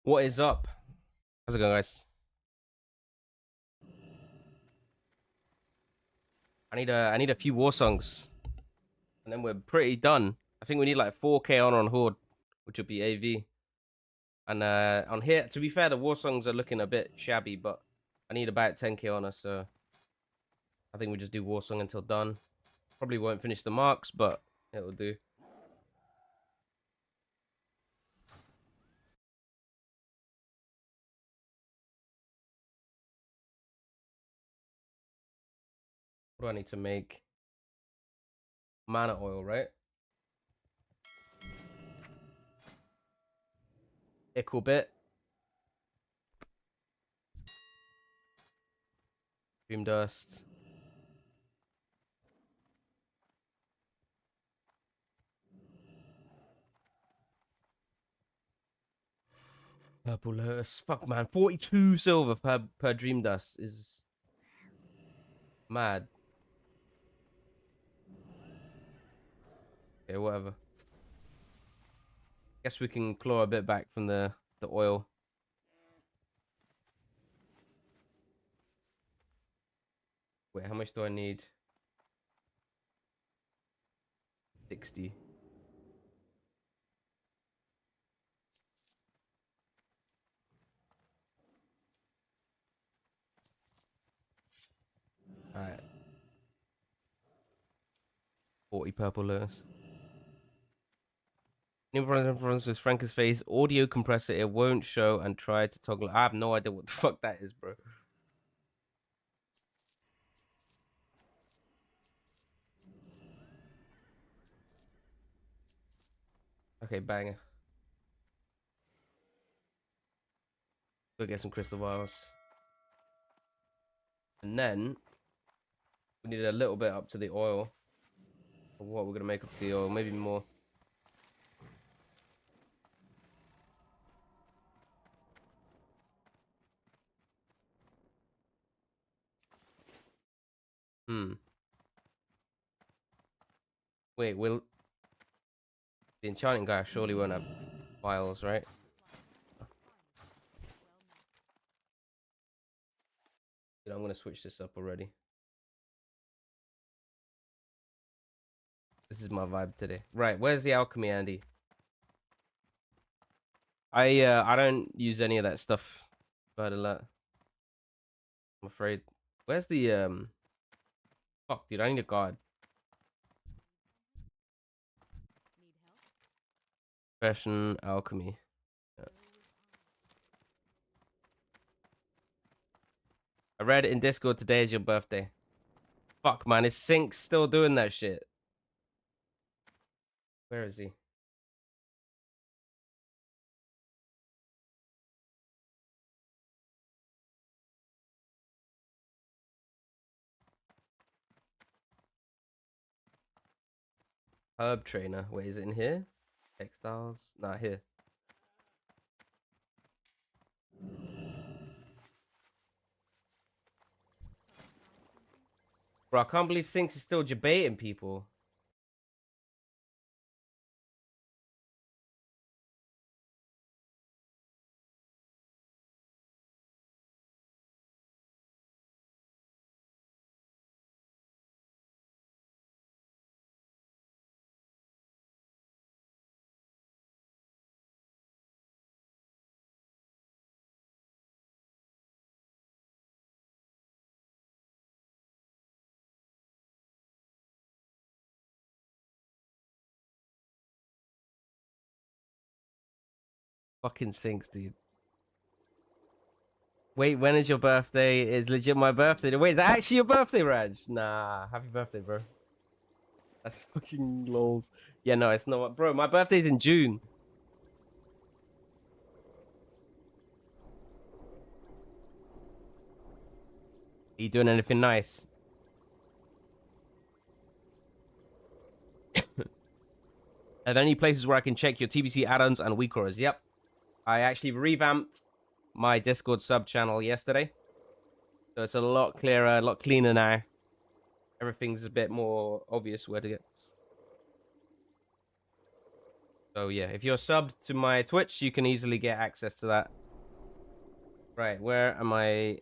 What is up? How's it going, guys? I need a few war songs, and then we're pretty done. I think we need like 4K on Horde, which would be AV. And on here, to be fair, the war songs are looking a bit shabby, but I need about 10K on us, so I think we just do war song until done. Probably won't finish the marks, but it'll do. What do I need to make? Mana oil, right? Equal bit. Dream dust. Purple lotus. Fuck, man. 42 silver per dream dust is mad. Okay, whatever. Guess we can claw a bit back from the oil. Wait, how much do I need? 60. All right. 40 purple lotus. New problems with Franker's face. Audio compressor. It won't show and try to toggle. I have no idea what the fuck that is, bro. Okay, banger. Go get some crystal vials. And then we need a little bit up to the oil. What we're gonna make up to the oil, maybe more. Wait, will the enchanting guy surely won't have vials, right? You know, I'm gonna switch this up already. This is my vibe today. Right, where's the alchemy, Andy? I don't use any of that stuff. But a lot. I'm afraid. Where's the fuck, dude, I need a guard. Fashion alchemy. Yeah. I read it in Discord today is your birthday. Fuck, man, is Sync still doing that shit? Where is he? Herb trainer. Wait, is it in here? Textiles? Nah, here. Bro, I can't believe Sync is still debating people. Fucking Syncs, dude. Wait, when is your birthday? It's legit my birthday. Wait, is that actually your birthday, Raj? Nah, happy birthday, bro. That's fucking lols. Yeah, no, it's not. Bro, my birthday's in June. Are you doing anything nice? Are there any places where I can check your TBC add-ons and weak auras? Yep. I actually revamped my Discord sub channel yesterday. So it's a lot clearer, a lot cleaner now. Everything's a bit more obvious where to get. So yeah, if you're subbed to my Twitch, you can easily get access to that. Right, where am I?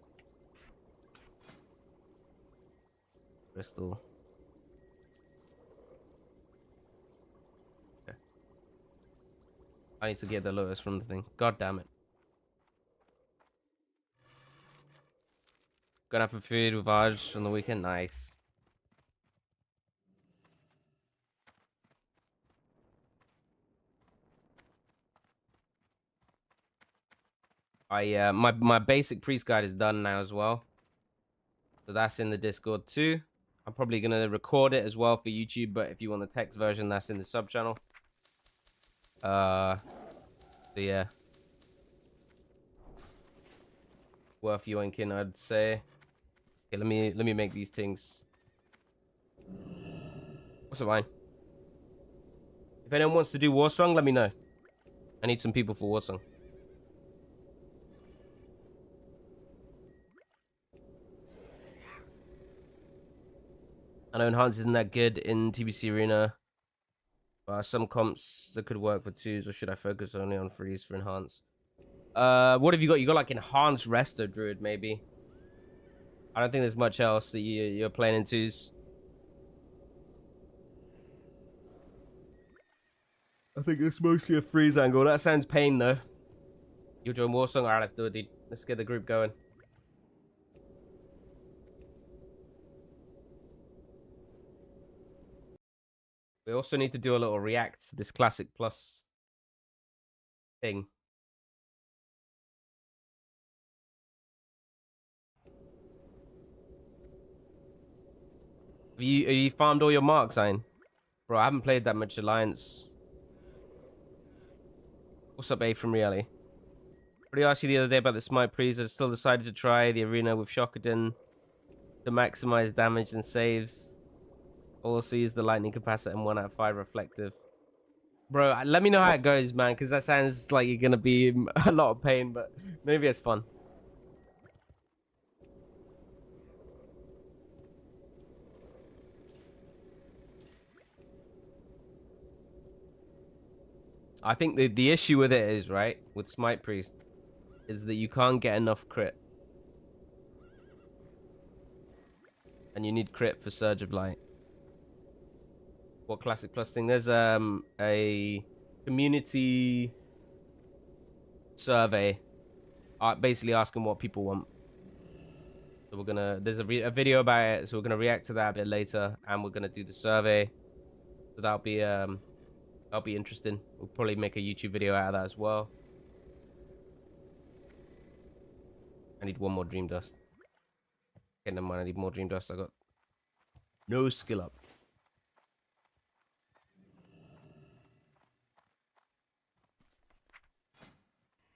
Crystal. Okay. I need to get the lotus from the thing. God damn it. Gonna have food with Vaj on the weekend. Nice. My basic priest guide is done now as well. So that's in the Discord too. I'm probably gonna record it as well for YouTube, but if you want the text version, that's in the sub channel. So yeah. Worth yoinking, I'd say. Okay, let me make these things. What's the line? If anyone wants to do Warsong, let me know. I need some people for Warsong. I know Enhance isn't that good in TBC Arena. Some comps that could work for twos, or should I focus only on threes for Enhance? What have you got? You got like Enhanced Resto Druid, maybe. I don't think there's much else that you're playing in twos. I think it's mostly a freeze angle. That sounds pain, though. You'll join Warsong? Alright, let's do it, dude. Let's get the group going. We also need to do a little react to this Classic Plus thing. Have you farmed all your marks, Ian? Bro, I haven't played that much Alliance. What's up, A from Reality? What did I ask you the other day about the Smite Priest? I still decided to try the arena with Shokadin to maximize damage and saves. Also use the lightning capacitor and 1 out of 5 reflective. Bro, let me know how it goes, man, because that sounds like you're gonna be a lot of pain, but maybe it's fun. I think the issue with it is, right, with Smite Priest, is that you can't get enough crit. And you need crit for Surge of Light. What Classic Plus thing? There's a community survey basically asking what people want. So we're gonna, there's a video about it, so we're gonna react to that a bit later, and we're gonna do the survey. So that'll be interesting. We'll probably make a YouTube video out of that as well. I need one more Dream Dust. Okay, never mind, I need more Dream Dust. I got no skill up.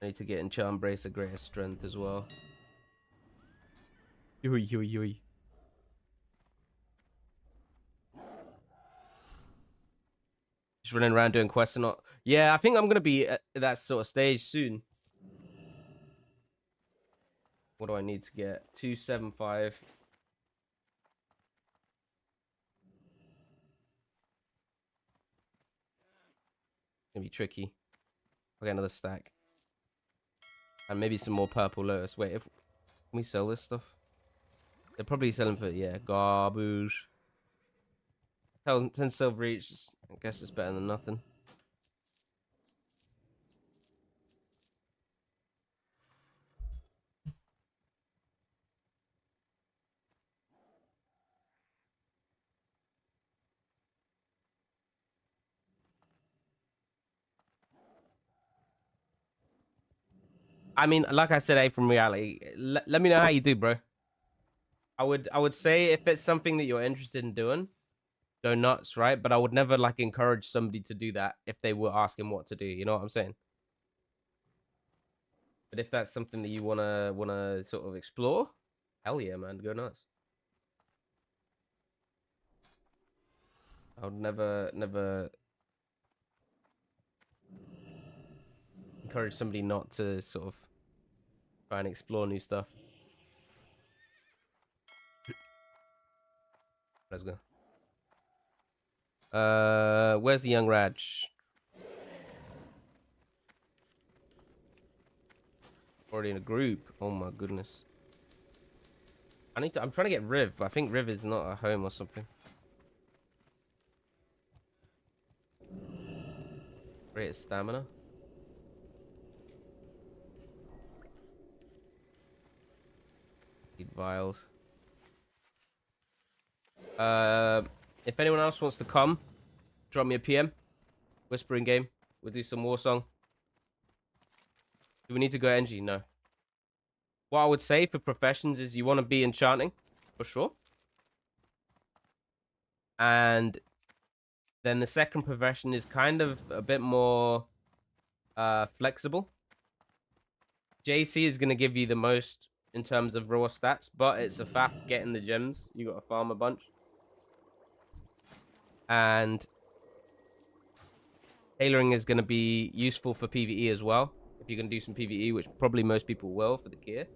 I need to get Enchant Brace of Greater Strength as well. Yui, yui, yui. Just running around doing quests and not. Yeah, I think I'm gonna be at that sort of stage soon. What do I need to get? 275. Gonna be tricky. I'll get another stack. And maybe some more purple lotus. Wait, if can we sell this stuff? They're probably selling for, yeah, garbage. 10 silver each. I guess it's better than nothing. I mean, like I said, A from Reality, let me know how you do, bro. I would say if it's something that you're interested in doing, go nuts, right? But I would never like encourage somebody to do that if they were asking what to do. You know what I'm saying? But if that's something that you wanna sort of explore, hell yeah, man, go nuts. I would never encourage somebody not to sort of try and explore new stuff. Let's go. Where's the young Raj? Already in a group. Oh my goodness. I'm trying to get Riv, but I think Riv is not at home or something. Great stamina. Need vials. If anyone else wants to come, drop me a PM. Whispering game. We'll do some war song. Do we need to go NG? No. What I would say for professions is you want to be enchanting, for sure. And then the second profession is kind of a bit more flexible. JC is going to give you the most in terms of raw stats, but it's a faff getting the gems. You got to farm a bunch. And tailoring is going to be useful for PvE as well. If you're going to do some PvE, which probably most people will for the gear,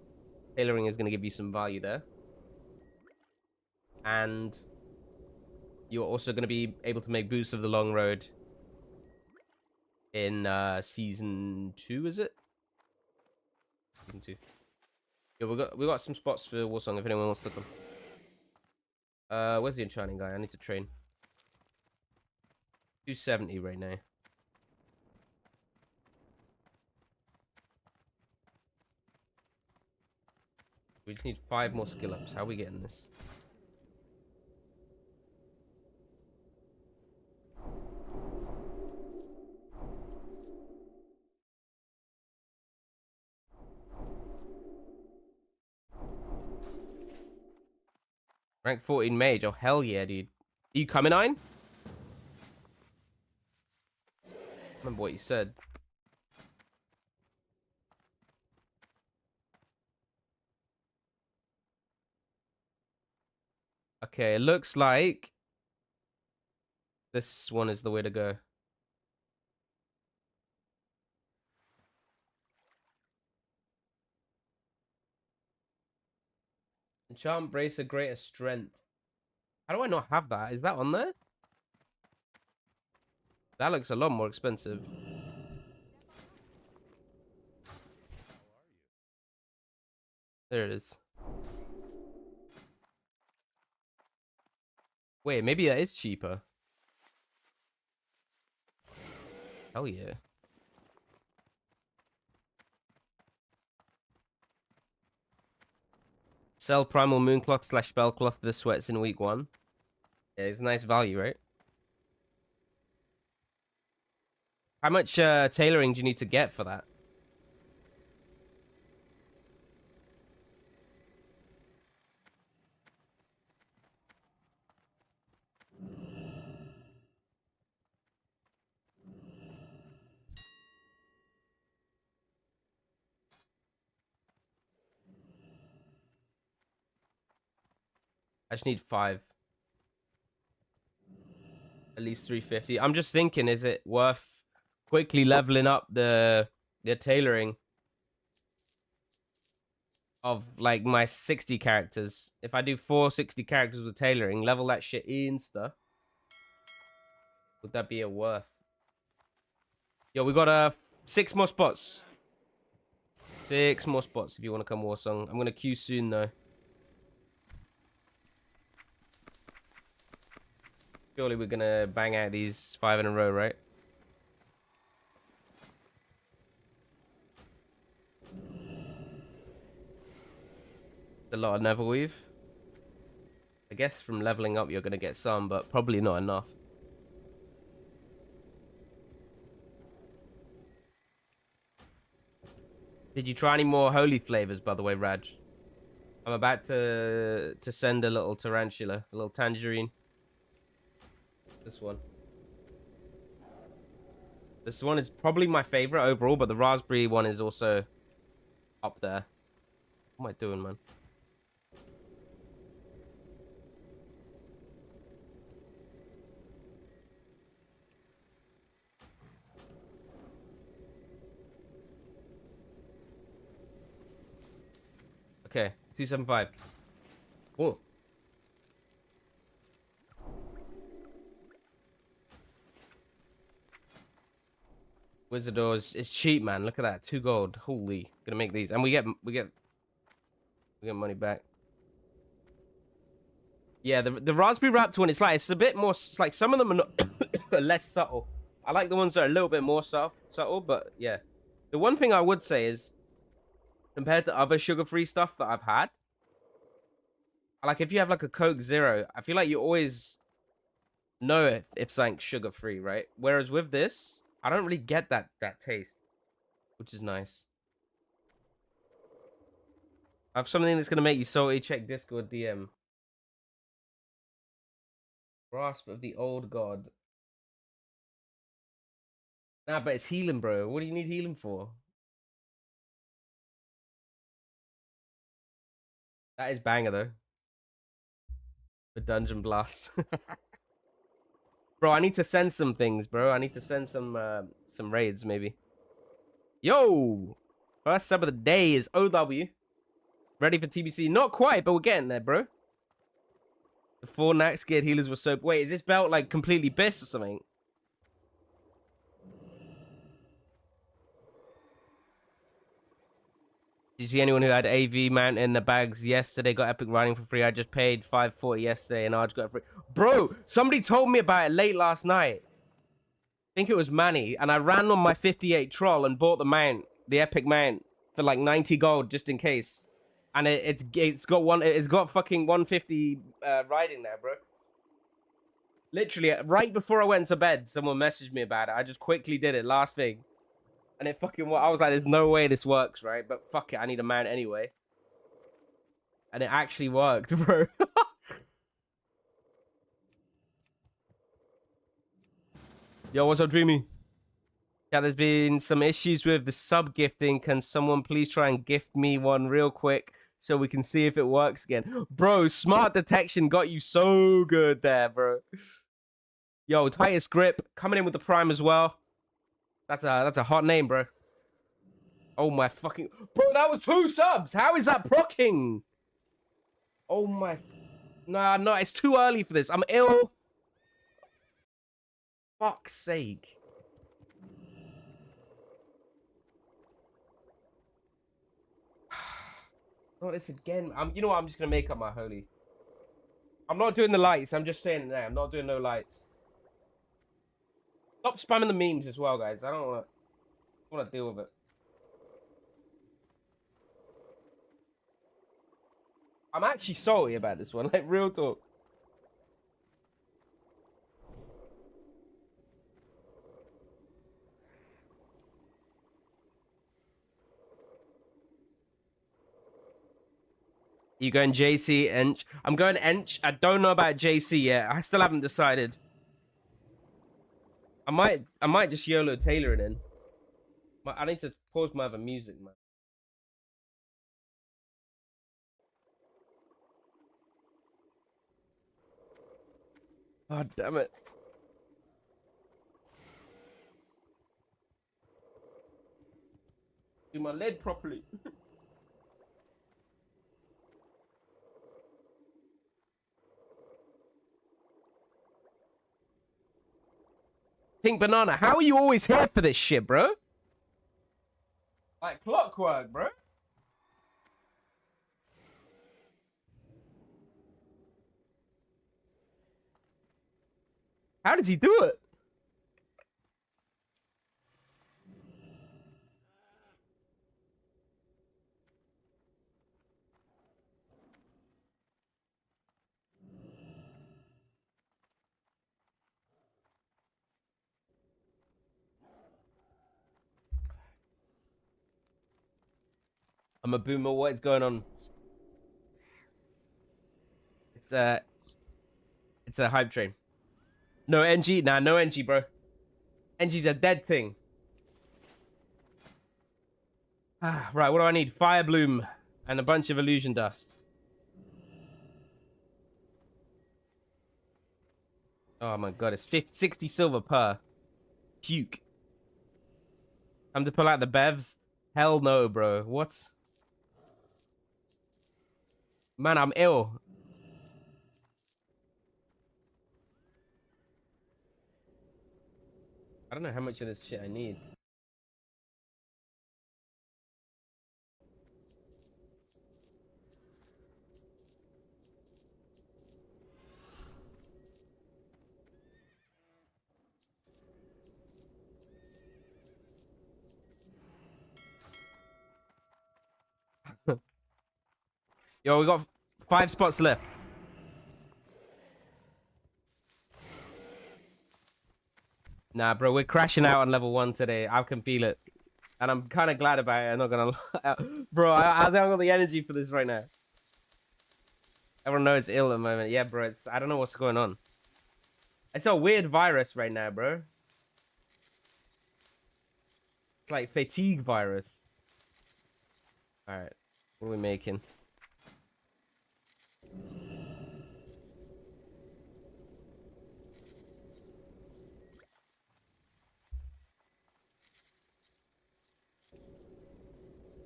tailoring is going to give you some value there. And you're also going to be able to make boosts of the long road in season 2, is it? Season 2. Yeah, we got some spots for Warsong if anyone wants to come. Where's the enchanting guy? I need to train. 270 right now. We just need 5 more skill ups. How are we getting this? Rank 14 mage. Oh, hell yeah, dude. Are you coming, Ein? Remember what you said. Okay, it looks like this one is the way to go. Enchant Bracer Greater Strength. How do I not have that? Is that on there? That looks a lot more expensive. There it is. Wait, maybe that is cheaper. Hell yeah. Sell Primal Mooncloth / Spellcloth for the sweats in week 1. Yeah, it's nice value, right? How much tailoring do you need to get for that? I just need 5. At least 350. I'm just thinking, is it worth quickly leveling up the tailoring of like my 60 characters? If I do 460 characters with tailoring, level that shit insta. Would that be a worth? Yo, we got 6 more spots. 6 more spots if you want to come Warsong. I'm gonna queue soon though. Surely we're gonna bang out these 5 in a row, right? A lot of Neverweave. I guess from leveling up you're gonna get some, but probably not enough. Did you try any more holy flavors, by the way, Raj? I'm about to send a little tarantula, a little tangerine. This one. This one is probably my favorite overall, but the raspberry one is also up there. What am I doing, man? Okay, 275. Oh. Wizardors is cheap, man. Look at that. 2 gold. Holy. Gonna make these. And we get money back. Yeah, the Raspberry Wrapped one, it's a bit more, it's like some of them are not are less subtle. I like the ones that are a little bit more subtle, but yeah. The one thing I would say is, compared to other sugar-free stuff that I've had, like if you have like a Coke Zero, I feel like you always know if something's sugar-free, right? Whereas with this, I don't really get that taste, which is nice. I have something that's gonna make you salty. Check Discord DM. Grasp of the Old God. Nah, but it's healing, bro. What do you need healing for? That is banger, though. The Dungeon Blast. Bro, I need to send some things, bro. I need to send some raids, maybe. Yo! First sub of the day is OW. Ready for TBC? Not quite, but we're getting there, bro. The 4 Nax geared healers were so... Wait, is this belt, like, completely BIS or something? Did you see anyone who had AV mount in the bags yesterday got Epic Riding for free? I just paid $5.40 yesterday and Arj got it free. Bro, somebody told me about it late last night. I think it was Manny. And I ran on my 58 troll and bought the mount, the Epic mount, for like 90 gold just in case. And it's got fucking 150 riding now, bro. Literally, right before I went to bed, someone messaged me about it. I just quickly did it, last thing. And it fucking worked. I was like, there's no way this works, right? But fuck it, I need a mount anyway. And it actually worked, bro. Yo, what's up, Dreamy? Yeah, there's been some issues with the sub gifting. Can someone please try and gift me one real quick so we can see if it works again? Bro, smart detection got you so good there, bro. Yo, Titus Grip coming in with the prime as well. That's a hot name, bro. Oh my fucking... Bro, that was 2 subs! How is that procking? Oh my... Nah, no, it's too early for this. I'm ill. Fuck's sake. Not this again. You know what? I'm just gonna make up my holy. I'm not doing the lights. I'm just saying it now. I'm not doing no lights. Stop spamming the memes as well, guys. I don't want to deal with it. I'm actually sorry about this one. Like, real talk. You going JC, Ench? I'm going Ench. I don't know about JC yet. I still haven't decided. I might just YOLO Taylor it in. I need to pause my other music, man. Oh, damn it. Do my lid properly. Pink Banana, how are you always here for this shit, bro? Like clockwork, bro. How does he do it? I'm a boomer. What is going on? It's a hype train. No NG. Nah, no NG, bro. NG's a dead thing. Ah, right, what do I need? Fire Bloom and a bunch of illusion dust. Oh my god, it's 60 silver per. Puke. Time to pull out the bevs? Hell no, bro. What? Man, I'm ill. I don't know how much of this shit I need. Yo, we got 5 spots left. Nah, bro, we're crashing out on level 1 today. I can feel it. And I'm kind of glad about it. I'm not going to lie. Bro, I don't got the energy for this right now. Everyone knows it's ill at the moment. Yeah, bro, I don't know what's going on. It's a weird virus right now, bro. It's like fatigue virus. All right, what are we making?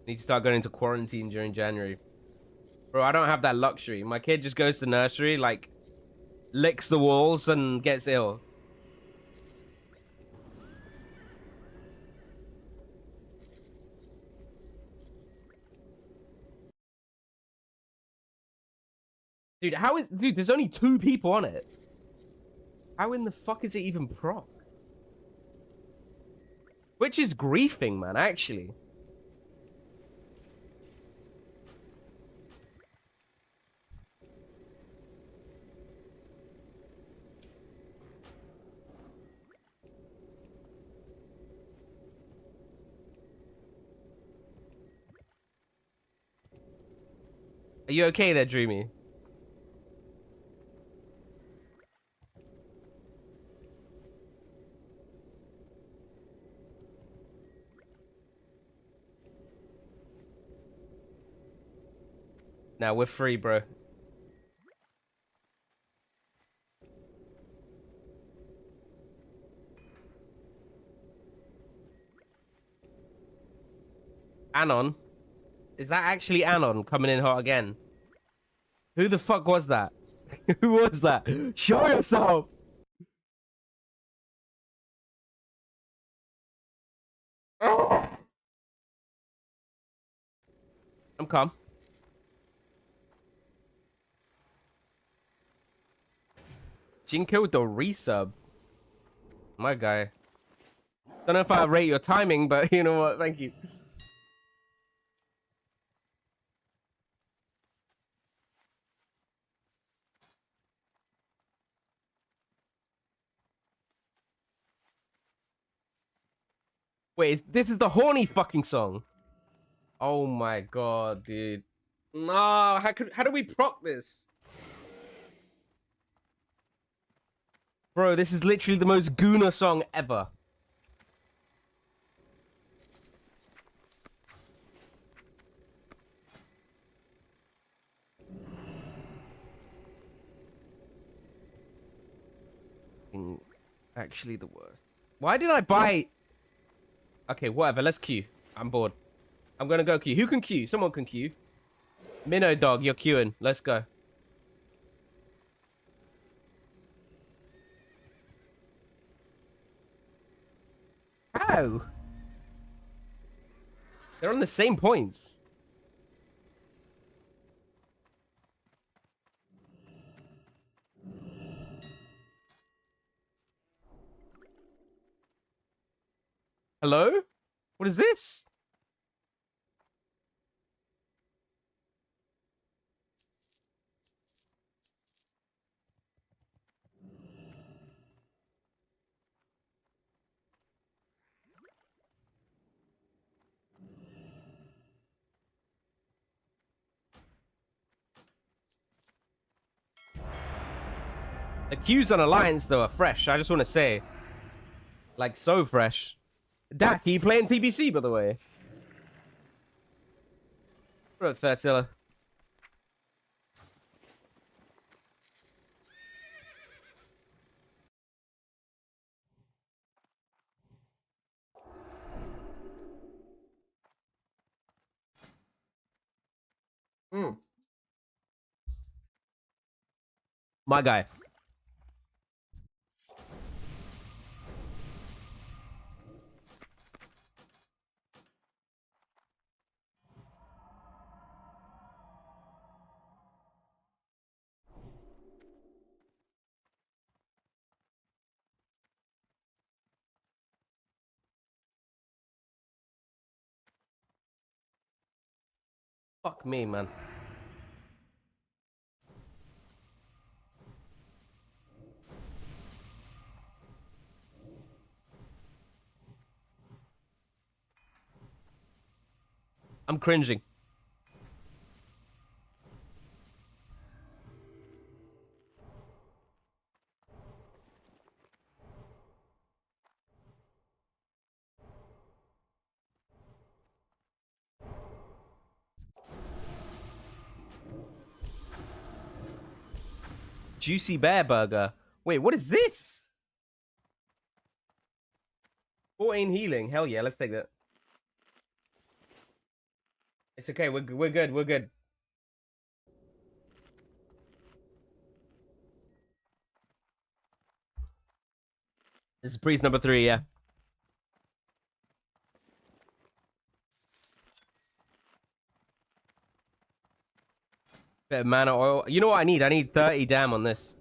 Need to start going into quarantine during January. Bro, I don't have that luxury. My kid just goes to nursery, like, licks the walls and gets ill. Dude, dude, there's only 2 people on it. How in the fuck is it even proc? Which is griefing, man, actually. Are you okay there, Dreamy? Nah, we're free, bro. Anon? Is that actually Anon coming in hot again? Who the fuck was that? Who was that? Show yourself! Oh. I'm calm. Jinko with the resub. My guy. Don't know if I rate your timing, but you know what? Thank you. Wait, this is the horny fucking song. Oh my god, dude. No, how do we proc this? Bro, this is literally the most Gooner song ever. Actually the worst. Why did I buy... Okay, whatever, let's queue. I'm bored. I'm gonna go queue. Who can queue? Someone can queue. Minnow dog, you're queuing. Let's go. How? They're on the same points. Hello? What is this? The queues on Alliance, though, are fresh. I just want to say. Like, so fresh. Dak, are you playing TBC, by the way? What up, Fertilla? Mm. My guy. Fuck me, man. I'm cringing. Juicy Bear Burger. Wait, what is this? 14 healing. Hell yeah, let's take that. It's okay. We're good. We're good. This is priest number 3. Yeah. Bit of mana oil. You know what I need? I need 30 damn on this.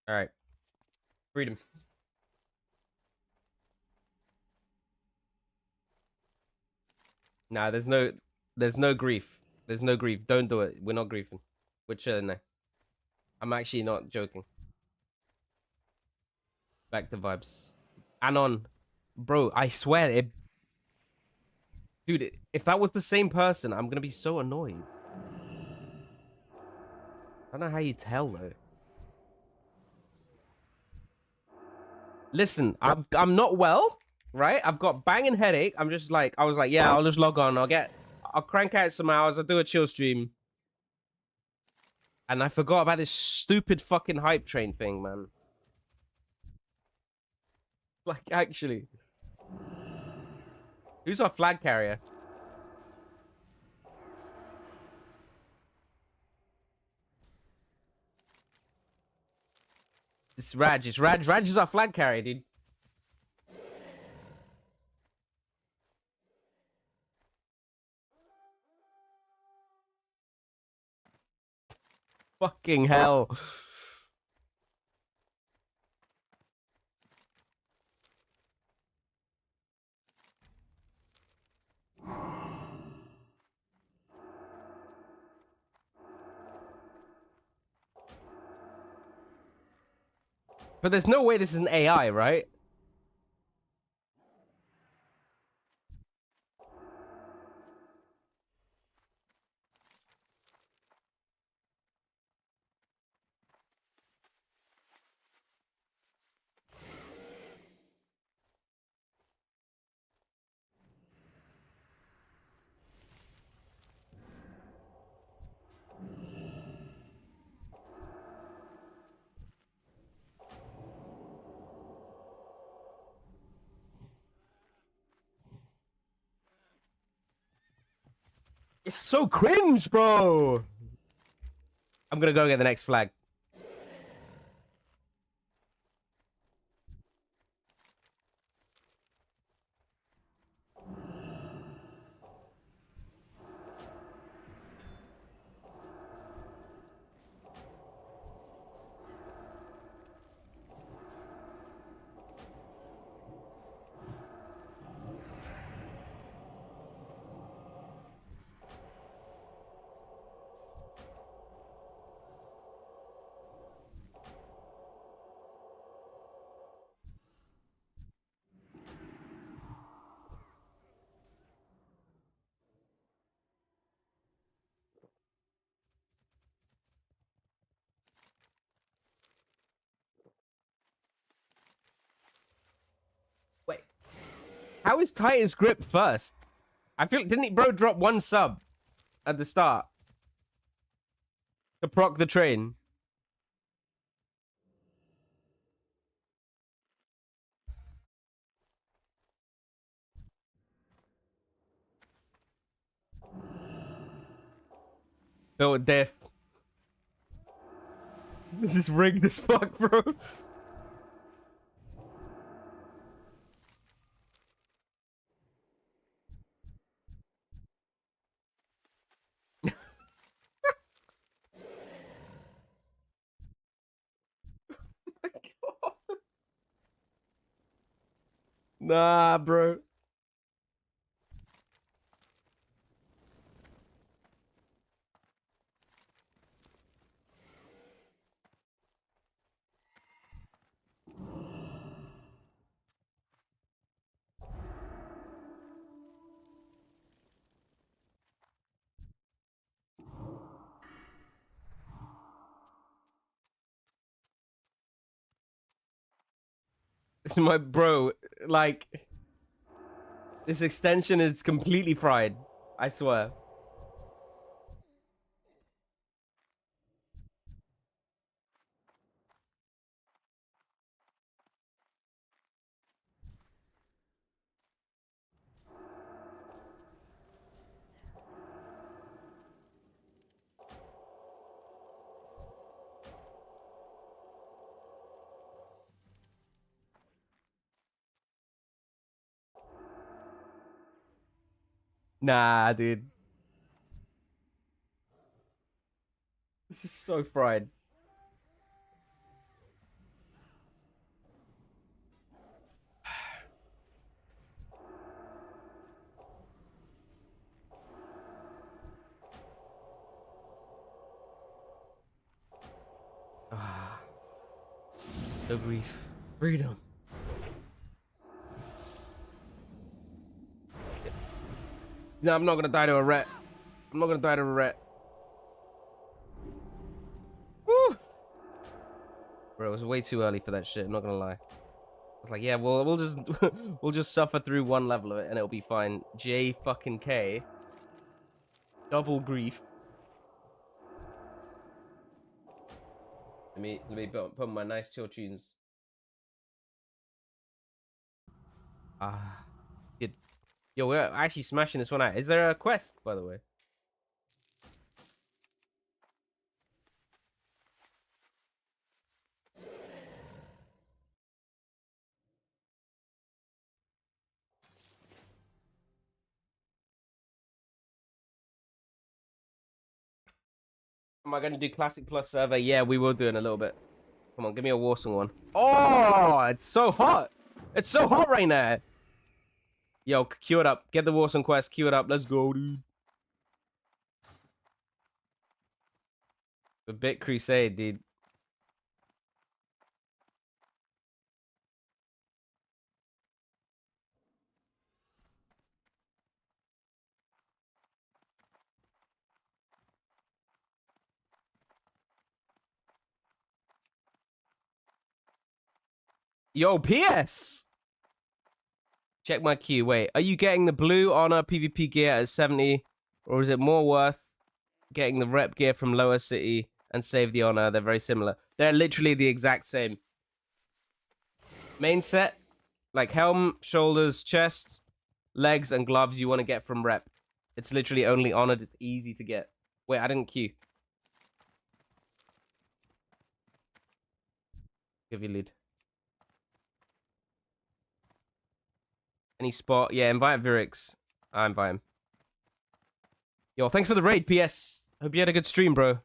All right. Freedom. Nah, there's no grief. There's no grief. Don't do it. We're not griefing. We're chilling now. I'm actually not joking. Back to vibes. Anon. Bro, I swear it. Dude, if that was the same person, I'm gonna be so annoyed. I don't know how you tell though. Listen, I'm not well, right? I've got banging headache. I'm just like, I was like, yeah, I'll just log on. I'll crank out some hours. I'll do a chill stream. And I forgot about this stupid fucking hype train thing, man. Like, actually. Who's our flag carrier? It's Raj. It's Raj. Raj is our flag carrier, dude. Fucking hell. But there's no way this is an AI, right? It's so cringe, bro. I'm gonna go get the next flag. Wait, how is Titan's grip first? I feel didn't he bro drop one sub at the start to proc the train? Built death. This is rigged as fuck, bro. Nah, bro. This is my bro. Like, this extension is completely fried. I swear. Nah, dude. This is so fried. Ah, no grief. Freedom. No, I'm not gonna die to a rat. I'm not gonna die to a rat. Woo! Bro, it was way too early for that shit. I'm not gonna lie. I was like, yeah, well, we'll just we'll just suffer through one level of it and it'll be fine. J fucking K. Double grief. Let me put my nice chill tunes. Ah, good. Yo, we're actually smashing this one out. Is there a quest, by the way? Am I gonna do classic plus server? Yeah, we will do in a little bit. Come on, give me a Warsong one. Oh, it's so hot. It's so hot right now. Yo, queue it up. Get the Warsong quest. Queue it up. Let's go, dude. The Bit Crusade, dude. Yo, PS. Check my queue. Wait, are you getting the blue honor PvP gear at 70? Or is it more worth getting the rep gear from Lower City and save the honor? They're very similar. They're literally the exact same. Main set, like helm, shoulders, chest, legs, and gloves you want to get from rep. It's literally only honored. It's easy to get. Wait, I didn't queue. Give you lead. Any spot? Yeah, invite Virix. I invite him. Yo, thanks for the raid, PS. Hope you had a good stream, bro.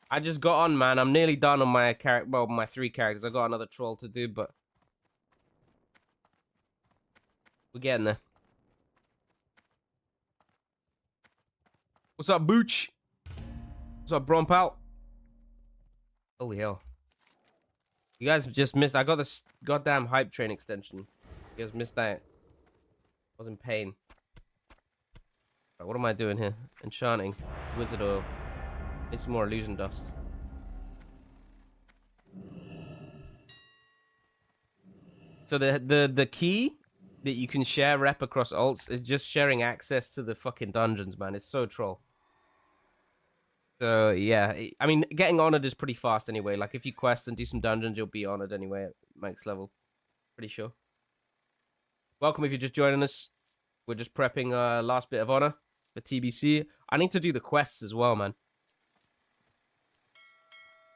I just got on, man. I'm nearly done on my character. Well, my 3 characters. I got another troll to do, but we're getting there. What's up, Booch? What's up, Brompal? Holy hell. You guys just missed. I got this goddamn hype train extension. You guys missed that. I was in pain. Right, what am I doing here? Enchanting. Wizard oil. Need some more illusion dust. So the key that you can share rep across alts is just sharing access to the fucking dungeons, man. It's so troll. So yeah, I mean, getting honored is pretty fast anyway. Like if you quest and do some dungeons, you'll be honored anyway at max level. Pretty sure. Welcome if you're just joining us. We're just prepping last bit of honor for TBC. I need to do the quests as well, man.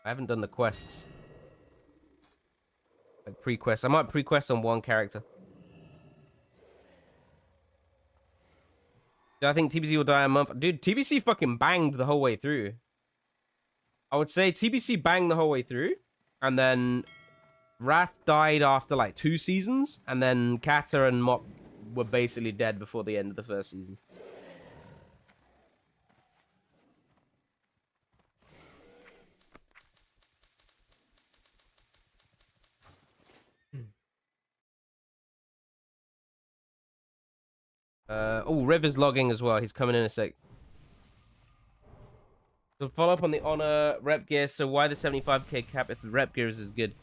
I haven't done the quests. Like pre-quest. I might pre-quest on one character. Do I think TBC will die a month? Dude, TBC fucking banged the whole way through. I would say TBC banged the whole way through. And then Wrath died after like 2 seasons. And then Kata and Mop were basically dead before the end of the first season. Oh, River's logging as well. He's coming in a sec. So follow up on the honor rep gear. So why the 75k cap if the rep gear is as good?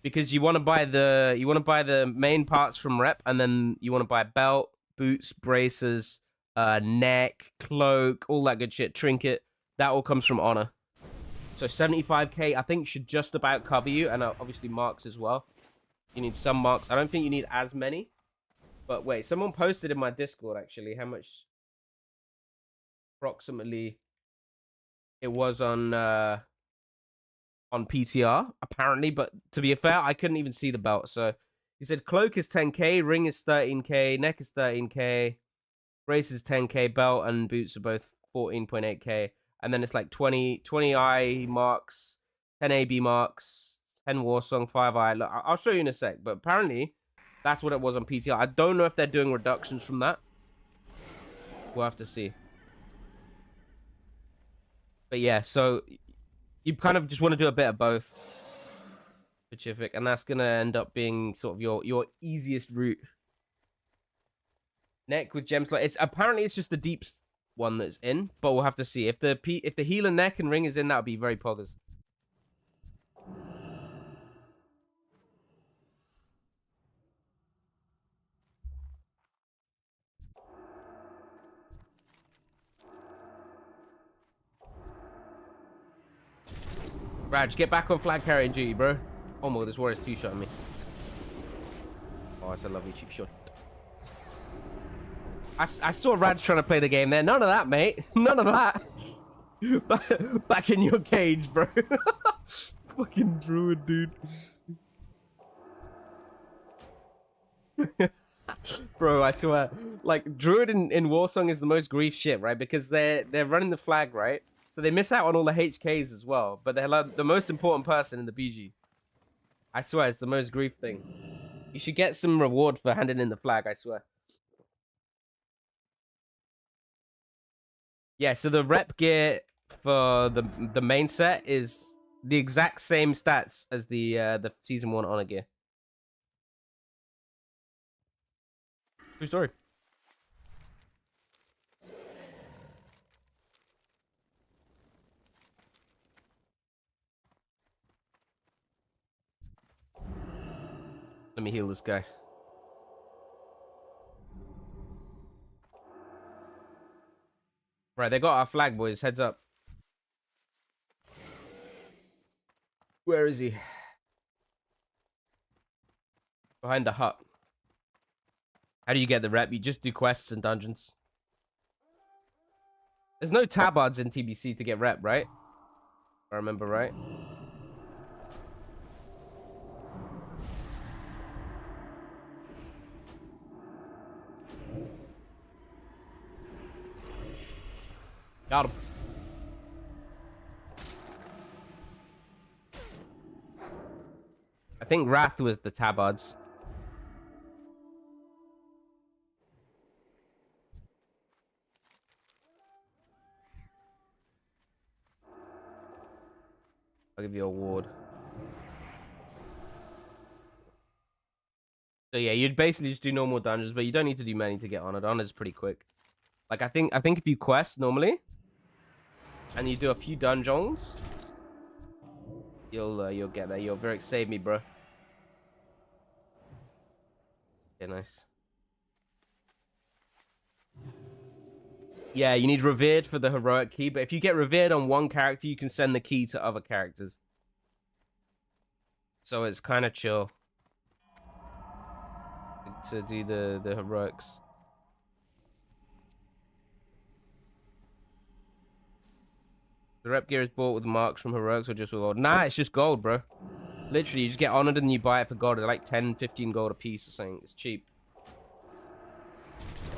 because you want to buy the main parts from Rep, and then you want to buy belt, boots, braces, neck, cloak, all that good shit, trinket. That all comes from Honor. So 75k, I think, should just about cover you, and obviously marks as well. You need some marks. I don't think you need as many. But wait, someone posted in my Discord actually how much approximately it was on PTR apparently. But to be fair, I couldn't even see the belt. So he said cloak is 10k, ring is 13k, neck is 13k, brace is 10k, belt and boots are both 14.8k, and then it's like 20 I marks, 10 AB marks, 10 Warsong, 5 I. Look, I'll show you in a sec. But apparently that's what it was on PTR. I don't know if they're doing reductions from that. We'll have to see. But yeah, so you kind of just want to do a bit of both, Pacific, and that's gonna end up being sort of your easiest route. Neck with gem slot. It's apparently it's just the deep one that's in, but we'll have to see. If the healer neck and ring is in, that would be very poggers. Raj, get back on flag carrying duty, bro. Oh my god, this warrior's two-shotting me. Oh, it's a lovely cheap shot. I saw Raj trying to play the game there. None of that, mate. None of that. Back in your cage, bro. Fucking druid, dude. Bro, I swear. Like, druid in Warsong is the most grief shit, right? Because they're running the flag, right? So they miss out on all the HKs as well. But they're like the most important person in the BG. I swear, it's the most grief thing. You should get some reward for handing in the flag, I swear. Yeah, so the rep gear for the main set is the exact same stats as the season 1 honor gear. True story. Let me heal this guy. Right, they got our flag, boys. Heads up. Where is he? Behind the hut. How do you get the rep? You just do quests and dungeons. There's no tabards in TBC to get rep, right? If I remember right. Got him. I think Wrath was the tabards. I'll give you a ward. So yeah, you'd basically just do normal dungeons, but you don't need to do many to get honored. Honored's pretty quick. Like I think if you quest normally and you do a few dungeons, you'll get there. You'll very save me, bro. Yeah, nice. Yeah, you need revered for the heroic key, but if you get revered on one character, you can send the key to other characters. So it's kind of chill to do the heroics. The rep gear is bought with marks from heroics or just with gold? Nah, it's just gold, bro. Literally, you just get honored and you buy it for gold. They're like 10, 15 gold a piece or something. It's cheap.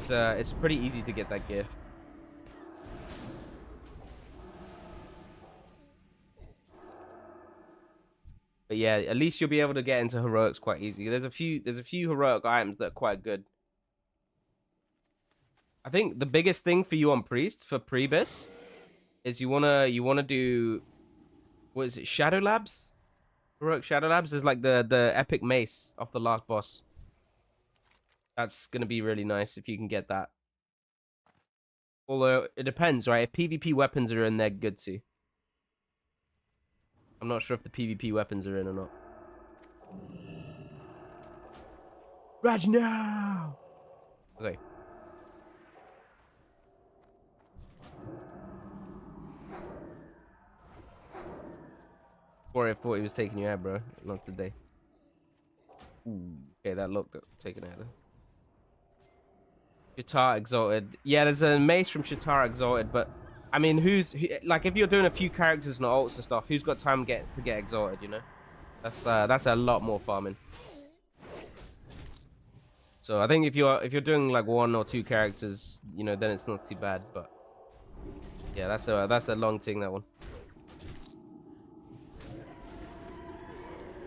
It's pretty easy to get that gear. But yeah, at least you'll be able to get into heroics quite easy. There's a few heroic items that are quite good. I think the biggest thing for you on Priest for Priebus is you wanna do, what is it, Shadow Labs? Heroic Shadow Labs is like the epic mace off the last boss. That's gonna be really nice if you can get that. Although it depends, right? If PvP weapons are in, they're good too. I'm not sure if the PvP weapons are in or not. Raj, now. Okay. Sorry, I thought he was taking you out, bro. Not today. Ooh. Okay, that looked taken out though. Shatar Exalted. Yeah, there's a mace from Shatar Exalted, but I mean, like if you're doing a few characters and ults and stuff, who's got time to get exalted? You know, that's a lot more farming. So I think if you're doing like one or two characters, you know, then it's not too bad. But yeah, that's a long thing, that one.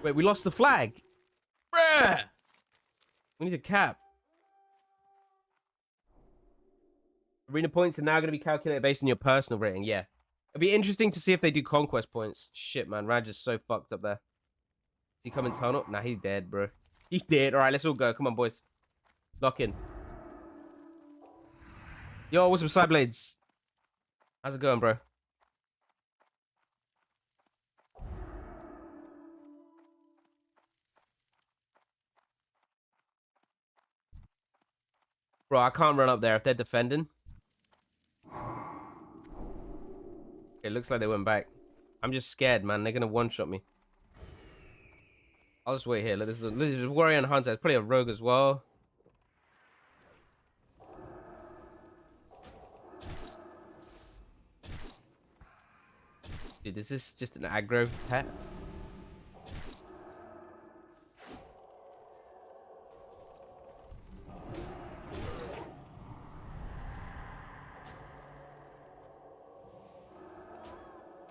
Wait, we lost the flag. Bruh! We need a cap. Arena points are now going to be calculated based on your personal rating. Yeah. It'd be interesting to see if they do conquest points. Shit, man. Raj is so fucked up there. Is he coming tunnel? Nah, he's dead, bro. He's dead. All right, let's all go. Come on, boys. Lock in. Yo, what's up, Sideblades? How's it going, bro? Bro, I can't run up there if they're defending. It looks like they went back. I'm just scared, man. They're going to one-shot me. I'll just wait here. Look, this is Warrior and Hunter. It's probably a rogue as well. Dude, is this just an aggro pet?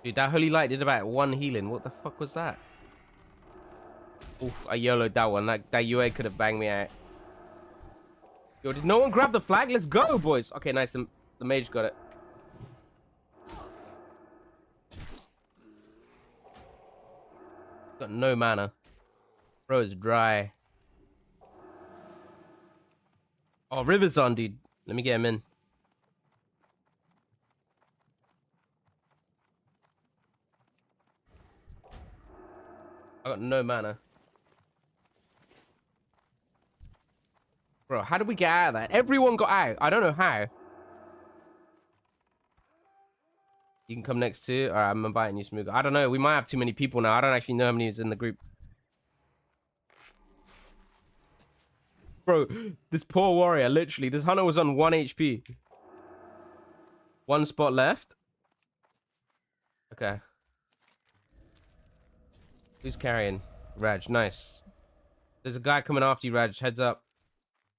Dude, that Holy Light did about 1 healing. What the fuck was that? Oof, I YOLO'd that one. That UA could have banged me out. Yo, did no one grab the flag? Let's go, boys. Okay, nice. The mage got it. Got no mana. Bro, it's dry. Oh, River's on, dude. Let me get him in. I got no mana. Bro, how did we get out of that? Everyone got out. I don't know how. You can come next to. All right, I'm inviting you, Smooga. I don't know. We might have too many people now. I don't actually know how many is in the group. Bro, this poor warrior, literally. This hunter was on 1 HP. 1 spot left. Okay. Who's carrying? Raj, nice. There's a guy coming after you, Raj. Heads up.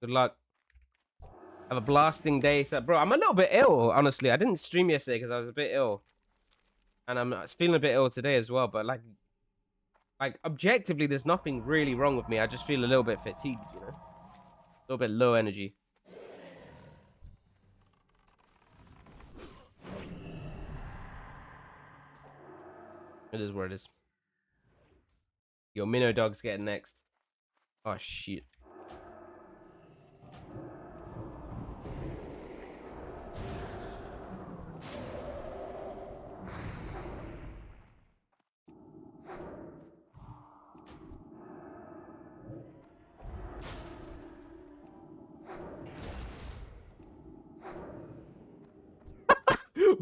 Good luck. Have a blasting day. So, bro, I'm a little bit ill, honestly. I didn't stream yesterday because I was a bit ill. And I'm feeling a bit ill today as well. But, like, objectively, there's nothing really wrong with me. I just feel a little bit fatigued, you know? A little bit low energy. It is what it is. Yo, Minnow Dog's getting next. Oh, shit.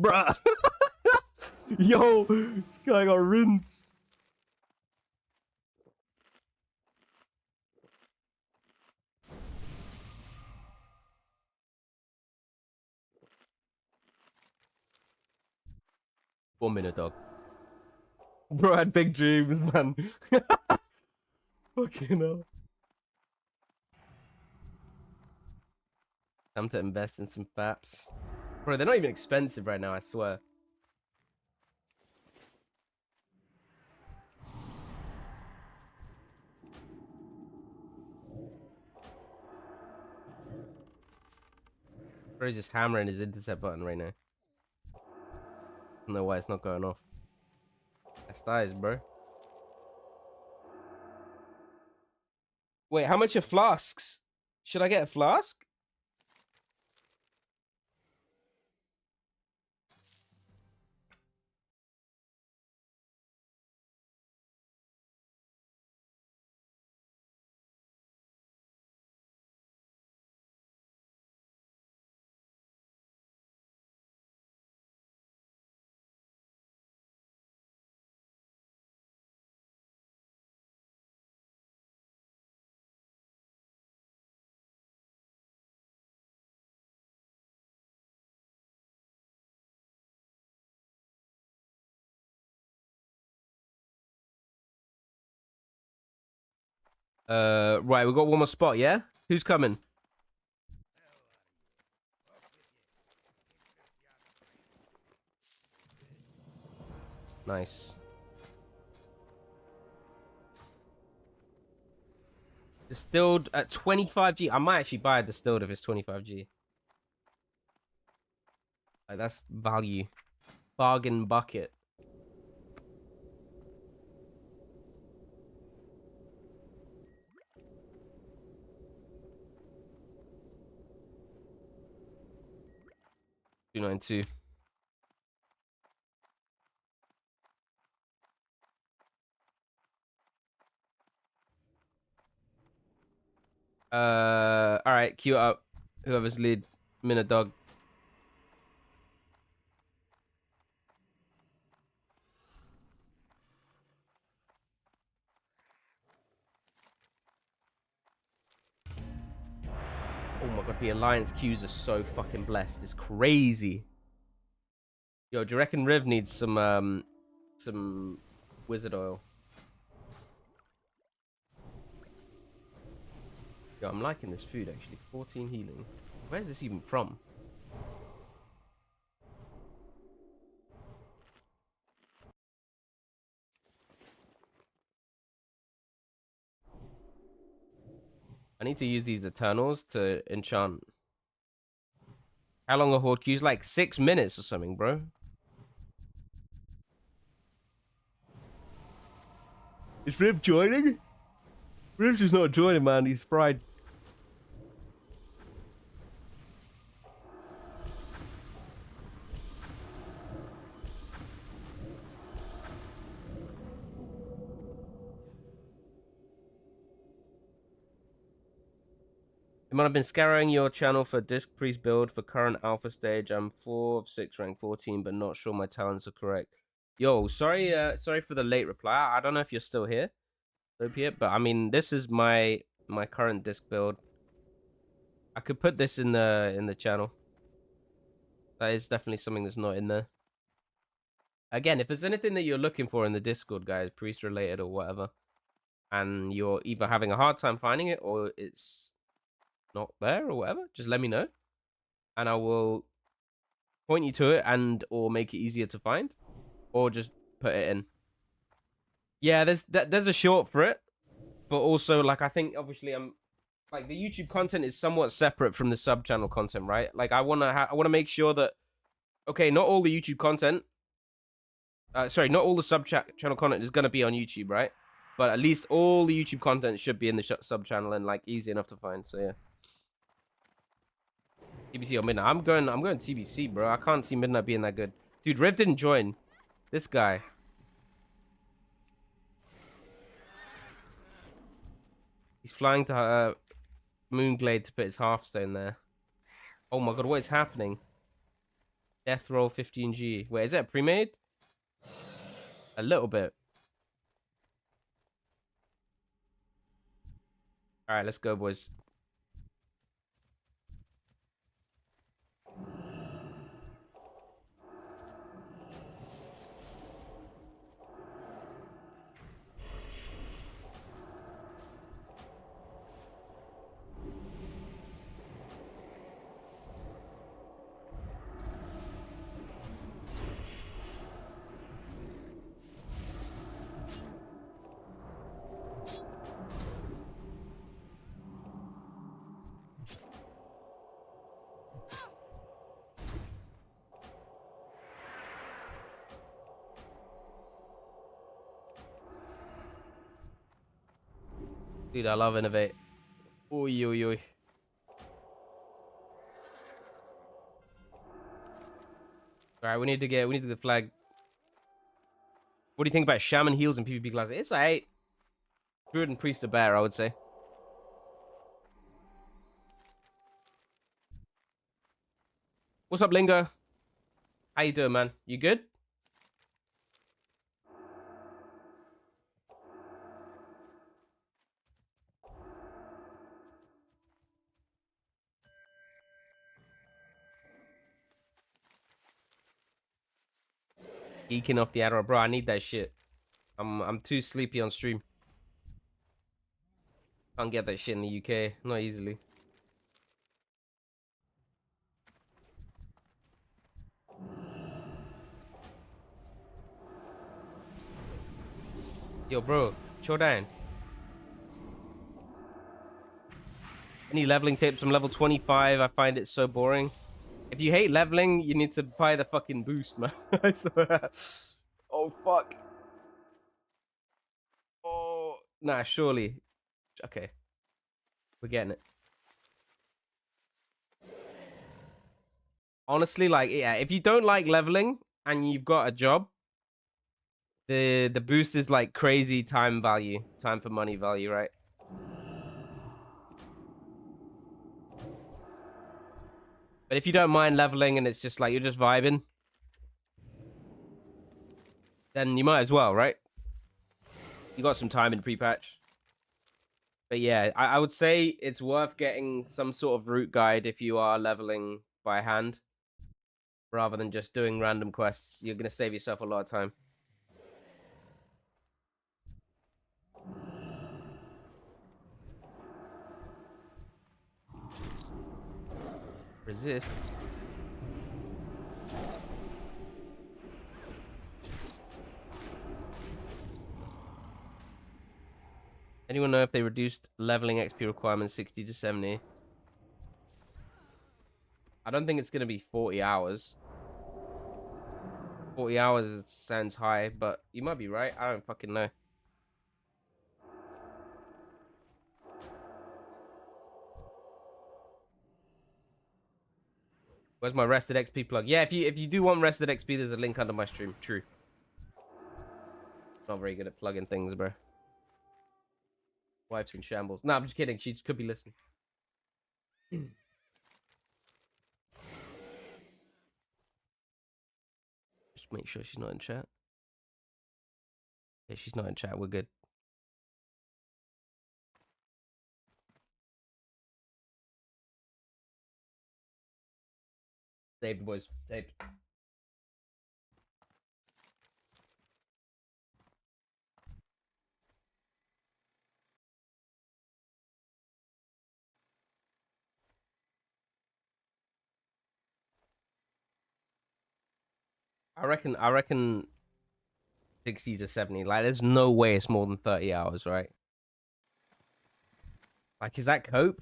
Bruh. Yo, this guy got rinsed. One minute, dog. Bro, I had big dreams, man. Fucking hell. Time to invest in some faps. Bro, they're not even expensive right now, I swear. Bro, he's just hammering his intercept button right now. I don't know why it's not going off. That's nice, bro. Wait, how much are flasks? Should I get a flask? Right, we got one more spot, yeah? Who's coming? Nice. Distilled at 25G. I might actually buy a distilled if it's 25G. Like, that's value. Bargain bucket. $292. All right, queue up. Whoever's lead, minute dog. Oh my god, the alliance queues are so fucking blessed. It's crazy. Yo, do you reckon Riv needs some wizard oil? Yo, I'm liking this food actually. 14 healing. Where's this even from? I need to use these Eternals to enchant. How long a horde queues? Like 6 minutes or something, bro. Is Riv joining? Riv's just not joining, man. He's fried. It might have been scouring your channel for Disc Priest build for current alpha stage. I'm 4 of 6, rank 14, but not sure my talents are correct. Yo, sorry for the late reply. I don't know if you're still here, Opiate, but I mean, this is my current disc build. I could put this in the channel. That is definitely something that's not in there. Again, if there's anything that you're looking for in the Discord, guys, priest related or whatever, and you're either having a hard time finding it or it's not there or whatever, just let me know, and I will point you to it and or make it easier to find, or just put it in. Yeah, there's a short for it, but also like I think obviously I'm like the YouTube content is somewhat separate from the sub channel content, right? Like I wanna make sure that okay, not all the YouTube content, sorry, not all the sub channel content is gonna be on YouTube, right? But at least all the YouTube content should be in the sub channel and like easy enough to find. So yeah. TBC or Midnight. I'm going TBC, bro. I can't see Midnight being that good. Dude, Riv didn't join. This guy. He's flying to Moonglade to put his Hearthstone there. Oh my god, what is happening? Death roll 15G. Wait, is that pre-made? A little bit. Alright, let's go, boys. Dude, I love Innovate. Oi, oi, oi. Alright, we need to get the flag. What do you think about Shaman heals and PvP classes? It's alright. Druid and Priest are better, I would say. What's up, Lingo? How you doing, man? You good? Geeking off the Adderall. Bro, I need that shit. I'm too sleepy on stream. Can't get that shit in the UK. Not easily. Yo, bro, chill down. Any leveling tips? I'm level 25. I find it so boring. If you hate leveling, you need to buy the fucking boost, man. I swear. Oh, fuck. Oh, nah, surely. Okay. We're getting it. Honestly, like, yeah, if you don't like leveling and you've got a job, the boost is like crazy time value. Time for money value, right? But if you don't mind leveling and it's just like you're just vibing, then you might as well, right? You got some time in pre-patch. But yeah, I would say it's worth getting some sort of route guide if you are leveling by hand, rather than just doing random quests. You're going to save yourself a lot of time. Resist. Anyone know if they reduced leveling XP requirements 60 to 70? I don't think it's going to be 40 hours. 40 hours sounds high, but you might be right. I don't fucking know. Where's my rested XP plug? Yeah, if you do want rested XP, there's a link under my stream. True. Not very good at plugging things, bro. Wife's in shambles. No, I'm just kidding. She could be listening. Just make sure she's not in chat. Yeah, she's not in chat. We're good. Saved, boys. Saved. I reckon 60 to 70. Like, there's no way it's more than 30 hours, right? Like, is that cope?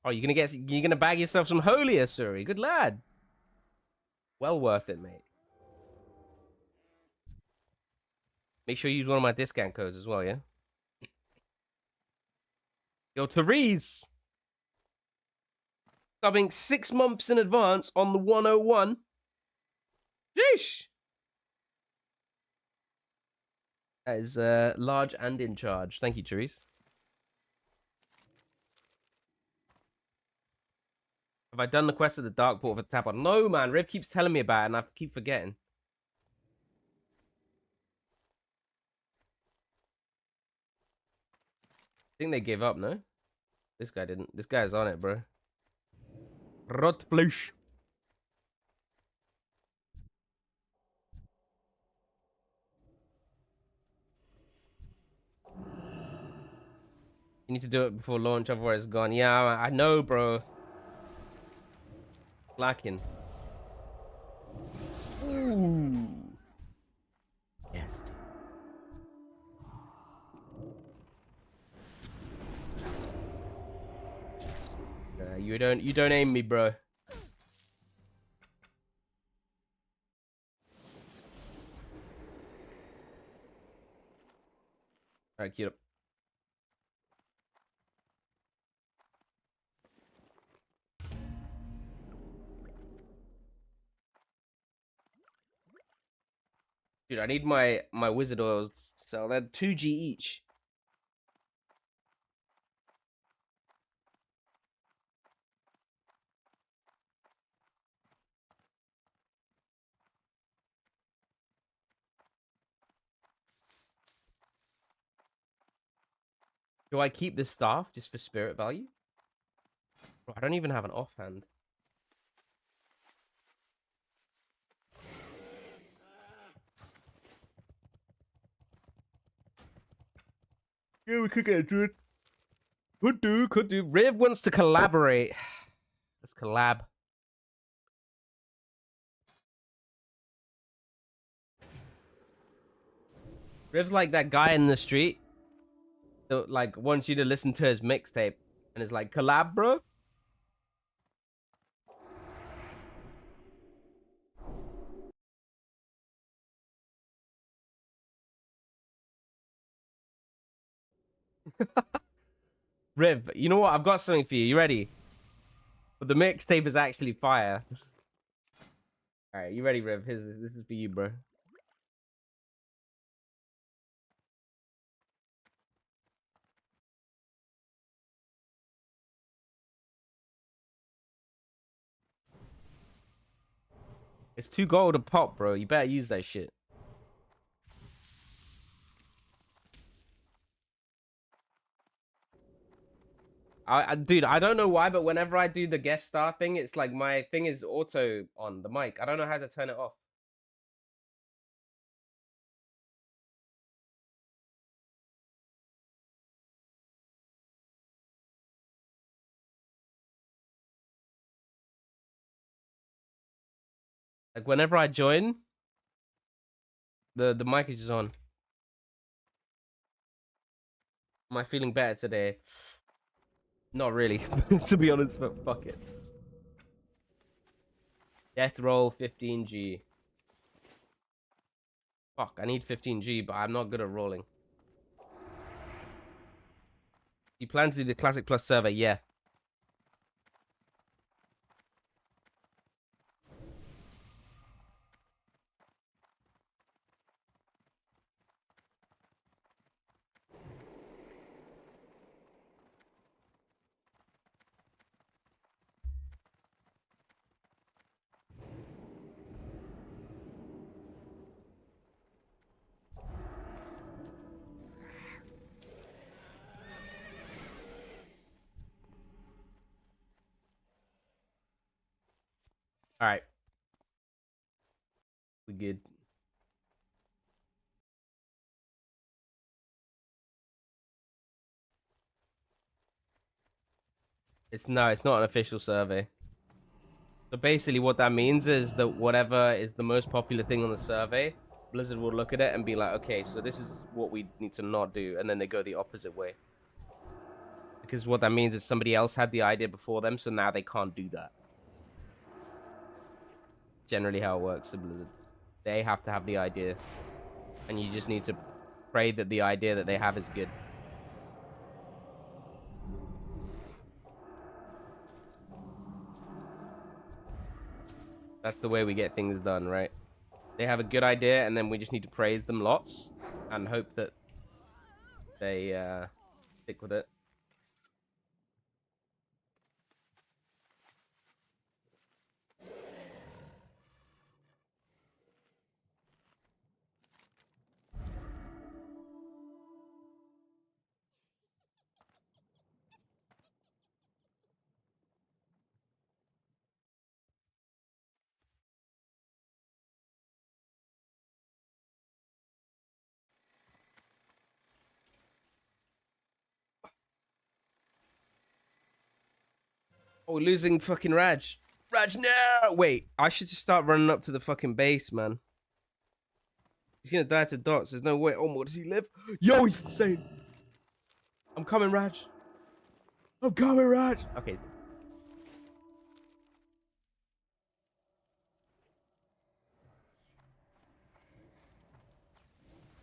Oh, you're gonna bag yourself some holier, Suri. Good lad. Well worth it, mate. Make sure you use one of my discount codes as well, yeah? Yo, Therese! Subbing 6 months in advance on the 101. Jeesh! That is large and in charge. Thank you, Therese. Have I done the quest at the Dark Portal for the tap on? No, man. Riv keeps telling me about it, and I keep forgetting. I think they gave up, no? This guy didn't. This guy's on it, bro. Rotfleisch. You need to do it before launch, otherwise it's gone. Yeah, I know, bro. Lacking. Ooh. Yes. You don't aim me, bro. All right, cute up. Dude, I need my wizard oils to sell. They're 2G each. Do I keep this staff just for spirit value? Bro, I don't even have an offhand. Yeah, we could get a druid. Could do. Riv wants to collaborate. Let's collab. Riv's like that guy in the street that like wants you to listen to his mixtape and is like, collab, bro. Riv, you know what? I've got something for you. You ready? But the mixtape is actually fire. All right, you ready, Riv? This is for you, bro. It's 2 gold a pop, bro. You better use that shit. Dude, I don't know why, but whenever I do the guest star thing, it's like my thing is auto on the mic. I don't know how to turn it off. Like whenever I join, the mic is just on. Am I feeling better today? Not really, to be honest, but fuck it. Death roll 15G. Fuck, I need 15G, but I'm not good at rolling. You plan to do the Classic Plus server? Yeah. All right. We good. It's not an official survey. So basically what that means is that whatever is the most popular thing on the survey, Blizzard will look at it and be like, okay, so this is what we need to not do, and then they go the opposite way. Because what that means is somebody else had the idea before them, so now they can't do that. Generally how it works at Blizzard. They have to have the idea, and you just need to pray that the idea that they have is good. That's the way we get things done, right? They have a good idea, and then we just need to praise them lots and hope that they stick with it. Oh, we're losing fucking Raj. Raj, no! Wait, I should just start running up to the fucking base, man. He's gonna die to dots. There's no way. Oh, more does he live? Yo, he's insane. I'm coming, Raj. I'm coming, Raj. Okay. How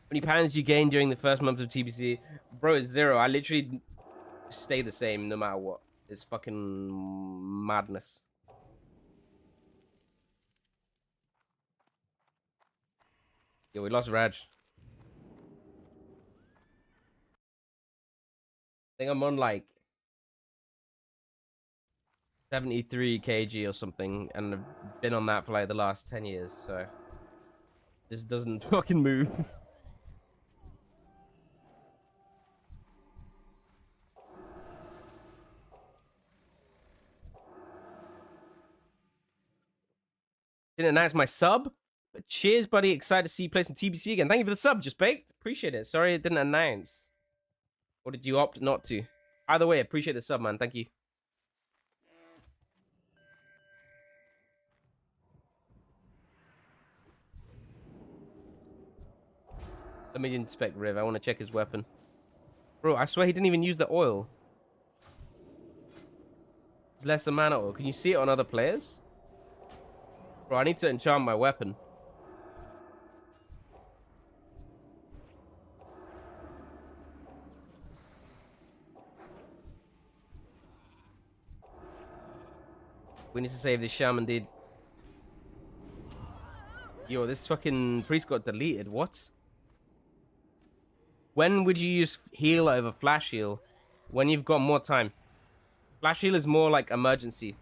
many pounds you gain during the first month of TBC? Bro, it's 0. I literally stay the same no matter what. It's fucking madness. Yeah, we lost Raj. I think I'm on like 73 kg or something, and I've been on that for like the last 10 years, so this doesn't fucking move. Didn't announce my sub, but cheers, buddy. Excited to see you play some TBC again. Thank you for the sub, Just Baked. Appreciate it. Sorry it didn't announce. Or did you opt not to? Either way, appreciate the sub, man. Thank you. Let me inspect Riv. I want to check his weapon. Bro, I swear he didn't even use the oil. It's less than mana oil. Can you see it on other players? Bro, I need to enchant my weapon. We need to save this shaman, dude. Yo, this fucking priest got deleted. What? When would you use heal over flash heal? When you've got more time. Flash heal is more like emergency.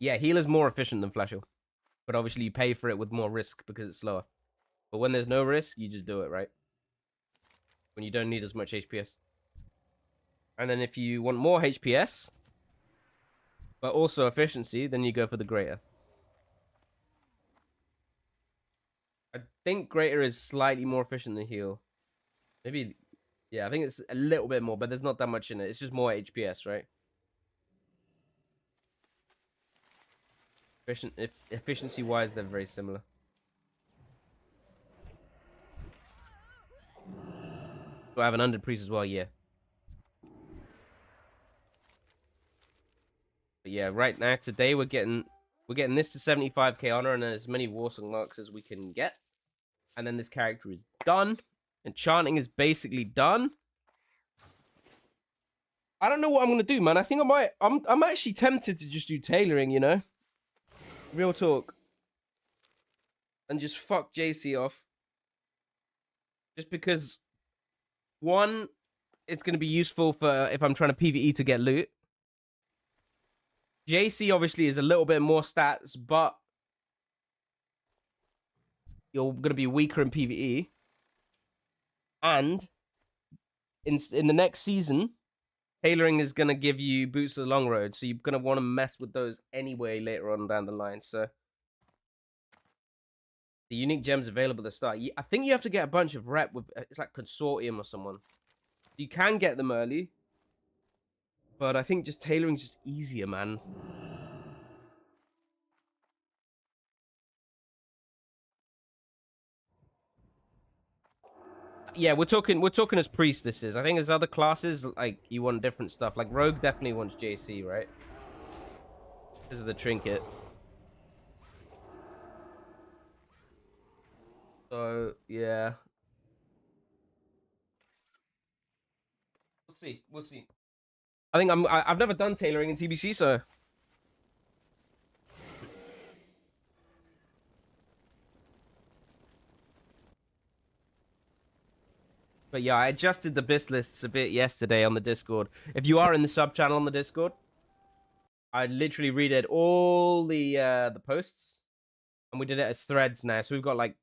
Yeah, heal is more efficient than flash heal. But obviously you pay for it with more risk because it's slower. But when there's no risk, you just do it, right? When you don't need as much HPS. And then if you want more HPS, but also efficiency, then you go for the greater. I think greater is slightly more efficient than heal. Maybe, yeah, I think it's a little bit more, but there's not that much in it. It's just more HPS, right? Efficiency-wise, they're very similar. Do I have an under priest as well? Yeah. But yeah, right now, today, we're getting this to 75k honor and as many Warsong marks as we can get. And then this character is done. Enchanting is basically done. I don't know what I'm gonna do, man. I think I might. I'm actually tempted to just do tailoring, you know. Real talk. And just fuck JC off. Just because, one, it's gonna be useful for if I'm trying to PvE to get loot. JC obviously is a little bit more stats, but you're gonna be weaker in PvE. And in the next season, tailoring is gonna give you boots to the long road, so you're gonna want to mess with those anyway later on down the line. So the unique gems available at the start. I think you have to get a bunch of rep with it's like Consortium or someone. You can get them early, but I think just tailoring is just easier, man. Yeah, we're talking as priest. This is. I think as other classes, like you want different stuff. Like Rogue definitely wants JC, right? Because of the trinket. So yeah, we'll see. We'll see. I think I've never done tailoring in TBC, so. But yeah, I adjusted the BIS lists a bit yesterday on the Discord. If you are in the sub channel on the Discord, I literally redid all the posts, and we did it as threads now. So we've got like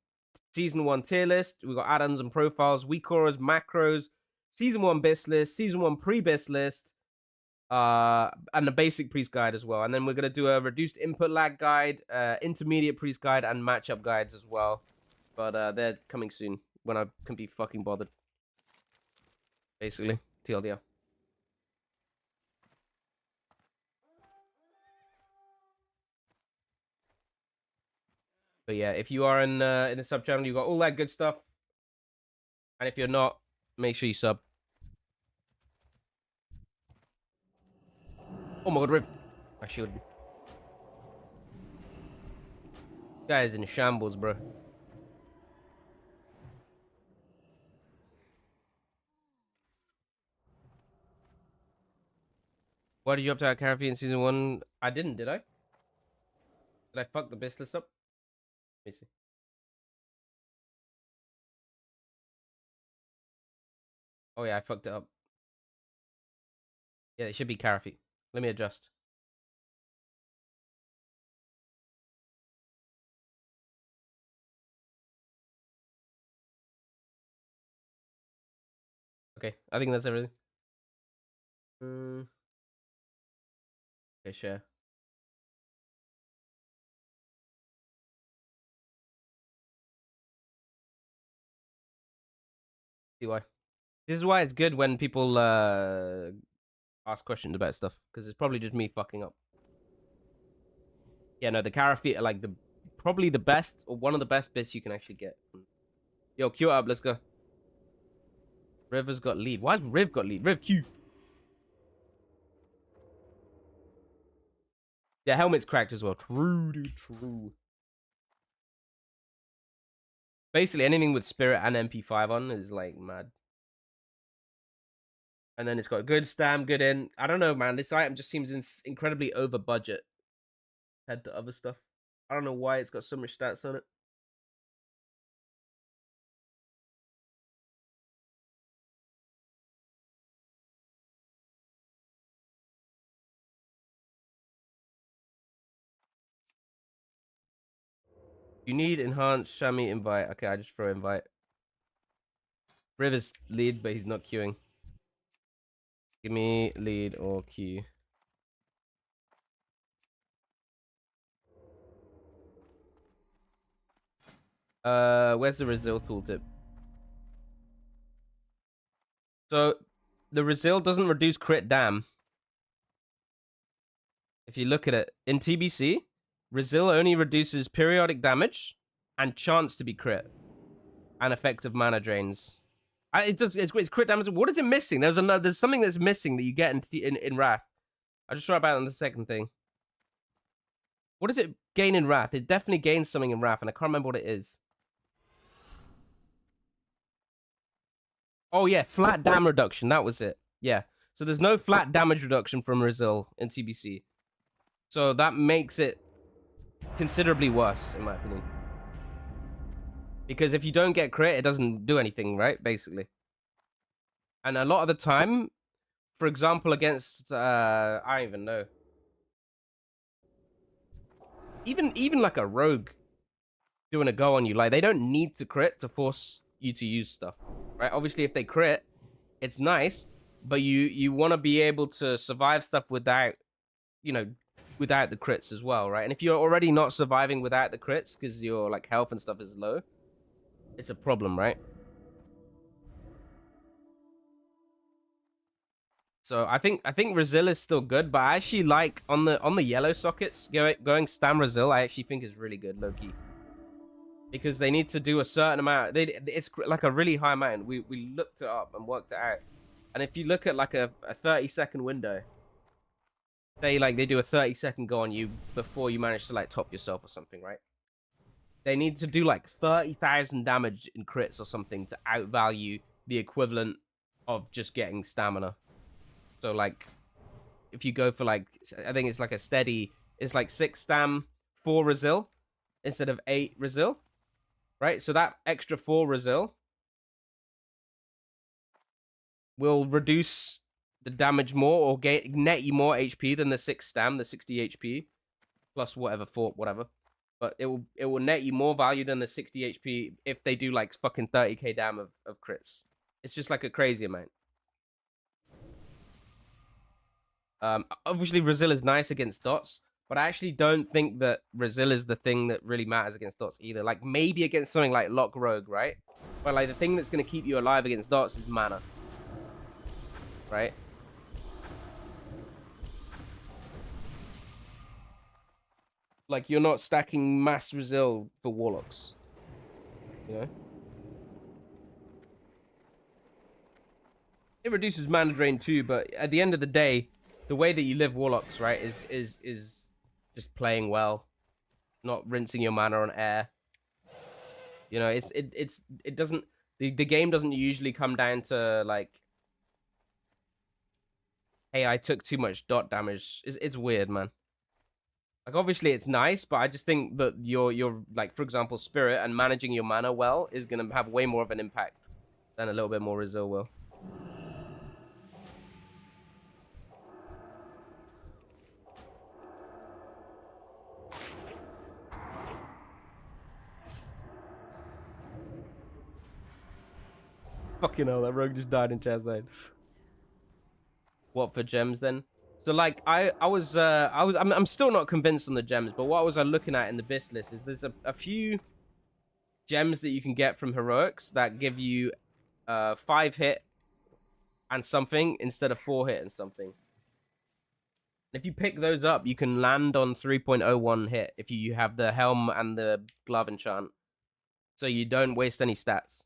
season 1 tier list, we've got add-ons and profiles, weak auras, macros, season 1 BIS list, season 1 pre-BIS list, and the basic priest guide as well. And then we're gonna do a reduced input lag guide, intermediate priest guide, and matchup guides as well. But they're coming soon when I can be fucking bothered. Basically, TLDR. But yeah, if you are in the sub channel, you got all that good stuff. And if you're not, make sure you sub. Oh my god, Rip. I should. Guy is in shambles, bro. Why did you opt out Carafee in season 1? I didn't, did I? Did I fuck the best list up? Let me see. Oh yeah, I fucked it up. Yeah, it should be Carafee. Let me adjust. Okay, I think that's everything. Okay, share. See why? This is why it's good when people ask questions about stuff, because it's probably just me fucking up. Yeah, no, the Cara feet are like probably the best or one of the best bits you can actually get. Yo, Q up, let's go. River's got lead. Why has Riv got lead? Riv Q. Yeah, helmet's cracked as well. True, dude, true. Basically, anything with Spirit and MP5 on is like mad. And then it's got good stam, good in. I don't know, man. This item just seems incredibly over budget compared to other stuff. I don't know why it's got so much stats on it. You need enhanced Shami invite. Okay, I just throw invite. River's lead, but he's not queuing. Give me lead or queue. Where's the Resil tooltip? So the Resil doesn't reduce crit dam. If you look at it in TBC, Resil only reduces periodic damage and chance to be crit and effective mana drains. It's crit damage. What is it missing? There's something that's missing that you get in Wrath. I just saw about it on the second thing. What does it gain in Wrath? It definitely gains something in Wrath, and I can't remember what it is. Oh yeah, flat dam reduction. That was it. Yeah. So there's no flat damage reduction from Resil in TBC. So that makes it considerably worse, in my opinion. Because if you don't get crit, it doesn't do anything, right? Basically. And a lot of the time, for example, against I don't even know. Even like a rogue doing a go on you, like they don't need to crit to force you to use stuff. Right? Obviously if they crit, it's nice, but you want to be able to survive stuff without, without the crits as well, right? And if you're already not surviving without the crits because your like health and stuff is low, it's a problem, right? So I think Resil is still good, but I actually like on the yellow sockets going Stam Resil. I actually think is really good, low key, because they need to do a certain amount. It's like a really high amount. We looked it up and worked it out, and if you look at like a 30-second window, they do a 30-second go on you before you manage to like top yourself or something, right? They need to do like 30,000 damage in crits or something to outvalue the equivalent of just getting stamina. So like, if you go for like, I think it's like a steady, it's like 6 stam, 4 Resil instead of 8 Resil, right? So that extra 4 Resil will reduce the damage more or net you more HP than the 6 stam, the 60 HP plus whatever fort, whatever. But it will net you more value than the 60 HP if they do like fucking 30k dam of crits. It's just like a crazy amount. Obviously Resil is nice against dots, but I actually don't think that Resil is the thing that really matters against dots either. Like maybe against something like Lock Rogue, right? But like the thing that's gonna keep you alive against dots is mana, right? Like you're not stacking mass Resil for Warlocks, you know? It reduces mana drain too, but at the end of the day, the way that you live Warlocks, right, is just playing well, not rinsing your mana on air. You know, it doesn't the game doesn't usually come down to like, hey, I took too much dot damage. It's weird, man. Like obviously it's nice, but I just think that your like, for example, Spirit and managing your mana well is gonna have way more of an impact than a little bit more Resil will. Fucking hell, that rogue just died in Chastain. What for gems then? So like I'm still not convinced on the gems, but what was I looking at in the BIS list is there's a few gems that you can get from heroics that give you 5 hit and something instead of 4 hit and something. If you pick those up, you can land on 3.01 hit if you have the helm and the glove enchant. So you don't waste any stats.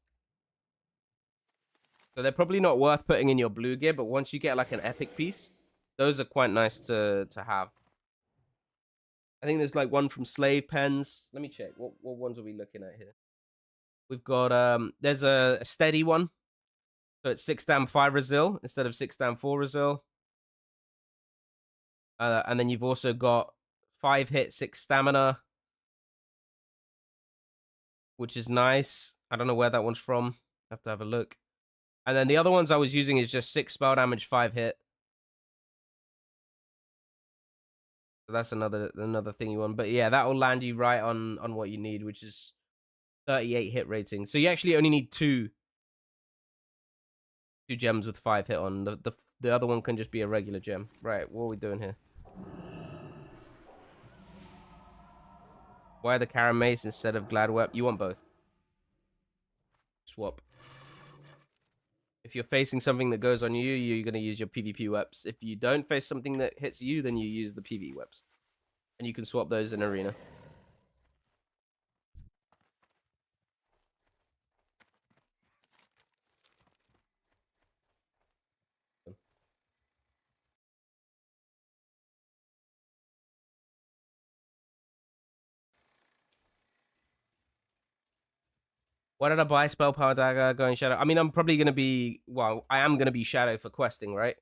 So they're probably not worth putting in your blue gear, but once you get like an epic piece, those are quite nice to have. I think there's like one from Slave Pens. Let me check. What ones are we looking at here? We've got there's a steady one. So it's 6 dam 5 resil instead of 6 dam 4 resil. And then you've also got 5 hit, 6 stamina, which is nice. I don't know where that one's from. I have to have a look. And then the other ones I was using is just 6 spell damage, 5 hit. So that's another thing you want. But yeah, that will land you right on what you need, which is 38 hit rating. So you actually only need two gems with 5 hit on. The other one can just be a regular gem. Right, what are we doing here? Why the Karen Mace instead of Gladweb? You want both. Swap. If you're facing something that goes on you, you're going to use your PvP webs. If you don't face something that hits you, then you use the PvE webs. And you can swap those in arena. Why did I buy Spell Power Dagger going Shadow? I mean, I'm probably going to be... Well, I am going to be Shadow for questing, right?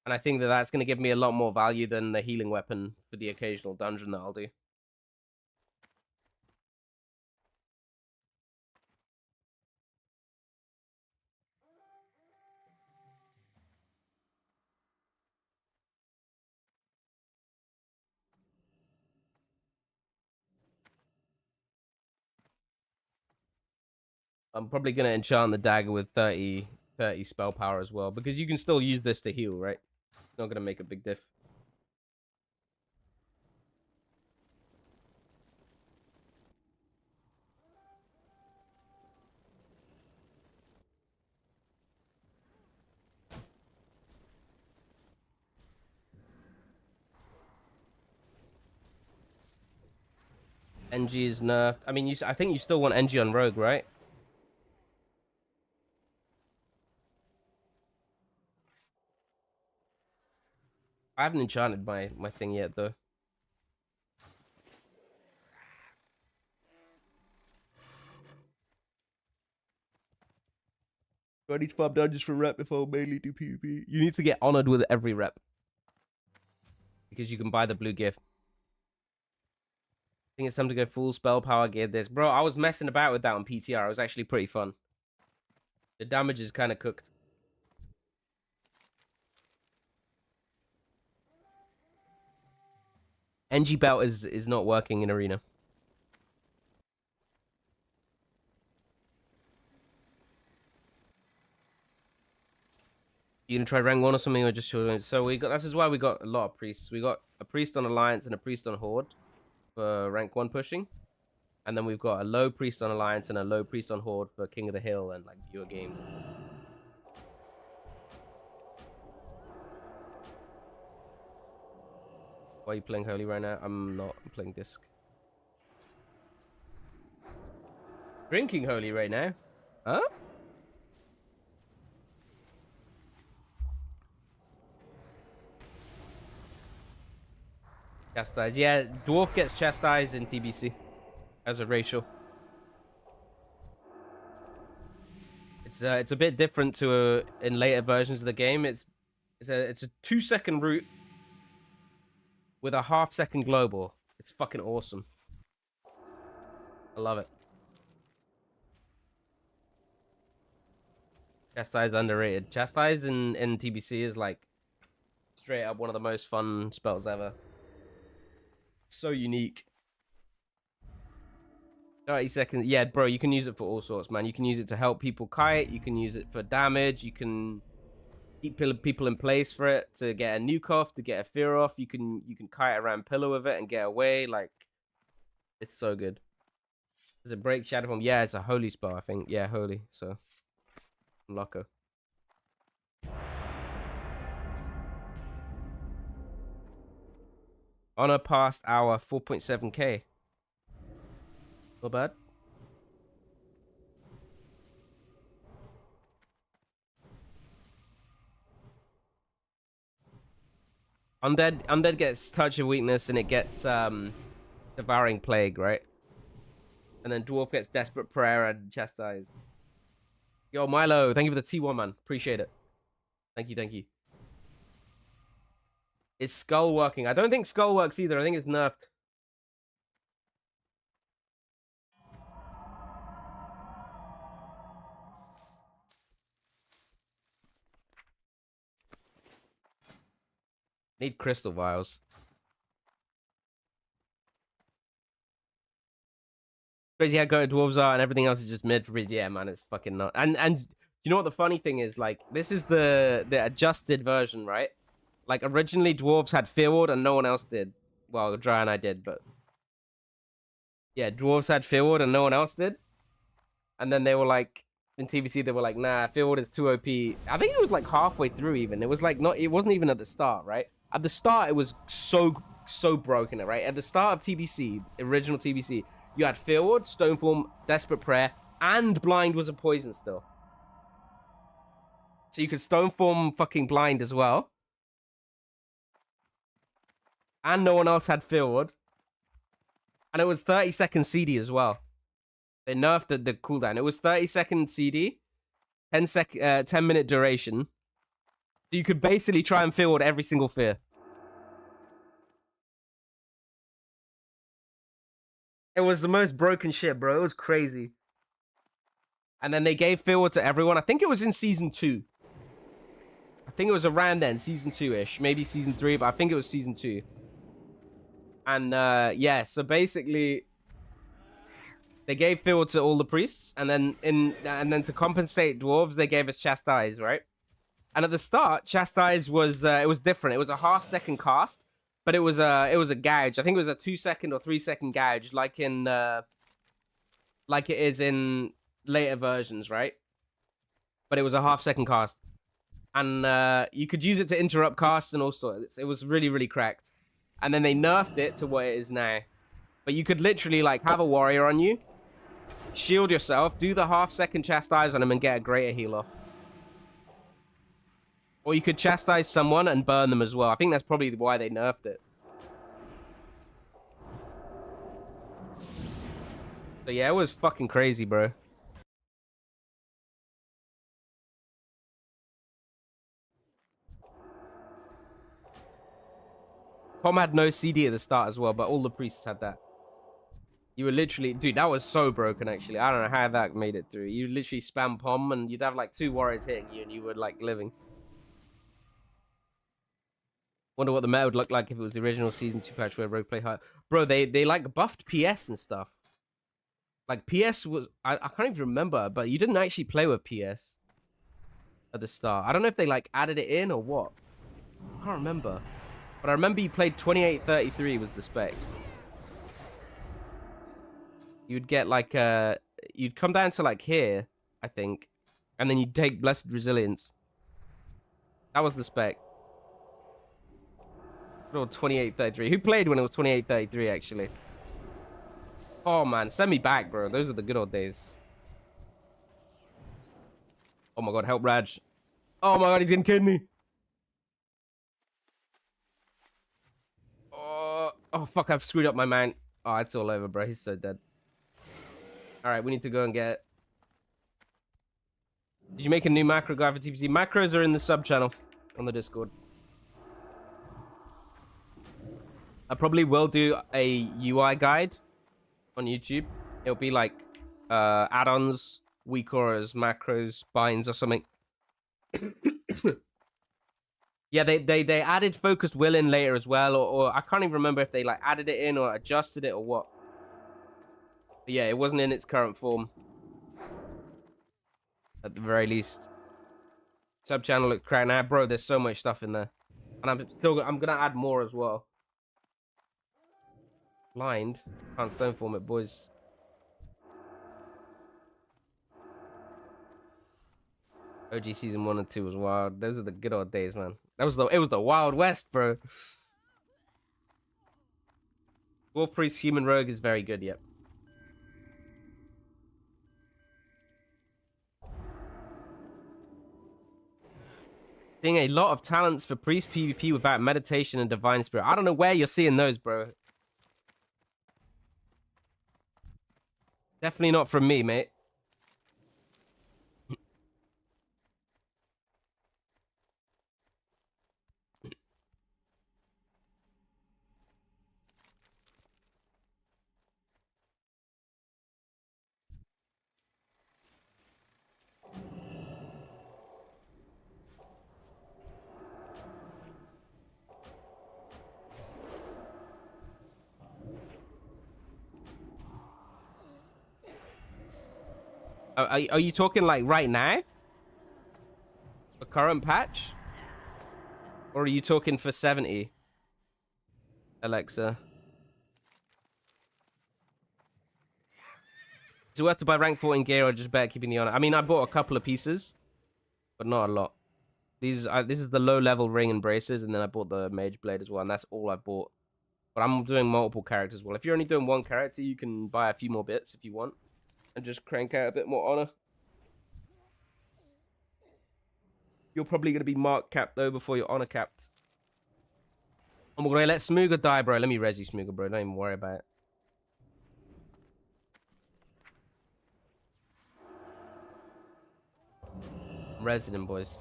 And I think that that's going to give me a lot more value than the healing weapon for the occasional dungeon that I'll do. I'm probably going to enchant the dagger with 30 spell power as well. Because you can still use this to heal, right? It's not going to make a big diff. NG is nerfed. I mean, I think you still want NG on Rogue, right? I haven't enchanted my thing yet, though. Do I need to farm dungeons for rep if I'll mainly do PvP? You need to get honored with every rep. Because you can buy the blue gift. I think it's time to go full spell power gear this. Bro, I was messing about with that on PTR. It was actually pretty fun. The damage is kind of cooked. NG belt is not working in arena. You gonna try rank 1 or something, or just so we got? This is why we got a lot of priests. We got a priest on Alliance and a priest on Horde for rank 1 pushing, and then we've got a low priest on Alliance and a low priest on Horde for King of the Hill and like viewer games and stuff. Why are you playing Holy right now? I'm not. I'm playing Disc. Drinking Holy right now? Huh? Chastise. Yeah, Dwarf gets chastised in TBC as a racial. It's a bit different to in later versions of the game. It's a 2-second route with a half-second global. It's fucking awesome. I love it. Chastise underrated. Chastise in TBC is like straight up one of the most fun spells ever. So unique. 30 seconds. Yeah, bro, you can use it for all sorts, man. You can use it to help people kite. You can use it for damage. You can keep people in place for it to get a nuke off, to get a fear off. You can kite around pillar with it and get away. Like, it's so good. Does it break Shadow Form? Yeah, it's a holy spell, I think. Yeah, holy. So, unlocker. Honor past hour 4.7k. Not bad. Undead gets touch of weakness and it gets devouring plague, right? And then dwarf gets desperate prayer and chastise. Yo, Milo, thank you for the T1, man. Appreciate it. Thank you. Is Skull working? I don't think Skull works either. I think it's nerfed. Need crystal vials. Crazy how good dwarves are and everything else is just mid for bridge. Yeah, man, it's fucking not. And you know what the funny thing is? Like, this is the adjusted version, right? Like, originally dwarves had Fear Ward and no one else did. Well, Dry and I did, but yeah, dwarves had Fear Ward and no one else did. And then they were like, in TVC, they were like, nah, Fear Ward is too OP. I think it was like halfway through even. It was like not. It wasn't even at the start, right? At the start, it was so broken, right? At the start of TBC, original TBC, you had Fear Ward, Stoneform, Desperate Prayer, and Blind was a poison still. So you could Stoneform fucking Blind as well. And no one else had Fear Ward. And it was 30-second CD as well. They nerfed the cooldown. It was 30-second CD, 10-minute duration. So you could basically try and Fear Ward every single fear. It was the most broken shit, bro. It was crazy. And then they gave Fear Ward to everyone. I think it was in season 2. I think it was around then, season 2-ish. Maybe season 3, but I think it was season 2. And yeah, so basically they gave Fear Ward to all the priests, and then to compensate dwarves, they gave us Chastise, right? And at the start, Chastise was it was different. It was a half-second cast, but it was a gouge. I think it was a 2-second or 3-second gouge, like it is in later versions, right? But it was a half-second cast, and you could use it to interrupt casts and all sorts. It was really, really cracked. And then they nerfed it to what it is now. But you could literally like have a warrior on you, shield yourself, do the half-second chastise on him, and get a greater heal off. Or you could chastise someone and burn them as well. I think that's probably why they nerfed it. So yeah, it was fucking crazy, bro. Pom had no CD at the start as well, but all the priests had that. You were literally... Dude, that was so broken, actually. I don't know how that made it through. You literally spam Pom, and you'd have, like, 2 warriors hitting you, and you were, like, living. Wonder what the meta would look like if it was the original Season 2 patch where Rogue play high. Bro, they like, buffed PS and stuff. Like, PS was... I can't even remember, but you didn't actually play with PS at the start. I don't know if they, like, added it in or what. I can't remember. But I remember you played 2833 was the spec. You'd get like you'd come down to like here, I think, and then you'd take Blessed Resilience. That was the spec. Or 2833. Who played when it was 2833 actually? Oh man, send me back, bro. Those are the good old days. Oh my god, help Raj. Oh my god, he's getting kidney. Oh, fuck, I've screwed up my man. Oh, it's all over, bro. He's so dead. All right, we need to go and get... Did you make a new macro guide for TPC? Macros are in the sub-channel on the Discord. I probably will do a UI guide on YouTube. It'll be like add-ons, weak auras, macros, binds, or something. Yeah, they added focused will in later as well, or I can't even remember if they like added it in or adjusted it or what. But yeah, it wasn't in its current form. At the very least. Sub channel looks cracked now, bro. There's so much stuff in there, and I'm gonna add more as well. Blind, can't stone form it, boys. OG season 1 and 2 was wild. Those are the good old days, man. It was the Wild West, bro. Wolf Priest Human Rogue is very good, yep. Seeing a lot of talents for Priest PvP without meditation and Divine Spirit. I don't know where you're seeing those, bro. Definitely not from me, mate. Are you talking like right now? A current patch? Or are you talking for 70? Alexa. Is it worth to buy rank 14 gear or just better keeping the honor? I mean, I bought a couple of pieces, but not a lot. This is the low level ring and braces, and then I bought the mage blade as well, and that's all I bought. But I'm doing multiple characters as well. If you're only doing one character, you can buy a few more bits if you want, and just crank out a bit more honor. You're probably gonna be mark capped though before you're honor capped. I'm gonna let Smooga die, bro. Let me res you, Smooga, bro. Don't even worry about it. I'm resing him, boys.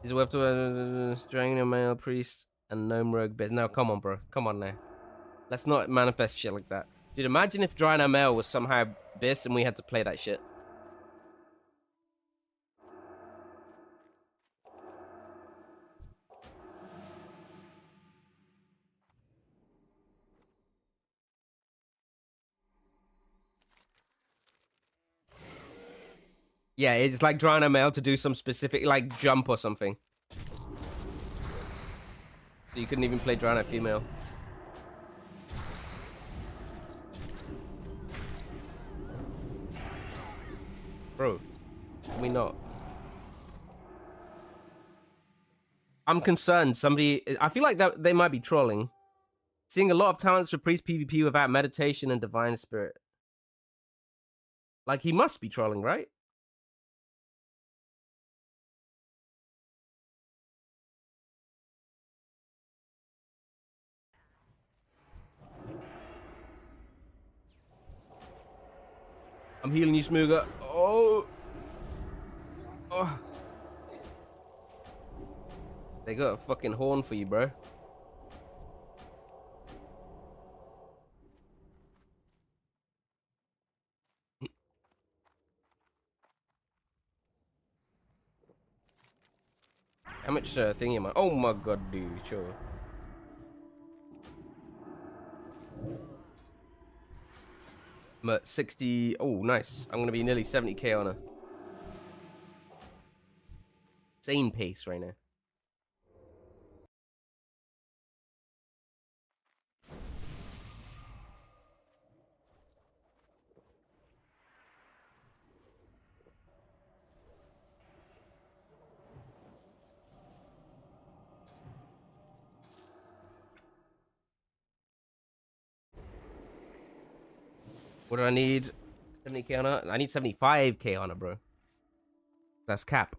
Is it worth to dragging a male priest and gnome rogue bit? No, come on, bro. Come on now. Let's not manifest shit like that. Dude, imagine if Dryna Male was somehow this and we had to play that shit. Yeah, it's like Dryna Male to do some specific, like, jump or something. So you couldn't even play Dryna Female. Bro, can we not? I'm concerned I feel like that they might be trolling. Seeing a lot of talents for priest PvP without meditation and divine spirit. Like, he must be trolling, right? I'm healing you, Smooga. Oh. Oh. They got a fucking horn for you, bro. How much thingy am I? Oh my god, dude. Sure. I'm at 60. Oh, nice. I'm going to be nearly 70k on a insane pace right now. What do I need? 70k on it? I need 75k on it, bro. That's cap.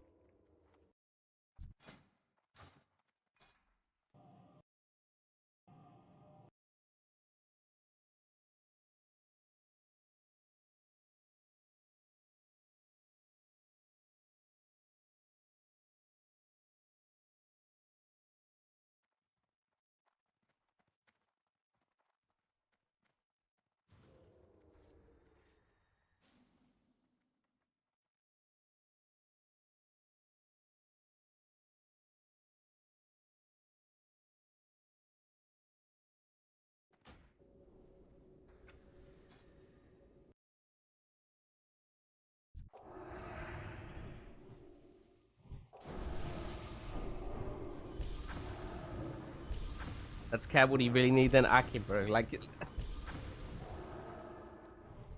That's Cab what he really needs then Aki, bro. Like, you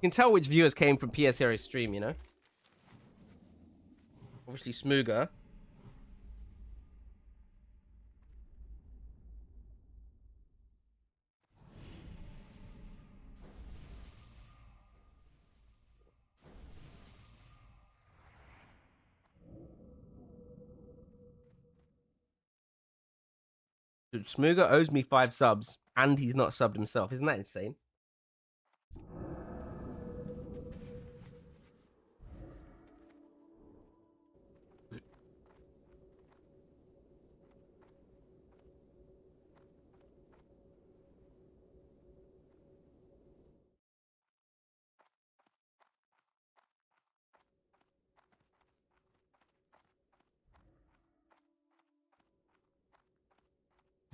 can tell which viewers came from PS Hero's stream, you know? Obviously, Smooger. Dude, Smooger owes me 5 subs, and he's not subbed himself. Isn't that insane?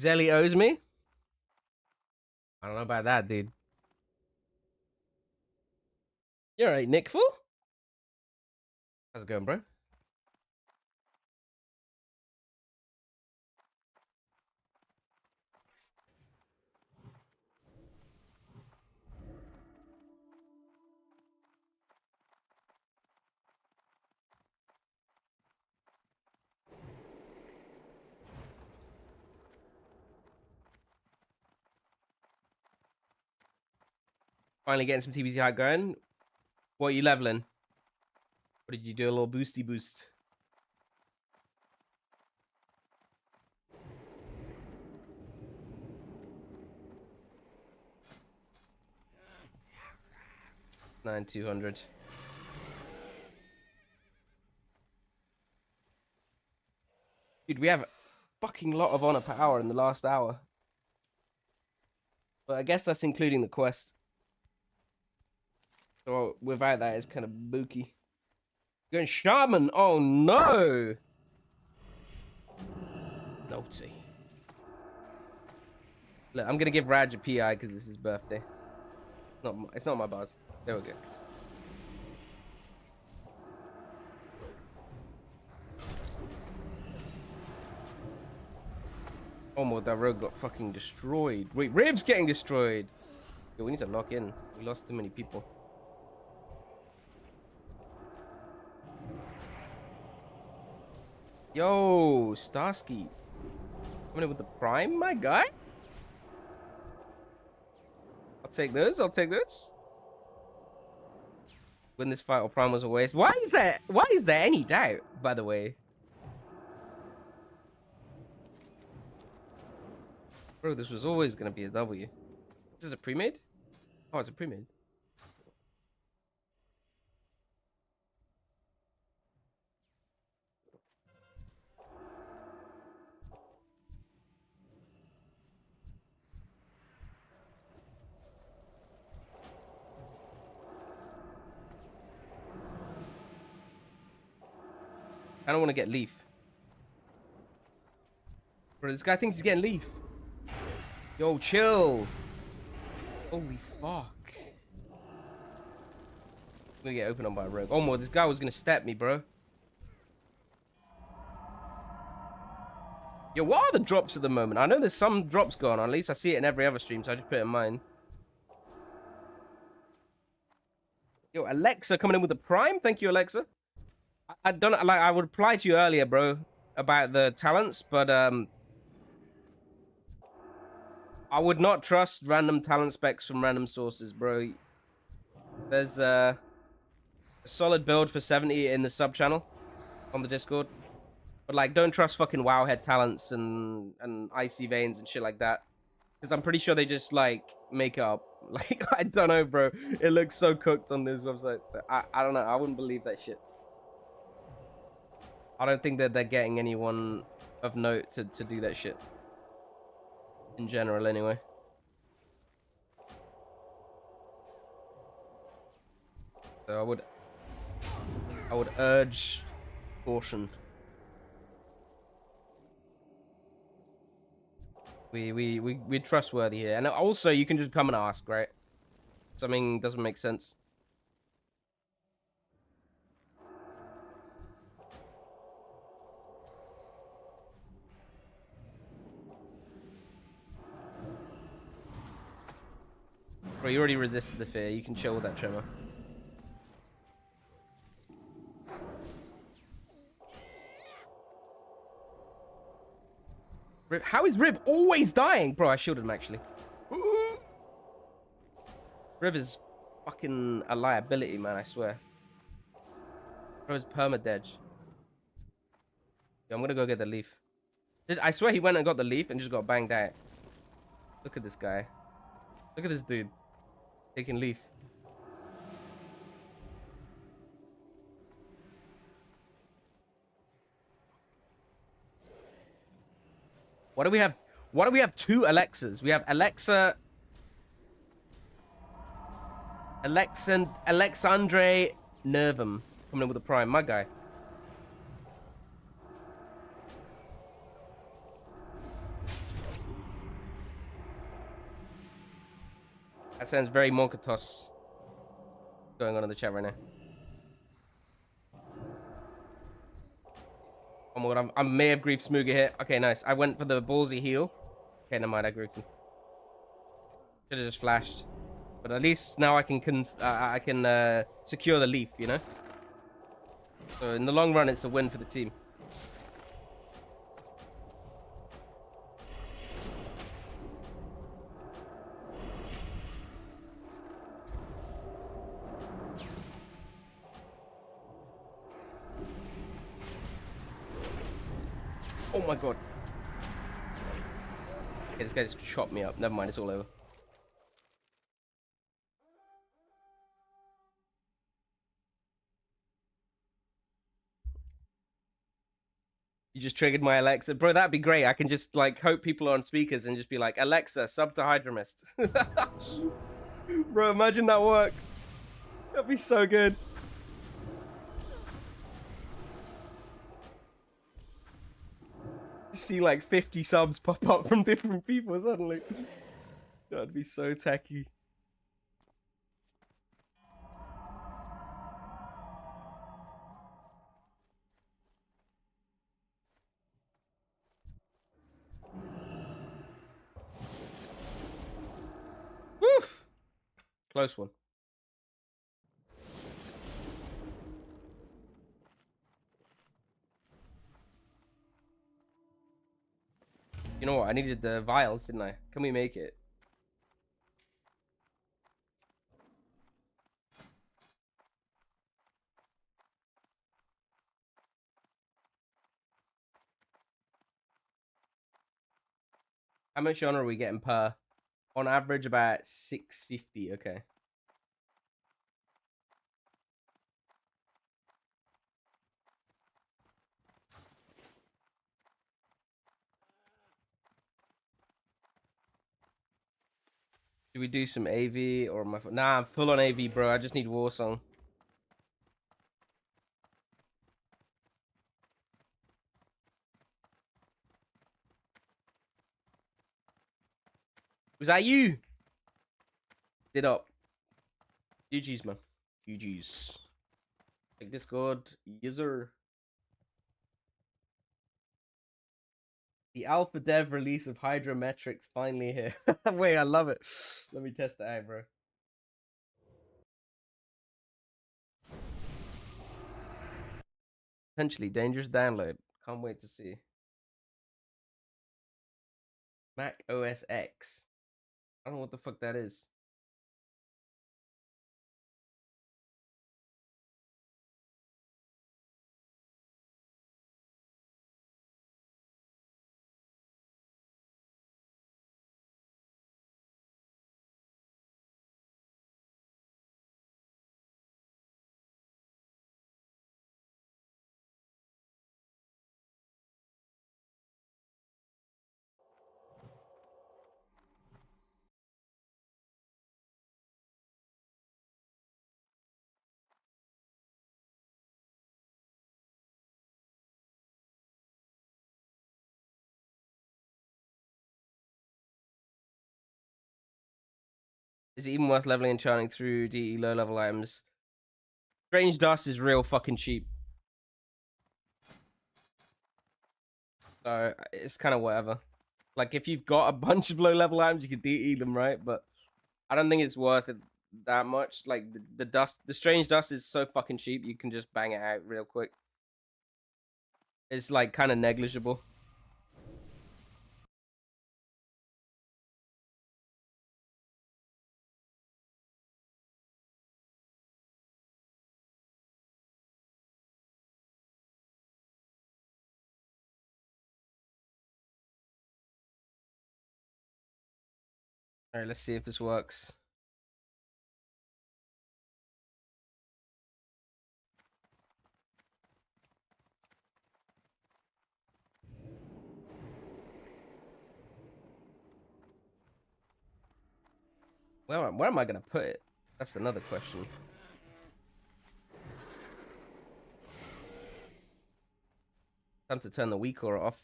Zelly owes me? I don't know about that, dude. You're right, Nick Fool. How's it going, bro? Finally getting some TBC hype going. What are you leveling? What did you do? A little boosty boost? Nine 200. Dude, we have a fucking lot of honor per hour in the last hour. But I guess that's including the quest. So without that, it's kind of booky. Going shaman. Oh no. Naughty. Look, I'm gonna give Raj a PI because it's his birthday. It's not my buzz. There we go. Oh my, that rogue got fucking destroyed. Wait, Rib's getting destroyed. Yo, we need to lock in. We lost too many people. Yo, Starsky. Coming in with the prime, my guy. I'll take those. I'll take those. Win this fight or prime was a waste. Why is there any doubt, by the way? Bro, this was always gonna be a W. This is a pre-made? Oh, it's a pre-made. I don't want to get Leaf. Bro, this guy thinks he's getting Leaf. Yo, chill. Holy fuck. I'm gonna get opened on by a rogue. Oh my, this guy was gonna step me, bro. Yo, what are the drops at the moment? I know there's some drops going on. At least I see it in every other stream, so I just put it in mine. Yo, Alexa coming in with the prime. Thank you, Alexa. I don't like. I would reply to you earlier, bro, about the talents, but I would not trust random talent specs from random sources, bro. There's a solid build for 70 in the sub channel on the Discord, but like, don't trust fucking Wowhead talents and icy veins and shit like that, because I'm pretty sure they just like make it up. Like, I don't know, bro. It looks so cooked on this website. I don't know. I wouldn't believe that shit. I don't think that they're getting anyone of note to do that shit. In general, anyway. So I would urge caution. We're trustworthy here. And also, you can just come and ask, right? Something doesn't make sense. Bro, you already resisted the fear. You can chill with that tremor. Rib, how is Rib always dying? Bro, I shielded him, actually. Rib is fucking a liability, man, I swear. Bro is perma-dead. Yo, I'm gonna go get the leaf. I swear he went and got the leaf and just got banged out. Look at this guy. Look at this dude. Taking leaf. What do we have? Why do we have two Alexas? We have Alexandre Nervam coming in with a prime. My guy. That sounds very Monkatos going on in the chat right now. Oh my god, I may have griefed Smooga here. Okay, nice. I went for the ballsy heal. Okay, never mind, I griefed him. Should have just flashed. But at least now I can secure the leaf, you know? So in the long run, it's a win for the team. Oh my god. Okay, this guy just chopped me up. Never mind, it's all over. You just triggered my Alexa. Bro, that'd be great. I can just, like, hope people are on speakers and just be like, Alexa, sub to Hydramist. Bro, imagine that works. That'd be so good. See, like, 50 subs pop up from different people suddenly. That'd be so tacky. Woof! Close one. You know what? I needed the vials, didn't I? Can we make it? How much honor are we getting per? On average, about 650. Okay. Do we do some AV or my? Nah, I'm full on AV, bro. I just need Warsong. Was that you? Did up. GG's, man. GG's. Like Discord user. The alpha dev release of Hydrometrics finally here. Wait, I love it. Let me test that out, bro. Potentially dangerous download. Can't wait to see. Mac OS X. I don't know what the fuck that is. Is it even worth leveling and charting through DE low level items? Strange Dust is real fucking cheap. So it's kind of whatever. Like if you've got a bunch of low level items, you can DE them, right? But I don't think it's worth it that much. Like the dust, the strange dust is so fucking cheap. You can just bang it out real quick. It's like kind of negligible. All right, let's see if this works. Where am I gonna put it? That's another question. Time to turn the weaker off.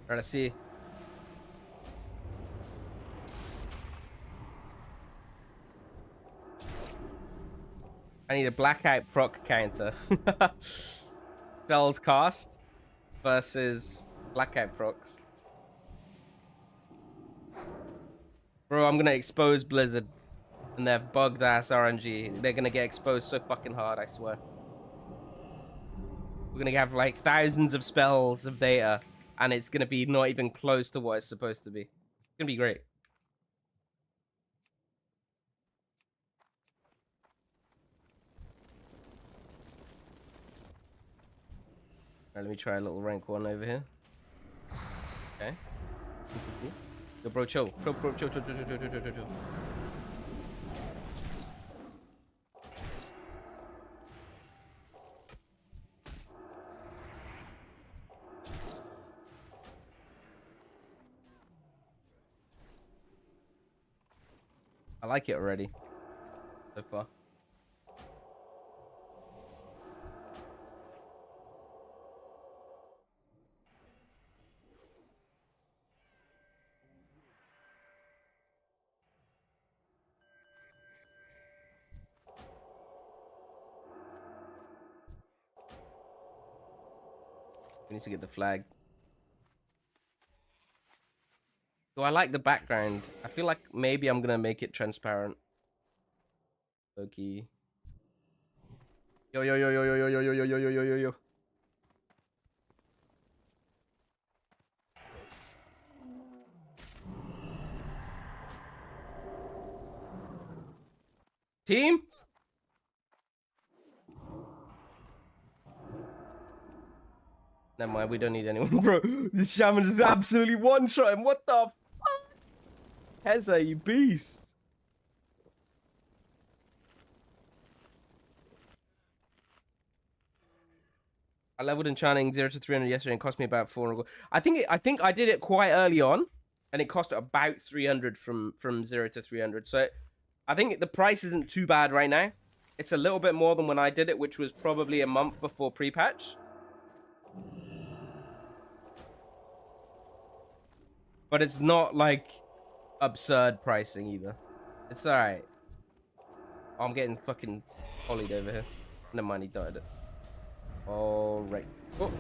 All right, let's see. I need a blackout proc counter. Spells cast versus blackout procs. Bro, I'm gonna expose Blizzard and their bugged ass RNG. They're gonna get exposed so fucking hard, I swear. We're gonna have like thousands of spells of data, and it's gonna be not even close to what it's supposed to be. It's gonna be great. Alright, let me try a little rank 1 over here. Okay. Yo, bro, chill. Bro, chill. I like it already. So far. We need to get the flag. So I like the background. I feel like maybe I'm gonna make it transparent. Okay. Yo. Team? Never mind, we don't need anyone, bro. This shaman just absolutely one-shot him. What the fuck? Heza, you beast. I leveled enchanting 0 to 300 yesterday and cost me about 400 gold. I think I did it quite early on, and it cost about 300 from 0 to 300. So I think the price isn't too bad right now. It's a little bit more than when I did it, which was probably a month before pre-patch. But it's not like absurd pricing either. It's alright. Oh, I'm getting fucking polyed over here. Never mind, he died. Alright. Oh.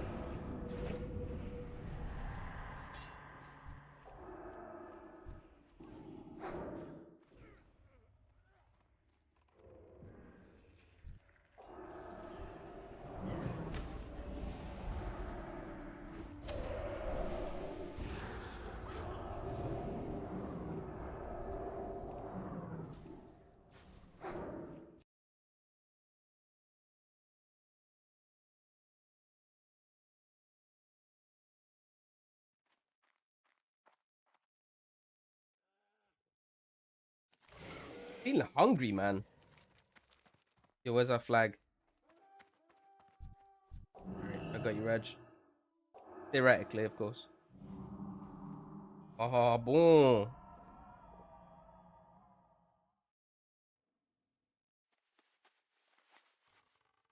Feeling hungry, man. Yo, where's our flag? Alright, I got you, Reg. Theoretically, of course. Oh, boom.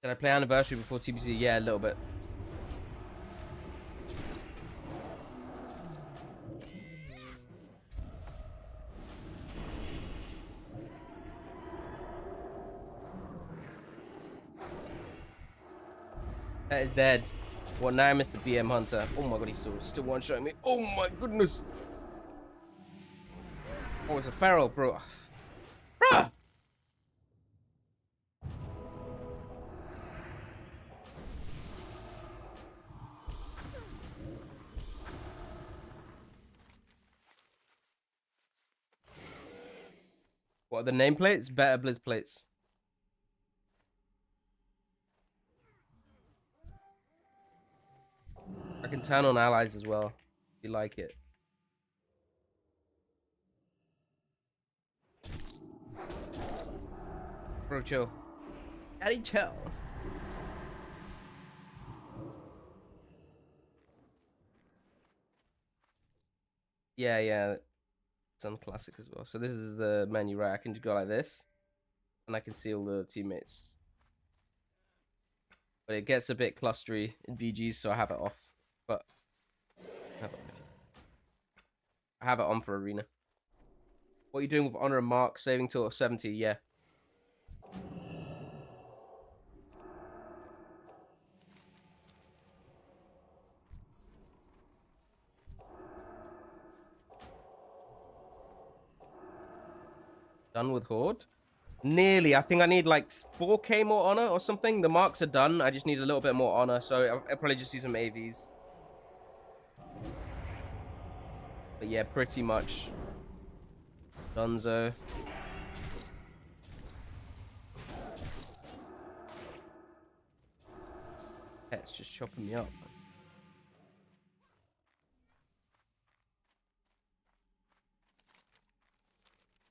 Did I play Anniversary before TBC? Yeah, a little bit. That is dead. What now, Mr. BM Hunter? Oh my god, he's still one-shotting me. Oh my goodness. Oh, it's a feral, bro. Bruh! What are the nameplates? Better Blizz plates. I can turn on allies as well. If you like it. Bro, chill. Daddy, chill. Yeah. It's on classic as well. So this is the menu, right? I can just go like this. And I can see all the teammates. But it gets a bit clustery in BGs, so I have it off. But I have it on for Arena. What are you doing with Honor and Mark? Saving till 70, yeah. Done with Horde? Nearly. I think I need like 4k more honor or something. The marks are done. I just need a little bit more honor. So I'll probably just use some AVs. But yeah, pretty much. Dunzo. Pet's just chopping me up.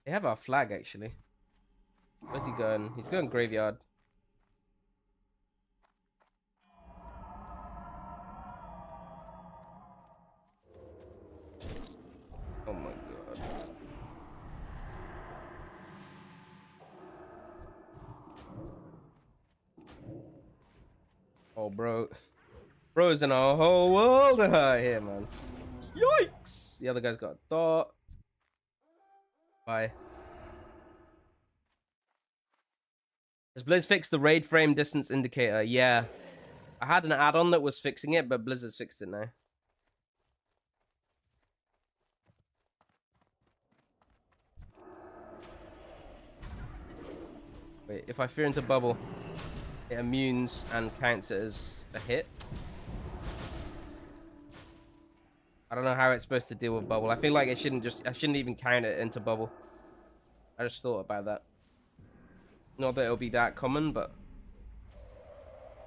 They have our flag, actually. Where's he going? He's going graveyard. Oh my god. Oh, bro. Bro's in a whole world here, man. Yikes! The other guy's got a dot. Bye. Has Blizz fixed the raid frame distance indicator? Yeah. I had an add-on that was fixing it, but Blizzard's fixed it now. Wait, if I fear into bubble, it immunes and counts it as a hit. I don't know how it's supposed to deal with bubble. I feel like I shouldn't even count it into bubble. I just thought about that. Not that it'll be that common, but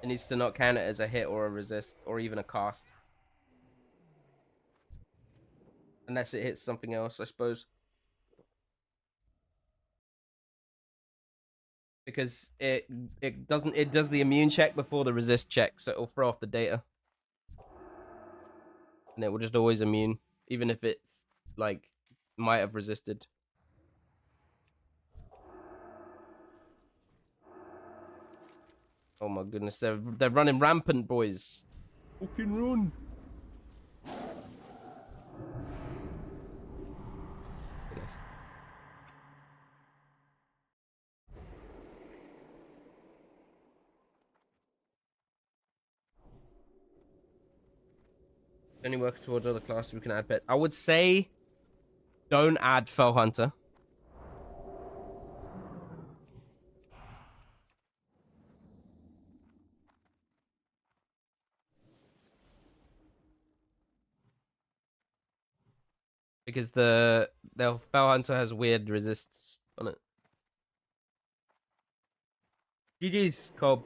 it needs to not count it as a hit or a resist or even a cast. Unless it hits something else, I suppose. Because it does the immune check before the resist check, so it'll throw off the data. And it will just always immune, even if it's like might have resisted. Oh my goodness, they're running rampant, boys. Fucking run. Goodness. Only work towards other classes we can add pet. I would say don't add Fell Hunter. Because the Fell Hunter has weird resists on it. GG's, Cobb.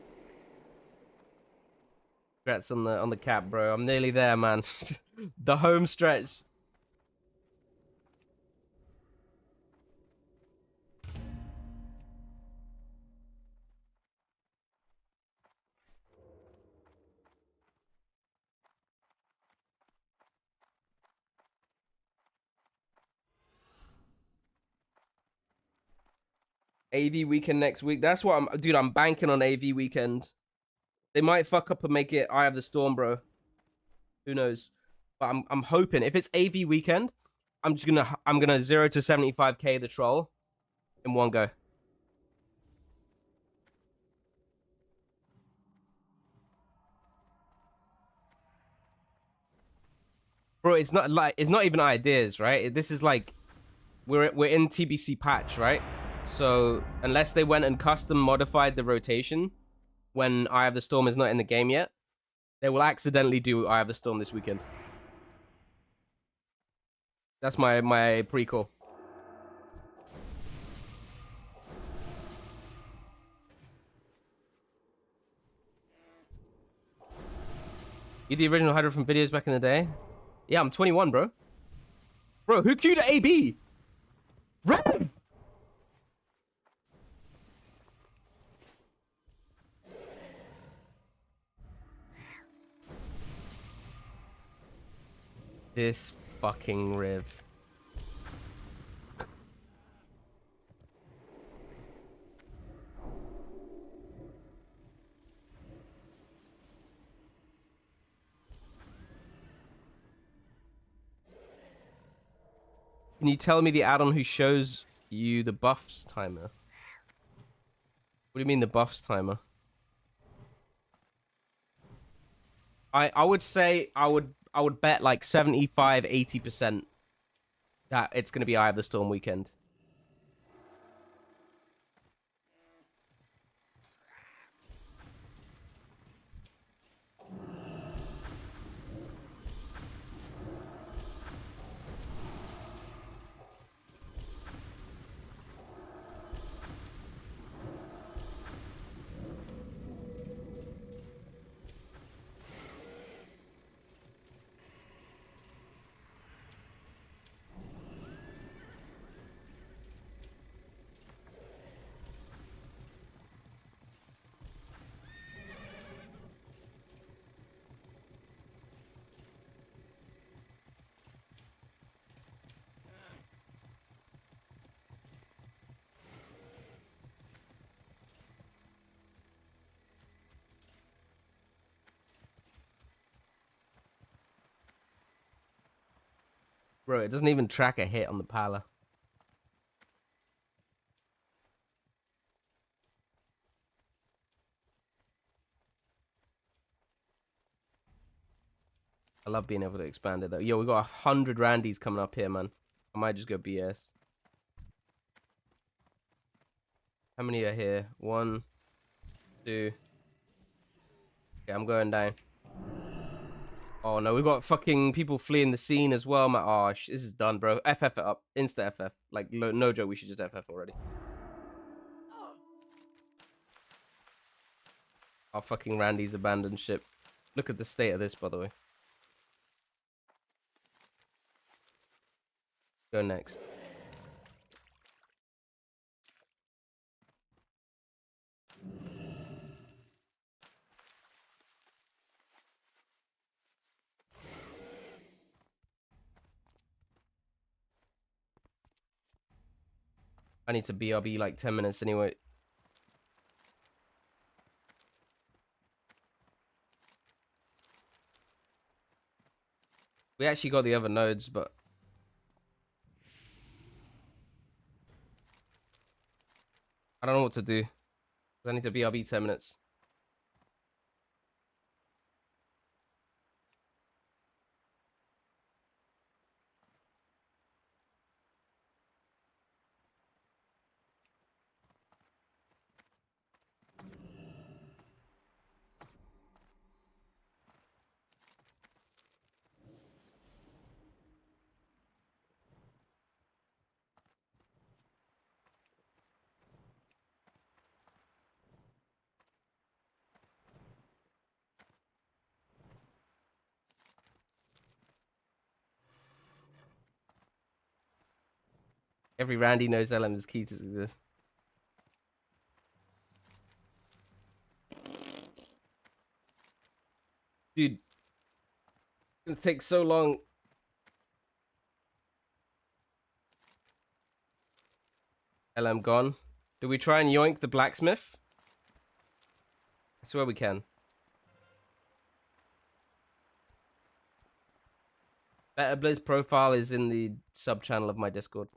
Congrats on the cap, bro. I'm nearly there, man. The home stretch. AV weekend next week. That's what I'm banking on AV weekend. They might fuck up and make it Eye of the Storm, bro. Who knows? But I'm hoping if it's AV weekend, I'm gonna 0 to 75k the troll in one go. Bro, it's not even ideas, right? This is like we're in TBC patch, right? So unless they went and custom modified the rotation when Eye of the Storm is not in the game yet, they will accidentally do Eye of the Storm this weekend. That's my prequel. You the original Hydra from videos back in the day? Yeah, I'm 21, bro. Bro, who queued at AB? Bro! This fucking Riv. Can you tell me the add-on who shows you the buffs timer? What do you mean the buffs timer? I would say I would bet like 75, 80% that it's gonna be Eye of the Storm weekend. Bro, it doesn't even track a hit on the Pala. I love being able to expand it though. Yo, we got 100 Randys coming up here, man. I might just go BS. How many are here? 1, 2. Okay, I'm going down. Oh no, we got fucking people fleeing the scene as well, man. Oh, this is done, bro. FF it up. Insta FF. Like, no joke, we should just FF already. Our fucking Randy's abandoned ship. Look at the state of this, by the way. Go next. I need to BRB like 10 minutes anyway. We actually got the other nodes, but I don't know what to do. I need to BRB 10 minutes. Every Randy knows LM is key to success. Dude, it's gonna take so long. LM gone. Do we try and yoink the blacksmith? I swear we can. Better Blizz profile is in the sub channel of my Discord.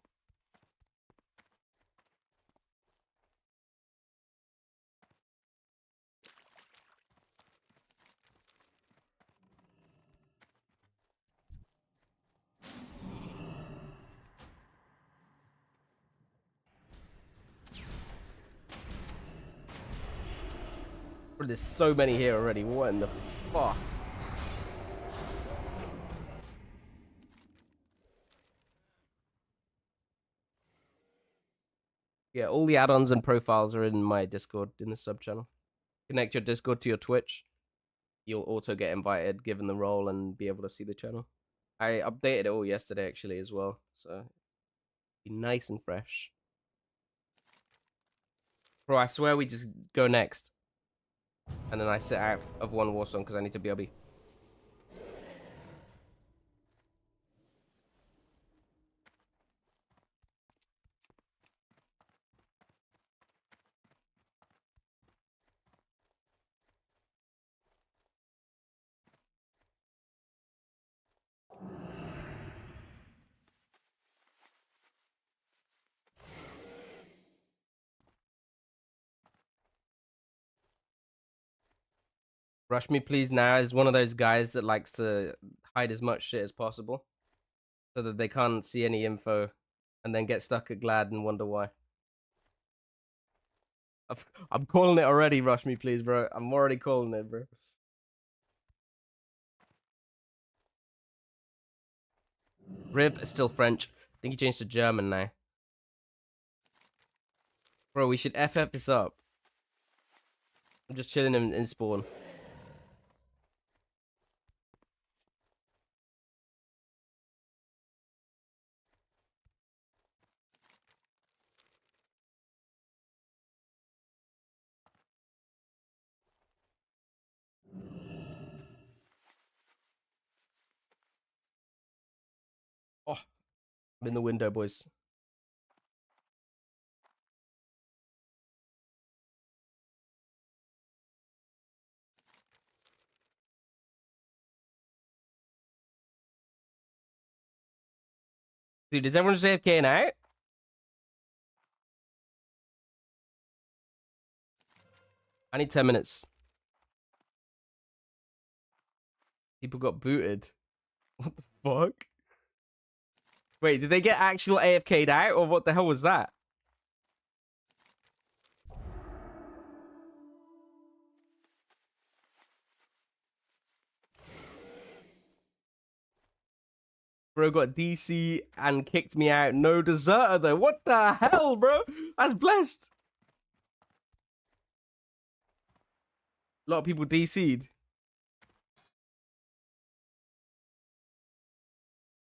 Bro, there's so many here already. What in the fuck? Yeah, all the add-ons and profiles are in my Discord in the sub channel. Connect your Discord to your Twitch. You'll also get invited given the role and be able to see the channel. I updated it all yesterday actually as well, so be nice and fresh. Bro, I swear we just go next. And then I sit out of one war song because I need to BRB. Rush Me Please Now is one of those guys that likes to hide as much shit as possible so that they can't see any info and then get stuck at Glad and wonder why. I'm calling it already, Rush Me Please, bro. I'm already calling it, bro. Riv is still French. I think he changed to German now. Bro, we should FF this up. I'm just chilling in spawn. Oh, I'm in the window, boys. Dude, is everyone just AFK now? I need 10 minutes. People got booted. What the fuck? Wait, did they get actual AFK'd out, or what the hell was that? Bro got DC and kicked me out. No deserter, though. What the hell, bro? That's blessed. A lot of people DC'd.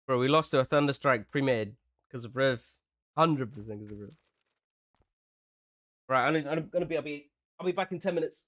Bro, we lost to a Thunderstrike pre-made because of Riv. 100% because of Riv. Right, I'm gonna be. I'll be back in 10 minutes.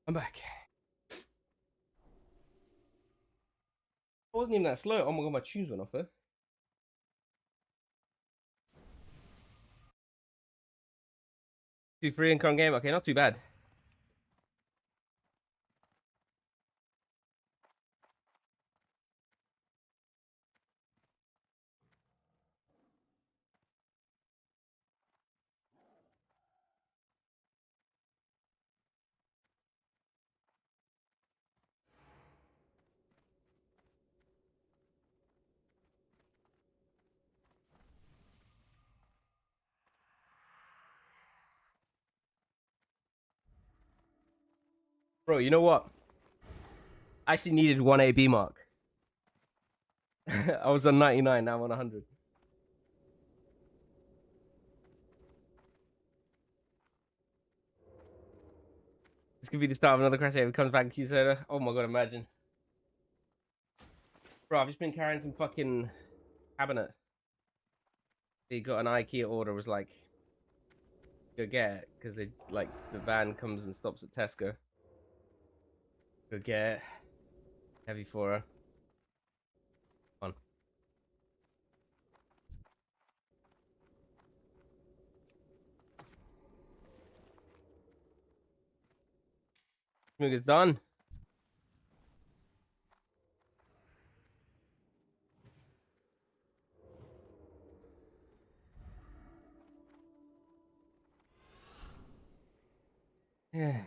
I'm back. I wasn't even that slow. Oh my god, my tunes went off there. 2-3 in current game. Okay, not too bad. Bro, you know what? I actually needed one AB mark. I was on 99, now I'm on 100. This could be the start of another crash. If it comes back and Q-Soda. Oh my god, imagine. Bro, I've just been carrying some fucking cabinet. He got an IKEA order, was like, go get it. Because they, like, the van comes and stops at Tesco. Go get it. Heavy for her. On. Smooth is done. Yeah.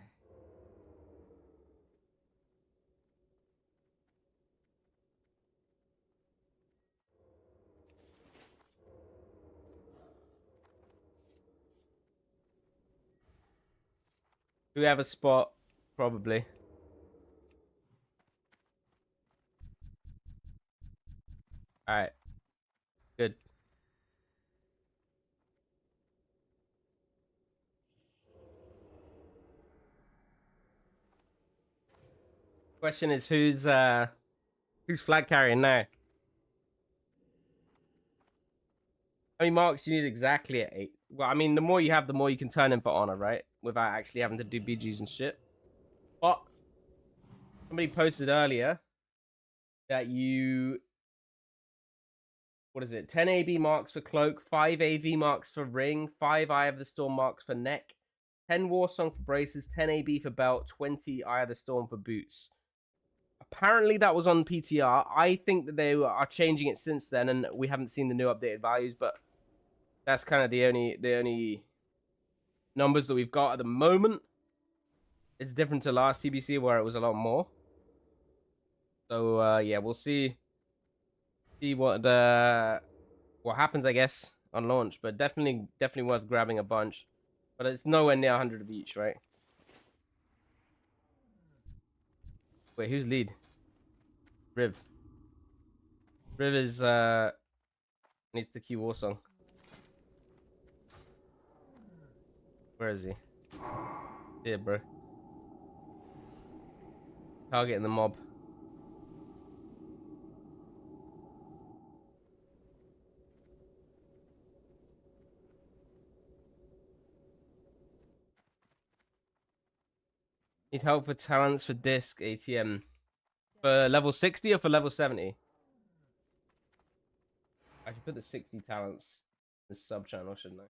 Do we have a spot? Probably. Alright. Good. Question is who's flag carrying now? How many marks do you need exactly at 8? Well, I mean, the more you have, the more you can turn in for honor, right? Without actually having to do BGs and shit. But somebody posted earlier that you, what is it? 10 AB marks for cloak, 5 AV marks for ring, 5 Eye of the Storm marks for neck, 10 War Song for braces, 10 AB for belt, 20 Eye of the Storm for boots. Apparently that was on PTR. I think that they are changing it since then, and we haven't seen the new updated values, but that's kind of the only numbers that we've got at the moment. It's different to last TBC where it was a lot more. So yeah, we'll see what happens, I guess, on launch. But definitely worth grabbing a bunch. But it's nowhere near 100 of each, right? Wait, who's lead? Riv. Riv is needs to queue War Song. Where is he? Yeah, bro. Targeting the mob. Need help for talents for disc ATM. For level 60 or for level 70? I should put the 60 talents in the sub channel, shouldn't I?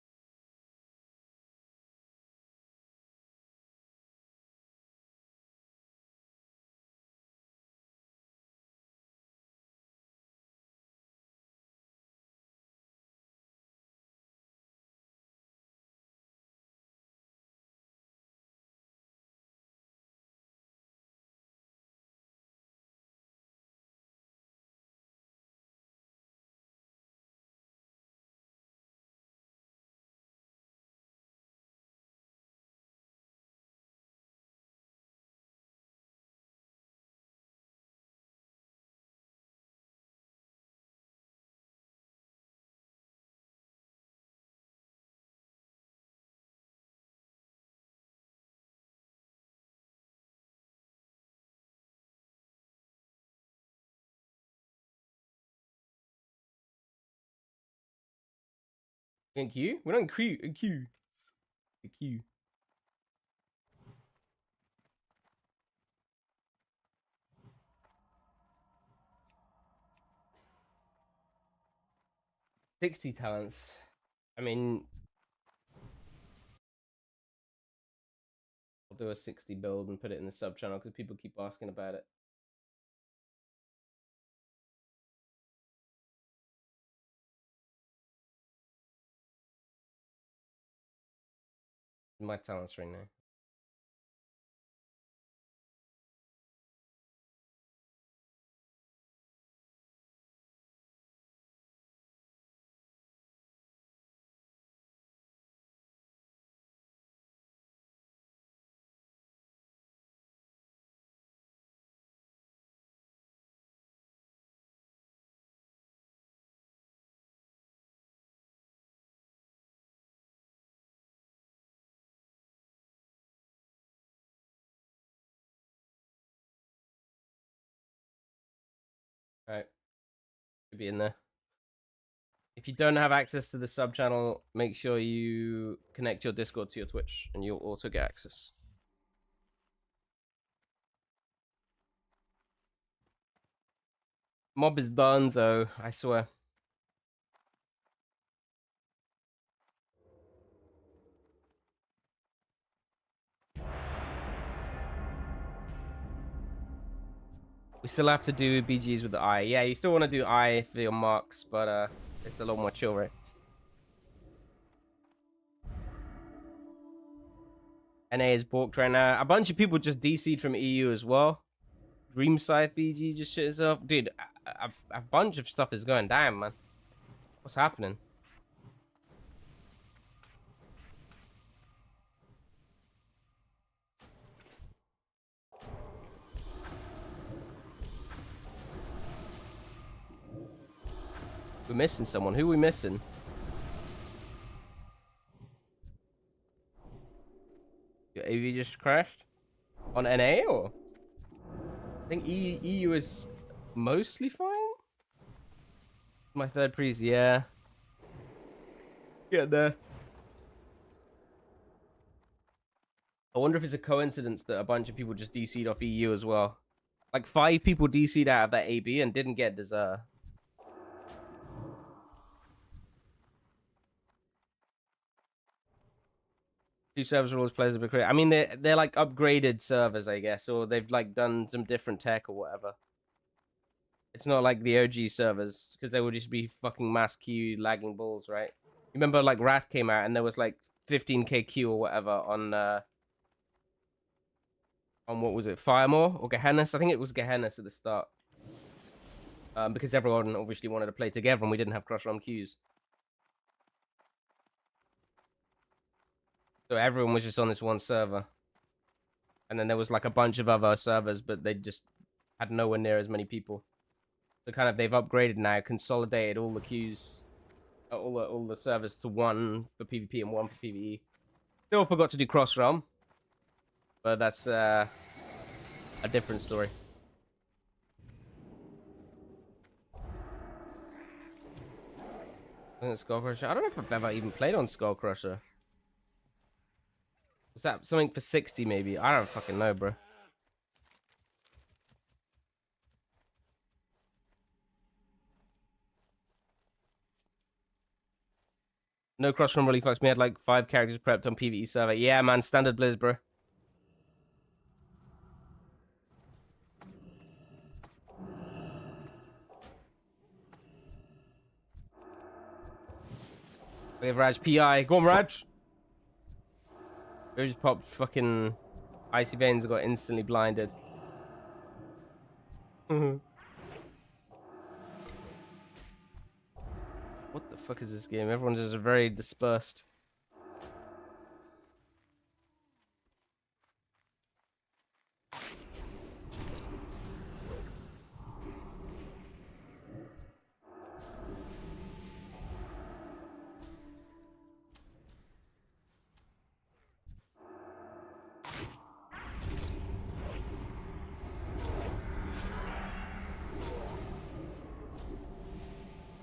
In queue? We're not in queue. In queue. In queue. 60 talents. I mean, I'll do a 60 build and put it in the sub channel because people keep asking about it. My talents right now. All right, should be in there. If you don't have access to the sub channel, make sure you connect your Discord to your Twitch, and you'll also get access. Mob is done, so I swear. We still have to do BGs with the eye. Yeah, you still want to do eye for your marks, but it's a lot more chill, right? NA is balked right now. A bunch of people just DC'd from EU as well. Dreamside BG just shit itself. Dude, a bunch of stuff is going down, man. What's happening? We're missing someone. Who are we missing? Your AV just crashed? On NA or? I think EU is mostly fine. My third priest, yeah. Get there. I wonder if it's a coincidence that a bunch of people just DC'd off EU as well. Like 5 people DC'd out of that AB and didn't get Desert. Two servers are always players a bit crazy. I mean, they're like upgraded servers, I guess, or they've like done some different tech or whatever. It's not like the OG servers because they would just be fucking mass queue lagging balls, right? You remember like Wrath came out and there was like 15k queue or whatever on what was it, Firemore or Gehennas? I think it was Gehennas at the start. Because everyone obviously wanted to play together and we didn't have cross ROM queues. So everyone was just on this one server. And then there was like a bunch of other servers, but they just had nowhere near as many people. So kind of they've upgraded now, consolidated all the queues, all the servers to one for PvP and one for PvE. Still forgot to do cross realm, but that's a different story. Skull Crusher. I don't know if I've ever even played on Skull Crusher. Was that something for 60 maybe? I don't fucking know, bro. No cross realm really fucks me. I had like 5 characters prepped on PvE server. Yeah, man, standard Blizz, bro. We have Raj PI. Go on, Raj. We just popped fucking Icy Veins and got instantly blinded. What the fuck is this game? Everyone's just very dispersed.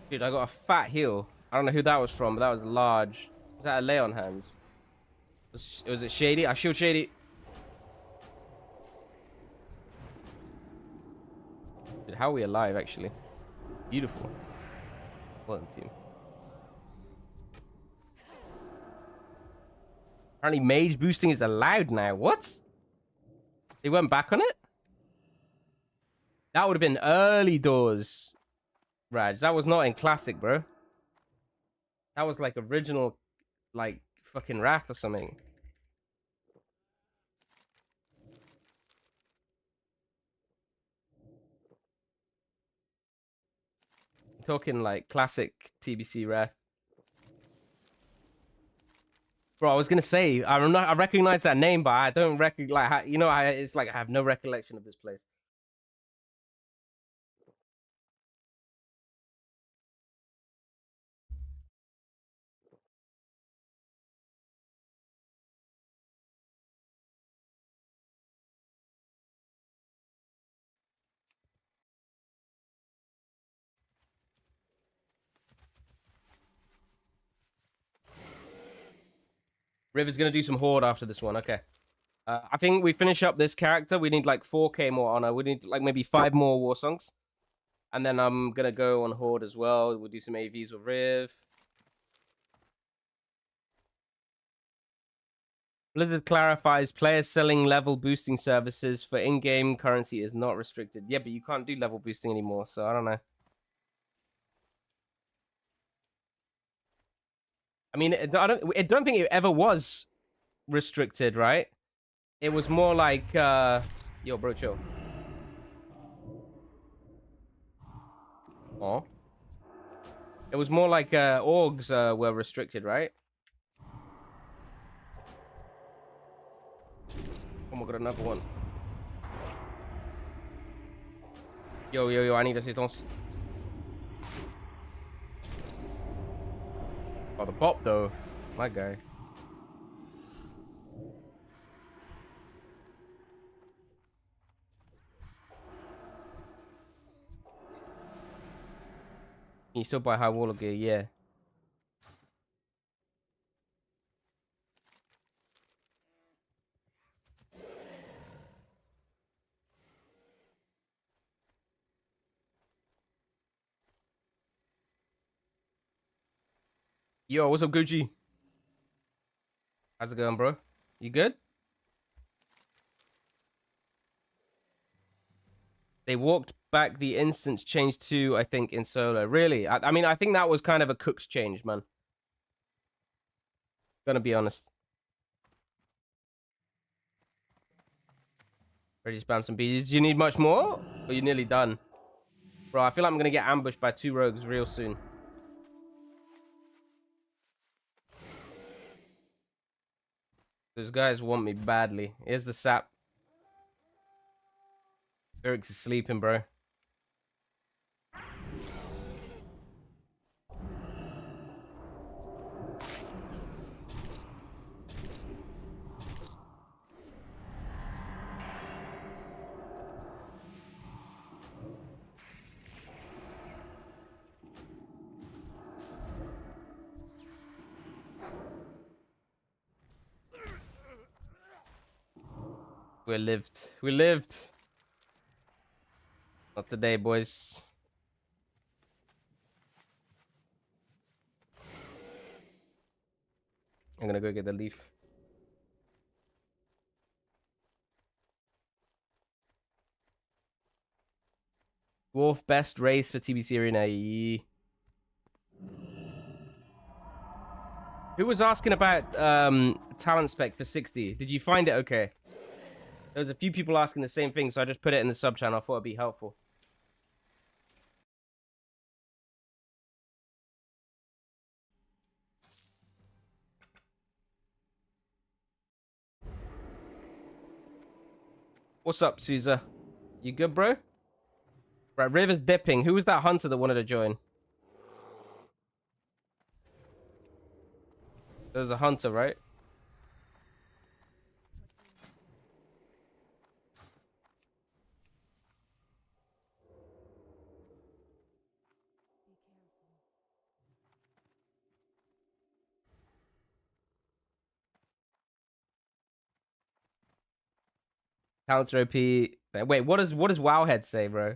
Dude, I got a fat heal. I don't know who that was from, but that was large. Is that a lay on hands? Was it Shady? I shield Shady. Dude, how are we alive, actually? Beautiful. Well, team. Apparently mage boosting is allowed now. What? They went back on it? That would have been early doors, Raj. That was not in classic, bro. That was like original, like fucking Wrath or something. Talking like classic TBC Wrath. Bro, I was gonna say I recognize that name, but I don't recognize. Like, you know, it's like I have no recollection of this place. River's gonna do some horde after this one. Okay. I think we finish up this character. We need like 4K more honor. We need like maybe 5 more war songs, and then I'm gonna go on horde as well. We'll do some AVs with Riv. Blizzard clarifies players selling level boosting services for in-game currency is not restricted. Yeah, but you can't do level boosting anymore, so I don't know. I mean, I don't think it ever was restricted, right? It was more like, yo, bro, chill. Oh. It was more like orgs were restricted, right? Oh my god, another one. Yo, I need assistance. Oh, the bop, though. My guy. Can you still buy high wall gear? Yeah. Yo, what's up, Gucci? How's it going, bro? You good? They walked back the instance change too, I think, in solo. Really? I mean, I think that was kind of a Cook's change, man. Gonna be honest. Ready to spam some bees. Do you need much more? Or you nearly done? Bro, I feel like I'm gonna get ambushed by 2 rogues real soon. Those guys want me badly. Here's the sap. Eric's is sleeping, bro. We lived. We lived. Not today, boys. I'm gonna go get the leaf. Dwarf best race for TBC Arena. Who was asking about talent spec for 60? Did you find it okay? There was a few people asking the same thing, so I just put it in the sub channel. I thought it'd be helpful. What's up, Souza? You good, bro? Right, River's dipping. Who was that hunter that wanted to join? There was a hunter, right? Counter OP. Wait, what does Wowhead say, bro?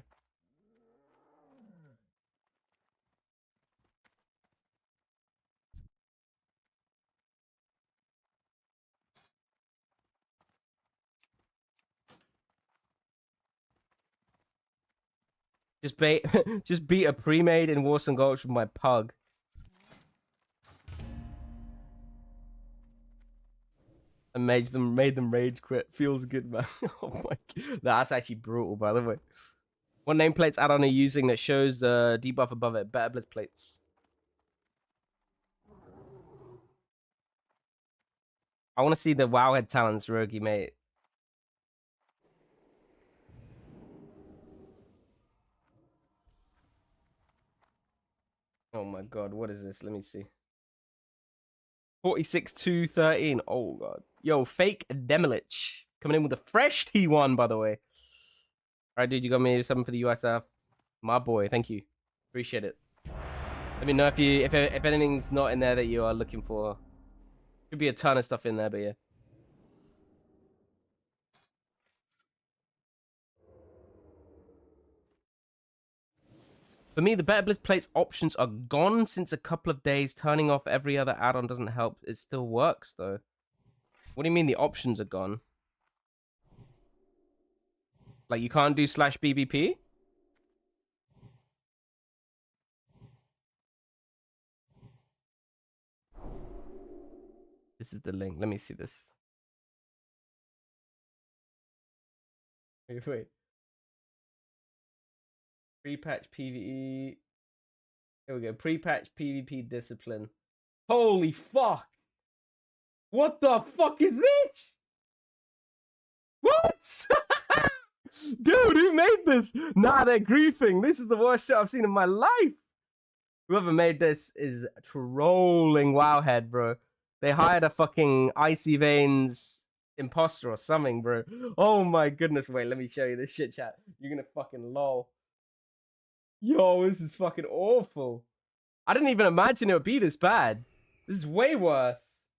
Just bait, just beat a pre-made in Warsong Gulch with my pug. And made them rage quit. Feels good, man. Oh my god. That's actually brutal, by the way. What nameplates add-on are you using that shows the debuff above it? Better Blitz plates. I want to see the Wowhead talents, Rogi, mate. Oh my god, what is this? Let me see. 46-2-13. Oh god. Yo, fake Demilich. Coming in with a fresh T1, by the way. Alright, dude, you got me something for the USF. My boy, thank you. Appreciate it. Let me know if anything's not in there that you are looking for. Could be a ton of stuff in there, but yeah. For me, the Better Blitz plates options are gone since a couple of days. Turning off every other add-on doesn't help. It still works, though. What do you mean the options are gone? Like, you can't do /BBP? This is the link. Let me see this. Wait. Pre-patch PvE. Here we go. Pre-patch PvP discipline. Holy fuck! What the fuck is this? What? Dude, who made this? Nah, they're griefing. This is the worst shit I've seen in my life. Whoever made this is trolling Wowhead, bro. They hired a fucking Icy Veins imposter or something, bro. Oh my goodness. Wait, let me show you this shit, chat. You're gonna fucking lol. Yo, this is fucking awful. I didn't even imagine it would be this bad. This is way worse.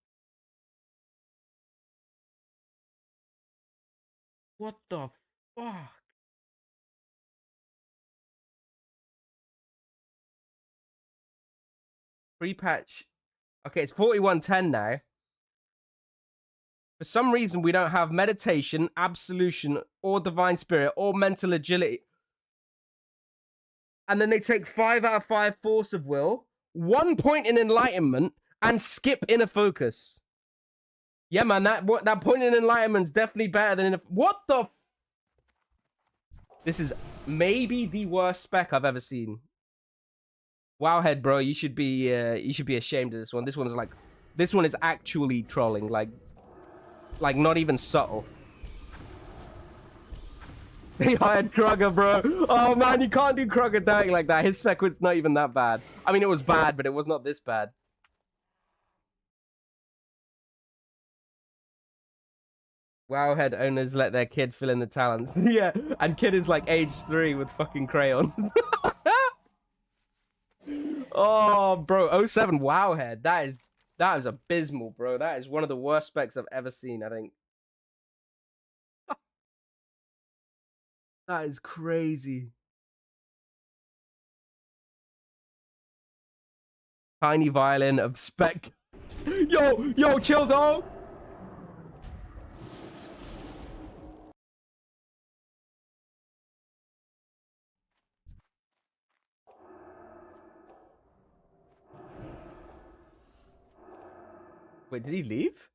What the fuck? Pre-patch. Okay, it's 4110 now. For some reason, we don't have meditation, absolution, or divine spirit, or mental agility. And then they take 5 out of 5 force of will, 1 point in enlightenment, and skip inner focus. Yeah, man, that point in enlightenment's definitely better than what the? This is maybe the worst spec I've ever seen. Wowhead, bro, you should be ashamed of this one. This one is actually trolling, like not even subtle. They hired Krugger, bro. Oh man, you can't do Krugger dying like that. His spec was not even that bad. I mean, it was bad, but it was not this bad. Wowhead owners let their kid fill in the talents. Yeah, and kid is like age 3 with fucking crayons. Oh, bro, 07 Wowhead. That is abysmal, bro. That is one of the worst specs I've ever seen, I think. That is crazy. Tiny violin of spec. Yo, chill, dog. Wait, did he leave?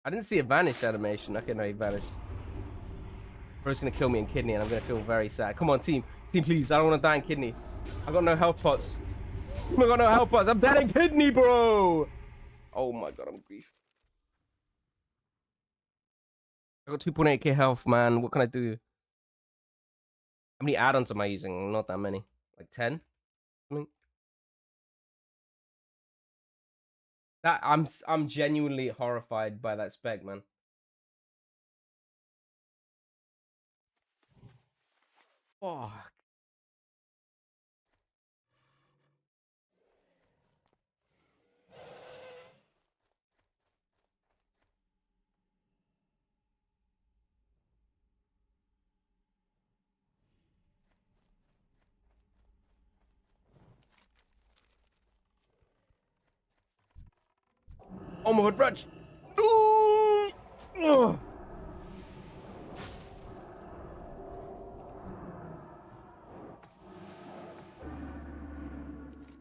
I didn't see a vanish animation. Okay, no, he vanished. Bro's gonna kill me in kidney, and I'm gonna feel very sad. Come on, team, please. I don't want to die in kidney. I got no health pots. I got no health pots. I'm dead in kidney, bro. Oh my god, I'm grief. I got 2.8k health, man. What can I do? How many add-ons am I using? Not that many. Like 10? That I'm genuinely horrified by that spec, man. Fuck. Oh my god, Brunch!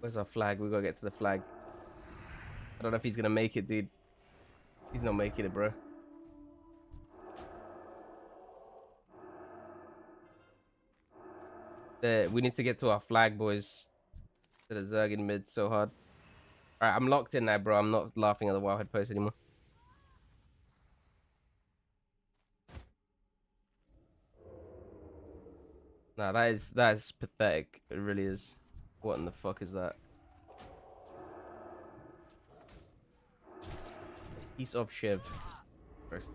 Where's our flag? We gotta get to the flag. I don't know if he's gonna make it, dude. He's not making it, bro. We need to get to our flag, boys. To the Zerg in mid so hard. Alright, I'm locked in now, bro. I'm not laughing at the Wildhead post anymore. Nah, that is pathetic. It really is. What in the fuck is that? Piece of Shiv. First.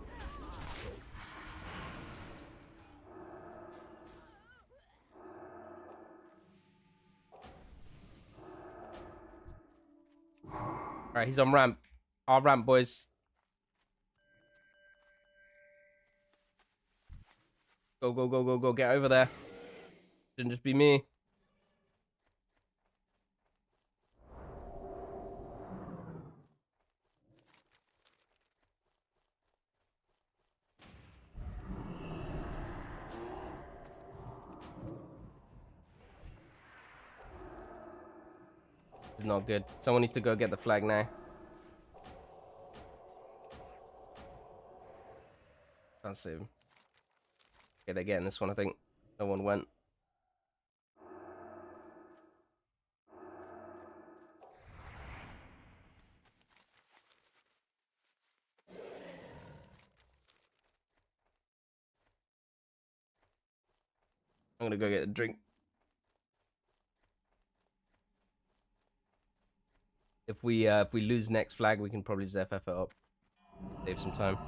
Alright, he's on ramp. Our ramp, boys. Go, go, go, go, go. Get over there. Shouldn't just be me. It's not good. Someone needs to go get the flag now. Can't save him. Okay, they're getting this one, I think. No one went. I'm gonna go get a drink. If we lose next flag, we can probably just FF it up. Save some time.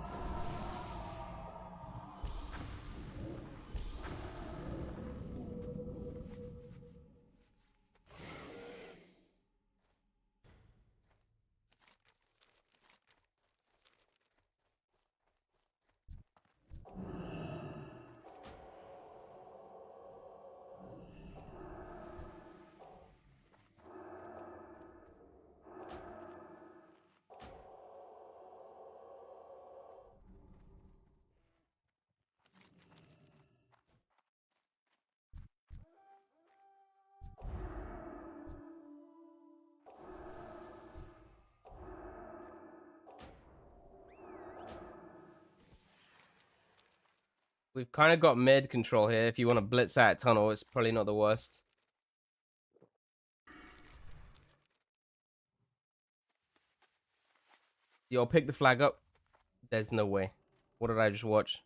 We've kind of got mid control here. If you want to blitz out tunnel, it's probably not the worst. Yo, pick the flag up. There's no way. What did I just watch?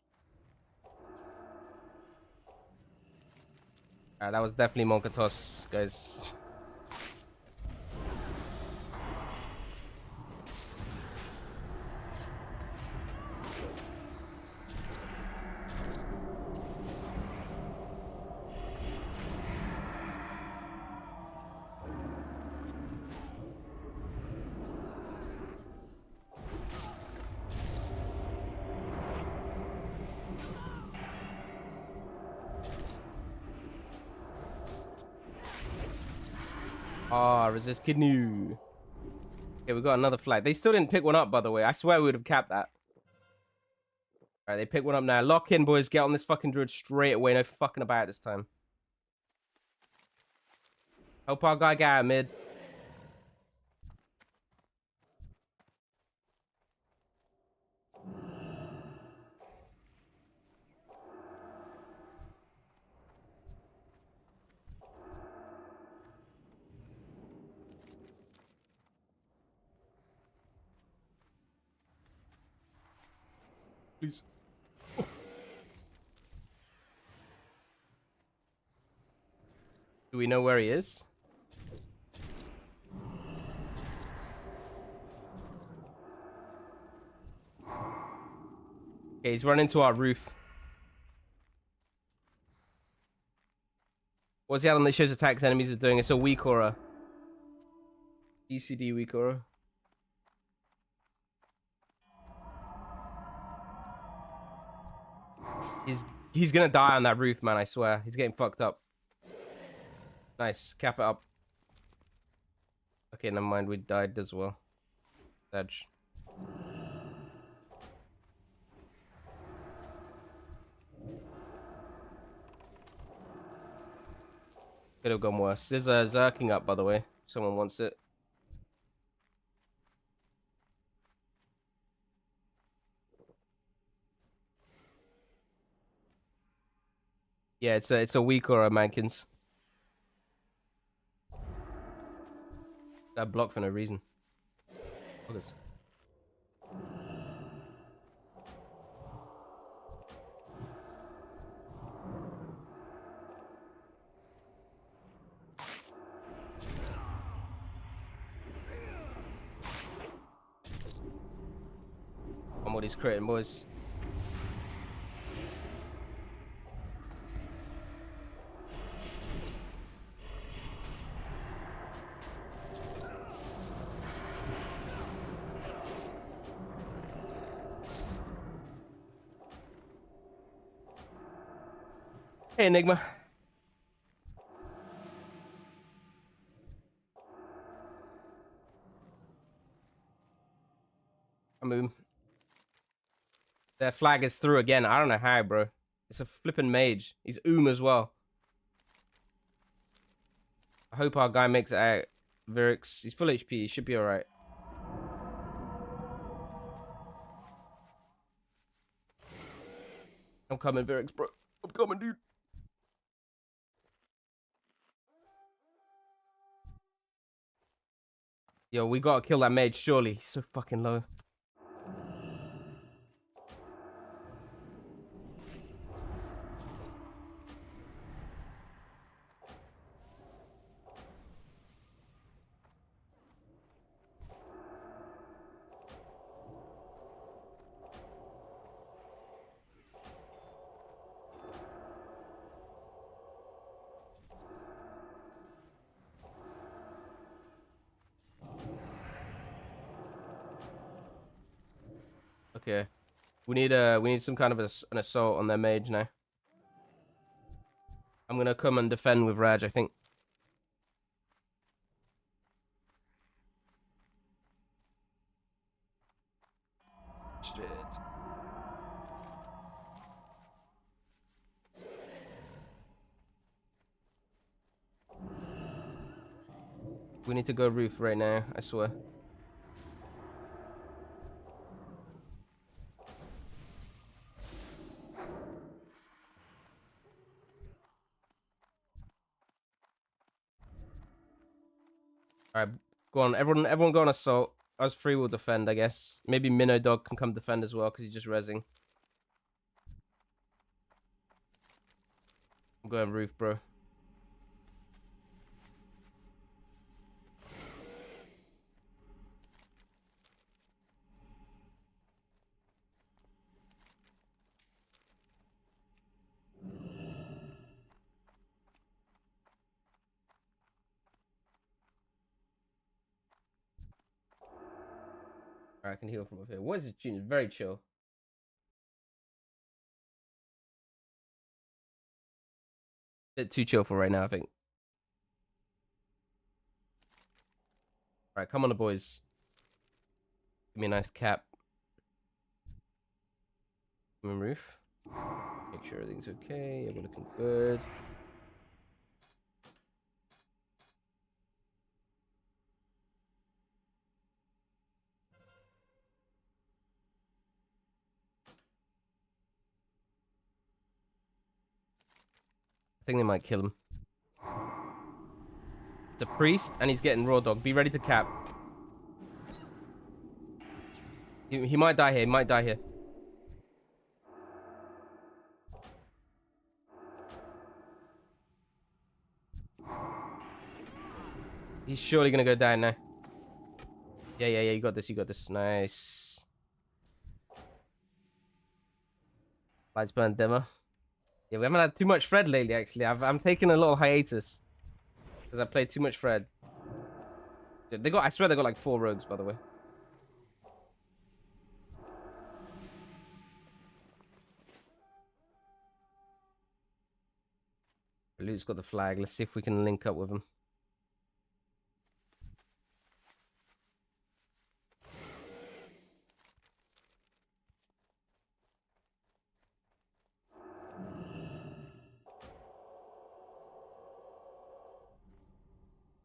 That was definitely Monkatos, guys. Ah, resist kidney. Okay, we got another flag. They still didn't pick one up, by the way. I swear we would have capped that. Alright, they pick one up now. Lock in, boys. Get on this fucking druid straight away. No fucking about this time. Help our guy get out mid. Please. Do we know where he is? Okay, he's running to our roof. What's the add-on that shows attacks enemies are doing? It's a weak aura. ECD weak aura. He's gonna die on that roof, man, I swear. He's getting fucked up. Nice, cap it up. Okay, never mind, we died as well. Edge. Could have gone worse. There's a Zerking up, by the way. Someone wants it. Yeah, it's a weak or a Mankins. That blocked for no reason. Buggers. On what he's creating, boys. Hey, Enigma. I mean, their flag is through again. I don't know how, bro. It's a flipping mage. He's as well. I hope our guy makes it out. Virix, he's full HP. He should be alright. I'm coming, Virix, bro. I'm coming, dude. Yo, we gotta kill that mage, surely. He's so fucking low. Okay. We need some kind of an assault on their mage now. I'm gonna come and defend with Raj, I think. Shit. We need to go roof right now, I swear. Alright, go on. Everyone go on assault. Us three will defend, I guess. Maybe Minnow Dog can come defend as well, because he's just rezzing. I'm going roof, bro. Alright, I can heal from up here. What is this tune? Very chill. Bit too chill for right now, I think. Alright, come on, the boys. Give me a nice cap. Come on, roof. Make sure everything's okay. Yeah, we're looking good. I think they might kill him. It's a priest, and he's getting raw dog. Be ready to cap. He might die here. He might die here. He's surely gonna go down now. Yeah. You got this. You got this. Nice. Lights burn demo. Yeah, we haven't had too much Fred lately. Actually, I'm taking a little hiatus because I played too much Fred. They got. I swear they got like 4 rogues, by the way. Luke's got the flag. Let's see if we can link up with him.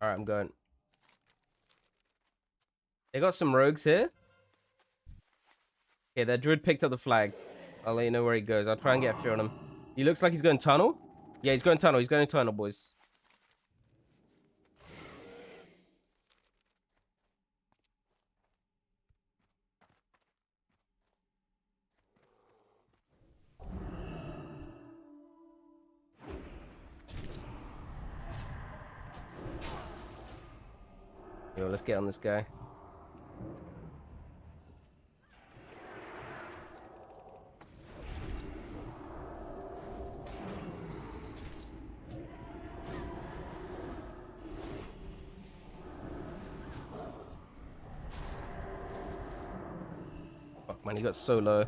All right, I'm going. They got some rogues here. Okay, their druid picked up the flag. I'll let you know where he goes. I'll try and get a fear on him. He looks like he's going tunnel. Yeah, he's going tunnel. He's going tunnel, boys. Yo, let's get on this guy. Fuck, man, he got so low.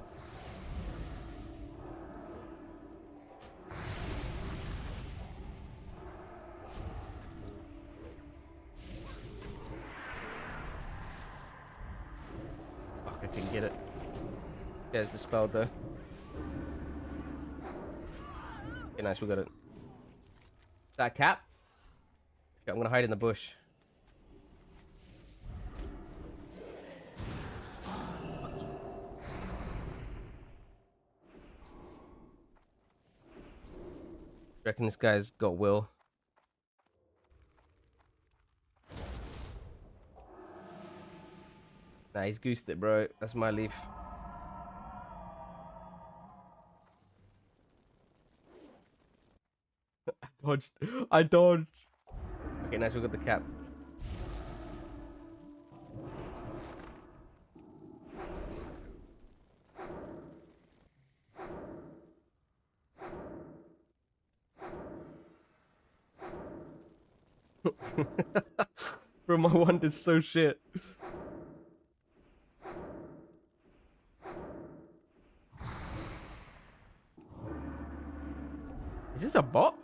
Fuck, I couldn't get it. There's the spell, though. Okay, nice, we got it. That cap? Okay, I'm gonna hide in the bush. Reckon this guy's got will. Nah, he's goosed it, bro. That's my leaf. I dodged. I dodged. Okay, nice. We got the cap. Bro, my wand is so shit. Is this a bot?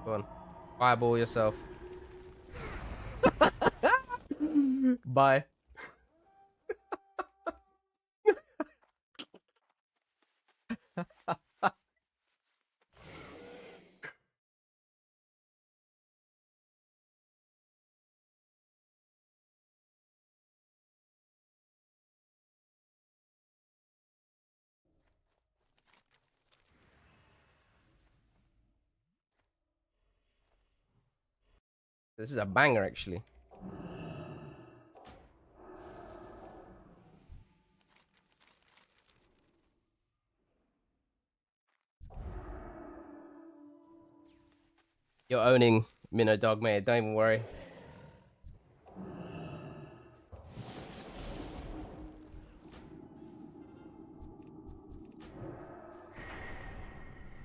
Go on. Fireball yourself. Bye. This is a banger, actually. You're owning Minnow Dog, mate. Don't even worry.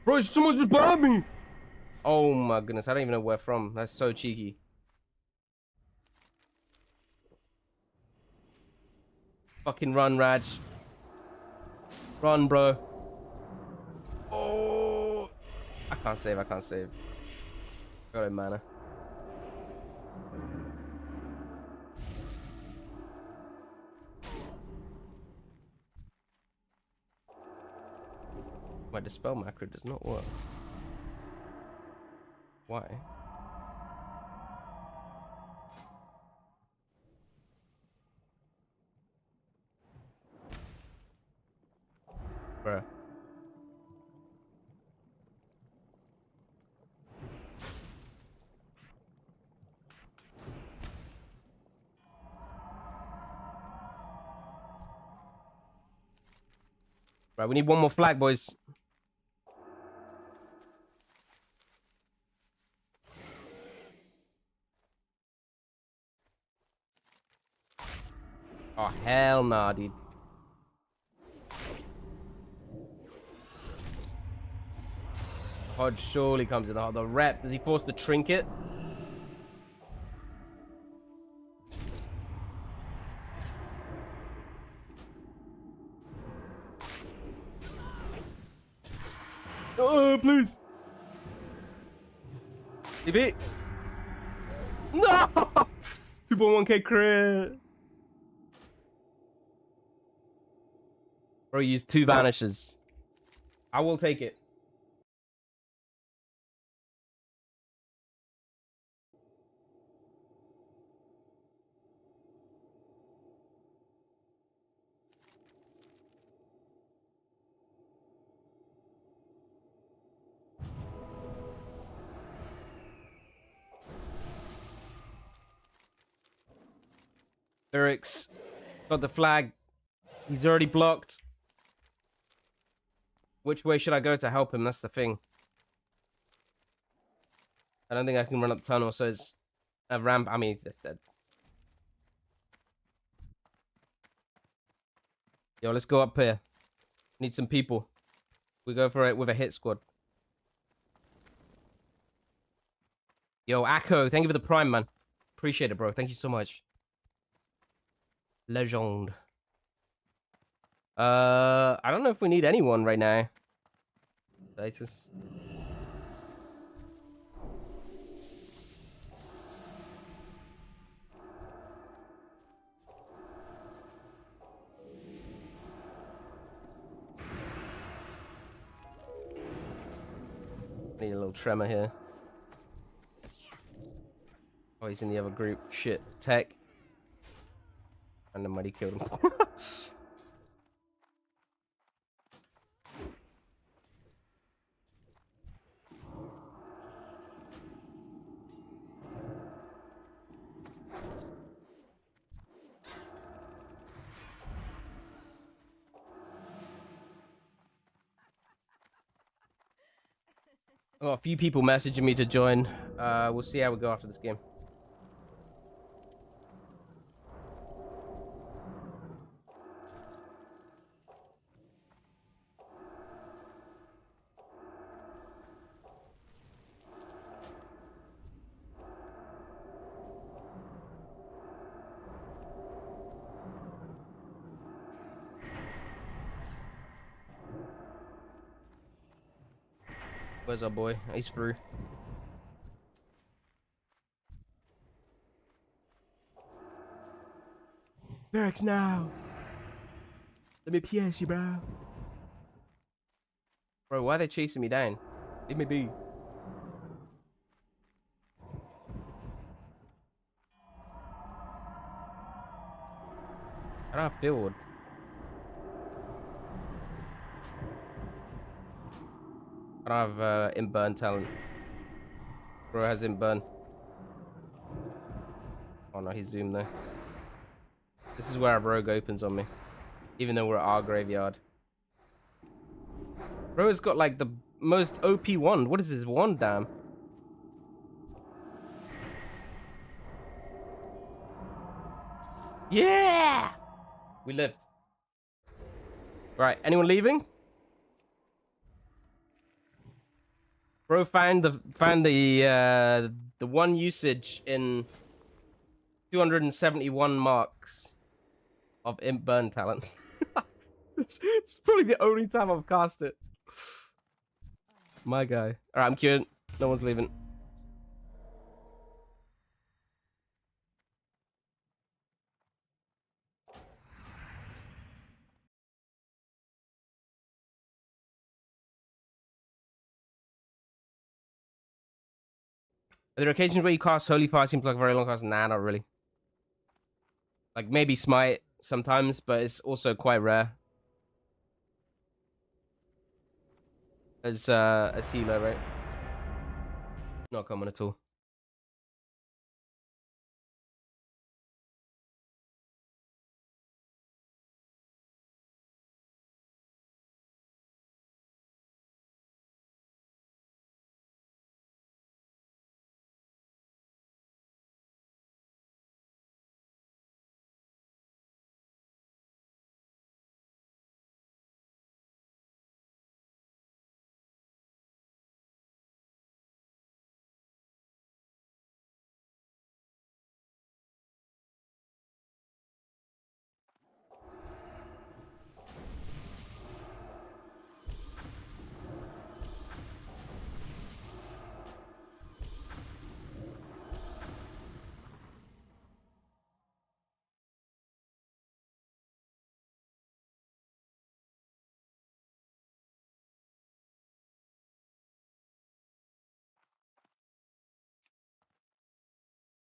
Bro, someone just behind me! Oh my goodness, I don't even know where from. That's so cheeky. Fucking run, Raj. Run, bro. Oh! I can't save, I can't save. Got it, mana. My dispel macro does not work. Why? Bruh. Right, we need one more flag, boys. Oh, hell nah, dude. Hodge surely comes in the rep. Does he force the trinket? Oh, please. DB. No! 2.1k crit. Bro, used 2 vanishes. I will take it. Eric's got the flag. He's already blocked. Which way should I go to help him? That's the thing. I don't think I can run up the tunnel, so it's a ramp. I mean, it's just dead. Yo, let's go up here. Need some people. We go for it with a hit squad. Yo, Akko, thank you for the prime, man. Appreciate it, bro. Thank you so much. Legend. I don't know if we need anyone right now. Status. Need a little tremor here. Oh, he's in the other group. Shit. Tech. And the muddy killed him. Oh, a few people messaging me to join. We'll see how we go after this game. Where's our boy? He's through. Barracks now. Let me PS you, bro. Bro, why are they chasing me down? Leave me be. I don't have build. I don't have in-burn talent. Bro has in-burn. Oh no, he's zoomed though. This is where our rogue opens on me. Even though we're at our graveyard. Bro has got like the most OP wand. What is this wand, damn? Yeah! We lived. Right, anyone leaving? Bro found the one usage in 271 marks of imp burn talent. it's probably the only time I've cast it. My guy. Alright, I'm queuing. No one's leaving. Are there occasions where you cast Holy Fire? Seems like a very long cast. Nah, not really. Like maybe Smite sometimes, but it's also quite rare. As healer, right? Not common at all.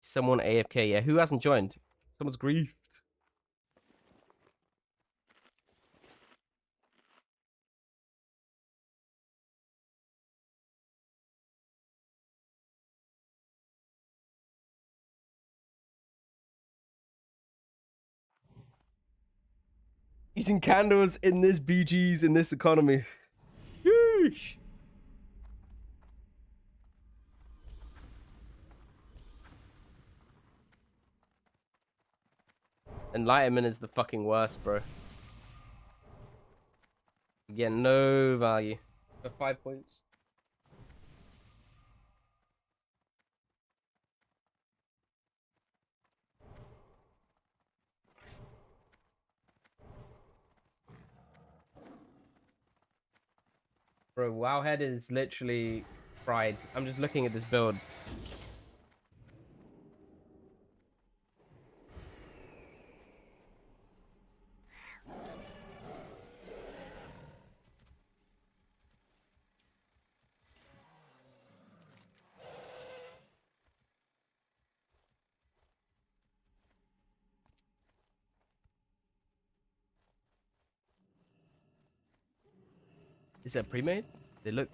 Someone AFK. Yeah, who hasn't joined? Someone's griefed. Eating candles in this BGs in this economy. Yeesh. Enlightenment is the fucking worst, bro. You get no value for 5 points. Bro, Wowhead is literally fried. I'm just looking at this build. Is that pre-made? They look...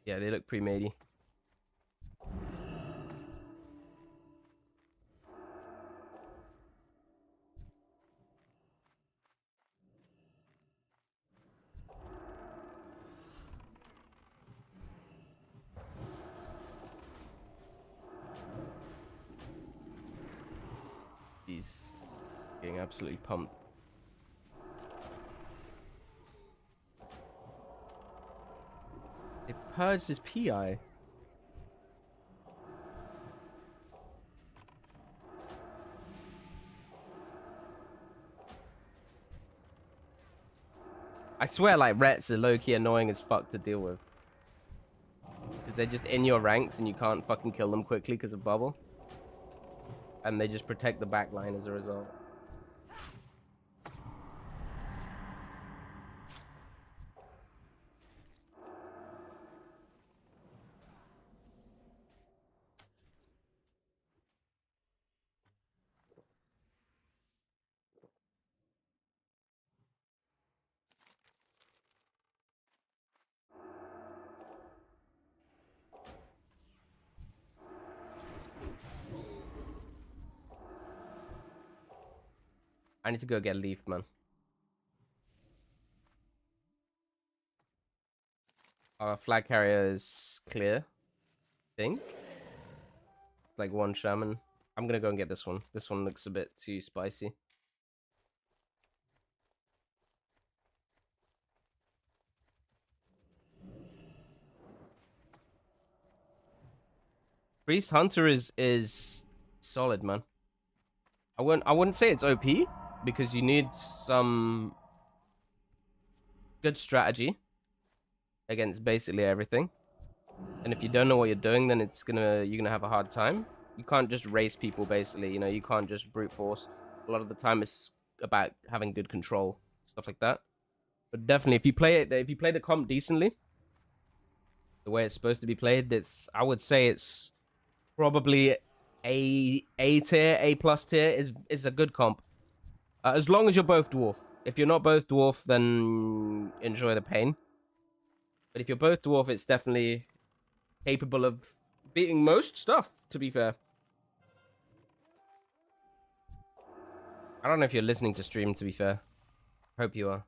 Yeah, they look pre-made-y. He's getting absolutely pumped. They purged his PI. I swear, like, Rets are low-key annoying as fuck to deal with. Because they're just in your ranks and you can't fucking kill them quickly because of bubble. And they just protect the backline as a result. I need to go get Leaf, man. Our flag carrier is clear, I think. Like one shaman. I'm gonna go and get this one. This one looks a bit too spicy. Priest Hunter is solid, man. I wouldn't say it's OP because you need some good strategy against basically everything. And if you don't know what you're doing, then you're gonna have a hard time. You can't just race people basically, you know, you can't just brute force. A lot of the time it's about having good control, stuff like that. But definitely if you play the comp decently, the way it's supposed to be played, I would say it's probably A tier, A plus tier is a good comp. As long as you're both dwarf. If you're not both dwarf, then enjoy the pain. But if you're both dwarf, it's definitely capable of beating most stuff, to be fair. I don't know if you're listening to stream, to be fair. Hope you are.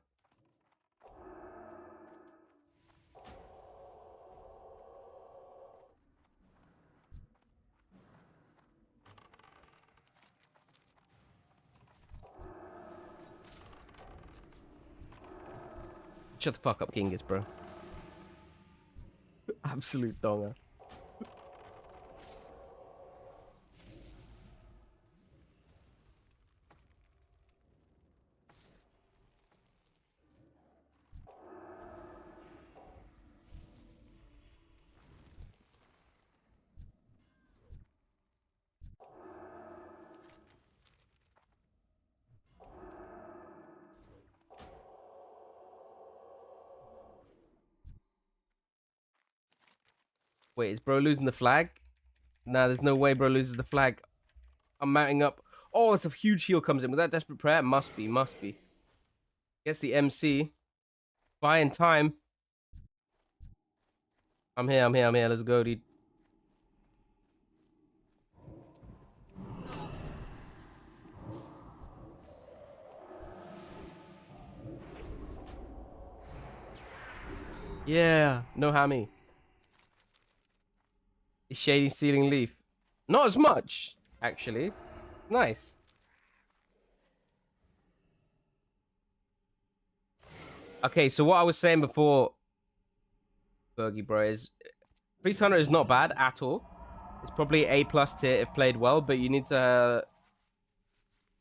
Shut the fuck up, Genghis, bro. Absolute donger. Wait, is bro losing the flag? Nah, there's no way bro loses the flag. I'm mounting up. Oh, it's a huge heal comes in. Was that Desperate Prayer? Must be, must be. Gets the MC. Buying time. I'm here. Let's go, dude. Yeah, no hammy. Is Shady stealing Leaf? Not as much, actually. Nice. Okay, so what I was saying before, Bergie bro, is Priest Hunter is not bad at all. It's probably A+ tier if played well, but you need to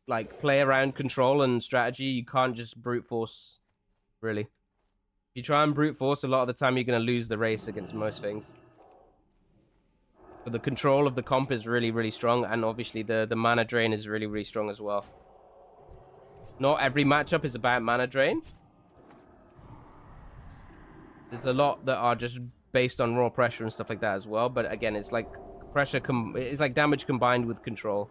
like play around control and strategy. You can't just brute force, really. If you try and brute force, a lot of the time you're gonna lose the race against most things. But the control of the comp is really, really strong, and obviously the mana drain is really, really strong as well. Not every matchup is about mana drain. There's a lot that are just based on raw pressure and stuff like that as well. But again, it's like it's like damage combined with control.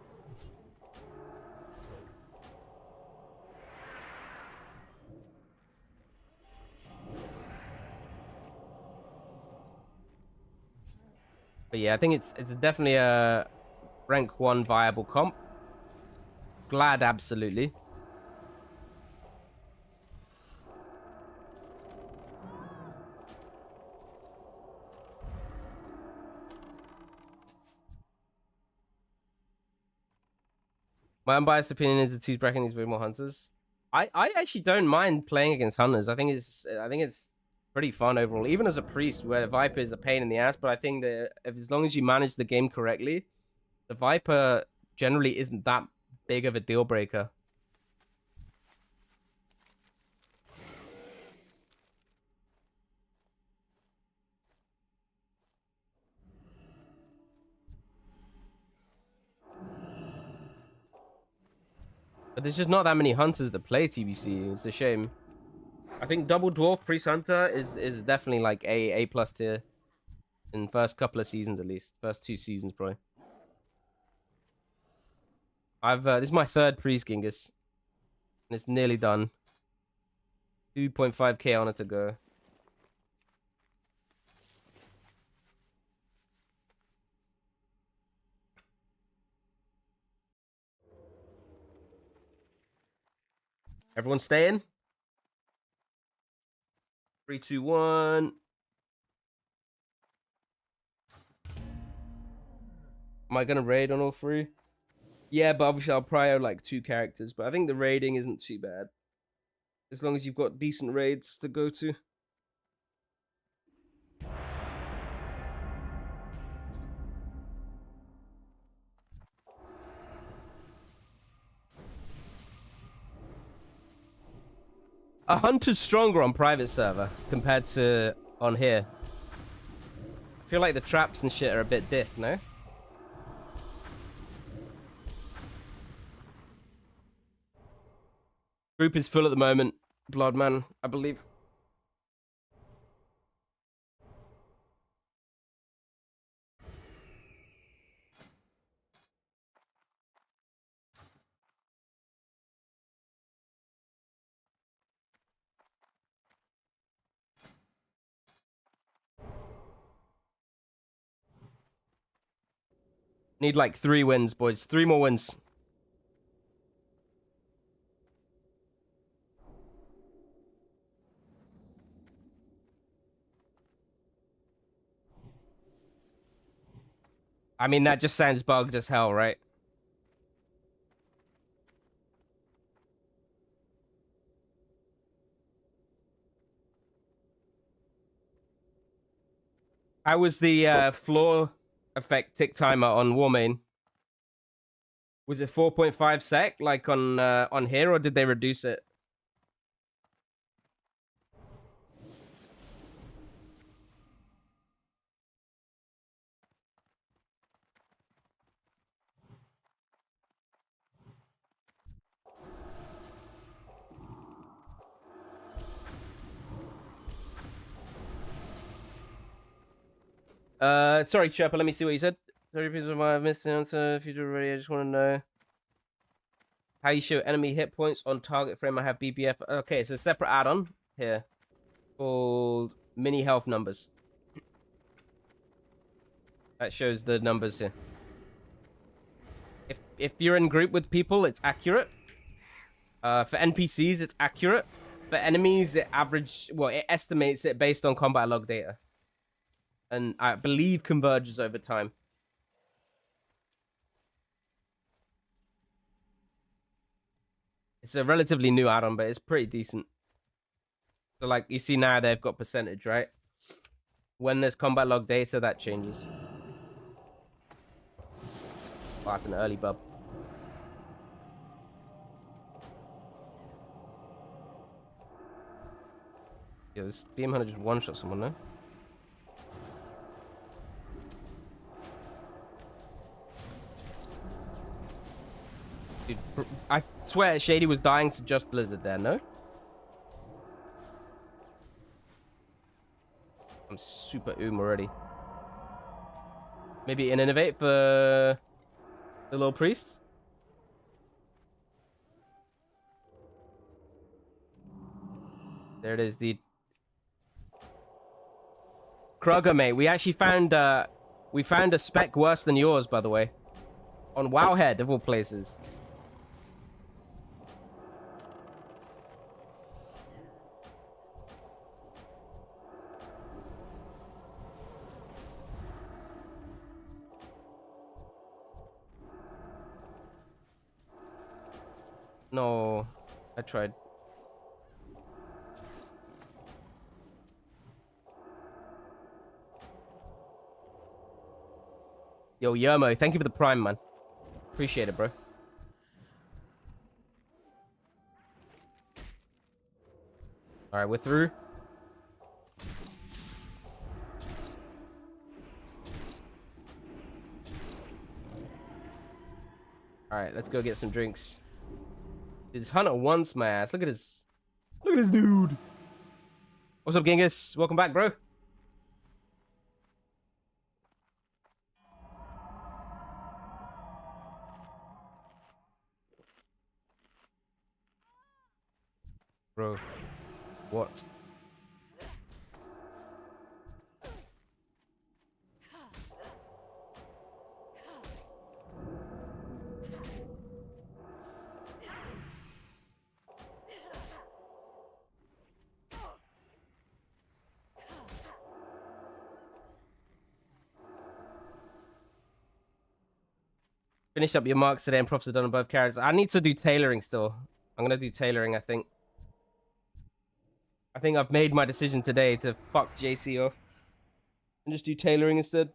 But yeah, I think it's definitely a rank 1 viable comp. Glad, absolutely. My unbiased opinion is the two bracket needs way more hunters. I actually don't mind playing against hunters. I think it's pretty fun overall. Even as a priest, where Viper is a pain in the ass, but I think that as long as you manage the game correctly, the Viper generally isn't that big of a deal breaker. But there's just not that many hunters that play TBC. It's a shame. I think Double Dwarf Priest Hunter is definitely like A+ tier in first couple of seasons at least. First 2 seasons probably. This is my 3rd Priest Genghis, and it's nearly done. 2.5k on it to go. Everyone staying? 3, 2, 1. Am I gonna raid on all 3? Yeah, but obviously I'll prio like 2 characters. But I think the raiding isn't too bad, as long as you've got decent raids to go to. A hunter's stronger on private server compared to on here. I feel like the traps and shit are a bit diff, no? Group is full at the moment. Bloodman, I believe. Need like 3 wins, boys. 3 more wins. I mean, that just sounds bugged as hell, right? How was the floor effect tick timer on Warmane? Was it 4.5 sec like on here, or did they reduce it? Sorry, Chirper, let me see what you said. Sorry, please, I missed the answer. If you're ready, I just want to know how you show enemy hit points on target frame. I have BBF. Okay, so separate add-on here called mini health numbers. That shows the numbers here. If you're in group with people, it's accurate. For NPCs, it's accurate. For enemies, it it estimates it based on combat log data. And I believe converges over time. It's a relatively new add-on, but it's pretty decent. So like you see now they've got percentage, right? When there's combat log data, that changes. Oh, that's an early bub. Yeah, this BM100 just one-shot someone, no? Dude, I swear Shady was dying to just Blizzard there, no? I'm super already. Maybe an innovate for the little priest? There it is, dude. Krugger, mate. We actually found a spec worse than yours, by the way. On Wowhead, of all places. No, I tried. Yo, Yermo, thank you for the prime, man. Appreciate it, bro. All right, we're through. All right, let's go get some drinks. This Hunter wants my ass. Look at this dude. What's up, Genghis? Welcome back, bro. Bro, what? Finish up your marks today and profs are done on both characters. I need to do tailoring still. I'm gonna do tailoring, I think. I think I've made my decision today to fuck JC off. And just do tailoring instead.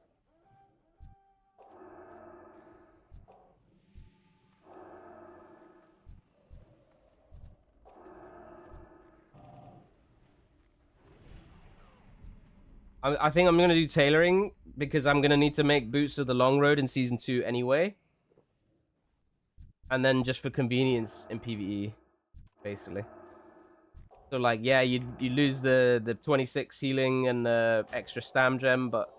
I think I'm gonna do tailoring because I'm gonna need to make Boots of the Long Road in Season 2 anyway. And then just for convenience in PvE, basically. So like, yeah, you lose the 26 healing and the extra stam gem, but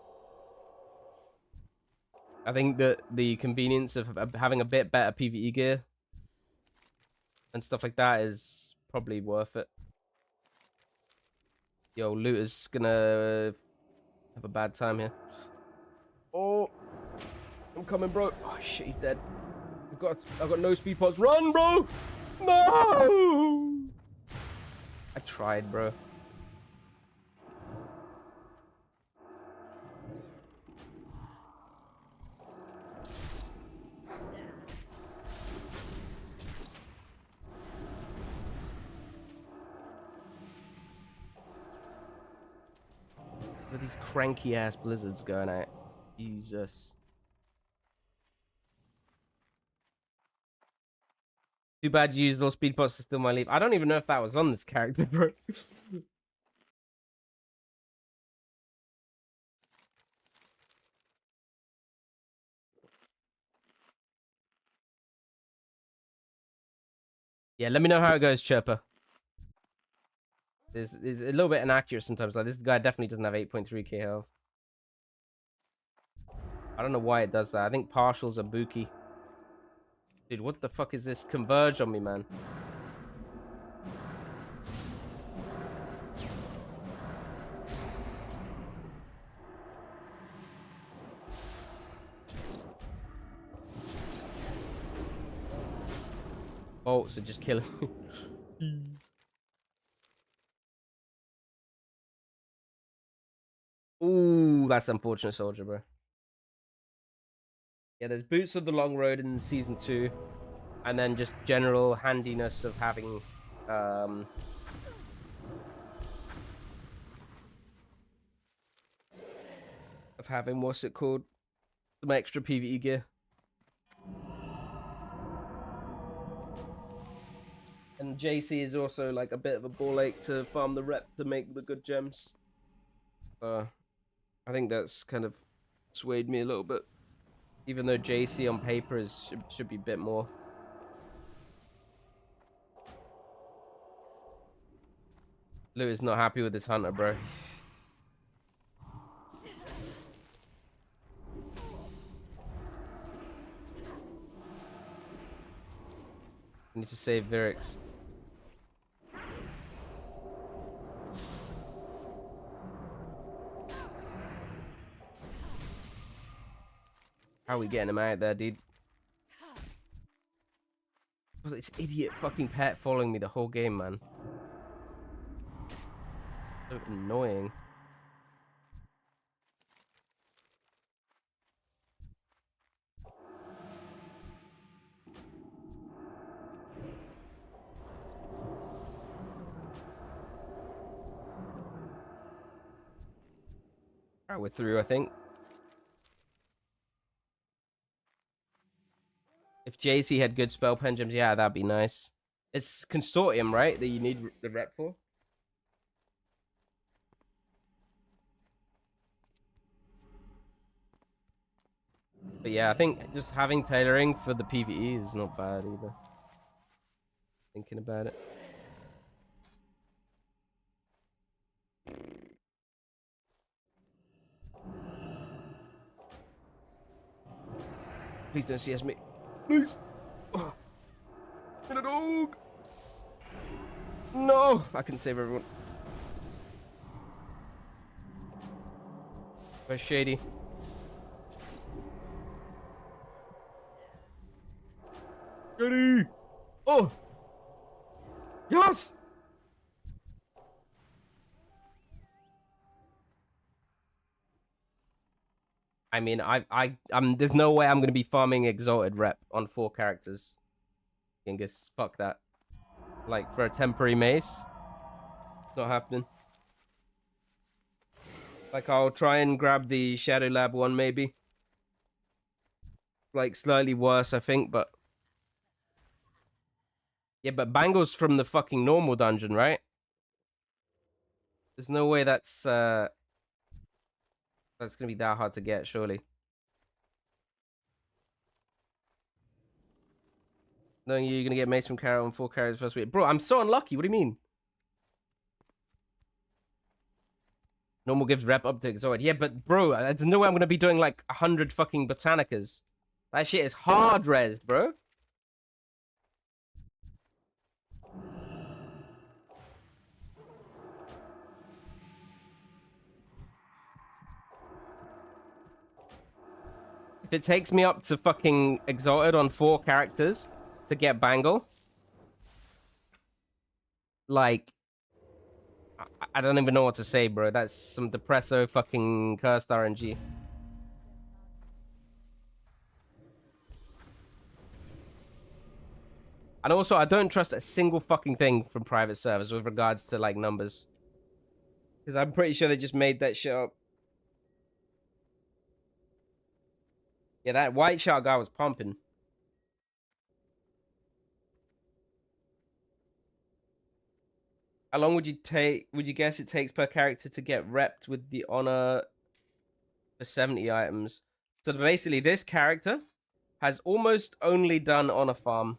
I think that the convenience of having a bit better PvE gear and stuff like that is probably worth it. Yo, Looter's gonna have a bad time here. Oh, I'm coming, bro. Oh shit, he's dead. I've got no speed pots. Run, bro! No! I tried, bro. Look at these cranky ass blizzards going out. Jesus. Too bad you used all speed pots to steal my leave. I don't even know if that was on this character, bro. Yeah, let me know how it goes, Chirper. There's a little bit inaccurate sometimes. Like, this guy definitely doesn't have 8.3k health. I don't know why it does that. I think partials are bookie. Dude, what the fuck is this? Converge on me, man. Oh, so just kill him. Ooh, that's unfortunate, soldier, bro. Yeah, there's Boots of the Long Road in season 2, and then just general handiness of having um what's it called? Some extra PvE gear. And JC is also like a bit of a ball ache to farm the rep to make the good gems. I think that's kind of swayed me a little bit. Even though JC on paper should be a bit more. Lou is not happy with his hunter, bro. He needs to save Virix. How are we getting him out there, dude? This idiot fucking pet following me the whole game, man. So annoying. Alright, we're through, I think. If JC had good spell pen gems, yeah, that'd be nice. It's Consortium, right? That you need the rep for? But yeah, I think just having tailoring for the PvE is not bad either. Thinking about it. Please don't CS me. Please. Oh. In a dog. No, I can save everyone. Where's Shady? Shady! Oh! Yes! I mean, there's no way I'm gonna be farming Exalted Rep on 4 characters. Genghis, fuck that. Like, for a temporary mace. Not happening. Like, I'll try and grab the Shadow Lab one, maybe. Like, slightly worse, I think, but... Yeah, but Bangle's from the fucking normal dungeon, right? There's no way that's gonna be that hard to get, surely. Knowing you're gonna get mace from Carol on 4 carries first week. Bro, I'm so unlucky, what do you mean? Normal gives rep up to Exoid. Yeah, but bro, there's no way I'm gonna be doing like 100 fucking Botanicas. That shit is hard resed, bro. If it takes me up to fucking Exalted on 4 characters to get Bangle, like, I don't even know what to say, bro. That's some depresso fucking cursed RNG. And also, I don't trust a single fucking thing from private servers with regards to, like, numbers. Because I'm pretty sure they just made that shit up. Yeah, that White Shark guy was pumping. How long would you guess it takes per character to get repped with the honor for 70 items? So basically, this character has almost only done honor farm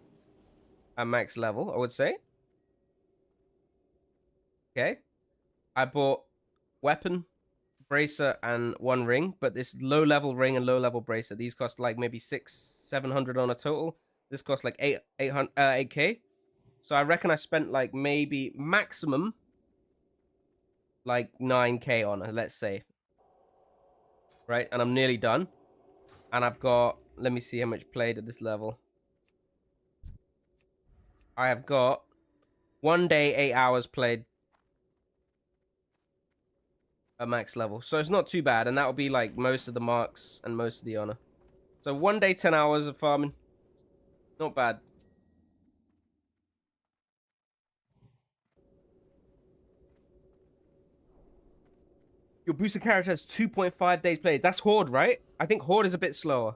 at max level, I would say. Okay. I bought weapon, bracer, and 1 ring, but this low level ring and low level bracer, these cost like maybe 600-700 on a total. This cost like 8k. So I reckon I spent like maybe maximum like 9k on it, let's say. Right? And I'm nearly done. And I've got, let me see how much played at this level. I have got 1 day, 8 hours played. at max level. So it's not too bad. And that'll be like most of the marks and most of the honor. So 1 day, 10 hours of farming. Not bad. Your boosted character has 2.5 days played. That's Horde, right? I think Horde is a bit slower.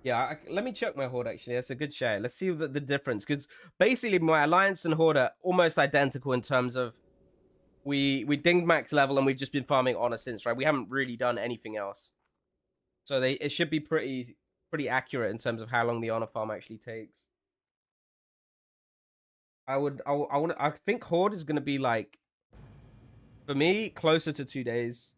Yeah, let me check my Horde, actually. That's a good shout. Let's see the difference. Because basically, my Alliance and Horde are almost identical in terms of we dinged max level and we've just been farming honor since, right? We haven't really done anything else. So it should be pretty accurate in terms of how long the honor farm actually takes. I think Horde is going to be like, for me, closer to 2 days.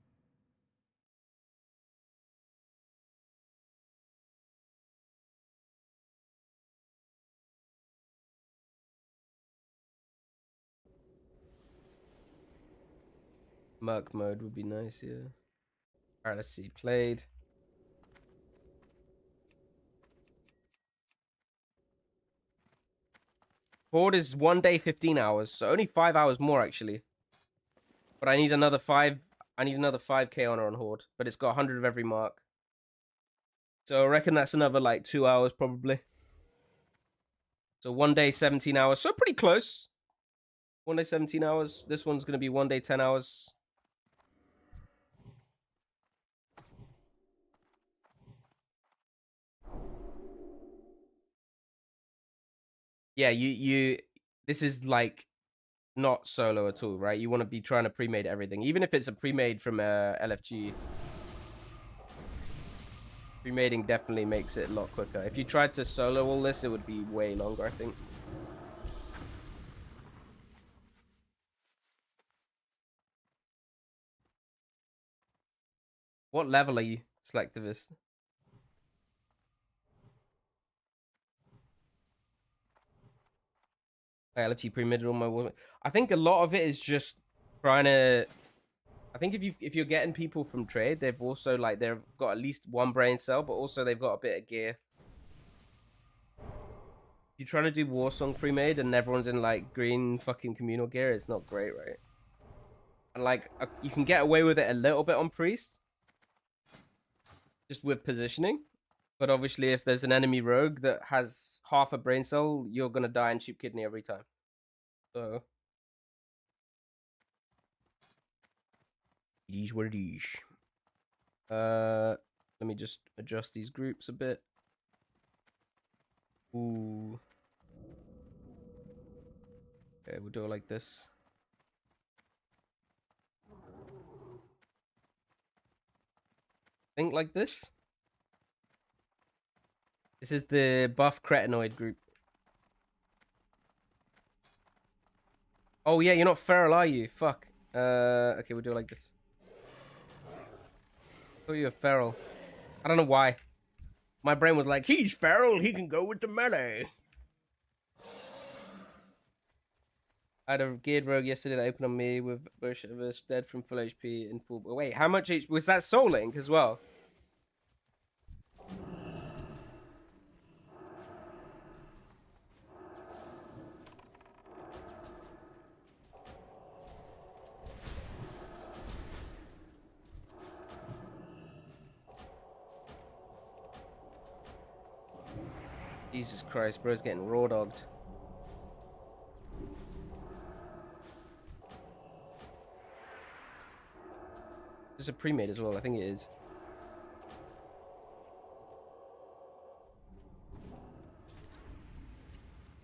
Merc mode would be nice, yeah. All right, let's see. Played. Horde is 1 day, 15 hours. So only 5 hours more, actually. But I need another 5. I need another 5k honor on Horde. But it's got 100 of every mark. So I reckon that's another like 2 hours, probably. So 1 day, 17 hours. So pretty close. 1 day, 17 hours. This one's going to be 1 day, 10 hours. Yeah, this is like not solo at all, right? You want to be trying to pre-made everything. Even if it's a pre-made from LFG. Pre-mading definitely makes it a lot quicker. If you tried to solo all this, it would be way longer, I think. What level are you, Selectivist? I LFG pre-made all my. I think a lot of it is just trying to. I think if you're getting people from trade, they've also like they've got at least one brain cell, but also they've got a bit of gear. If you're trying to do Warsong pre-made and everyone's in like green fucking communal gear, it's not great, right? And like you can get away with it a little bit on priest, just with positioning. But obviously, if there's an enemy rogue that has half a brain cell, you're gonna die and shoot kidney every time. So it is what it is. Let me just adjust these groups a bit. Ooh. Okay, we'll do it like this. Think like this. This is the buff cretinoid group. Oh yeah, you're not feral, are you? Fuck. Okay, we'll do it like this. I thought you were feral. I don't know why. My brain was like, he's feral, he can go with the melee. I had a geared rogue yesterday that opened on me with Bush of us dead from full HP in full. Wait, how much HP was that? Soul Link as well. Jesus Christ, bro's getting raw dogged. This is a pre-made as well, I think it is.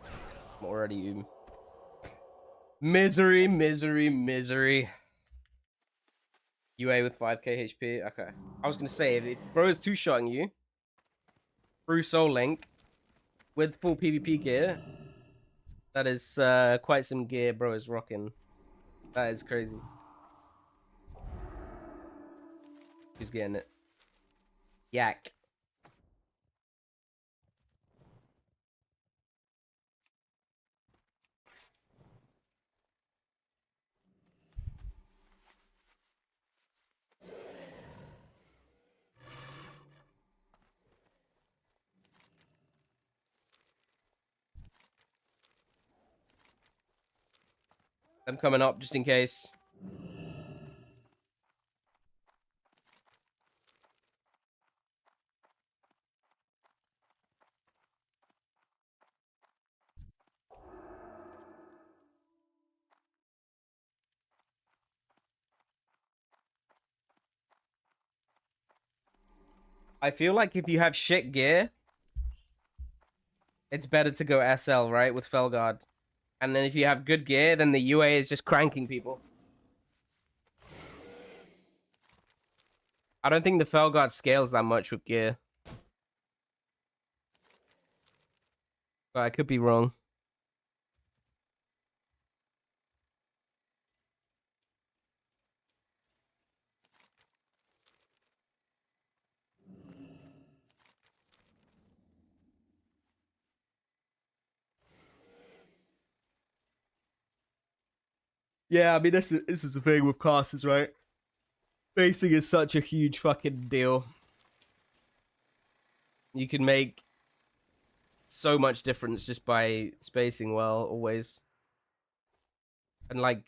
I'm already misery, misery, misery. UA with 5k HP. Okay. I was gonna say, if bro is two-shotting you through Soul Link with full PvP gear, that is quite some gear bro is rocking. That is crazy. Who's getting it? Yak. I'm coming up just in case. I feel like if you have shit gear, it's better to go SL, right, with Felguard. And then if you have good gear, then the UA is just cranking people. I don't think the Felguard scales that much with gear. But I could be wrong. Yeah, I mean, this is the thing with classes, right? Spacing is such a huge fucking deal. You can make so much difference just by spacing well, always. And like,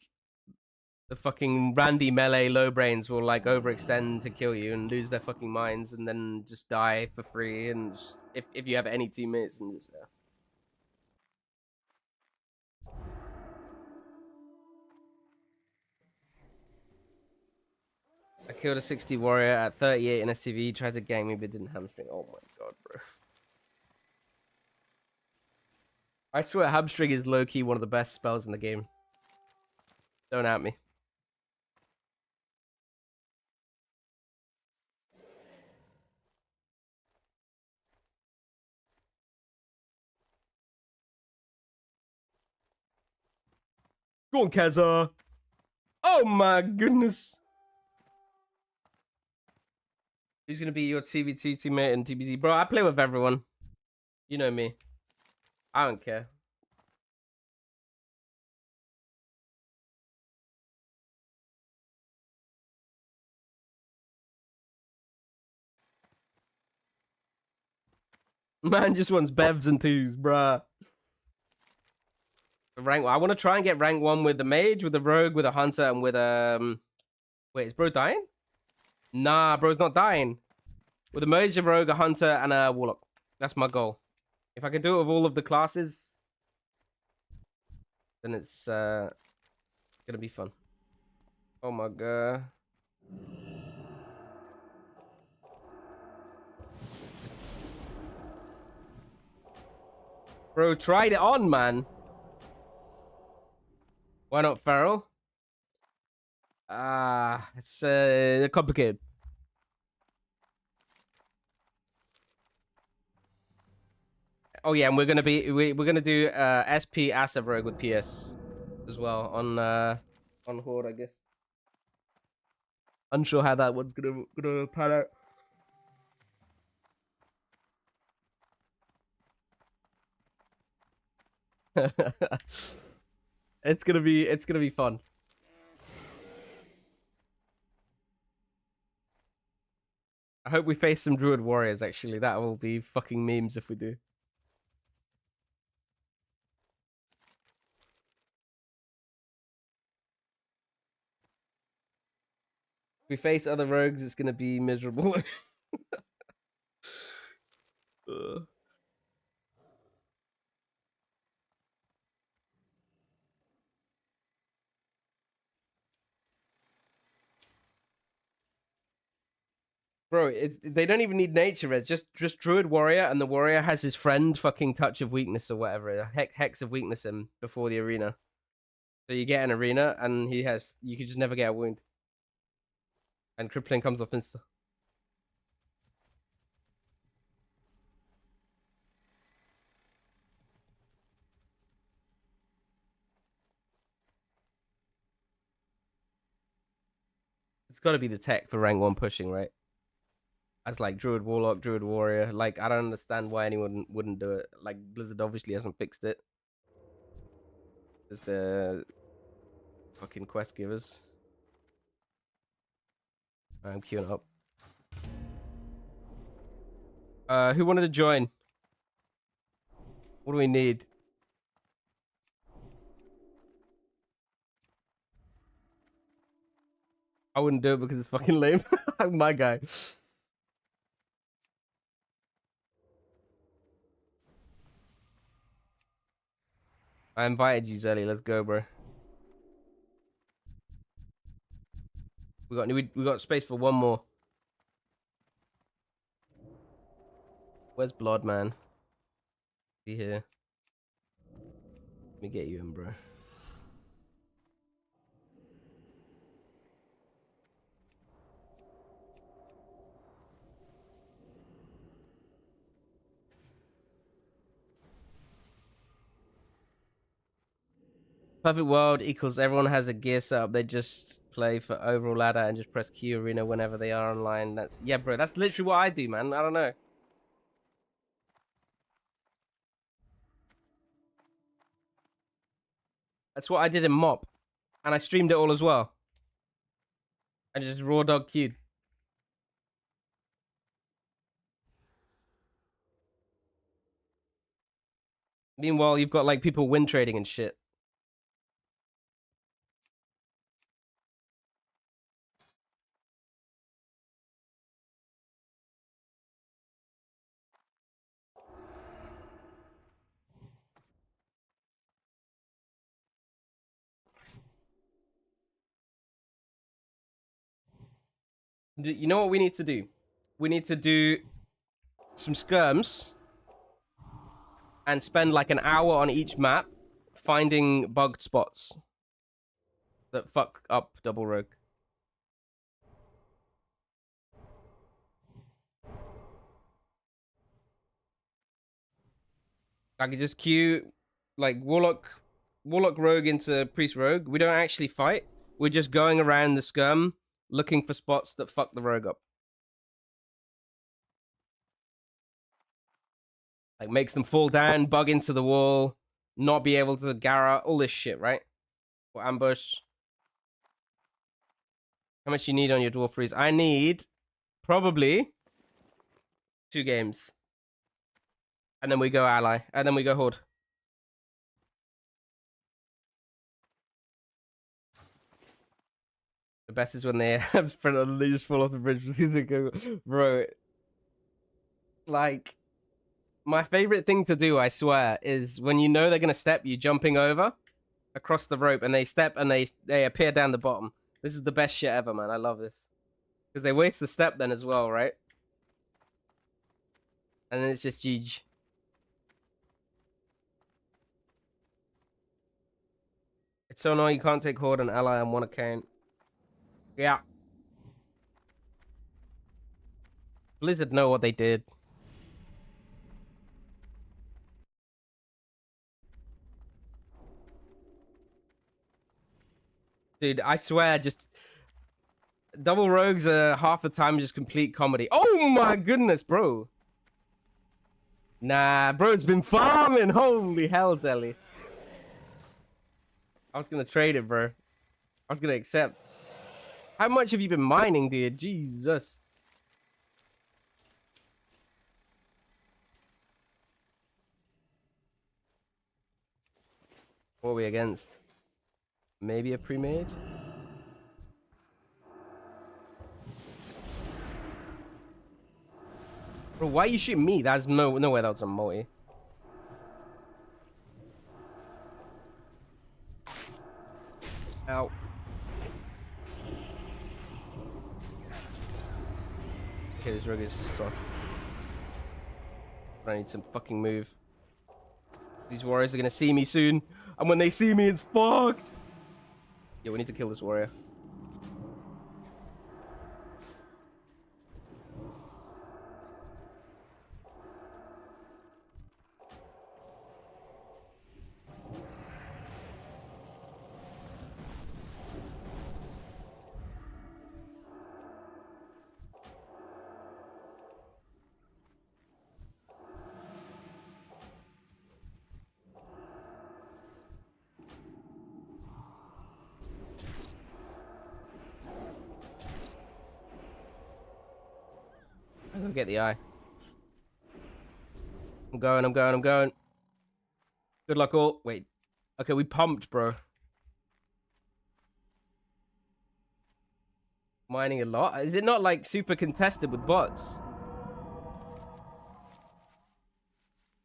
the fucking Randy melee low brains will like overextend to kill you and lose their fucking minds and then just die for free. And just, if you have any teammates and just I killed a 60 warrior at 38 in SCV, tried to gang me but didn't hamstring. Oh my god, bro. I swear hamstring is low-key one of the best spells in the game. Don't at me. Go on, Keza. Oh my goodness. Who's gonna be your TVT teammate in TBZ? Bro, I play with everyone. You know me. I don't care. Man just wants bevs and twos, bruh. Rank. I want to try and get rank 1 with the mage, with the rogue, with a hunter, and with Wait, is bro dying? Nah, bro's not dying. With a mage, a rogue, a hunter, and a warlock. That's my goal. If I can do it with all of the classes, then it's gonna be fun. Oh my god. Bro, tried it on, man. Why not Feral? It's complicated. Oh yeah, and we're gonna do SP Asav Rogue with PS as well on Horde, I guess. Unsure how that one's gonna pan out. It's gonna be fun. I hope we face some Druid Warriors, actually. That will be fucking memes if we do. If we face other rogues, it's gonna be miserable. Bro, they don't even need nature res. Just Druid Warrior, and the Warrior has his friend fucking Touch of Weakness or whatever, Hex of Weakness him before the arena. So you get an arena, and you can just never get a wound, and crippling comes off insta. It's got to be the tech for rank 1 pushing, right? As like Druid Warlock, Druid Warrior. Like, I don't understand why anyone wouldn't do it. Like, Blizzard obviously hasn't fixed it. There's the fucking quest givers. I'm queuing up. Who wanted to join? What do we need? wouldn't do it because it's fucking lame. My guy. I invited you, Zelly. Let's go, bro. We got space for one more. Where's Blood, man? See here. Let me get you in, bro. Perfect world equals everyone has a gear setup. They just play for overall ladder and just press Q arena whenever they are online. That's yeah, bro. That's literally what I do, man. I don't know. That's what I did in Mop, and I streamed it all as well. I just raw dog queued. Meanwhile, you've got like people win trading and shit. You know what we need to do? We need to do some skirms and spend like an hour on each map finding bugged spots that fuck up Double Rogue. I could just queue like Warlock Rogue into Priest Rogue. We don't actually fight. We're just going around the skirm looking for spots that fuck the Rogue up. Like makes them fall down, bug into the wall, not be able to Gara, all this shit, right? Or ambush. How much you need on your Dwarf Freeze? I need probably 2 games. And then we go ally. And then we go horde. The best is when they have spread on, they just fall off the bridge because they go, bro. Like, my favorite thing to do, I swear, is when you know they're gonna step, you jumping over across the rope, and they step and they appear down the bottom. This is the best shit ever, man. I love this because they waste the step then as well, right? And then it's just GG. It's so annoying you can't take horde and ally on one account. Yeah. Blizzard know what they did. Dude, I swear, just double rogues are half the time just complete comedy. Oh my goodness, bro. Nah, bro, it's been farming. Holy hell, Zelly. I was gonna trade it, bro. I was gonna accept. How much have you been mining, dude? Jesus. What are we against? Maybe a pre-made? Bro, why are you shooting me? That's no way that was a multi. Ow. Okay, this rogue is strong. I need some fucking move. These warriors are gonna see me soon. And when they see me, it's fucked. Yeah, we need to kill this warrior. I'm gonna get the eye. I'm going. Good luck all. Wait. Okay, we pumped, bro. Mining a lot. Is it not like super contested with bots?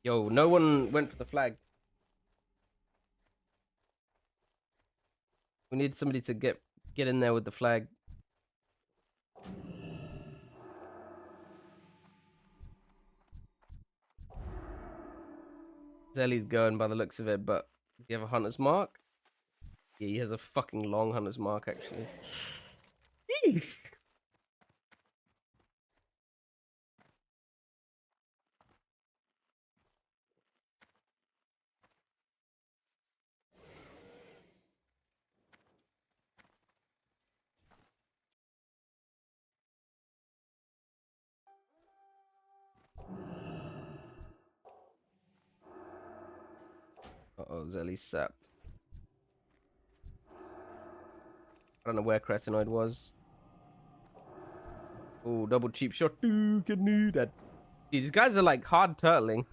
Yo, no one went for the flag. We need somebody to get in there with the flag. Zelly's going by the looks of it, but does he have a hunter's mark? Yeah, he has a fucking long hunter's mark, actually. Eesh. Uh-oh, Zelly's sapped. I don't know where Cretinoid was. Oh, double cheap shot. Ooh, can do that. These guys are like hard turtling.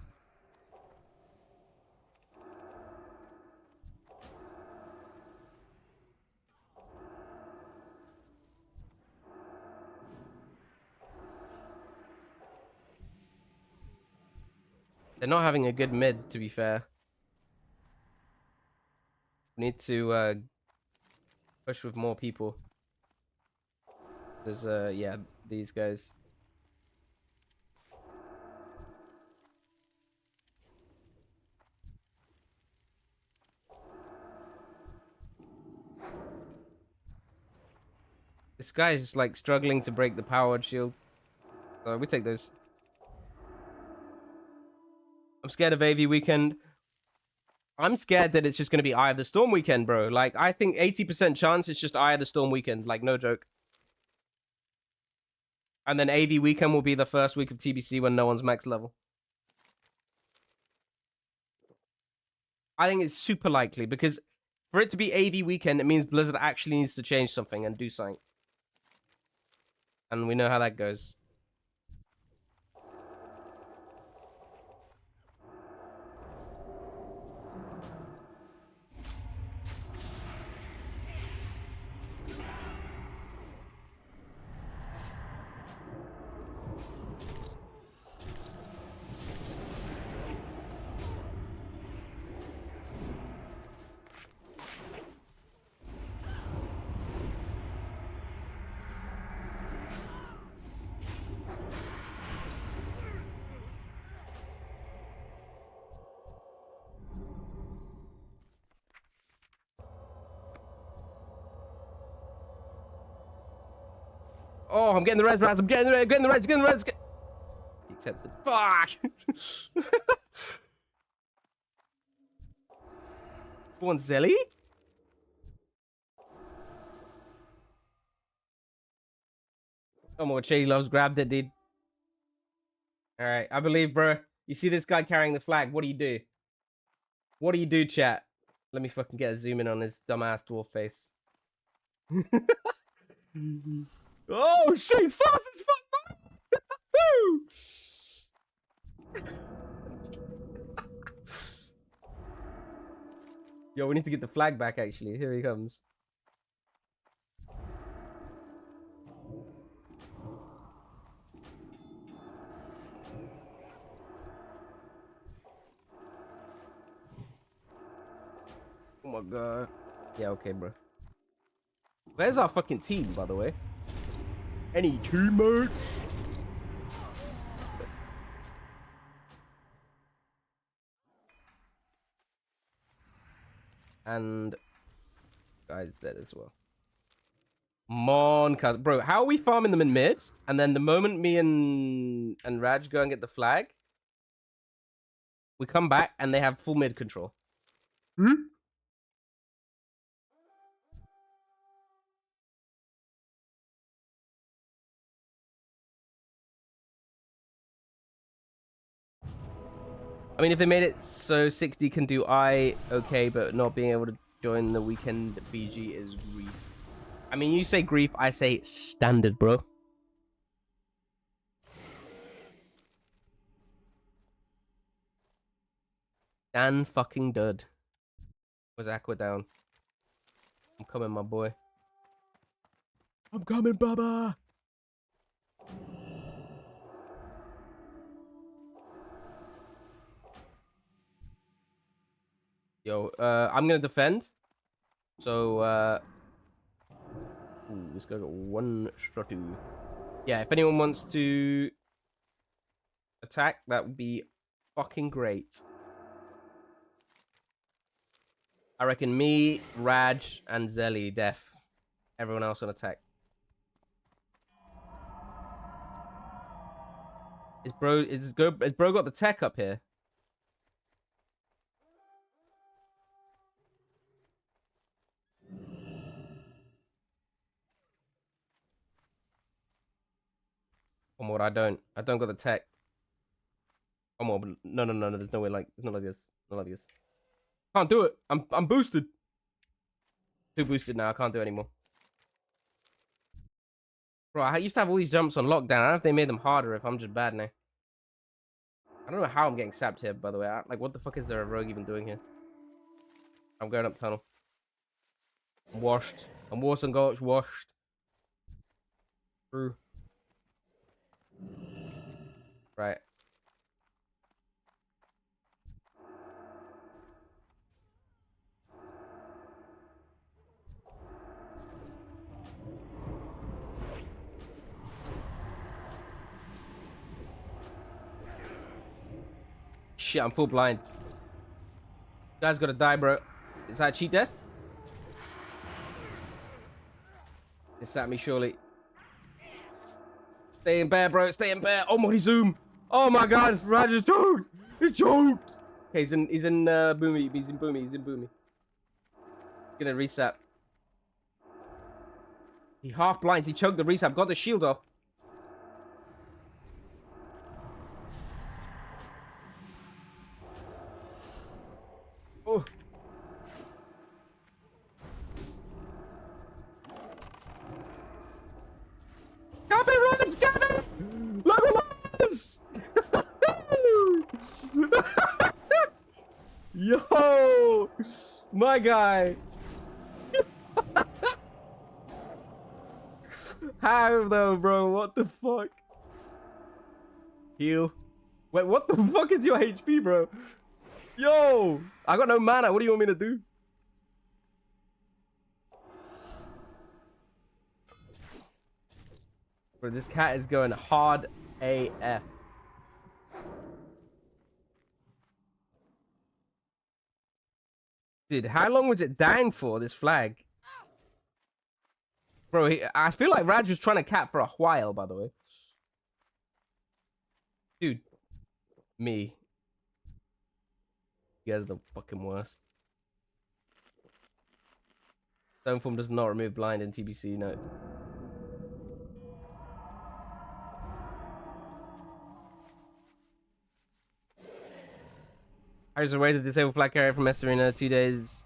They're not having a good mid, to be fair. We need to push with more people. There's yeah, these guys. This guy is just like struggling to break the powered shield. So we take those. I'm scared of AV weekend. I'm scared that it's just going to be Eye of the Storm weekend, bro. Like, I think 80% chance it's just Eye of the Storm weekend. Like, no joke. And then AV weekend will be the first week of TBC when no one's max level. I think it's super likely because for it to be AV weekend, it means Blizzard actually needs to change something and do something. And we know how that goes. Oh, I'm getting the res, Brad. I'm getting the res, getting the res, getting the res. Accepted. Fuck! One Zelly? Oh my god, Shady Loves grabbed it, dude. Alright, I believe, bro. You see this guy carrying the flag. What do you do? What do you do, chat? Let me fucking get a zoom in on his dumbass dwarf face. Oh shit, he's fast as fuck! Yo, we need to get the flag back, actually. Here he comes. Oh my god. Yeah, okay, bro. Where's our fucking team, by the way? Any teammates? And guy's dead as well. Mon, bro, how are we farming them in mid? And then the moment me and Raj go and get the flag, we come back and they have full mid control. Hmm? I mean, if they made it so 60 can do I, okay, but not being able to join the weekend BG is grief. I mean, you say grief, I say standard, bro. Dan fucking dud. Was Aqua down? I'm coming, my boy. I'm coming, Baba. Yo, I'm gonna defend. So, ooh, this guy got one shot. Yeah, if anyone wants to attack, that would be fucking great. I reckon me, Raj, and Zelly def. Everyone else on attack. Is bro got the tech up here? Come on, I don't got the tech. Come on, no, there's no way like it's not like this. Not like this. Can't do it. I'm boosted. Too boosted now, I can't do it anymore. Bro, I used to have all these jumps on lockdown. I don't know if they made them harder if I'm just bad now. I don't know how I'm getting sapped here, by the way. Like, what the fuck is there a rogue even doing here? I'm going up tunnel. I'm washed. I'm worse than Gulch, washed. Through. Right. Shit, I'm full blind. Guy's gotta die, bro. Is that cheat death? It sat me, surely. Stay in bear, bro. Stay in bear. Oh my, zoom. Oh my god, Raj is choked. He choked. Okay, he's in boomy. He's in boomy. He's in boomy. Gonna reset. He half blinds. He choked the reset. Got the shield off. Oh. Gavin, Raj! Gavin! Legolas! Yo! My guy! How though, bro? What the fuck? Heal. Wait, what the fuck is your HP, bro? Yo! I got no mana. What do you want me to do? Bro, this cat is going hard AF. Dude, how long was it down for, this flag? Bro, I feel like Raj was trying to cap for a while, by the way. Dude. Me. You guys are the fucking worst. Stoneform does not remove blind in TBC, no. There's a way to disable flag carrier from S Arena 2 days.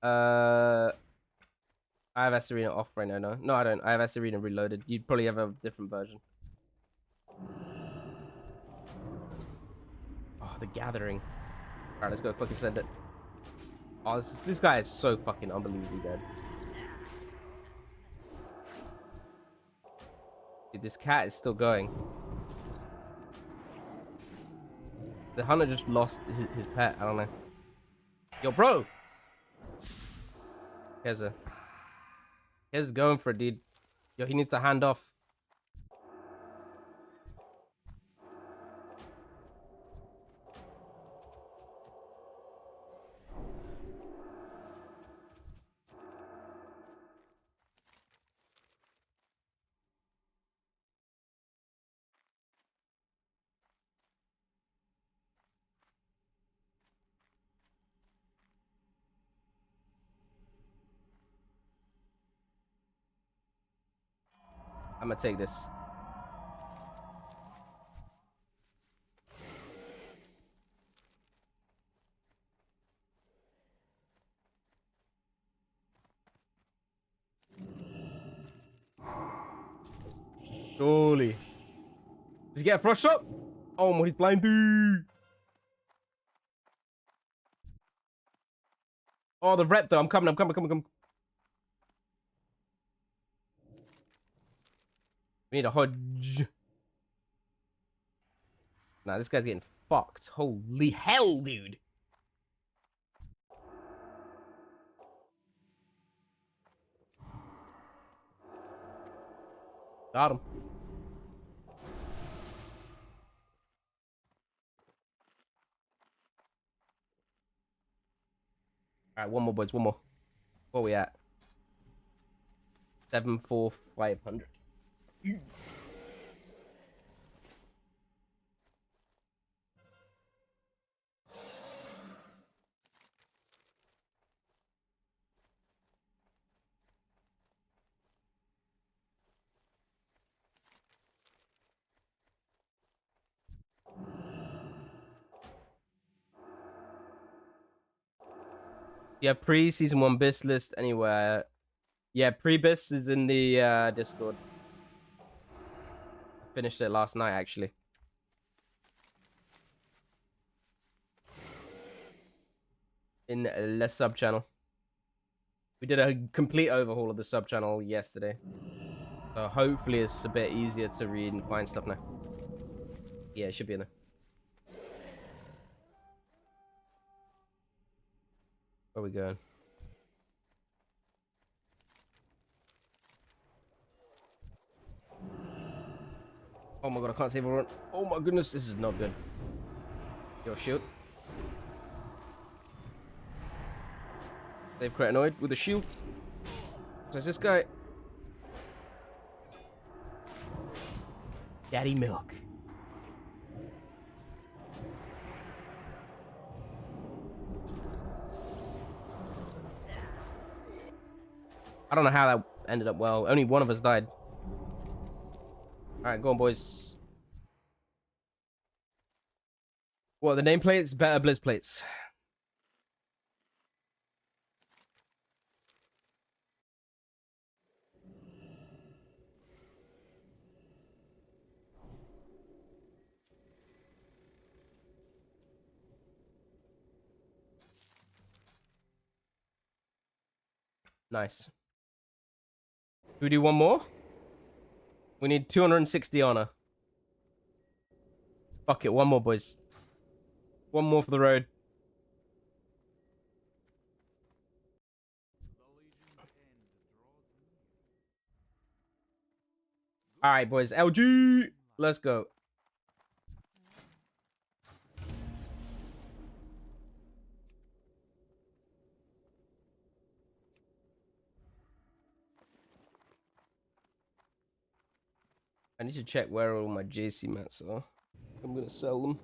I have S Arena off right now, no? No, I don't. I have S Arena reloaded. You'd probably have a different version. Oh, the gathering. Alright, let's go fucking send it. Oh, this guy is so fucking unbelievably dead. Dude, this cat is still going. The hunter just lost his pet. I don't know. Yo, bro! Here's going for it, dude. Yo, he needs to hand off. I'm gonna take this. Surely. Does he get a frost shot? Oh my, he's blind, dude. Oh, the rep though. I'm coming. We need a Hodge. Nah, this guy's getting fucked. Holy hell, dude. Got him. All right, one more, boys. One more. Where we at? 74500. Yeah, pre-season 1 BIS list anywhere. Yeah, pre-BIS is in the Discord. I finished it last night, actually. In the sub channel. We did a complete overhaul of the sub channel yesterday. So hopefully it's a bit easier to read and find stuff now. Yeah, it should be in there. Where are we going? Oh my god, I can't save everyone. Oh my goodness, this is not good. Yo, shield. Save Cretinoid with a shield. So it's this guy. Daddy Milk. I don't know how that ended up well. Only one of us died. Alright, go on, boys. What, the nameplates? Better Blizz plates. Nice. Do we do one more? We need 260 honor. Fuck it, one more, boys. One more for the road. Alright, boys. LG! Let's go. I need to check where all my JC mats are. I'm gonna sell them.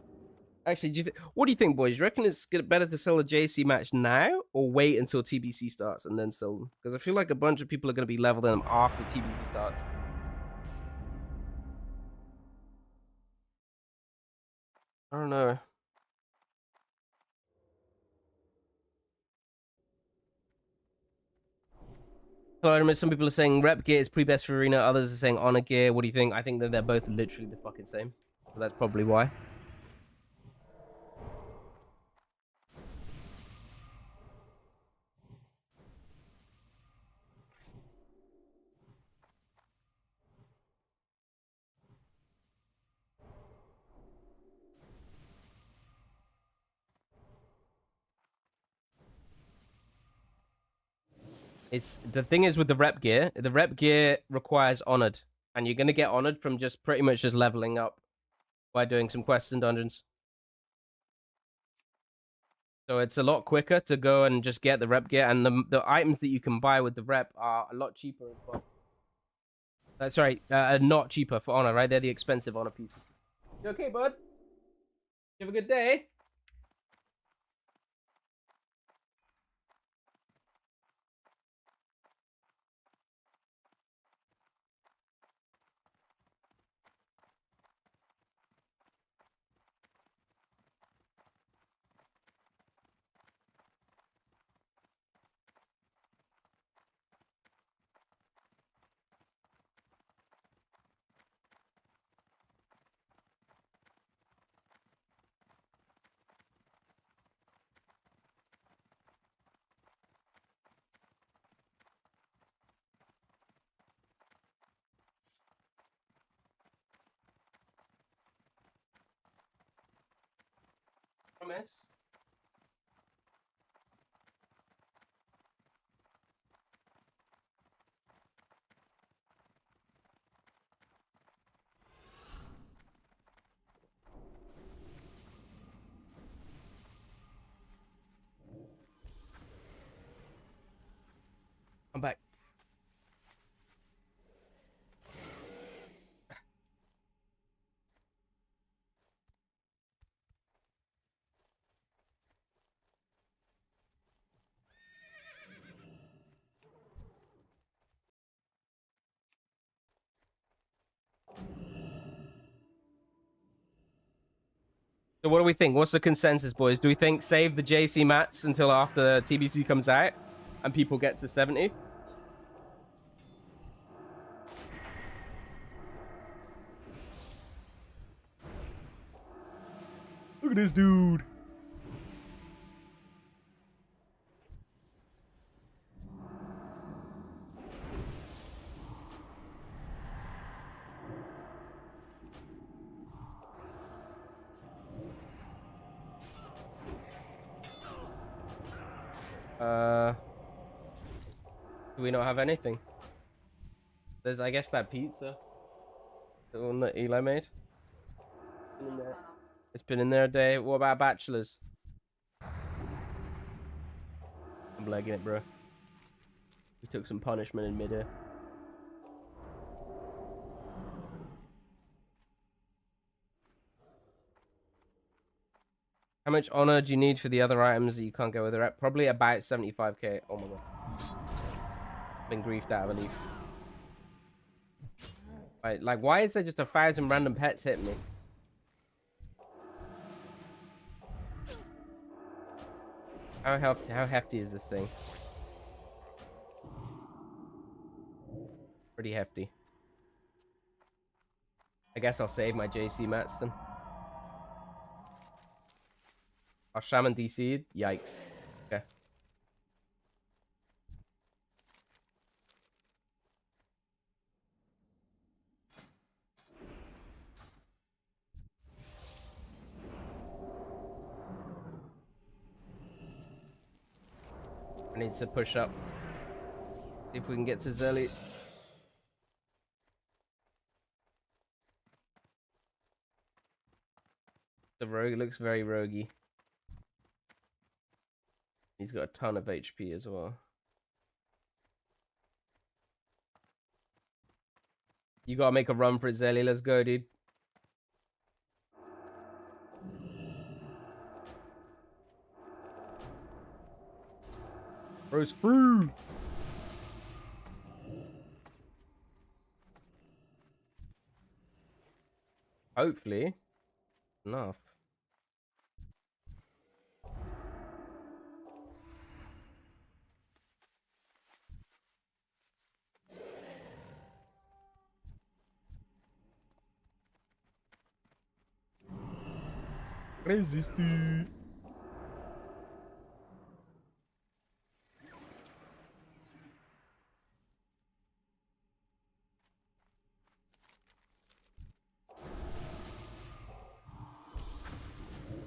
Actually, what do you think, boys? You reckon it's better to sell a JC match now or wait until TBC starts and then sell them? Because I feel like a bunch of people are going to be leveling them after TBC starts. I don't know. Hello, some people are saying rep gear is pre-best for arena. Others are saying honor gear. What do you think? I think that they're both literally the fucking same. So that's probably why. It's the thing is with the rep gear requires honored, and you're gonna get honored from just pretty much just leveling up by doing some quests and dungeons. So it's a lot quicker to go and just get the rep gear, and the items that you can buy with the rep are a lot cheaper as well. Sorry, not cheaper for honor, right? They're the expensive honor pieces. You okay, bud? You have a good day. Promise. I'm back. So what do we think? What's the consensus, boys? Do we think save the JC mats until after TBC comes out and people get to 70? Look at this dude. Do we not have anything? There's, I guess, that pizza. The one that Eli made. It's been in there a day. What about bachelors? I'm legging it, bro. We took some punishment in midair. How much honor do you need for the other items that you can't go with the rep? Probably about 75k. Oh my god. Been griefed out of a leaf. Right, like, why is there just 1,000 random pets hitting me? How hefty is this thing? Pretty hefty. I guess I'll save my JC mats then. Our Shaman DC'd? Yikes. Okay. I need to push up. See if we can get to Zelly. The rogue looks very roguey. He's got a ton of HP as well. You gotta make a run for it, Zelly. Let's go, dude. Bro's free. Hopefully. Enough. Resisty.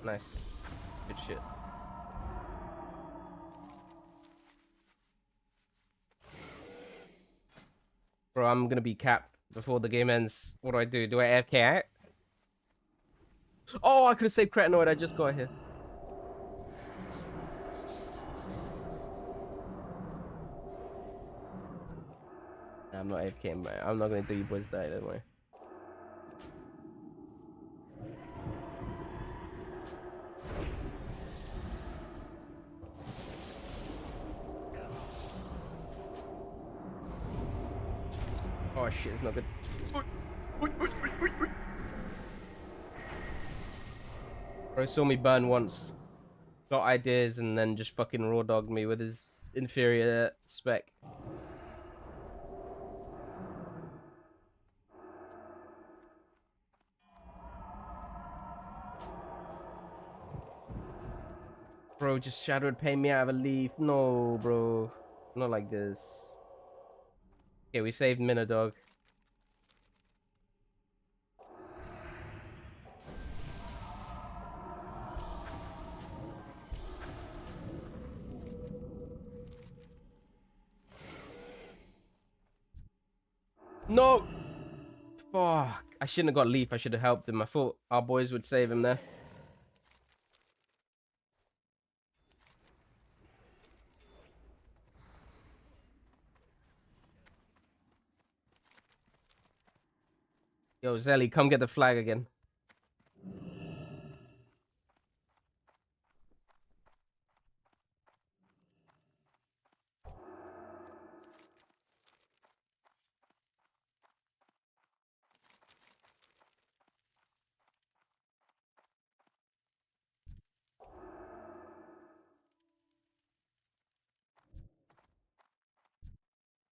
Nice. Good shit. Bro, I'm gonna be capped before the game ends. What do? Do I AFK out? Oh, I could have saved Cretinoid. I just got here. I'm not AFK, man. I'm not gonna do you boys die, don't worry. Oh shit, it's not good. Bro saw me burn once, got ideas, and then just fucking raw dogged me with his inferior spec. Bro, just shadowed pay me out of a leaf. No, bro. Not like this. Okay, we saved Minodog. No! Fuck. I shouldn't have got Leaf. I should have helped him. I thought our boys would save him there. Yo, Zelly, come get the flag again.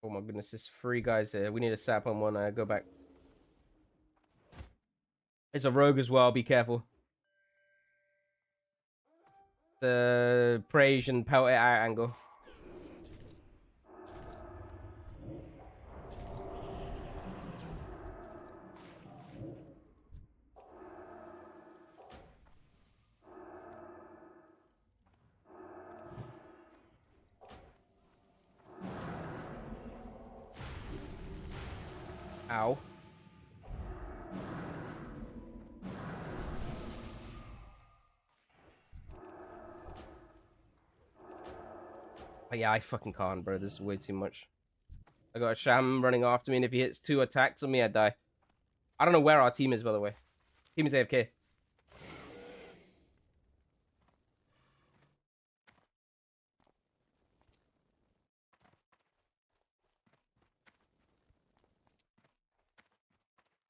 Oh my goodness, there's 3 guys here. We need a sap on one. Go back. It's a rogue as well. Be careful. The Prage and pelt it out angle. Ow. Oh, yeah, I fucking can't, bro. This is way too much. I got a Sham running after me, and if he hits 2 attacks on me, I die. I don't know where our team is, by the way. Team is AFK.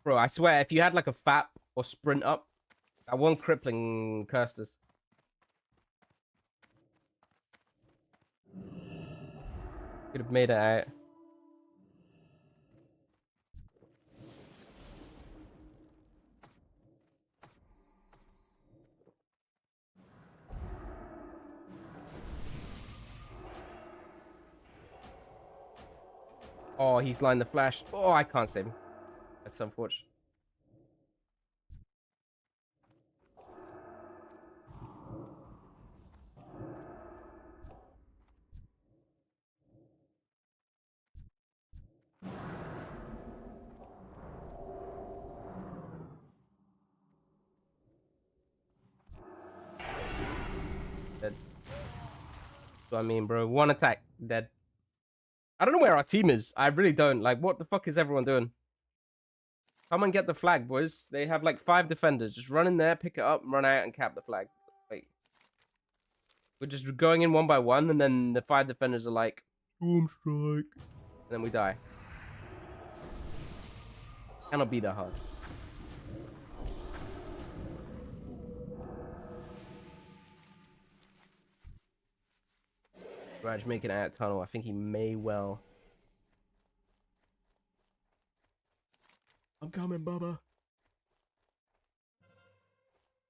Bro, I swear, if you had like a FAP or sprint up, that one crippling cursed us. Could have made it out. Oh, he's lined the flash. Oh, I can't save him. That's unfortunate. Dead. That's what I mean, bro. 1 attack, dead. I don't know where our team is. I really don't. Like, what the fuck is everyone doing? Come and get the flag, boys. They have like 5 defenders. Just run in there, pick it up, run out, and cap the flag. Wait. We're just going in 1 by 1, and then the 5 defenders are like, Storm Strike. And then we die. Cannot be that hard. Raj making it out tunnel. I think he may well. I'm coming, Bubba.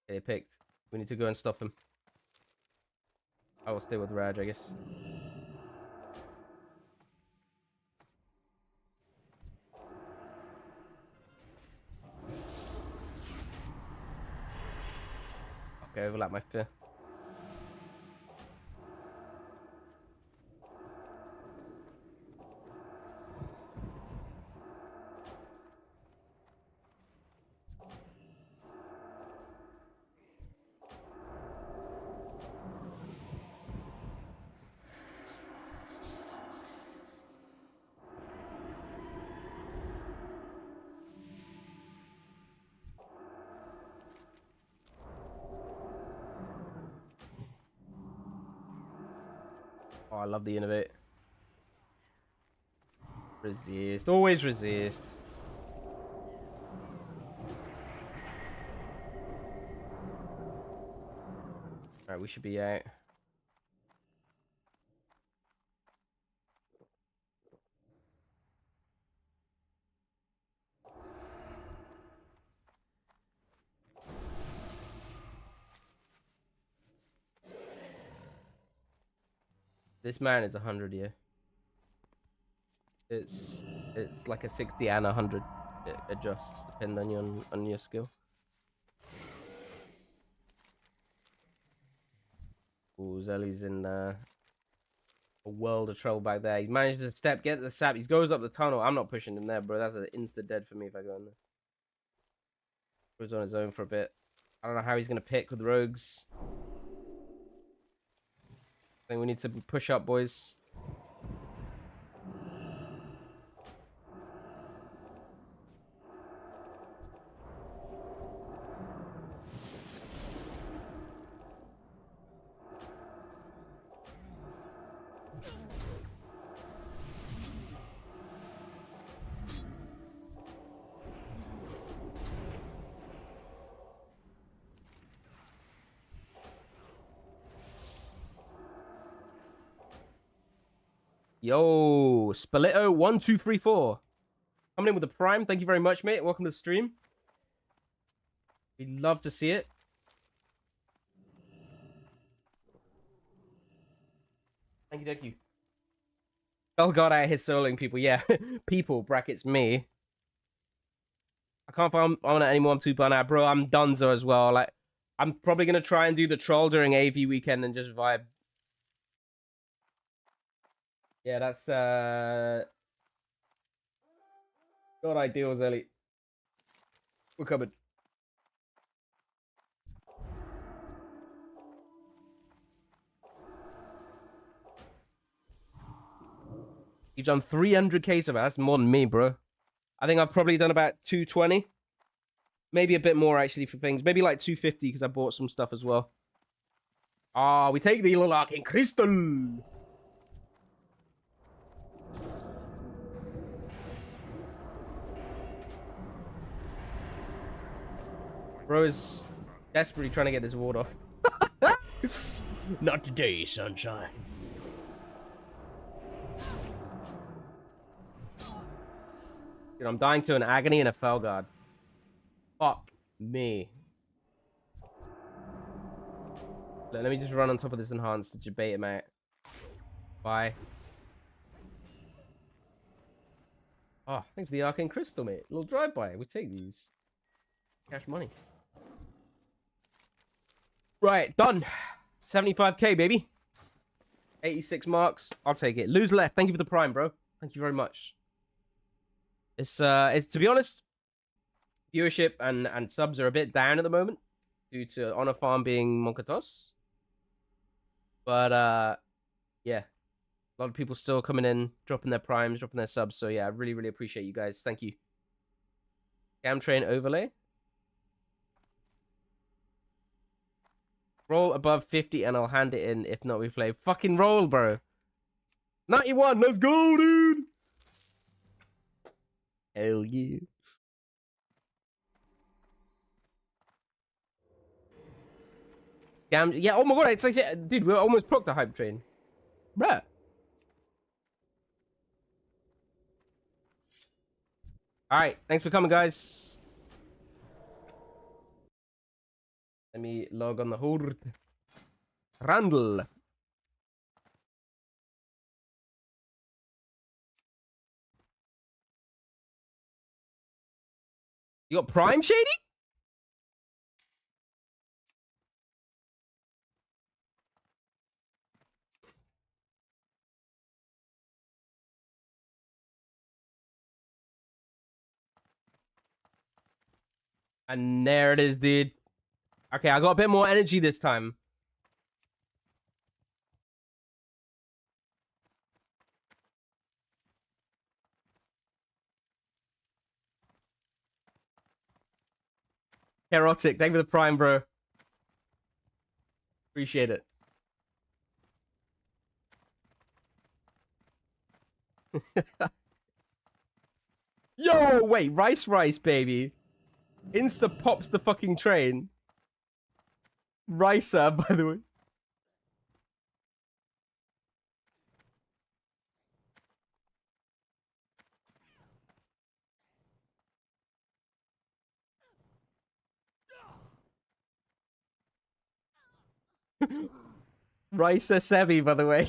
They picked. We need to go and stop him. I will stay with Raj, I guess. Okay, overlap my fear. Oh, I love the innovate. Resist. Always resist. Alright, we should be out. This man is 100, yeah. It's like a 60 and 100. It adjusts depending on your skill. Ooh, Zelly's in a world of trouble back there. He managed to get the sap. He goes up the tunnel. I'm not pushing in there, bro. That's an insta dead for me if I go in there. Goes on his own for a bit. I don't know how he's gonna pick with rogues. I think we need to push up, boys. Yo, Spalito1234. Coming in with the prime. Thank you very much, mate. Welcome to the stream. We'd love to see it. Thank you. Oh god, I hate soloing people. Yeah, people, brackets me. I can't find on it anymore. I'm too burnt out. Bro, I'm donezo as well. Like, I'm probably going to try and do the troll during AV weekend and just vibe. Yeah, that's, not ideal, Zelly. We're coming. You've done 300k so far. That's more than me, bro. I think I've probably done about 220. Maybe a bit more, actually, for things. Maybe like 250, because I bought some stuff as well. Ah, we take the little Arcane Crystal. Bro is desperately trying to get this ward off. Not today, sunshine. Dude, I'm dying to an Agony and a Felguard. Fuck me. Let me just run on top of this enhanced to bait him out. Bye. Oh, thanks for the Arcane Crystal, mate. A little drive-by. We take these. Cash money. Right, done. 75k, baby. 86 marks. I'll take it. Lose left. Thank you for the prime, bro. Thank you very much. It's to be honest, viewership and subs are a bit down at the moment due to Honor Farm being Monkatos. But yeah. A lot of people still coming in, dropping their primes, dropping their subs. So yeah, I really, really appreciate you guys. Thank you. Scam train overlay. Roll above 50 and I'll hand it in. If not, we play. Fucking roll, bro. 91. Let's go, dude. Hell yeah. Scam. Yeah, oh my god. It's like, dude, we almost procced the hype train. Bruh. Alright, thanks for coming, guys. Let me log on the horde. Randall. You got Prime, Shady? And there it is, dude. Okay, I got a bit more energy this time. Erotic. Thank you for the prime, bro. Appreciate it. Yo, wait. Rice, baby. Insta pops the fucking train. Ricer, by the way. Ricer Sevi, by the way.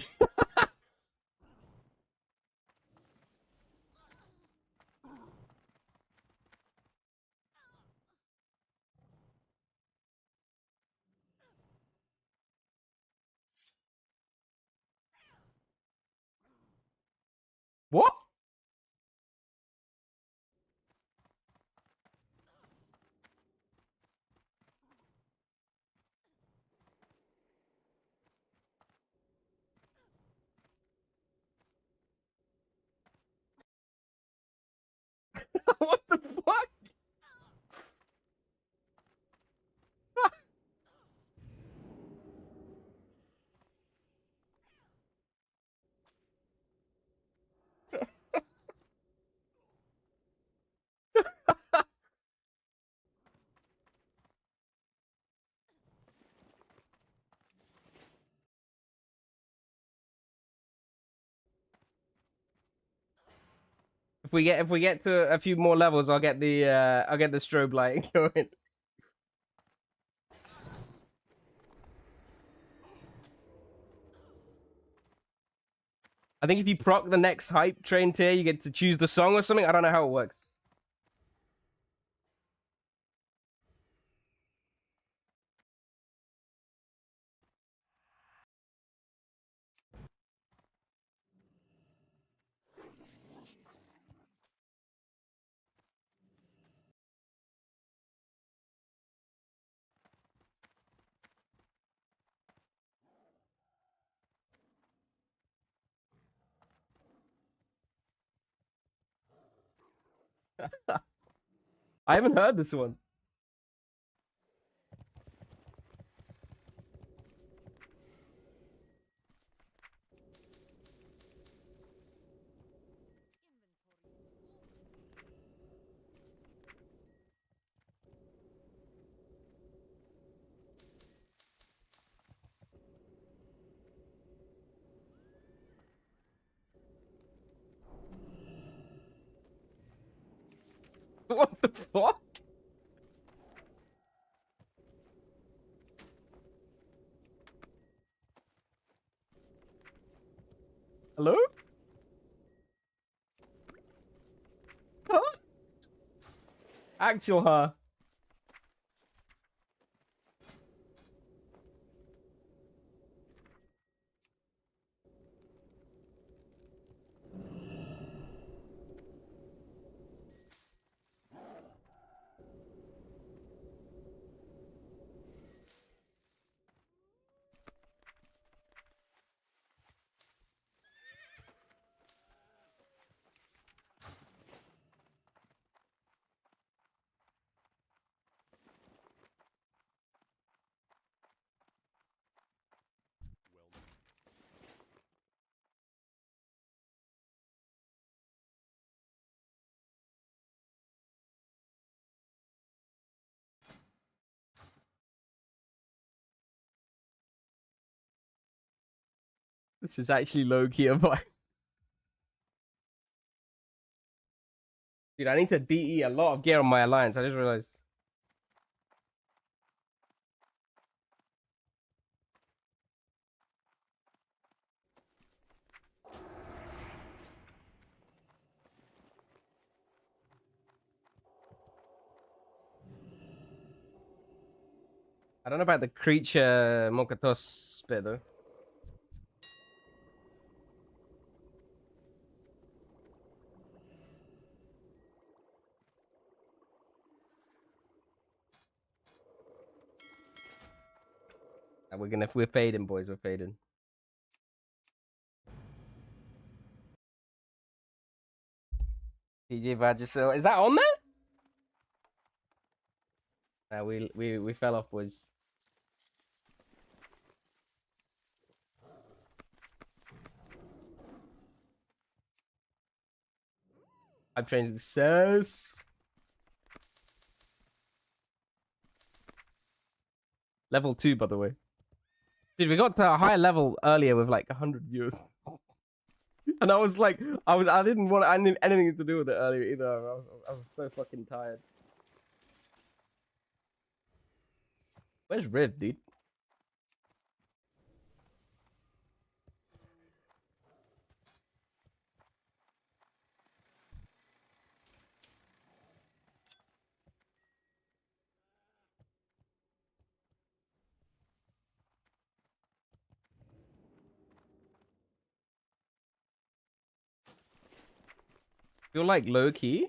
If we get to a few more levels, I'll get the strobe light going. I think if you proc the next hype train tier, you get to choose the song or something. I don't know how it works. I haven't heard this one. What the fuck? Hello? Huh? Actual, huh? This is actually low key a vibe. Dude, I need to DE a lot of gear on my alliance. I just realized. I don't know about the creature Mokatos bit though. We're fading, boys. We're fading. TJ Vagisil, is that on there? We fell off, boys. I'm training success. Level 2, by the way. Dude, we got to a higher level earlier with like 100 viewers. And I was like, I didn't want anything to do with it earlier either. I was so fucking tired. Where's Riv, dude? Feel like low key.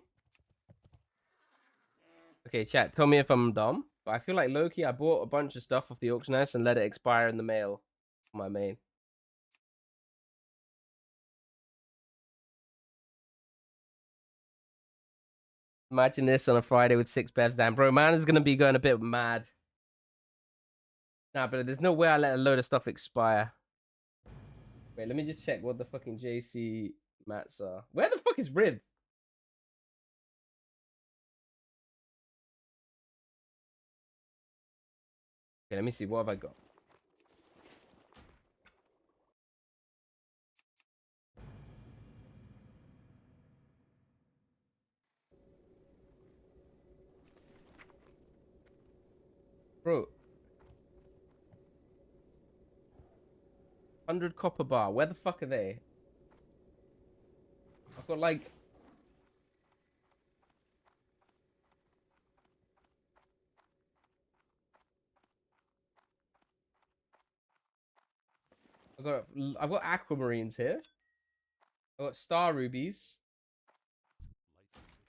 Okay, chat. Tell me if I'm dumb, but I feel like low key. I bought a bunch of stuff off the auction house and let it expire in the mail for my main. Imagine this on a Friday with 6 bevs down, bro. Man is gonna be going a bit mad. Nah, but there's no way I let a load of stuff expire. Wait, let me just check what the fucking JC mats are. Where the fuck is Riv? Okay, let me see. What have I got? 100 copper bar. Where the fuck are they? I've got like... I've got aquamarines here. I've got star rubies.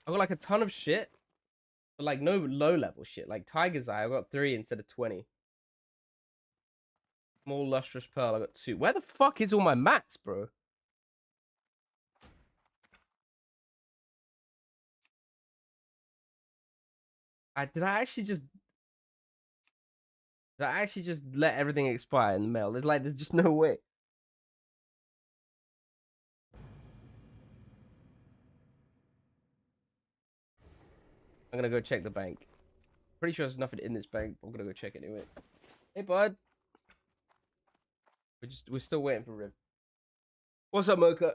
I've got like a ton of shit. But like no low level shit. Like Tiger's Eye, I got 3 instead of 20. Small lustrous pearl, I got 2. Where the fuck is all my mats, bro? Did I actually just let everything expire in the mail? There's just no way. I'm gonna go check the bank. Pretty sure there's nothing in this bank, but I'm gonna go check anyway. Hey bud. We're still waiting for Riv. What's up, Mocha?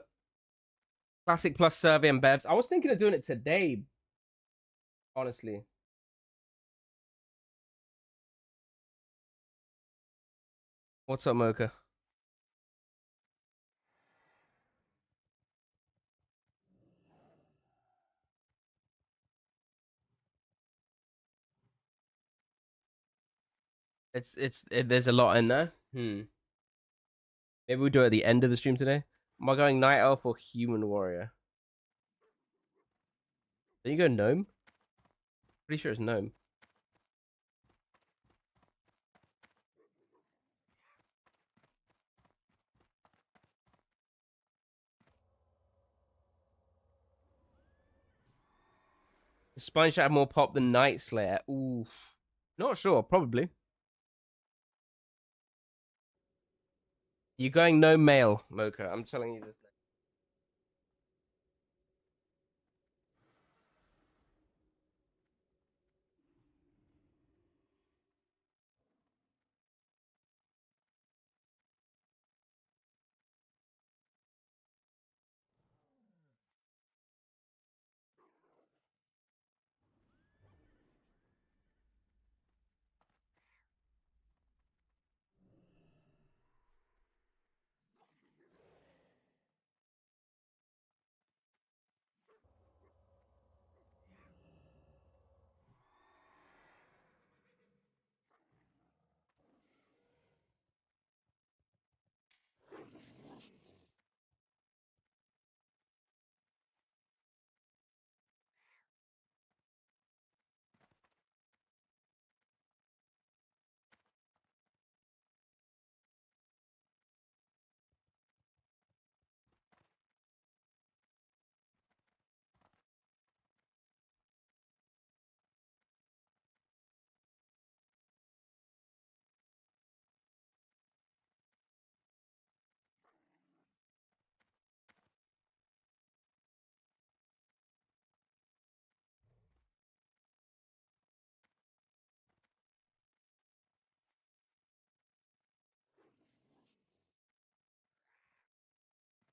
Classic plus survey and bevs. I was thinking of doing it today, honestly. What's up, Mocha? There's a lot in there. Maybe we'll do it at the end of the stream today. Am I going night elf or human warrior? Then you go gnome? Pretty sure it's gnome. The spine should have more pop than Night Slayer. Ooh. Not sure, probably. You're going no male, Mocha. I'm telling you this.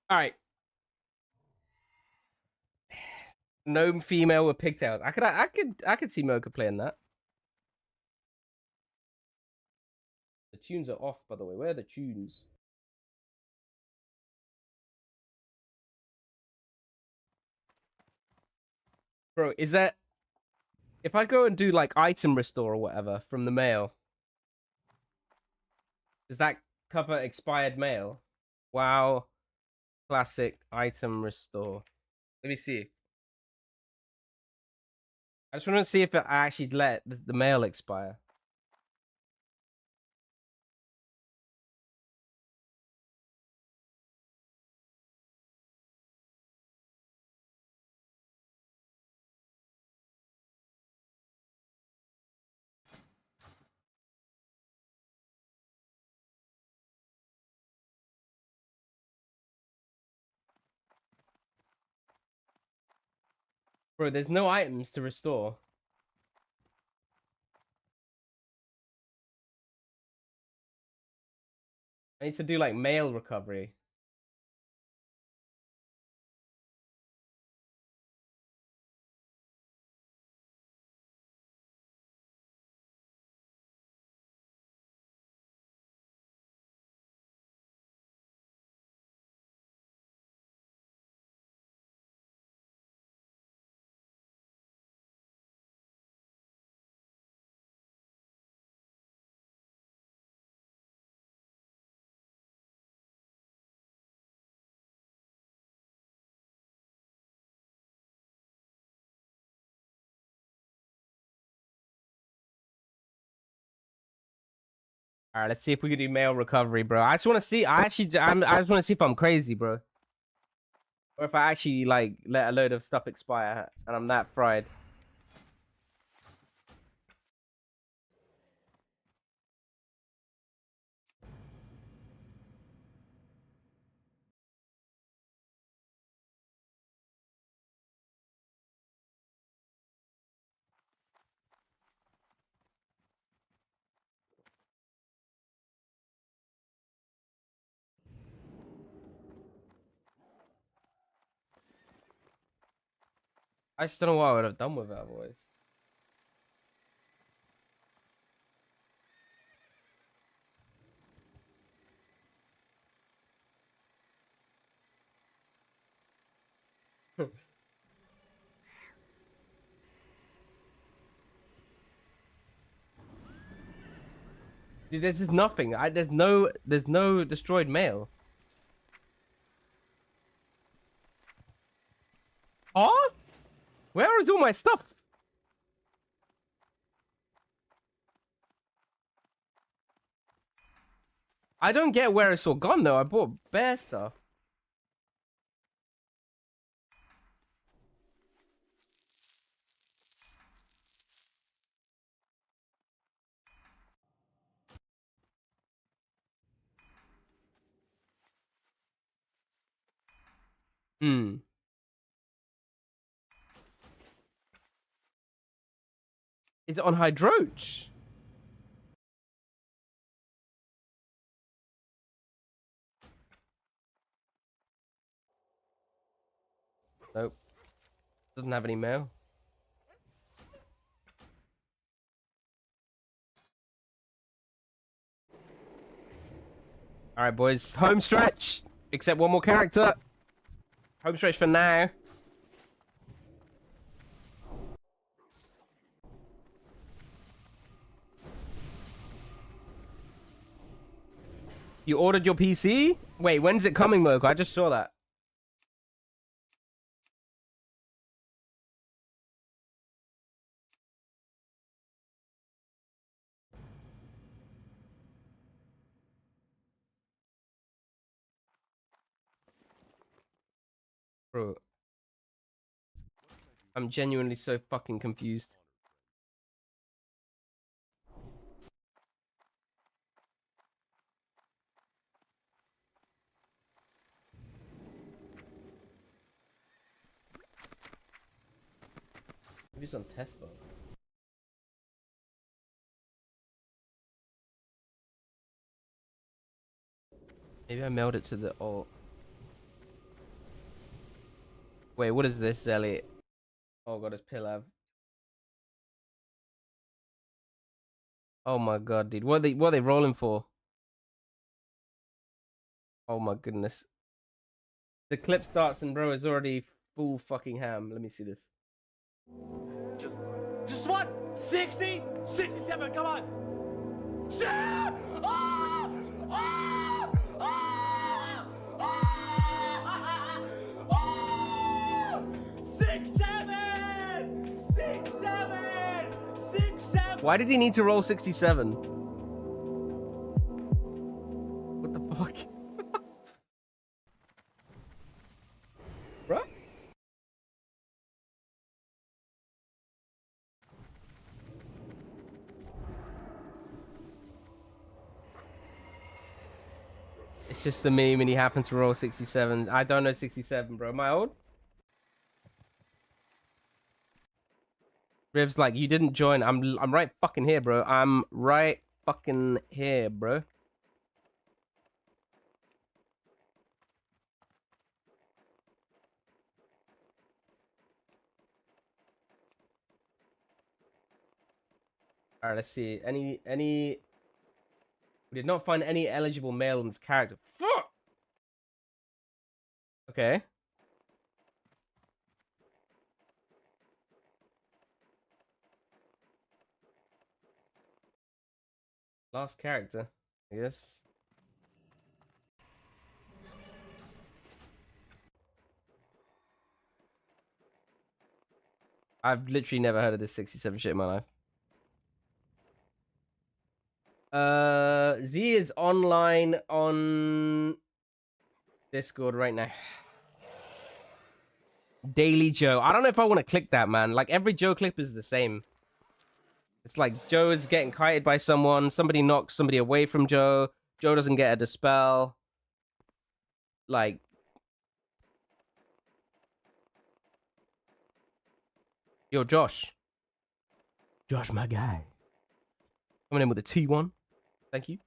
All right. Gnome female with pigtails. I could see Mocha playing that. The tunes are off, by the way. Where are the tunes? Bro, is that if I go and do like item restore or whatever from the mail, does that cover expired mail? Wow. Classic item restore. Let me see. I just want to see if it actually let the mail expire. Bro, there's no items to restore. I need to do like mail recovery. All right, let's see if we can do mail recovery, bro. I just want to see. I just want to see if I'm crazy, bro, or if I actually like let a load of stuff expire and I'm that fried. I just don't know what I would have done with it otherwise. Dude, there's just nothing. There's no destroyed mail. Huh? Where is all my stuff? I don't get where it's all gone though. I bought bare stuff. Hmm. Is it on Hydroach? Nope. Doesn't have any mail. All right, boys. Home stretch. Except one more character. Home stretch for now. You ordered your PC? Wait, when's it coming, Moco? I just saw that. Bro. I'm genuinely so fucking confused. Maybe it's on test mode. Maybe I mailed it to the... Oh. Wait, what is this, Elliot? Oh god, it's Pilav. Oh my god, dude. What are they rolling for? Oh my goodness. The clip starts and bro is already full fucking ham. Let me see this. Just what? 60? 67, come on! Ah! Ah! Ah! Ah! Ah! 6, 7! 6, 7! 6, 7! Why did he need to roll 67? What the fuck? Bro? It's just a meme and he happened to roll 67. I don't know 67, bro. Am I old? Riv's like, you didn't join. I'm right fucking here, bro. I'm right fucking here, bro. All right, let's see. Any we did not find any eligible male in this character. Fuck. Okay. Last character, I guess. I've literally never heard of this 67 shit in my life. Z is online on Discord right now. Daily Joe. I don't know if I want to click that, man. Like, every Joe clip is the same. It's like Joe's getting kited by someone. Somebody knocks somebody away from Joe. Joe doesn't get a dispel. Like, yo, Josh. Josh, my guy. Coming in with a T1. Thank you.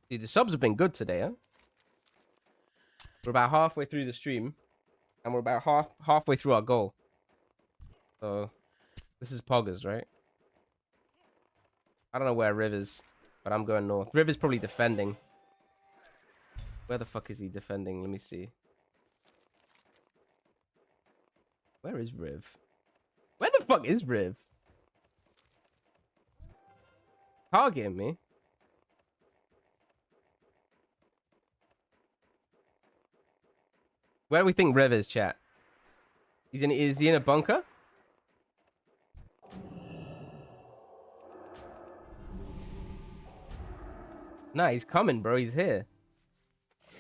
Dude, the subs have been good today, huh? We're about halfway through the stream, and we're about halfway through our goal. So, this is Poggers, right? I don't know where Riv is, but I'm going north. Riv is probably defending. Where the fuck is he defending? Let me see. Where is Riv? Where the fuck is Riv? Targeting me? Where do we think Riv is, chat? Is he in a bunker? Nah, he's coming, bro. He's here.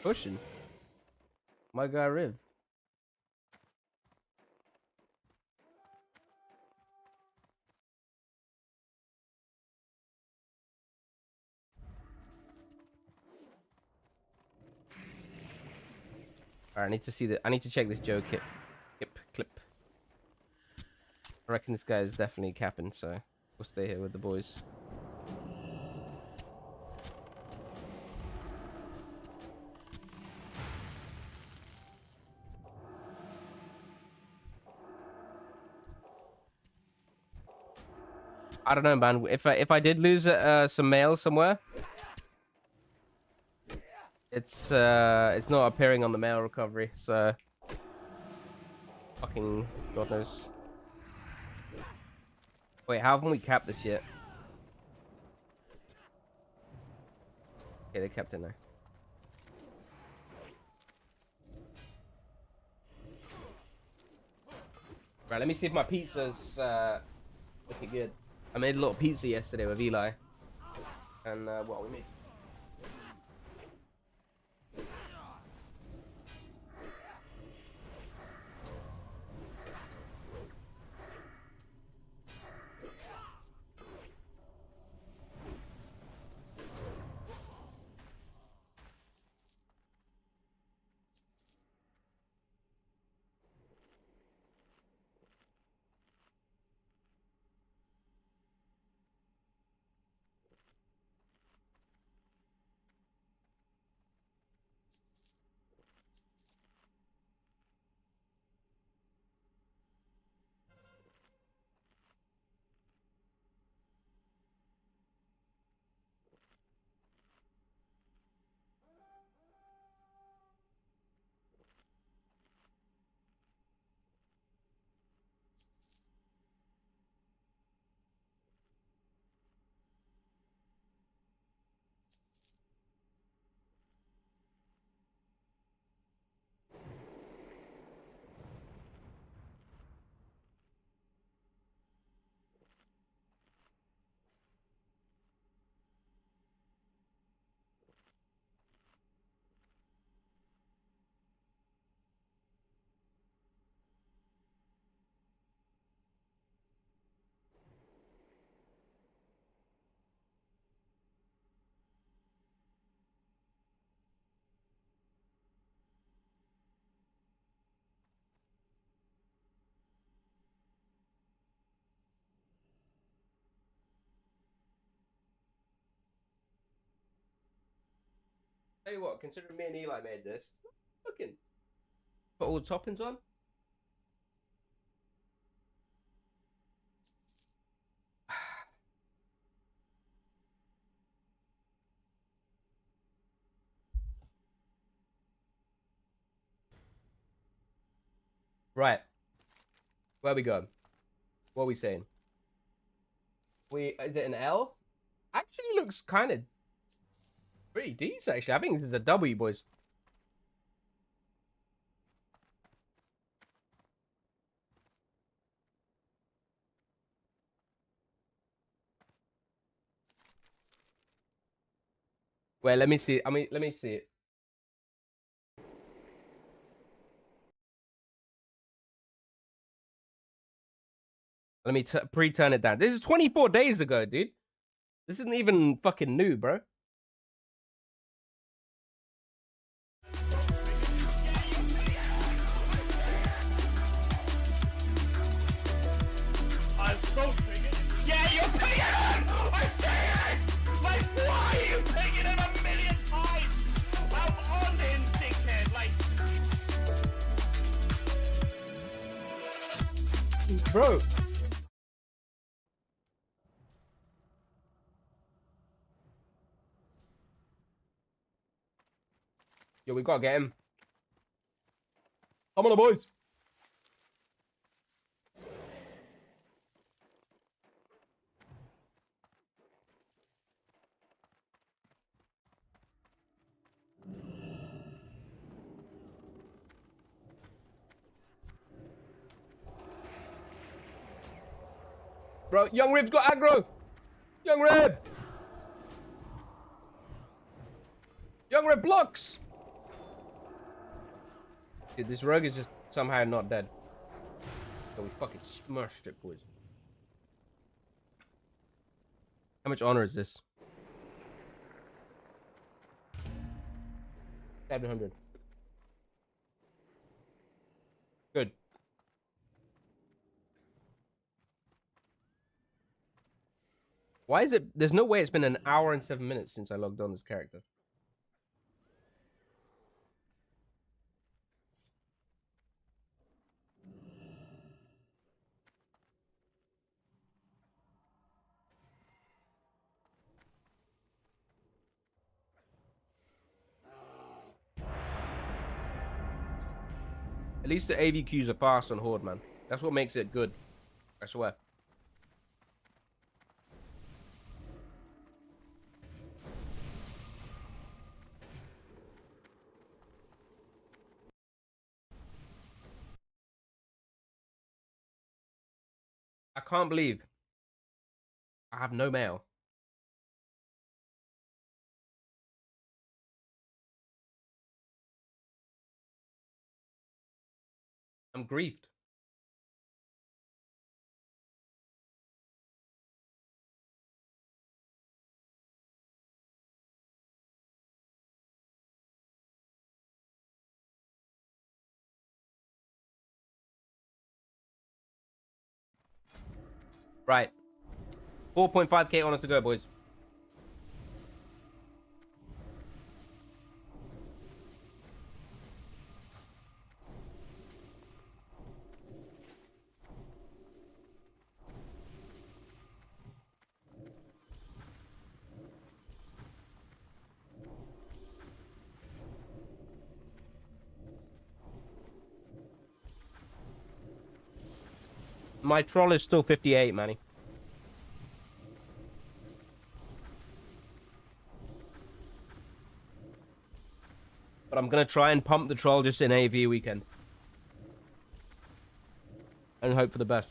Pushing. My guy Riv. Alright, I need to see the. I need to check this Joe clip. I reckon this guy is definitely capping, so we'll stay here with the boys. I don't know, man. If I did lose some mail somewhere, it's not appearing on the mail recovery, so fucking God knows. Wait, how haven't we capped this yet? Okay, they capped it now. Right, let me see if my pizza's looking good. I made a little pizza yesterday with Eli, and what we made. Tell you what, considering me and Eli made this, looking. Put all the toppings on. Right. Where we go? What are we saying? Is it an L? Actually looks kind of pretty decent, actually. I think this is a W, boys. Wait, let me see. Let me see it. Let me pre-turn it down. This is 24 days ago, dude. This isn't even fucking new, bro. I'm so triggered. Yeah, you're picking him! I see it! Like, why are you picking him a million times? I'm on him, dickhead. Like, Bro. Yo, we gotta get him. Come on, boys. Bro, Young Rib's got aggro. Young Rib. Young Rib blocks. Dude, this rogue is just somehow not dead. So we fucking smashed it, boys. How much honor is this? 700. Good. Why is it? There's no way it's been an hour and 7 minutes since I logged on this character. At least the AVQs are fast on Horde, man. That's what makes it good. I swear. I can't believe I have no mail. I'm griefed. Right. 4.5k honor to go, boys. My troll is still 58, Manny. But I'm gonna try and pump the troll just in AV weekend. And hope for the best.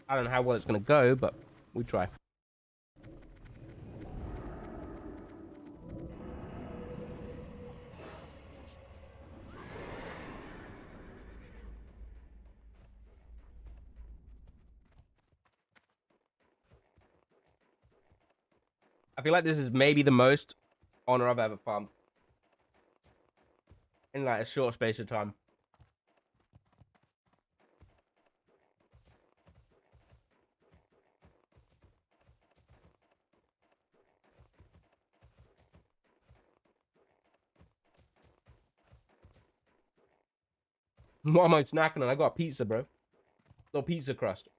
I don't know how well it's gonna go, but we try. I feel like this is maybe the most honor I've ever farmed. In like a short space of time. What am I snacking on? I got pizza, bro. Got pizza crust.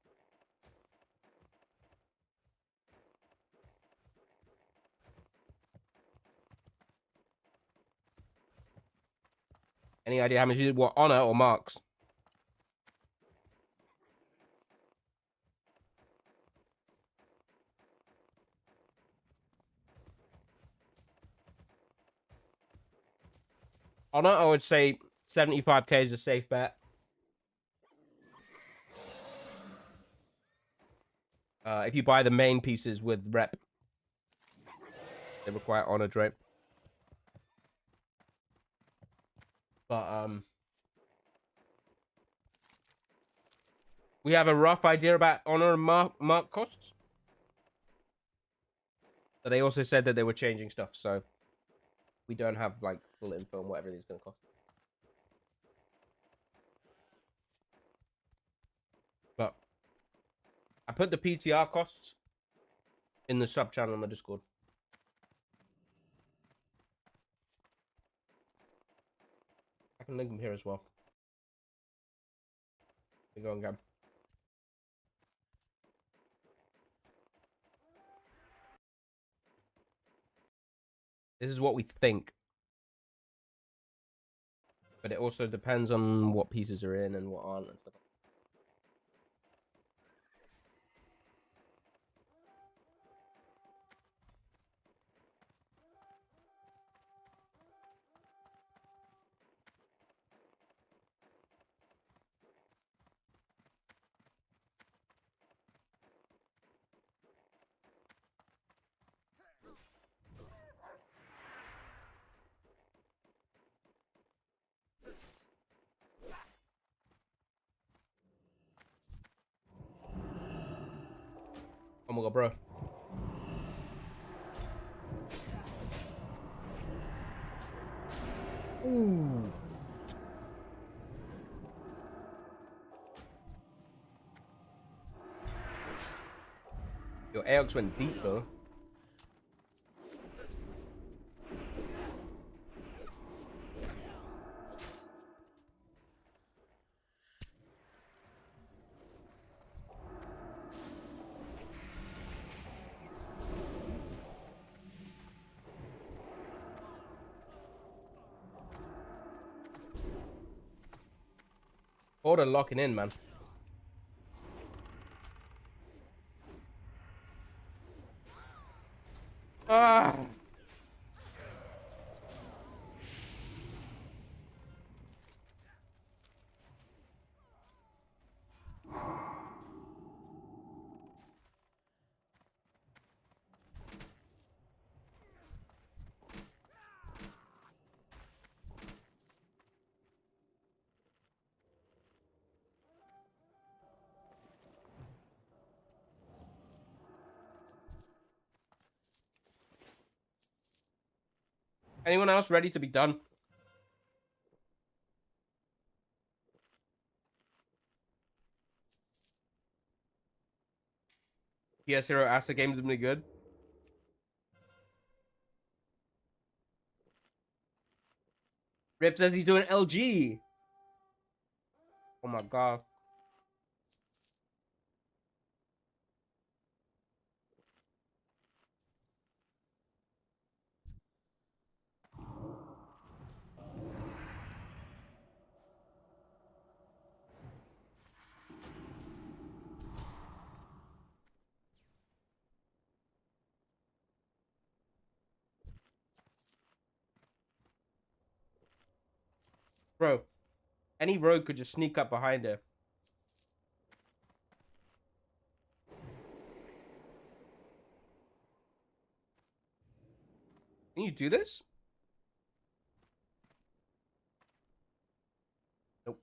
Any idea how much you did? What, Honor or Marks? Honor, I would say 75k is a safe bet. If you buy the main pieces with rep, they require Honor drape. But we have a rough idea about Honor and Mark costs. But they also said that they were changing stuff, so we don't have like full info on what everything's gonna cost. But I put the PTR costs in the sub channel on the Discord. I can link them here as well. We go and go. This is what we think. But it also depends on what pieces are in and what aren't and stuff. Oh my god, bro. Ooh. Your Aox went deep though. Order locking in, man. Ah. Anyone else ready to be done? PS Hero Asa games have been good. Rip says he's doing LG. Oh my god. Bro, any rogue could just sneak up behind her. Can you do this? Nope.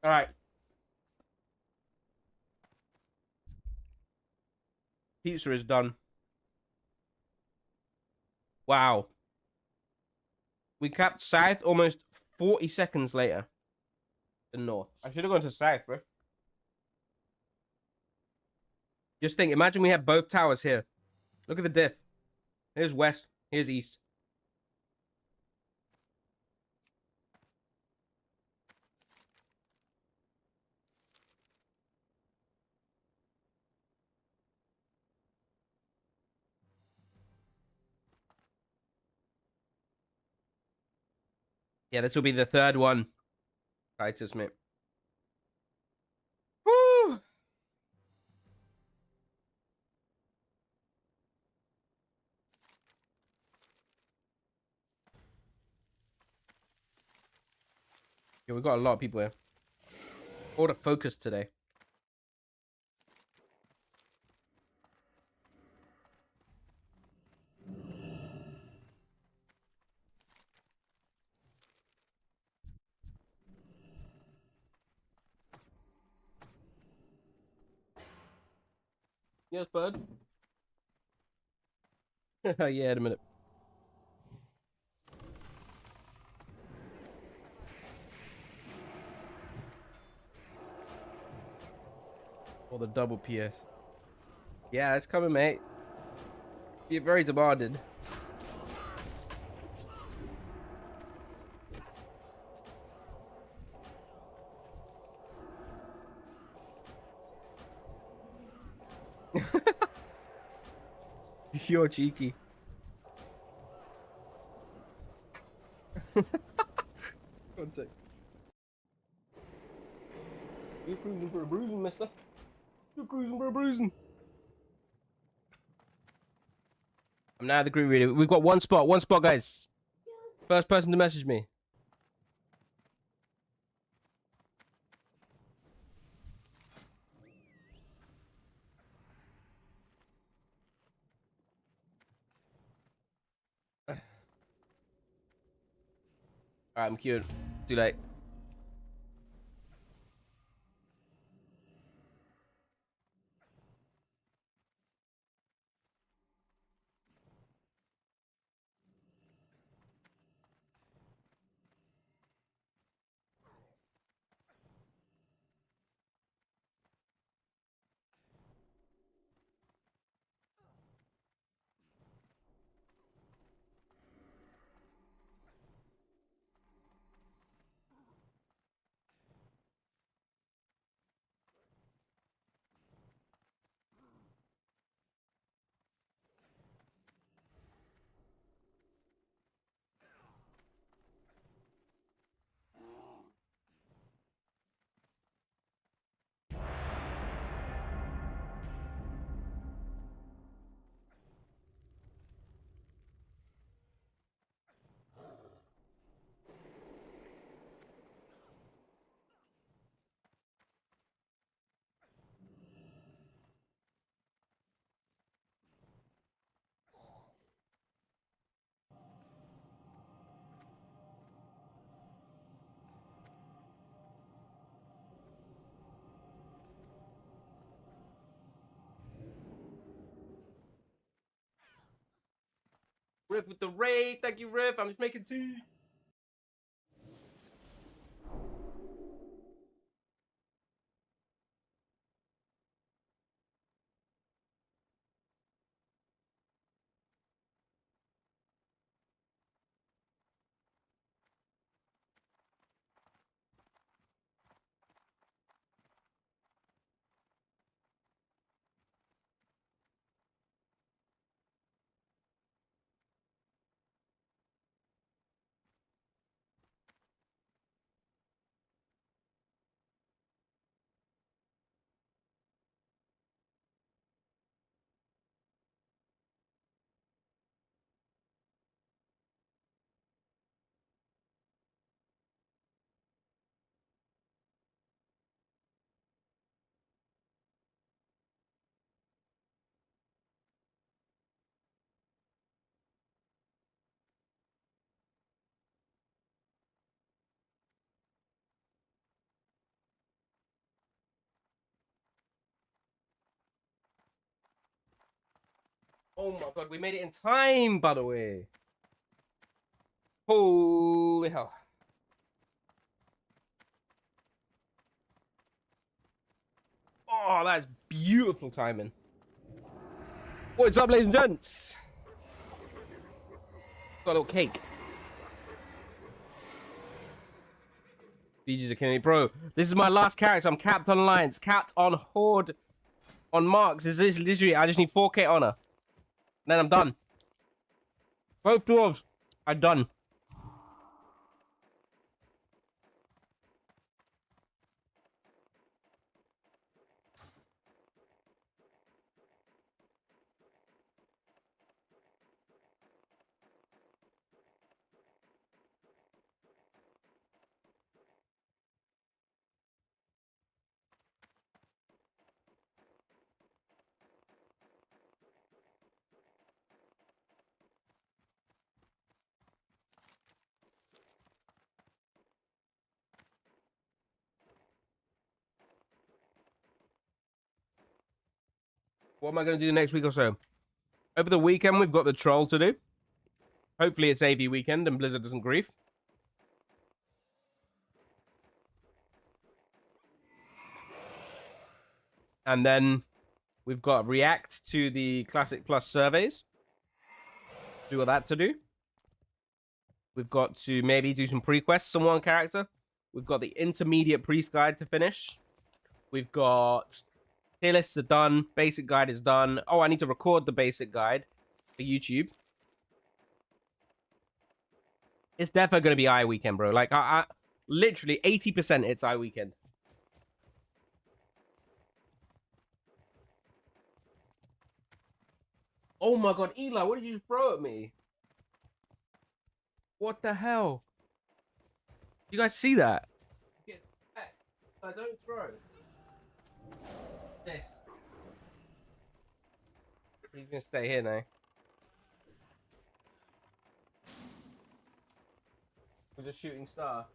All right. Pizza is done. Wow. We capped south almost 40 seconds later than north. I should have gone to south, bro. Just think, imagine we had both towers here. Look at the diff. Here's west. Here's east. Yeah, this will be the third one. Titus, mate. Woo! Yeah, we've got a lot of people here. All the focus today. Yes, bud. Yeah, in a minute. Or the double PS. Yeah, it's coming, mate. You're very demanded. You're cheeky. One sec. You're cruising for a bruising, mister. You're cruising for a bruising. I'm now the group reader. We've got one spot, guys. First person to message me. Alright, I'm queued. Too late. Riff with the raid. Thank you, Riff. I'm just making tea. Oh my god, we made it in time, by the way. Holy hell. Oh, that's beautiful timing. What's up, ladies and gents? Got a little cake. BG's a killing me. Bro, this is my last character. I'm capped on Alliance, capped on Horde, on Marks. This is literally, I just need 4k honor. Then I'm done. Both dwarves. I'm done. What am I going to do next week or so? Over the weekend, we've got the troll to do. Hopefully it's AV weekend and Blizzard doesn't grief. And then we've got react to the Classic Plus surveys. We got that to do. We've got to maybe do some pre-quests on one character. We've got the intermediate priest guide to finish. We've got tier lists are done. Basic guide is done. Oh, I need to record the basic guide for YouTube. It's definitely going to be I weekend, bro. Like, I literally 80% it's I weekend. Oh my god, Eli, what did you throw at me? What the hell? You guys see that? I don't throw. This. He's gonna stay here now. With a shooting star.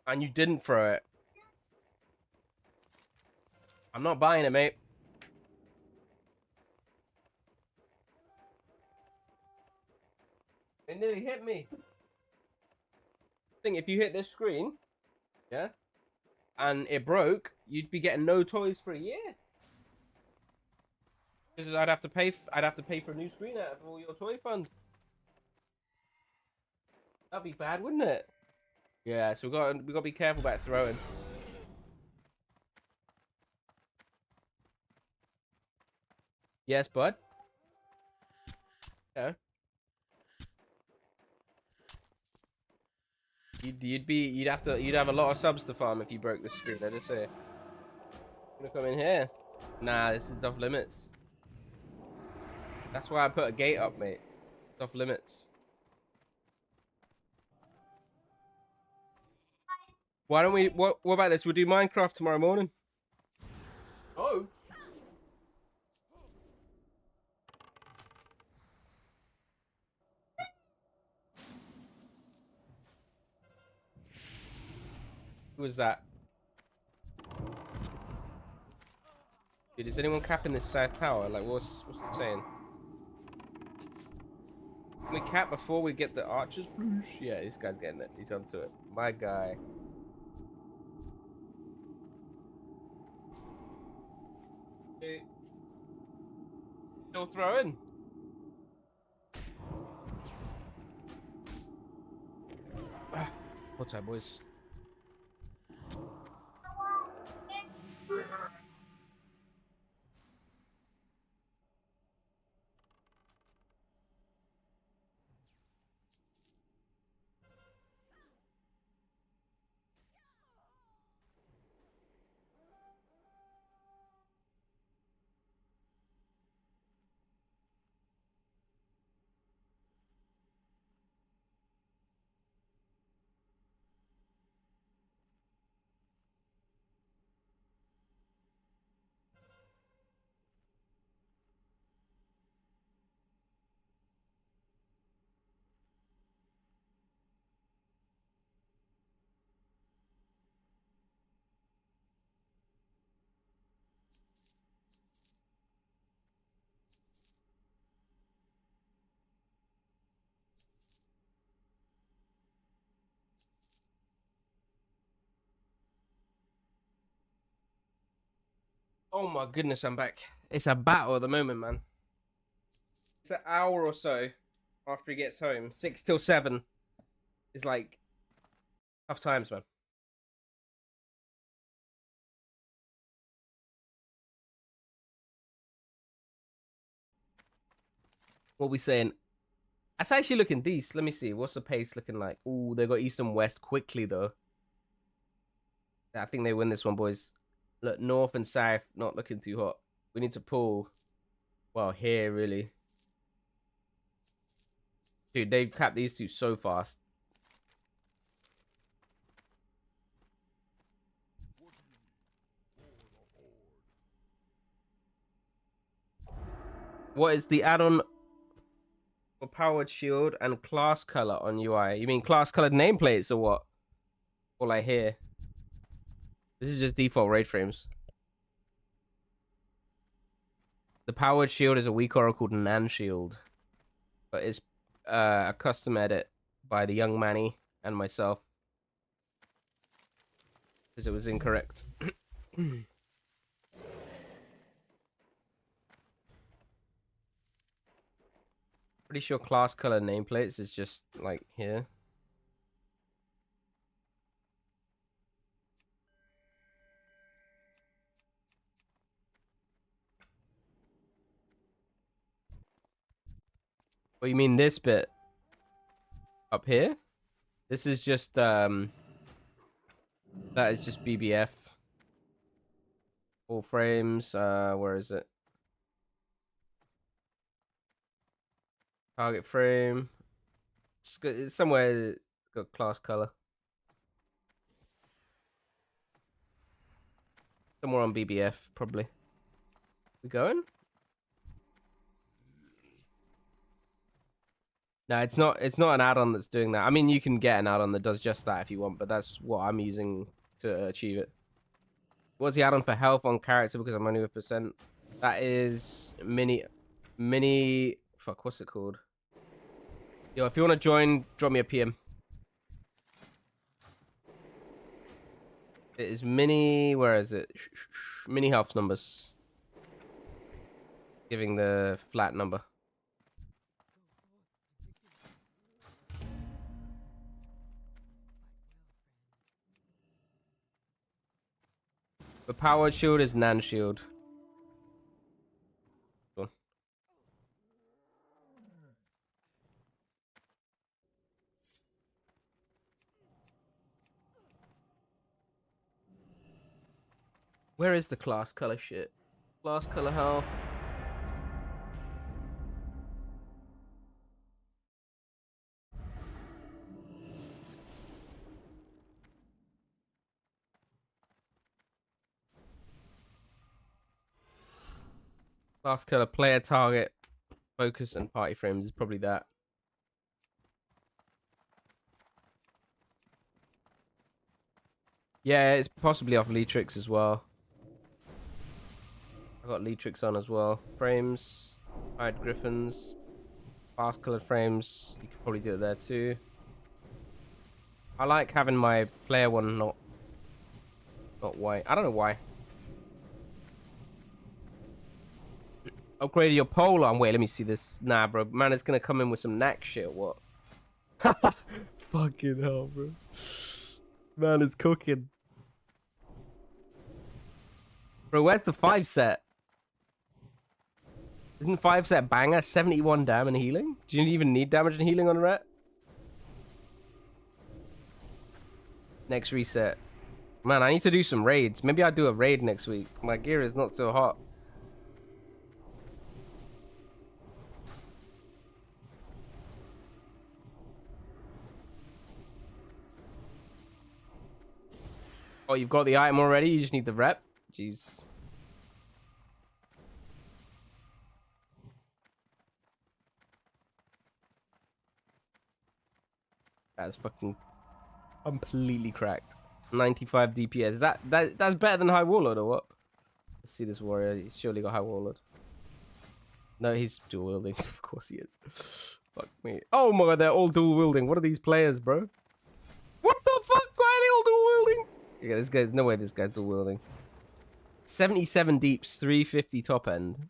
And you didn't throw it. I'm not buying it, mate. It nearly hit me. I think if you hit this screen, yeah, and it broke, you'd be getting no toys for a year. Because I'd have to pay. I'd have to pay for a new screen out of all your toy fund. That'd be bad, wouldn't it? Yeah, so we got to be careful about throwing. Yes, bud. Yeah. You'd have a lot of subs to farm if you broke the screen. I just say. I'm gonna come in here. Nah, this is off limits. That's why I put a gate up, mate. It's off limits. Why don't we? What about this? We'll do Minecraft tomorrow morning. Oh. Who was that? Dude, is anyone capping this side tower? Like, what's it saying? Can we cap before we get the archers? Yeah, this guy's getting it. He's onto it. My guy. Hey. Still throwing. What's up, boys? Oh my goodness, I'm back. It's a battle at the moment, man. It's an hour or so after he gets home. 6 till 7 is like tough times, man. What we saying? That's actually looking decent. Let me see. What's the pace looking like? Ooh, they got East and West quickly, though. I think they win this one, boys. Look, North and South not looking too hot. We need to pull, well, here, really. Dude, they've capped these two so fast. What is the add-on for powered shield and class color on UI? You mean class colored nameplates or what? All I hear. This is just default raid frames. The powered shield is a weak aura called Nan Shield, but it's a custom edit by the young Manny and myself because it was incorrect. Pretty sure class color nameplates is just like here. Oh, you mean this bit up here? This is just that is just BBF. Full frames. Where is it? Target frame. It's somewhere. It's got class color. Somewhere on BBF, probably. We going? No, it's not. It's not an add-on that's doing that. I mean, you can get an add-on that does just that if you want, but that's what I'm using to achieve it. What's the add-on for health on character? Because I'm only with percent. That is mini. Fuck, what's it called? Yo, if you want to join, drop me a PM. It is mini. Where is it? Mini health numbers. Giving the flat number. The powered shield is Nan Shield. Where is the class color shit? Class color health. Class color, player target, focus, and party frames is probably that. Yeah, it's possibly off Leatrix as well. I got Leatrix on as well. Frames, Pied Griffins, fast colored frames. You could probably do it there too. I like having my player one not white. I don't know why. Upgrade your pole arm. Wait, let me see this. Nah, bro. Man, it's gonna come in with some knack shit or what? Fucking hell, bro. Man, it's cooking. Bro, where's the 5 set? Isn't 5 set banger? 71 damage and healing? Do you even need damage and healing on a ret? Next reset. Man, I need to do some raids. Maybe I'll do a raid next week. My gear is not so hot. Oh, you've got the item already? You just need the rep? Jeez. That's fucking completely cracked. 95 DPS. That's better than High Warlord or what? Let's see this warrior. He's surely got High Warlord. No, he's dual wielding. Of course he is. Fuck me. Oh my god, they're all dual wielding. What are these players, bro? What the fuck? Why are they all dual wielding? Yeah, this guy. No way, this guy's dual wielding. 77 deeps, 350 top end.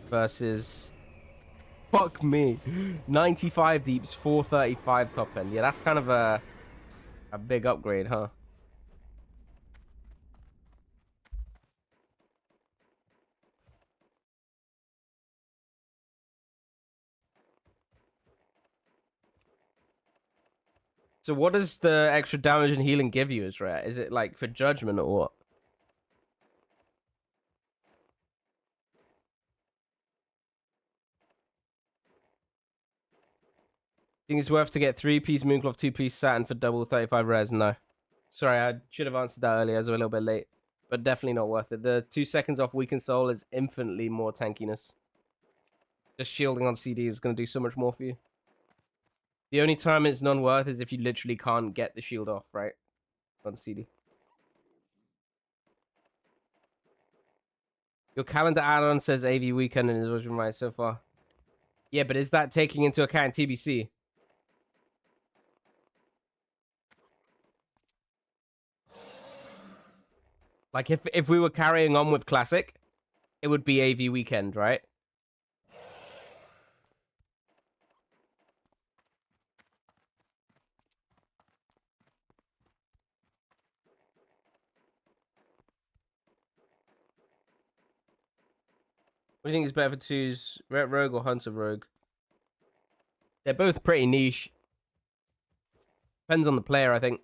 versus... Fuck me. 95 deeps, 435 top end. Yeah, that's kind of a big upgrade, huh? So what does the extra damage and healing give you as rare? Is it like for judgment or what? Think it's worth to get 3-piece Mooncloth, 2-piece Saturn for double 35 rares? No. Sorry, I should have answered that earlier. I was a little bit late. But definitely not worth it. The 2 seconds off Weakened Soul is infinitely more tankiness. Just shielding on CD is going to do so much more for you. The only time it's non-worth is if you literally can't get the shield off, right? On CD. Your calendar add-on says AV Weekend and is been right so far. Yeah, but is that taking into account TBC? Like, if we were carrying on with Classic, it would be AV Weekend, right? What do you think is better for twos? Ret Rogue or Hunter Rogue? They're both pretty niche. Depends on the player, I think.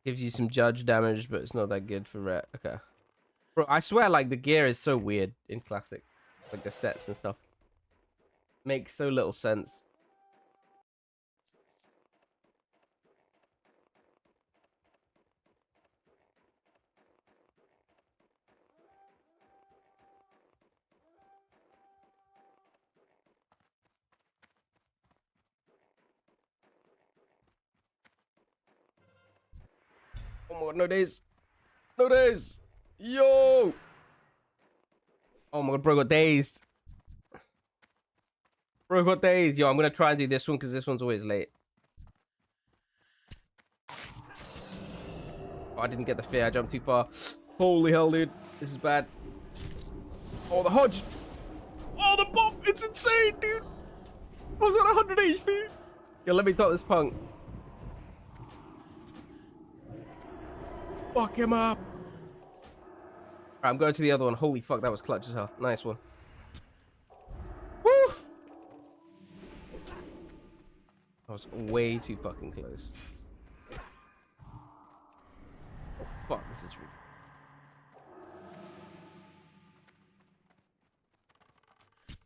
Gives you some judge damage, but it's not that good for Ret. Okay. Bro, I swear, like, the gear is so weird in Classic. Like, the sets and stuff. Makes so little sense. Oh my god, no days. No days. Yo. Oh my god, bro got dazed. Bro got dazed. Yo, I'm going to try and do this one because this one's always late. Oh, I didn't get the fear. I jumped too far. Holy hell, dude. This is bad. Oh, the Hodge. Oh, the bomb. It's insane, dude. I was at 100 HP. Yo, let me dot this punk. Fuck him up. Right, I'm going to the other one. Holy fuck, that was clutch as hell. Nice one. Woo! I was way too fucking close. Oh, fuck, this is rude. It's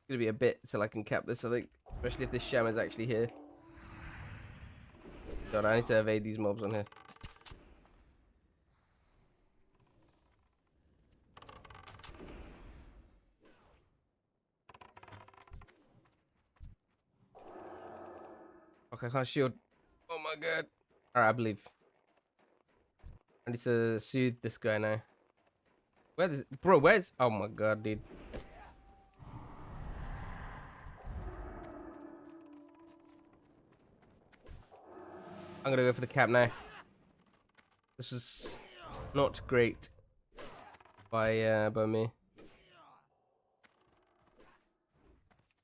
gonna be a bit till I can cap this, I think. Especially if this Sham is actually here. God, I need to evade these mobs on here. Okay, I can't shield. Oh my god. Alright, I believe. I need to soothe this guy now. Where's... Bro, where's... Oh my god, dude. I'm gonna go for the cap now. This was not great by me.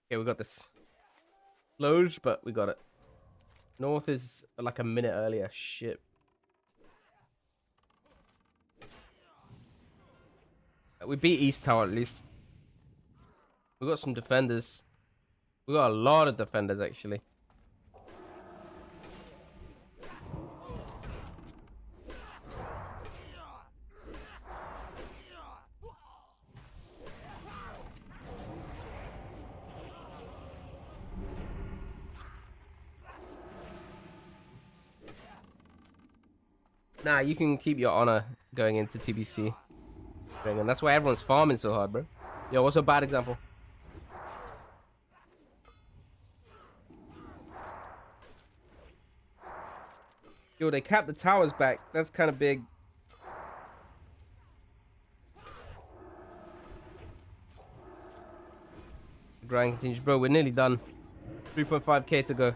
Okay, we got this. Loge, but we got it. North is like a minute earlier. Shit. We beat East Tower at least. We got some defenders. We got a lot of defenders actually. Nah, you can keep your honor going into TBC. And that's why everyone's farming so hard, bro. Yo, what's a bad example? Yo, they capped the towers back. That's kind of big. The grind continues. Bro, we're nearly done. 3.5k to go.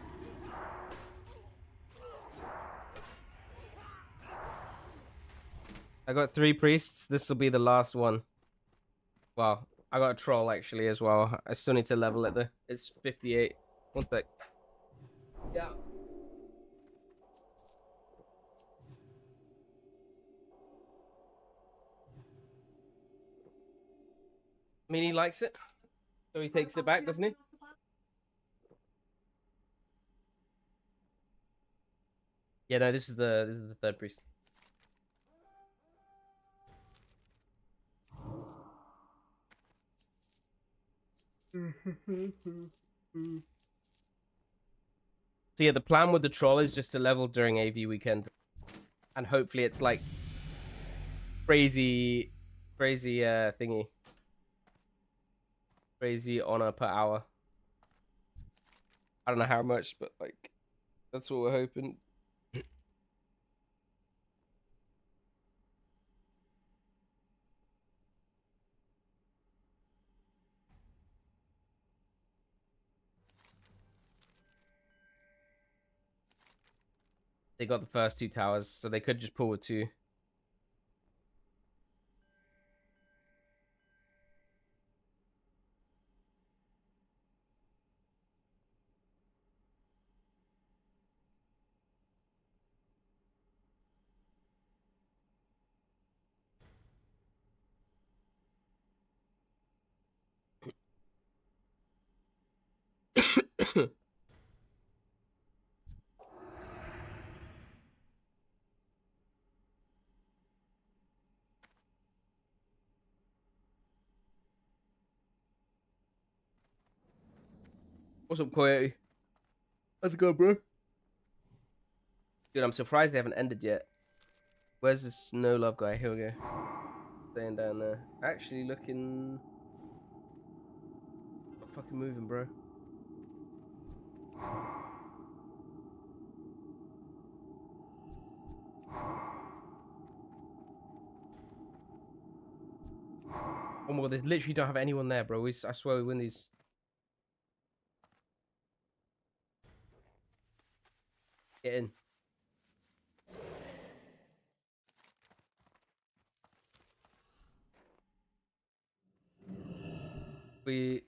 I got 3 priests. This will be the last one. Wow. I got a troll actually as well. I still need to level it though. It's 58. One sec. Yeah. I mean, he likes it. So he takes it back, doesn't he? Yeah, no, this is the third priest. So yeah, the plan with the troll is just to level during AV weekend. And hopefully it's like crazy thingy. Crazy honor per hour. I don't know how much, but like that's what we're hoping. They got the first 2 towers, so they could just pull with 2. What's up, Coyote? How's it going, bro? Dude, I'm surprised they haven't ended yet. Where's this no love guy? Here we go. Staying down there. Actually looking... Not fucking moving, bro. Oh my god, they literally don't have anyone there, bro. I swear we win these. Get in. We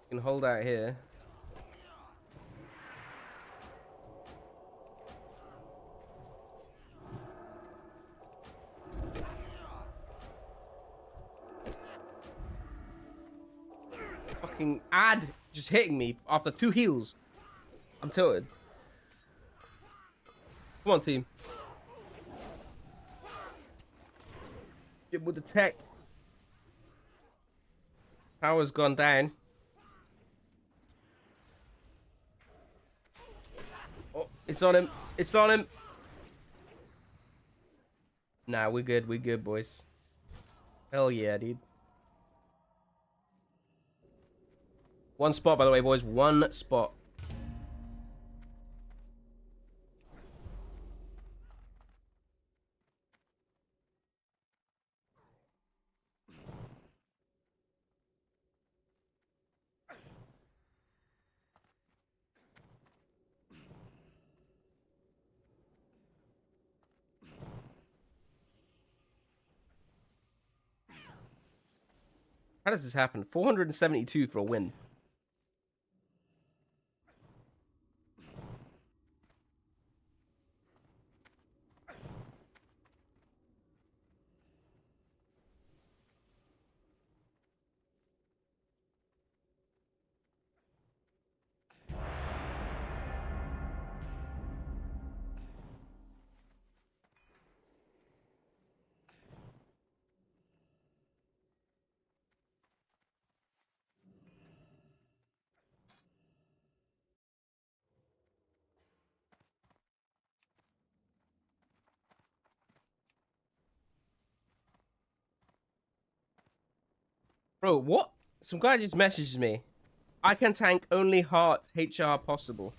can hold out here. Fucking ad just hitting me after 2 heals. I'm tilted. Come on, team. Get with the tech. Power's gone down. Oh, it's on him. It's on him. Nah, we're good. We're good, boys. Hell yeah, dude. 1 spot, by the way, boys. 1 spot. How does this happen? 472 for a win. Bro, what? Some guy just messaged me. I can tank only heart HR possible.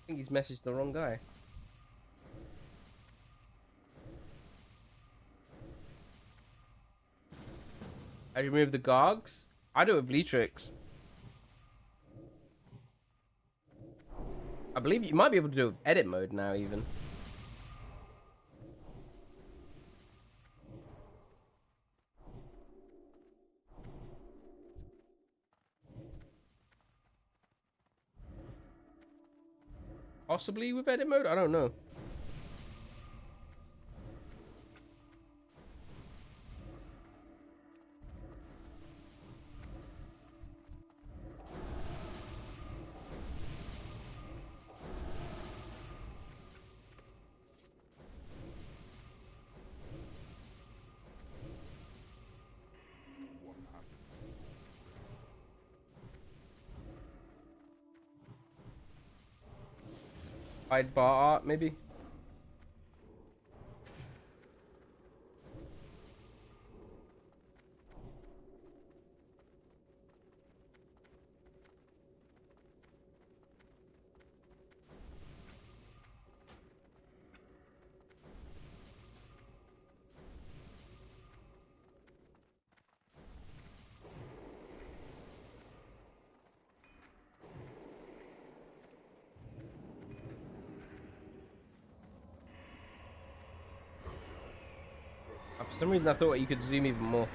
think he's messaged the wrong guy. I remove the Gargs. I do it with Leetrix. I believe you might be able to do it with edit mode now, even. Possibly with edit mode? I don't know. Hide bar art, maybe? For some reason, I thought you could zoom even more.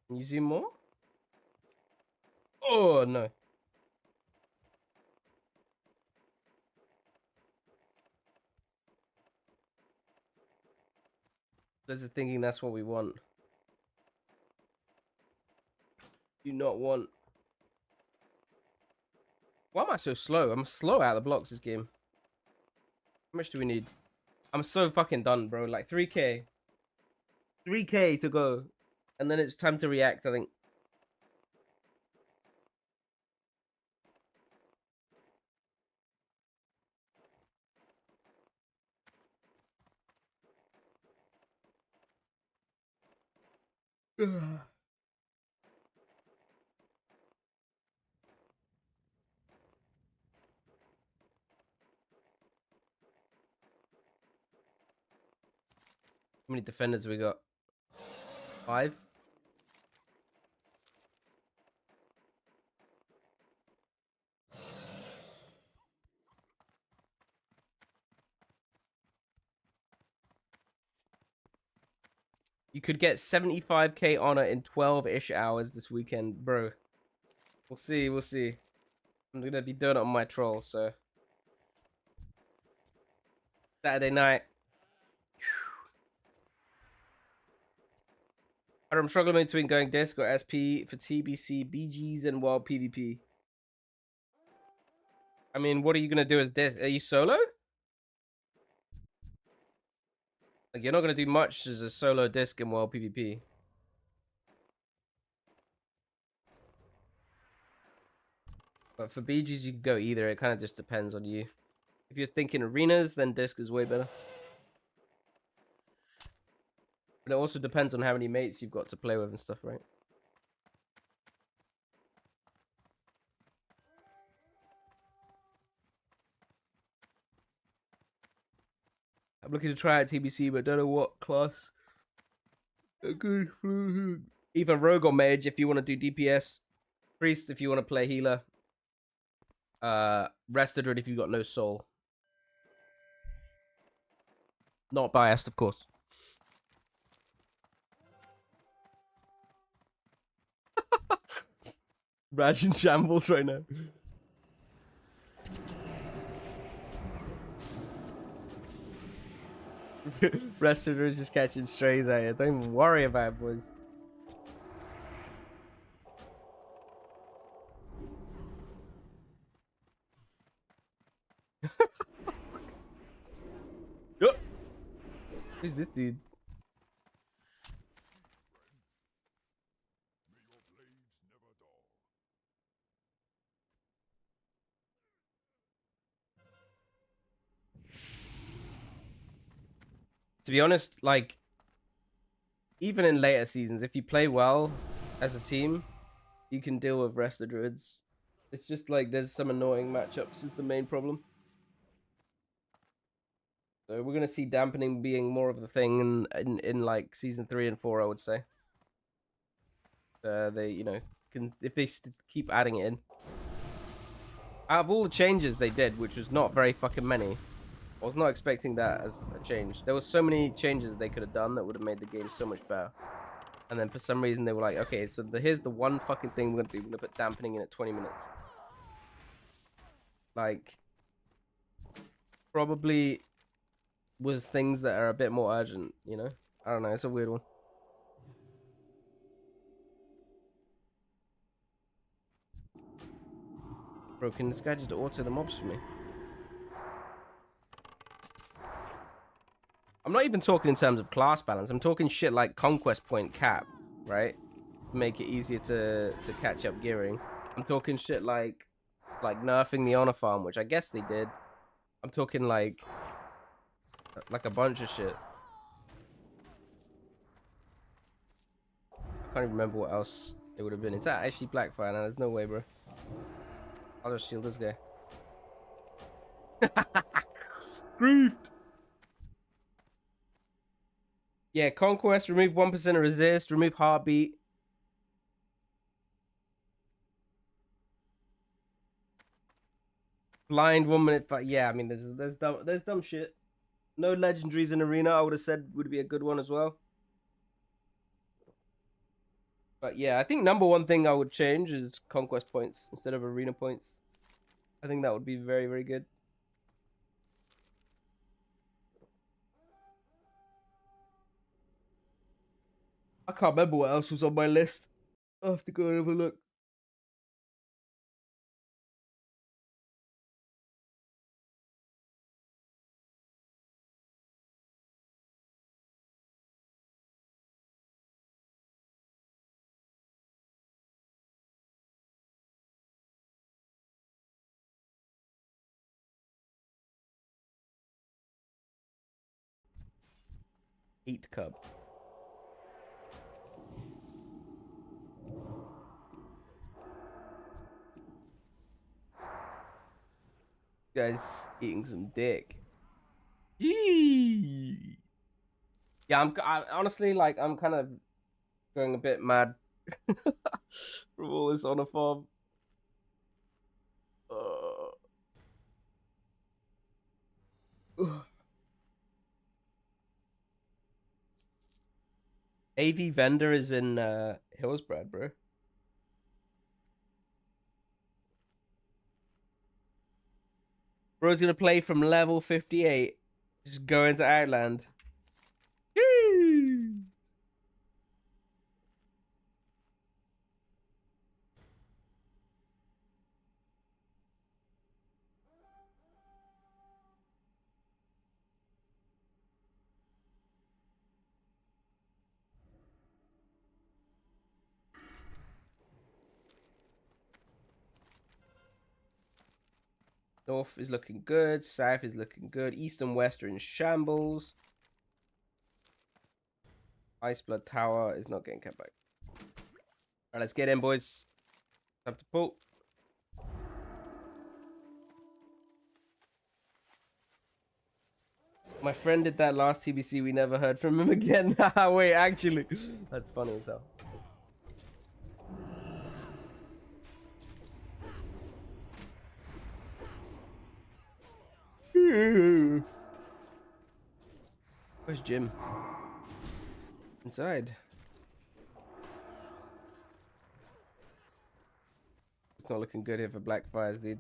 Can you zoom more? Oh, no. Blizzard thinking that's what we want. Do not want. Why am I so slow? I'm slow out of the blocks this game. How much do we need? I'm so fucking done, bro. Like 3k. 3k to go. And then it's time to react, I think. How many defenders we got? 5? You could get 75k honor in 12-ish hours this weekend, bro. We'll see, we'll see. I'm gonna be doing it on my troll, so. Saturday night. I'm struggling between going disc or SP for TBC, BGs, and World PvP. I mean, what are you gonna do as disc? Are you solo? Like, you're not gonna do much as a solo disc in World PvP. But for BGs, you can go either. It kind of just depends on you. If you're thinking arenas, then disc is way better. But it also depends on how many mates you've got to play with and stuff, right? I'm looking to try out TBC, but don't know what class. Either rogue or mage if you want to do DPS. Priest if you want to play healer. Rested druid if you've got no soul. Not biased, of course. Raj in shambles right now. Rested druid just catching strays out here. Don't even worry about it, boys. Who's this dude? To be honest, like, even in later seasons, if you play well as a team, you can deal with rest of druids. It's just like there's some annoying matchups is the main problem. So we're gonna see dampening being more of the thing in like season 3 and 4, I would say. They, you know, can if they keep adding it in. Out of all the changes they did, which was not very fucking many, I was not expecting that as a change. There was so many changes they could have done that would have made the game so much better. And then for some reason they were like, okay, so here's the one fucking thing we're gonna do. We're gonna put dampening in at 20 minutes. Like, probably was things that are a bit more urgent, you know? I don't know, it's a weird one. Bro, can this guy just auto the mobs for me? I'm not even talking in terms of class balance. I'm talking shit like conquest point cap, right? Make it easier to catch up gearing. I'm talking shit like nerfing the honor farm, which I guess they did. I'm talking like a bunch of shit. I can't even remember what else it would have been. Is that actually Blackfire? No, there's no way, bro. I'll just shield this guy. Griefed. Yeah, conquest, remove 1% of resist, remove heartbeat. Blind 1 minute fight. Yeah, I mean there's dumb shit. No legendaries in arena, I would have said would be a good one as well. But yeah, I think number one thing I would change is conquest points instead of arena points. I think that would be very, very good. I can't remember what else was on my list. I'll have to go and have a look. Eat cub. Guys eating some dick. Yee. Yeah, I honestly like I'm kind of going a bit mad from all this on a farm. AV vendor is in Hillsbrad, bro. Bro's gonna play from level 58. Just go into Outland. North is looking good. South is looking good. East and West are in shambles. Iceblood Tower is not getting kept back. Alright, let's get in, boys. Time to pull. My friend did that last TBC. We never heard from him again. Wait, actually. That's funny as hell. Where's Jim? Inside. It's not looking good here for Blackfires, dude.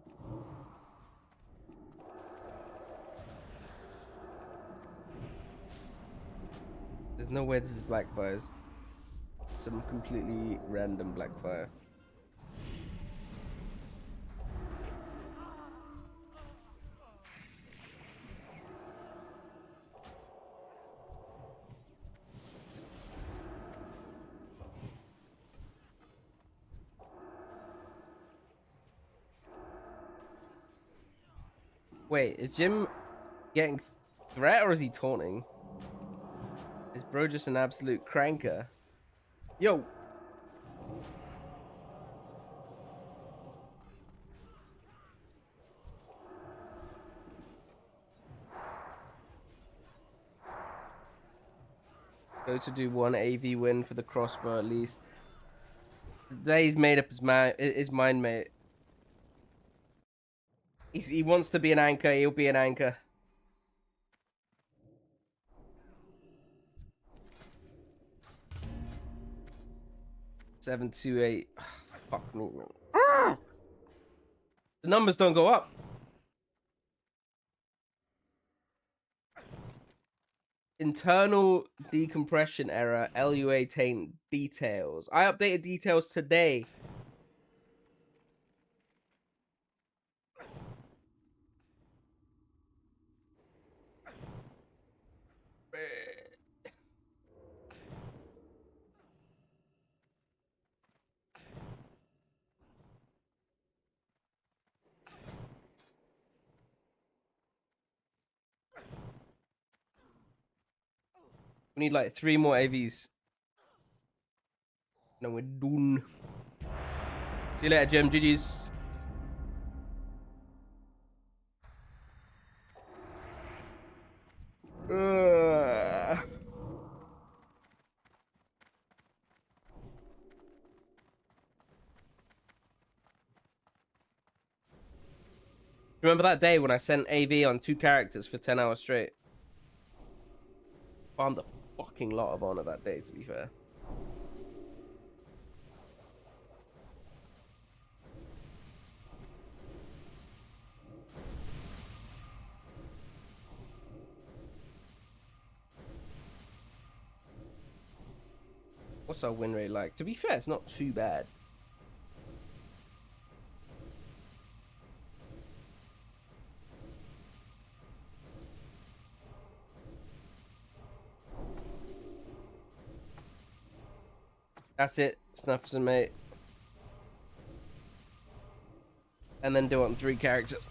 There's no way this is Blackfires. Some completely random Blackfire. Wait, is Jim getting threat or is he taunting? Is bro just an absolute cranker? Yo. Go to do one AV win for the crossbow at least. Today he's made up his mind, mate. He wants to be an anchor. He'll be an anchor. Seven, 2, 8. Fuck me, man. The numbers don't go up. Internal decompression error. LUA taint details. I updated details today. We need like 3 more AVs. No, we're done. See you later, Jim. GG's. Remember that day when I sent AV on 2 characters for 10 hours straight? Farmed a fucking lot of honor that day, to be fair. What's our win rate like? To be fair, it's not too bad. That's it. Snuffs and mate. And then do it on 3 characters.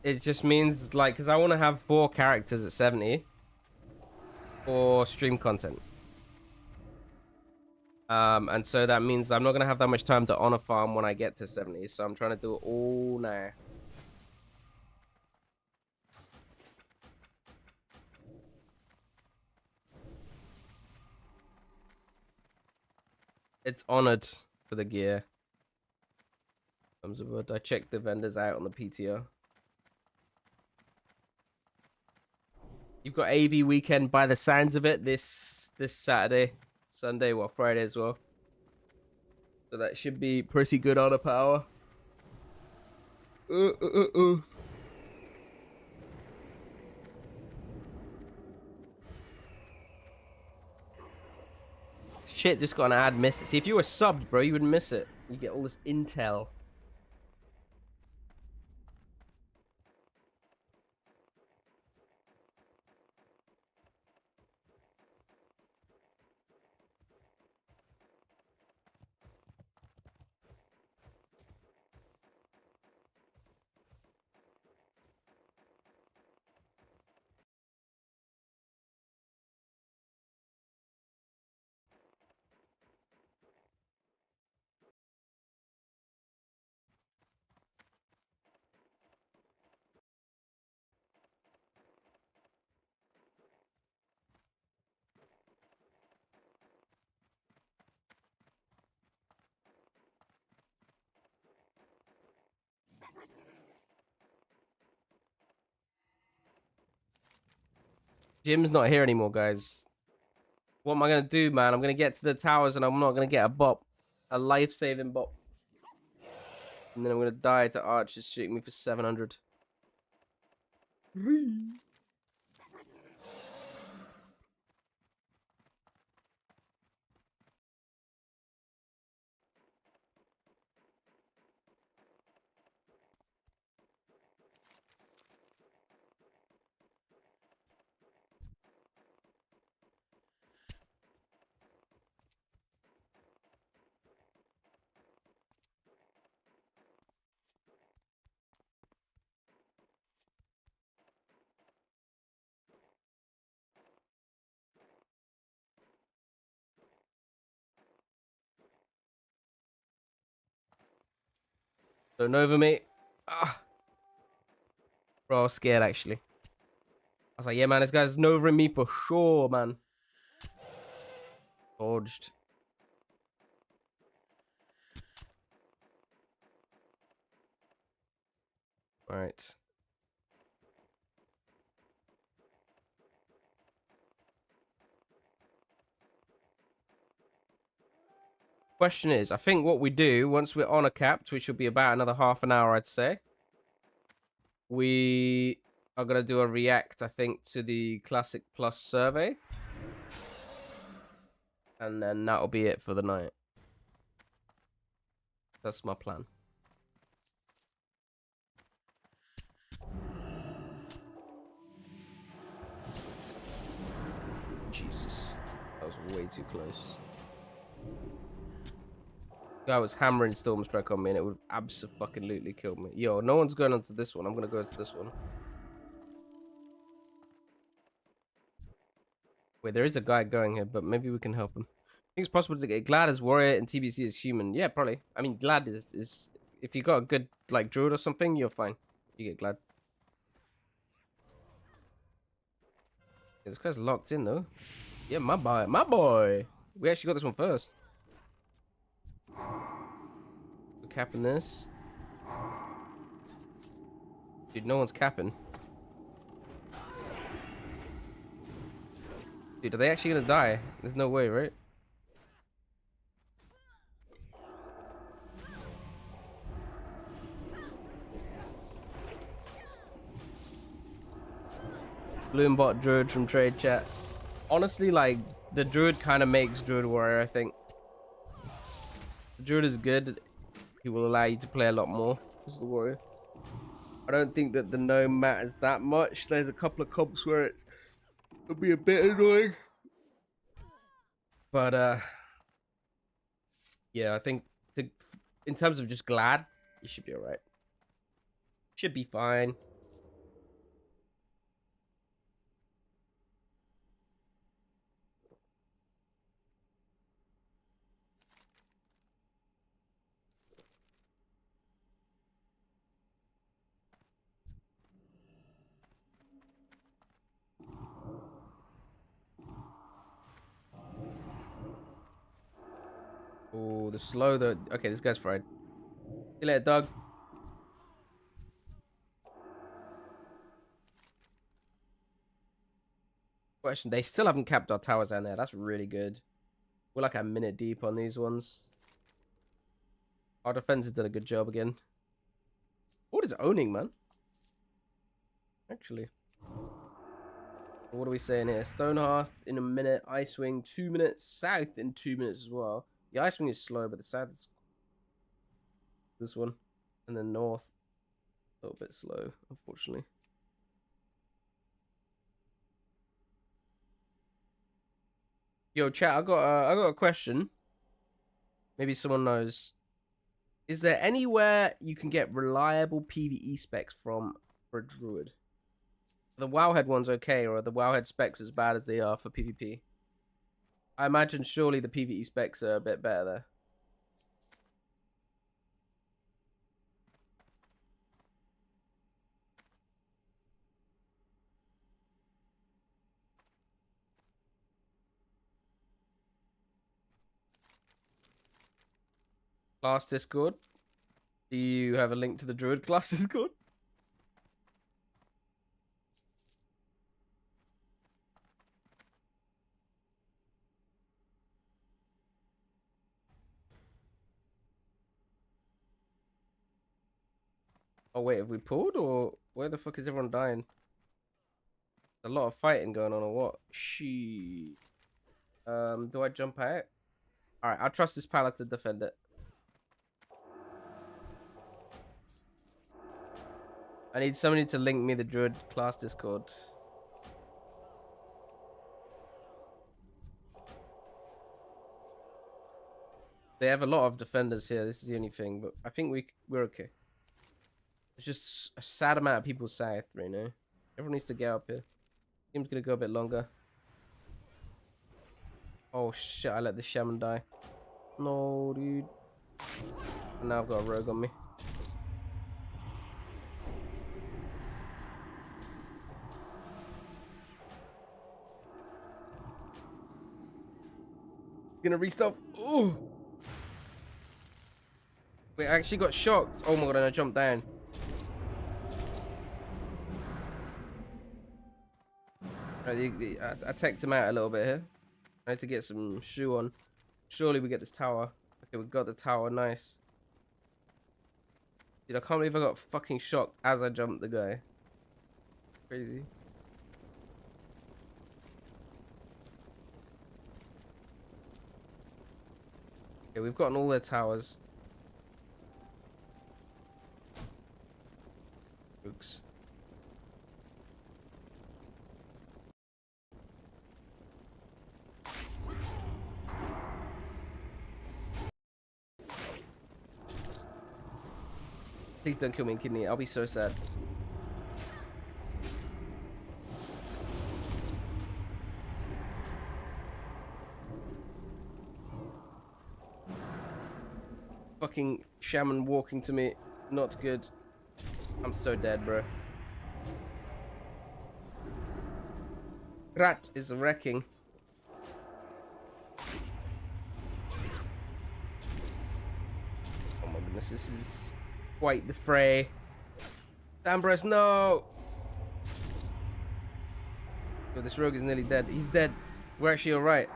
It just means like, because I want to have 4 characters at 70 for stream content. And so that means I'm not gonna have that much time to honor farm when I get to 70. So I'm trying to do it all now. It's honored for the gear. I checked the vendors out on the PTO. You've got AV weekend by the sounds of it this Saturday, Sunday, well, Friday as well. So that should be pretty good honor power. Shit, just got an ad miss it. See, if you were subbed, bro, you wouldn't miss it. You get all this intel. Jim's not here anymore, guys. What am I gonna do, man? I'm gonna get to the towers and I'm not gonna get a bop. A life-saving bop. And then I'm gonna die to archers shooting me for 700. Don't over me. Ah. Bro, I was scared actually. I was like, yeah, man, this guy's novering me for sure, man. Dodged. All right. Question is, I think what we do once we're on a capped, which will be about another half an hour, I'd say. We are gonna do a react, I think, to the Classic Plus survey, and then that'll be it for the night. That's my plan. Jesus, that was way too close. Guy was hammering Stormstrike on me, and it would absolutely kill me. Yo, no one's going onto this one. I'm gonna go to this one. Wait, there is a guy going here, but maybe we can help him. I think it's possible to get Glad as warrior and TBC as human. Yeah, probably. I mean, Glad is if you got a good like druid or something, you're fine. You get Glad. Yeah, this guy's locked in though. Yeah, my boy, my boy. We actually got this one first. We're capping this. Dude, no one's capping. Dude, are they actually gonna die? There's no way, right? Bloombot Druid from trade chat. Honestly, like, the Druid kind of makes Druid Warrior, I think. The Druid is good. He will allow you to play a lot more as the Warrior. I don't think that the Gnome matters that much. There's a couple of comps where it would be a bit annoying. But, yeah, I think in terms of just Glad, you should be alright. Should be fine. Oh, the slow though. Okay, this guy's fried. See you later, Doug. Question: they still haven't capped our towers down there. That's really good. We're like a minute deep on these ones. Our defense has done a good job again. What is owning, man? Actually. What are we saying here? Stonehearth in a minute. Icewing 2 minutes. South in 2 minutes as well. The Icewing is slow, but the South is this one. And then North, a little bit slow, unfortunately. Yo, chat, I got a question. Maybe someone knows. Is there anywhere you can get reliable PvE specs from for a druid? The Wowhead one's okay, or are the Wowhead specs as bad as they are for PvP? I imagine surely the PvE specs are a bit better there. Class Discord. Do you have a link to the Druid class Discord? Oh wait, have we pulled, or where the fuck is everyone dying? A lot of fighting going on, or what? She. Do I jump out? All right, I'll trust this pallet to defend it. I need somebody to link me the Druid class Discord. They have a lot of defenders here. This is the only thing, but I think we're okay. It's just a sad amount of people south right now. Everyone needs to get up here. Game's gonna go a bit longer. Oh shit! I let the shaman die. No, dude. And now I've got a rogue on me. Gonna restuff. Oh. Wait, I actually got shocked. Oh my god, and I jumped down. Right, I teched him out a little bit here. I need to get some shoe on. Surely we get this tower. Okay, we got the tower. Nice. Dude, I can't believe I got fucking shocked as I jumped the guy. Crazy. Okay, we've gotten all their towers. Oops. Please don't kill me in kidney. I'll be so sad. Fucking shaman walking to me. Not good. I'm so dead, bro. Rat is wrecking. Oh my goodness, this is quite the fray. Dambros, no! Yo, this rogue is nearly dead. He's dead. We're actually alright.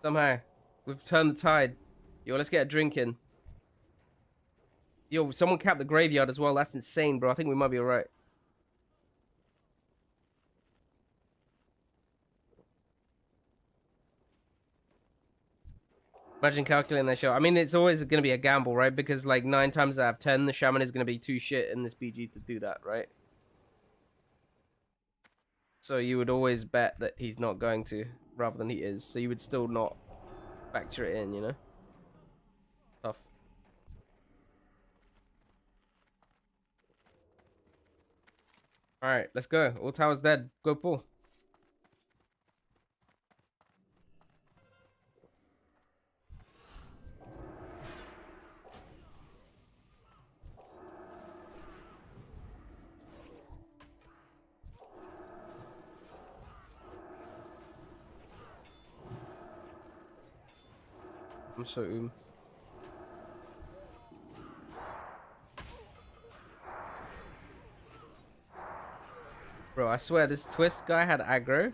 Somehow. We've turned the tide. Yo, let's get a drink in. Yo, someone capped the graveyard as well. That's insane, bro. I think we might be alright. Imagine calculating that show. I mean, it's always going to be a gamble, right? Because, like, 9 times out of 10, the shaman is going to be too shit in this BG to do that, right? So you would always bet that he's not going to, rather than he is. So you would still not factor it in, you know? Tough. Alright, let's go. All towers dead. Go pull. I'm so Bro, I swear this twist guy had aggro.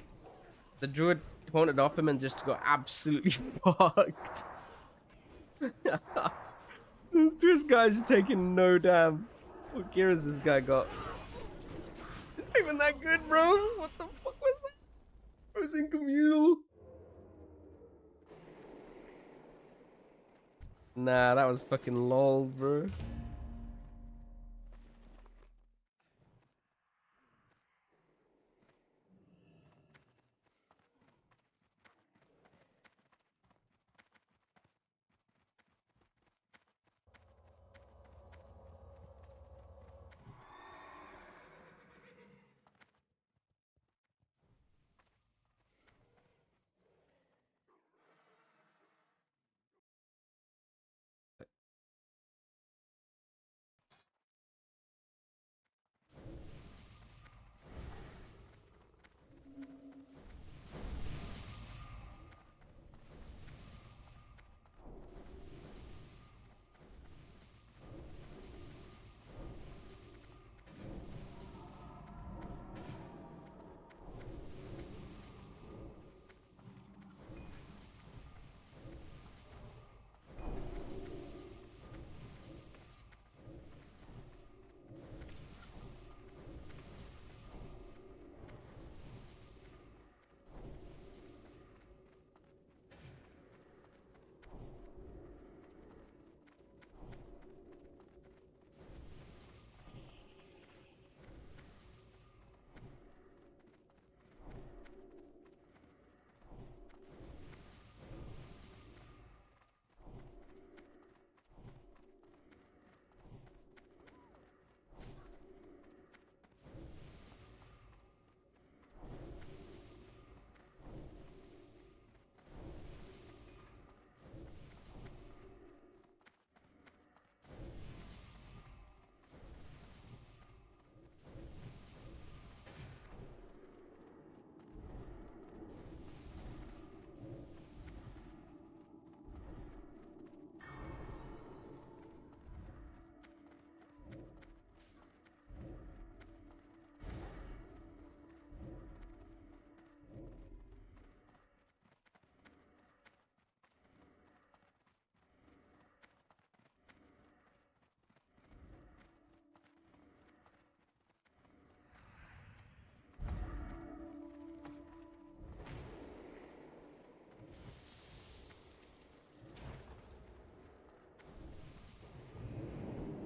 The druid taunted off him and just got absolutely fucked. This twist guy's taking no damn. What gear has this guy got? Not even that good, bro. What the fuck was that? I was in communal. Nah, that was fucking lols, bro.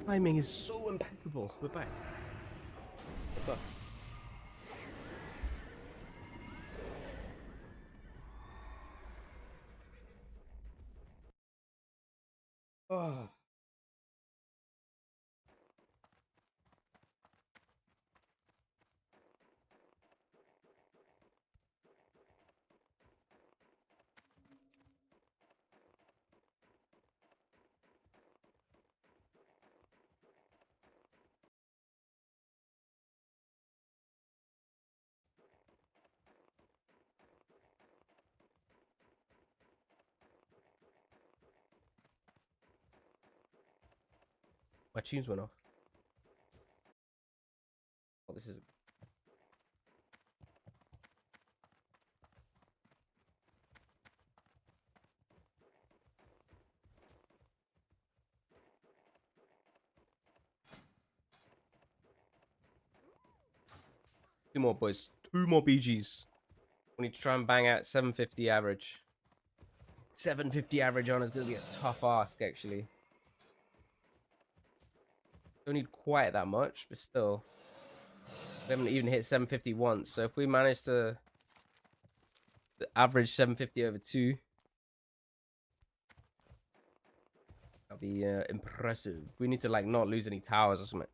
Timing is so impeccable. We're back. What the- Oh. My tunes went off. Oh, this is. Two more, boys. Two more BGs. We need to try and bang out 750 average. 750 average on is going to be a tough ask, actually. Don't need quite that much, but still. We haven't even hit 750 once. So if we manage to average 750 over 2, that'll be impressive. We need to like not lose any towers or something.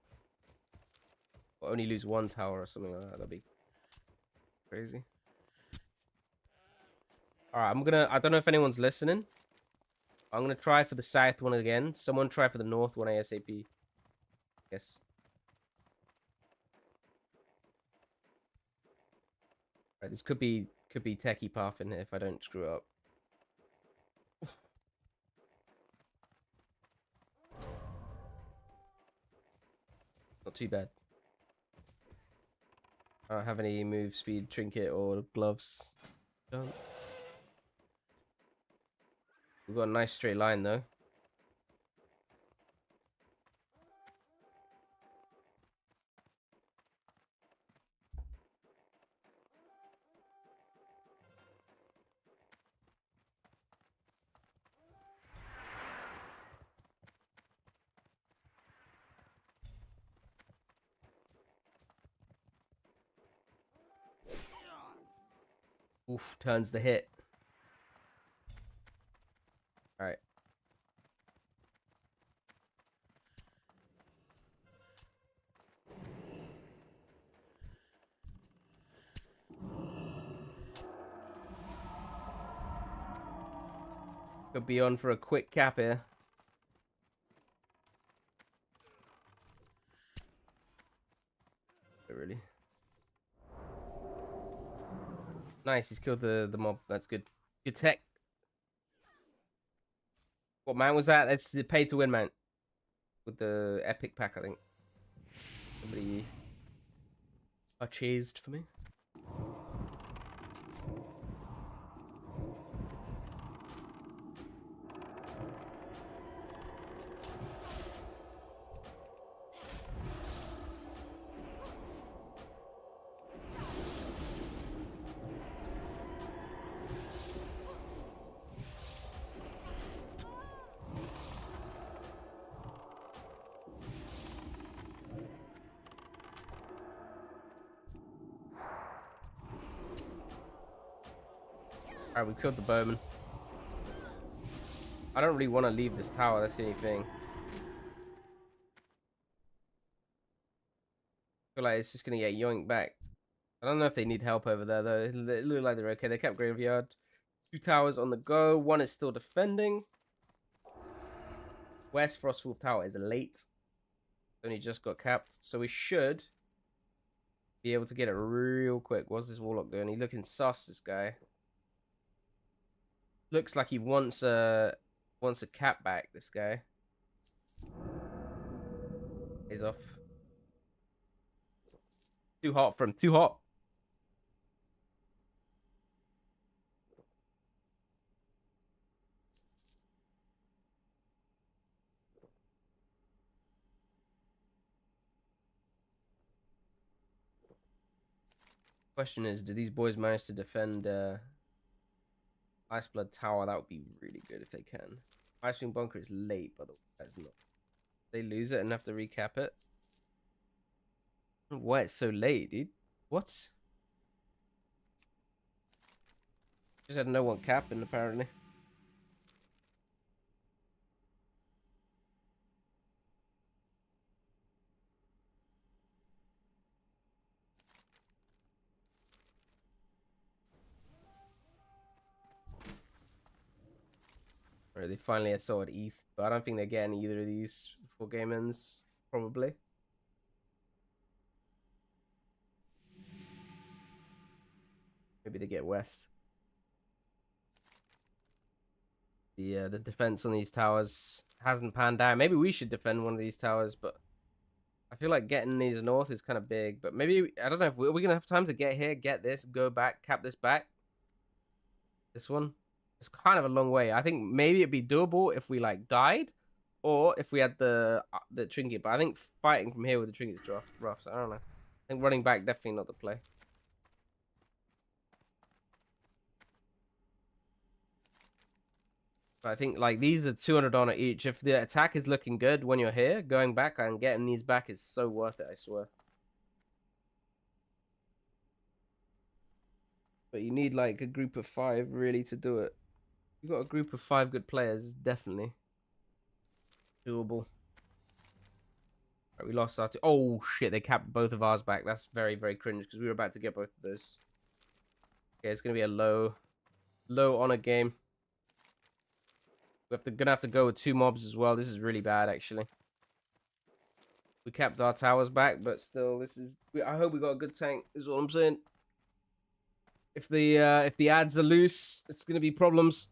Or only lose one tower or something like that. That'd be crazy. Alright, I don't know if anyone's listening. I'm gonna try for the south one again. Someone try for the north one ASAP. Yes. Right, this could be techie path in here if I don't screw up. Not too bad. I don't have any move speed, trinket, or gloves. Don't. We've got a nice straight line though. Oof, turns the hit. Alright. Could be on for a quick cap here. But really. Nice, he's killed the mob. That's good. Good tech. What mount was that? That's the pay to win mount. With the epic pack, I think. Somebody purchased for me. Alright, we killed the bowman. I don't really want to leave this tower, that's the only thing. I feel like it's just going to get yoinked back. I don't know if they need help over there, though. They look like they're okay. They kept graveyard. 2 towers on the go. 1 is still defending. West Frostwolf Tower is late. Only just got capped. So we should be able to get it real quick. What's this Warlock doing? He's looking sus, this guy. Looks like he wants a cap back, this guy. He's off. Too hot for him. Too hot. Question is, do these boys manage to defend Iceblood Tower? That would be really good if they can. Icewing Bunker is late, by the way. That's not. They lose it and have to recap it. Why it's so late, dude? What? Just had no one capping apparently. Or they finally saw it East, but I don't think they're getting either of these before game ends, probably. Maybe they get West. The defense on these towers hasn't panned out. Maybe we should defend one of these towers, but I feel like getting these north is kind of big. But maybe, I don't know, if we're gonna have time to get here, get this, go back, cap this back. This one. It's kind of a long way. I think maybe it'd be doable if we like died, or if we had the trinket. But I think fighting from here with the trinket's rough. So I don't know. I think running back definitely not the play. But I think like these are 200 honor each. If the attack is looking good when you're here, going back and getting these back is so worth it. I swear. But you need like a group of 5 really to do it. You got a group of 5 good players, definitely doable. Right, we lost our two. Oh shit! They capped both of ours back. That's very, very cringe because we were about to get both of those. Okay, it's gonna be a low honor game. Gonna have to go with 2 mobs as well. This is really bad, actually. We capped our towers back, but still, this is. I hope we got a good tank. Is what I'm saying. If the ads are loose, it's gonna be problems.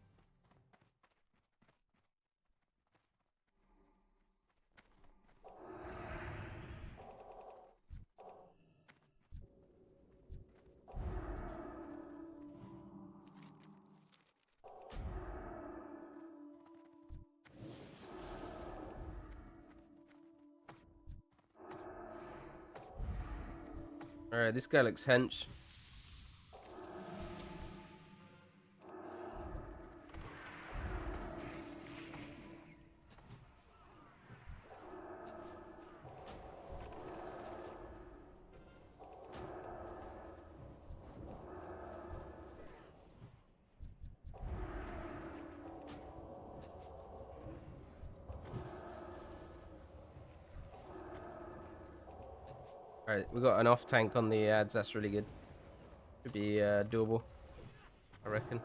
Alright, this guy looks hench. Alright, we got an off tank on the ads. That's really good. Should be doable, I reckon.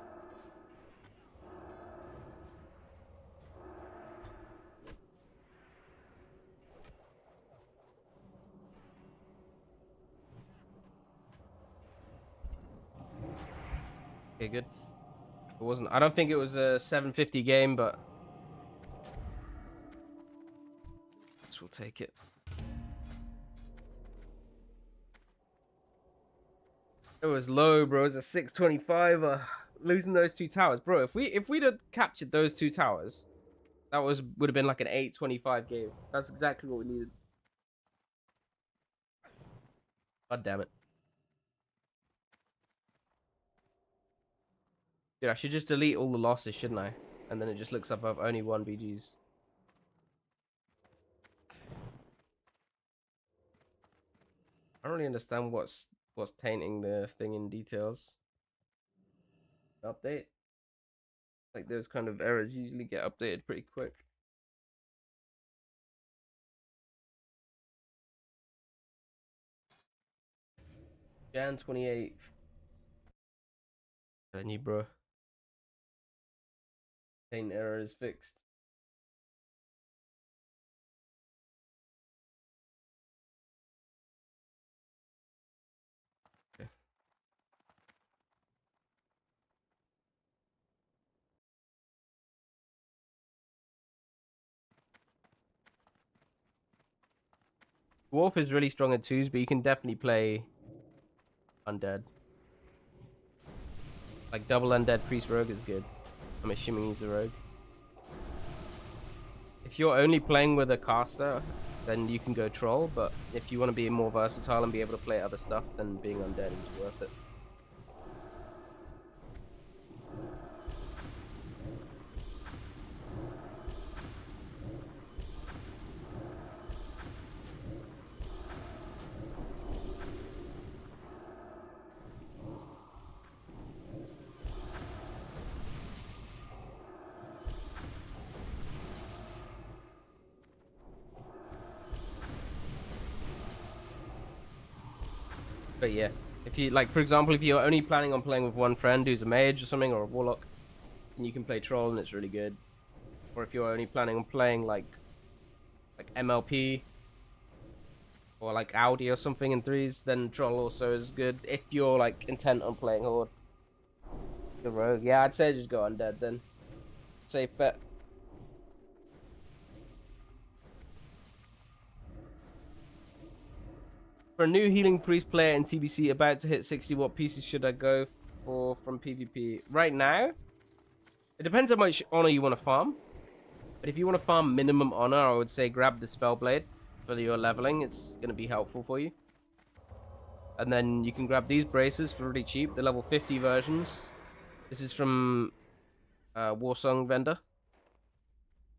Okay, good. It wasn't. I don't think it was a 750 game, but we'll take it. It was low, bro. It was a 625. Losing those 2 towers, bro. If we'd have captured those 2 towers, that would have been like an 825 game. That's exactly what we needed. God damn it. Dude, I should just delete all the losses, shouldn't I? And then it just looks up I've only 1 BGs. I don't really understand what's tainting the thing in details. Update. Like those kind of errors usually get updated pretty quick. Jan 28th. Then you, bro. Taint error is fixed. Okay. Dwarf is really strong at 2s, but you can definitely play undead. Like double undead priest rogue is good. I'm assuming he's a rogue. If you're only playing with a caster, then you can go troll, but if you want to be more versatile and be able to play other stuff, then being undead is worth it. But yeah, if you like, for example, if you're only planning on playing with one friend who's a mage or something, or a warlock, and you can play troll and it's really good. Or if you're only planning on playing like MLP or like Audi or something in threes, then troll also is good. If you're like intent on playing horde, the rogue, yeah, I'd say just go undead then. Safe bet. For a new healing priest player in TBC about to hit 60, what pieces should I go for from PvP? Right now, it depends how much honor you want to farm. But if you want to farm minimum honor, I would say grab the Spellblade for your leveling. It's going to be helpful for you. And then you can grab these braces for really cheap, the level 50 versions. This is from Warsong vendor.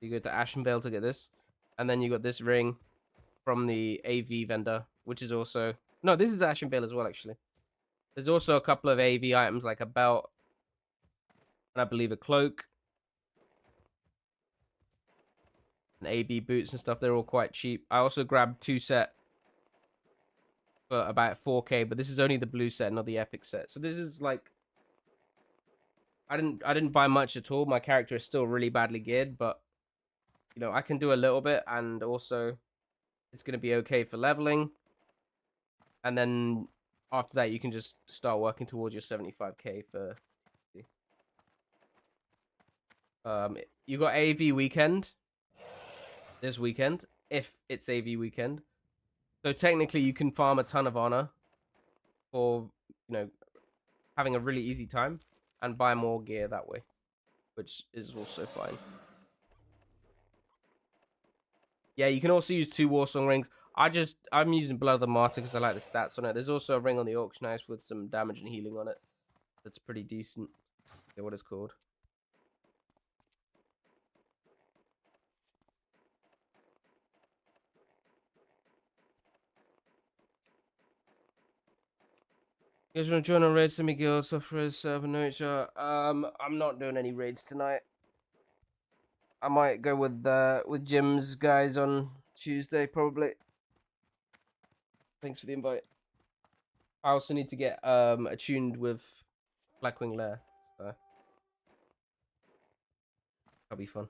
You go to Ashenvale to get this. And then you got this ring from the AV vendor, which is also... No, this is Ashenvale as well, actually. There's also a couple of AV items, like a belt, and I believe a cloak. And AB boots and stuff, they're all quite cheap. I also grabbed 2 set for about 4k, but this is only the blue set, not the epic set. So this is like... I didn't buy much at all. My character is still really badly geared, but you know, I can do a little bit, and also it's going to be okay for leveling. And then after that, you can just start working towards your 75k for... You got AV weekend this weekend, if it's AV weekend. So technically, you can farm a ton of honor for, you know, having a really easy time and buy more gear that way, which is also fine. Yeah, you can also use 2 Warsong rings. I'm using Blood of the Martyr because I like the stats on it. There's also a ring on the auction house with some damage and healing on it. That's pretty decent. Okay, what it's called. You guys want to join a raid? Send me guild sufferers server notes. I'm not doing any raids tonight. I might go with Jim's guys on Tuesday probably. Thanks for the invite. I also need to get attuned with Blackwing Lair, so that'll be fun.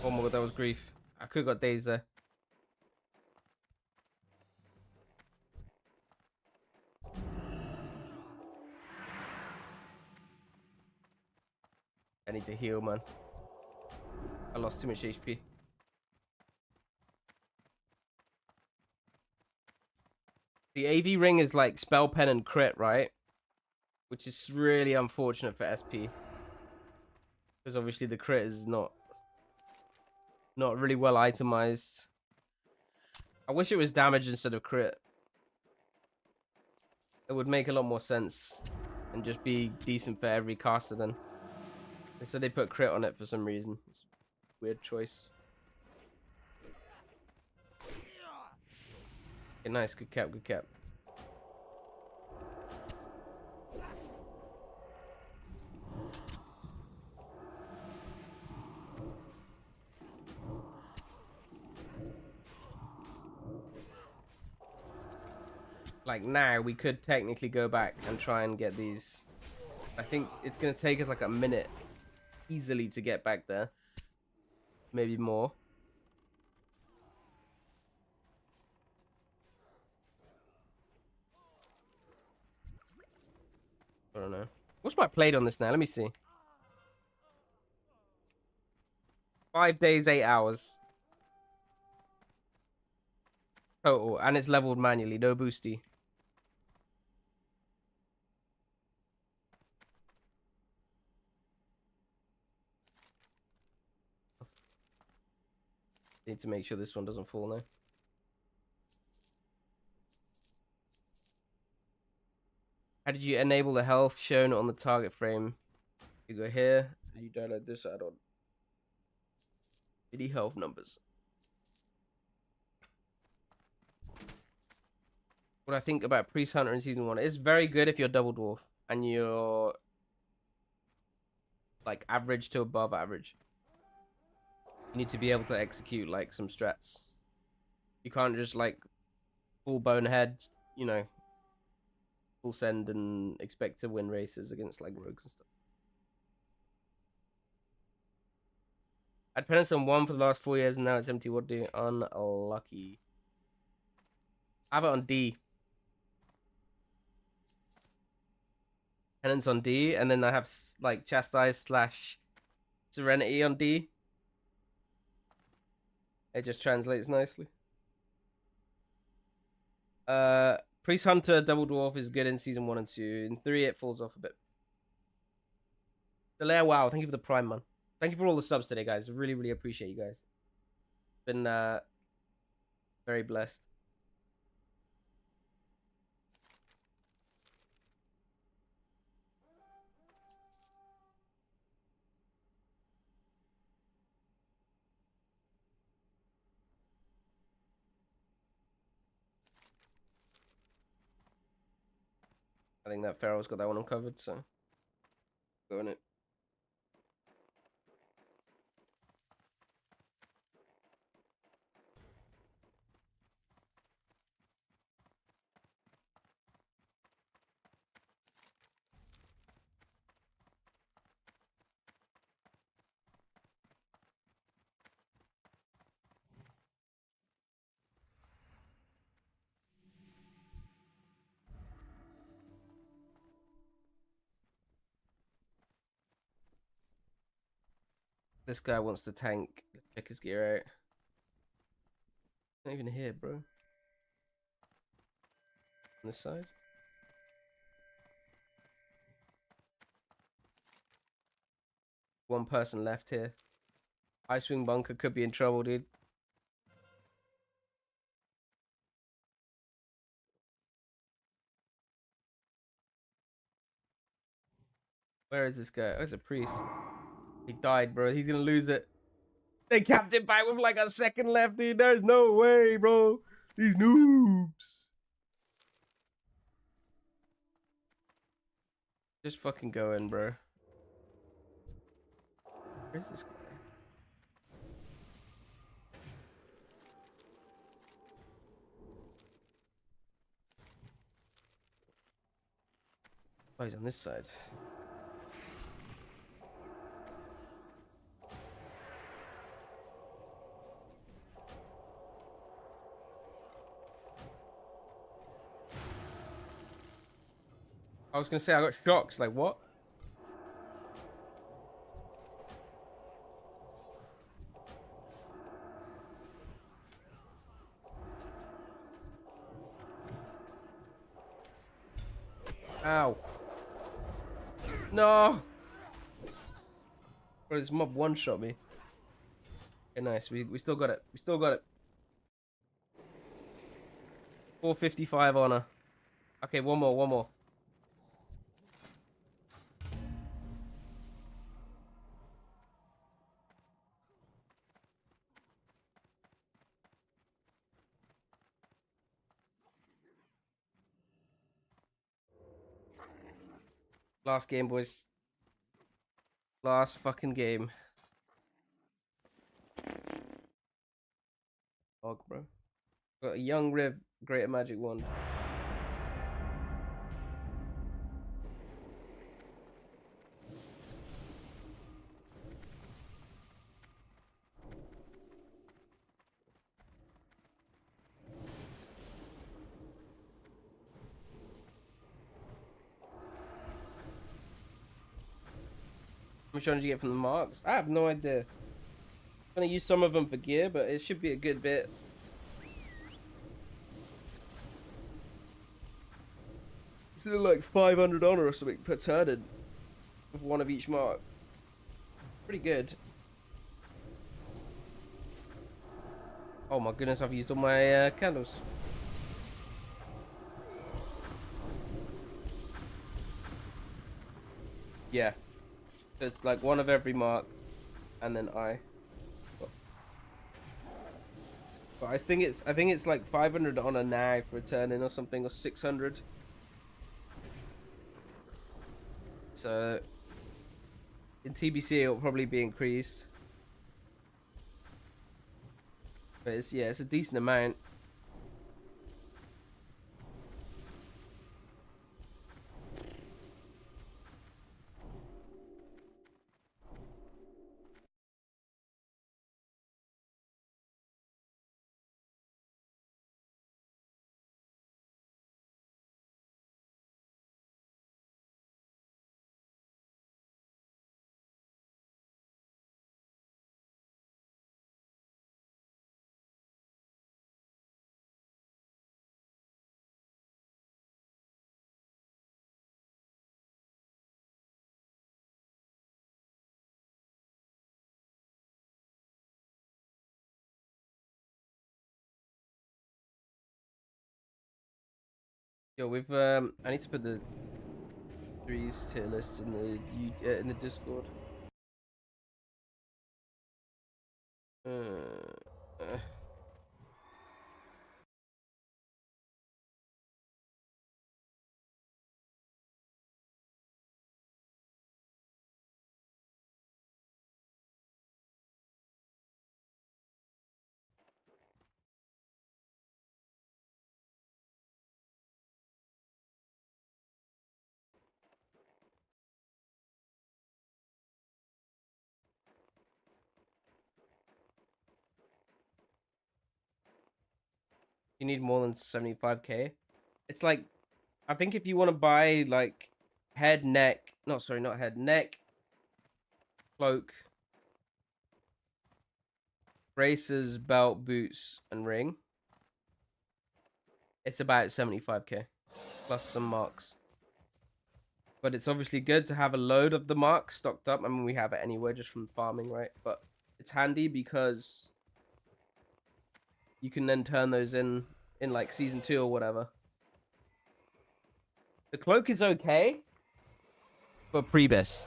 Oh my god, that was grief. I could have got days there. I need to heal, man. I lost too much HP. The AV ring is like spell pen and crit, right? Which is really unfortunate for SP. Because obviously the crit is not really well itemized. I wish it was damage instead of crit. It would make a lot more sense and just be decent for every caster then. Instead they put crit on it for some reason. It's a weird choice. Okay, nice, good cap, good cap. Like now, we could technically go back and try and get these. I think it's going to take us like a minute easily to get back there. Maybe more. I don't know. What's my plate on this now? Let me see. 5 days, 8 hours. Total. And it's leveled manually. No boosty. Need to make sure this one doesn't fall now. How did you enable the health shown on the target frame? You go here, and you download this add-on. Any health numbers. What I think about Priest Hunter in Season 1. It's very good if you're Double Dwarf and you're like average to above average. You need to be able to execute like some strats. You can't just like full bonehead, you know, full send and expect to win races against like rogues and stuff. I'd penance on 1 for the last 4 years and now it's empty. What do you? Unlucky. I have it on D. Penance on D, and then I have like Chastise / Serenity on D. It just translates nicely. Priest Hunter Double Dwarf is good in Season 1 and 2. In 3, it falls off a bit. Delaire, wow, thank you for the Prime, man. Thank you for all the subs today, guys. Really, really appreciate you guys. Been very blessed. I think that Pharaoh's got that one uncovered, so go in it. This guy wants to tank. Let's check his gear out. Not even here, bro. On this side. One person left here. Icewing Bunker could be in trouble, dude. Where is this guy? Oh, it's a priest. He died, bro. He's gonna lose it. They capped it back with like a second left, dude. There's no way, bro. These noobs. Just fucking go in, bro. Where's this guy? Oh, he's on this side. I was gonna say I got shocked. Like what? Ow! No! Bro, this mob one shot me. Okay, nice. We still got it. We still got it. 455 honor. Okay, one more. One more. Last game, boys. Last fucking game. Dog, bro. Got a young Riv, Greater Magic Wand. How much did you get from the marks? I have no idea. I'm gonna use some of them for gear, but it should be a good bit. It's like 500 honor or something per turn in, with one of each mark. Pretty good. Oh my goodness, I've used all my candles. Yeah. So it's like one of every mark, and then I. But I think it's like 500 on a now for a turn in or something, or 600. So in TBC it'll probably be increased. But it's, yeah, it's a decent amount. Yo, we've I need to put the threes tier lists in the Discord. Uh, you need more than 75k. It's like, I think if you want to buy like head, neck, no, sorry, not head, neck, cloak, braces, belt, boots, and ring, it's about 75k plus some marks. But it's obviously good to have a load of the marks stocked up. I mean, we have it anyway just from farming, right? But it's handy because you can then turn those in like season 2 or whatever. The cloak is okay for Priebus.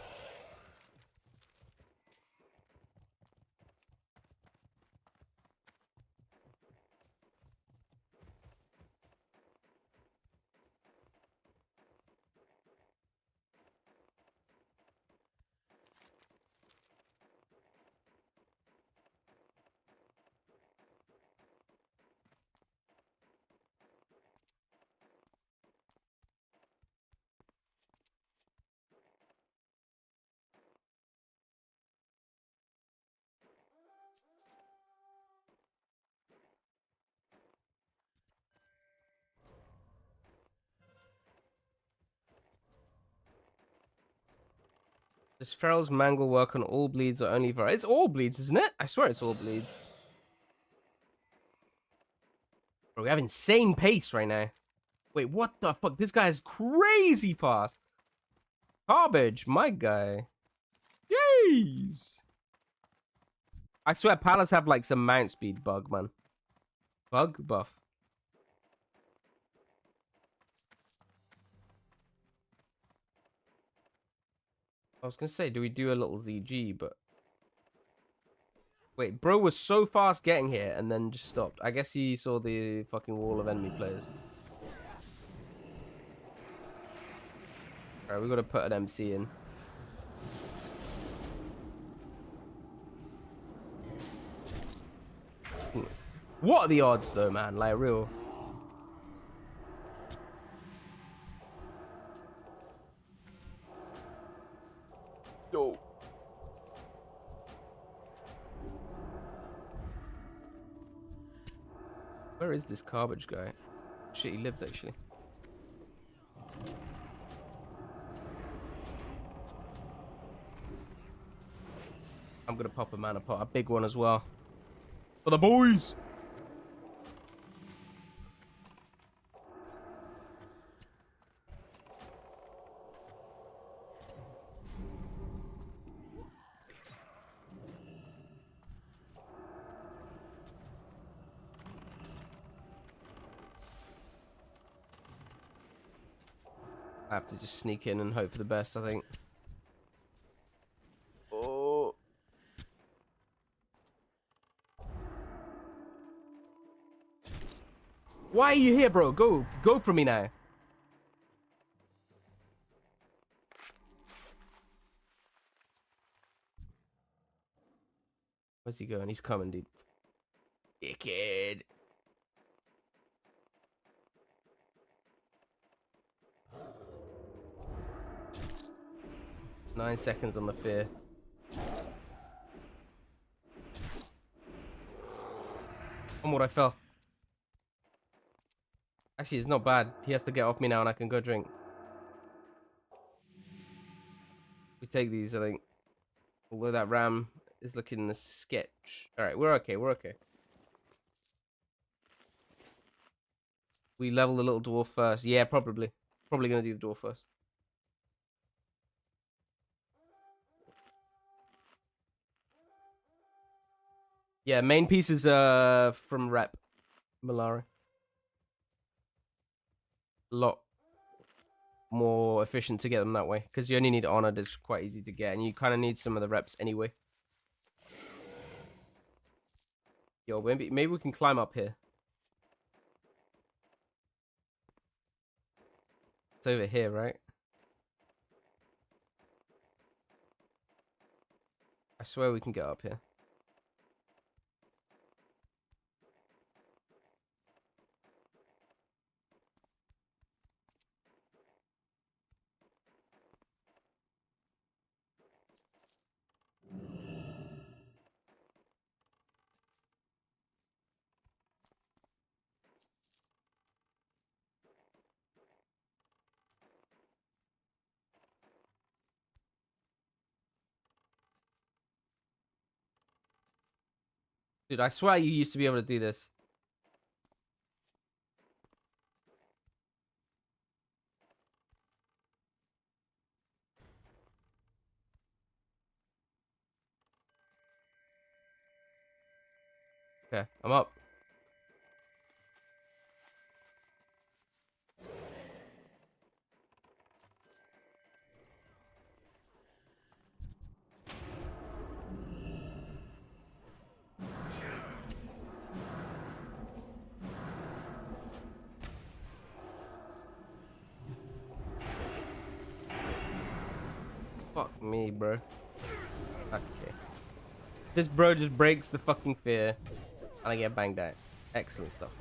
Does Feral's mangle work on all bleeds or only for? It's all bleeds, isn't it? I swear it's all bleeds. Bro, we have insane pace right now. Wait, what the fuck? This guy is crazy fast. Garbage, my guy. Jeez. I swear Palace have like some mount speed bug, man. Bug buff. I was gonna say, do we do a little ZG, but... Wait, bro was so fast getting here and then just stopped. I guess he saw the fucking wall of enemy players. Alright, we gotta put an MC in. What are the odds though, man? Like, real... Yo. Where is this garbage guy? Shit, he lived actually. I'm gonna pop a mana pot, a big one as well. For the boys! I have to just sneak in and hope for the best, I think. Why are you here, bro? Go for me now. Where's he going? He's coming, dude. Dickhead. Nine seconds on the fear. Onward, I fell. Actually, it's not bad. He has to get off me now and I can go drink. We take these, I think. Although that ram is looking a sketch. Alright, we're okay, we're okay. We level the little dwarf first. Yeah, probably. Probably gonna do the dwarf first. Yeah, main piece is from Rep. Malari. A lot more efficient to get them that way. Because you only need Honored, it's quite easy to get. And you kind of need some of the reps anyway. Yo, maybe we can climb up here. It's over here, right? I swear we can get up here. Dude, I swear you used to be able to do this. Okay, I'm up. Fuck me, bro. Okay. This bro just breaks the fucking fear. And I get banged out. Excellent stuff.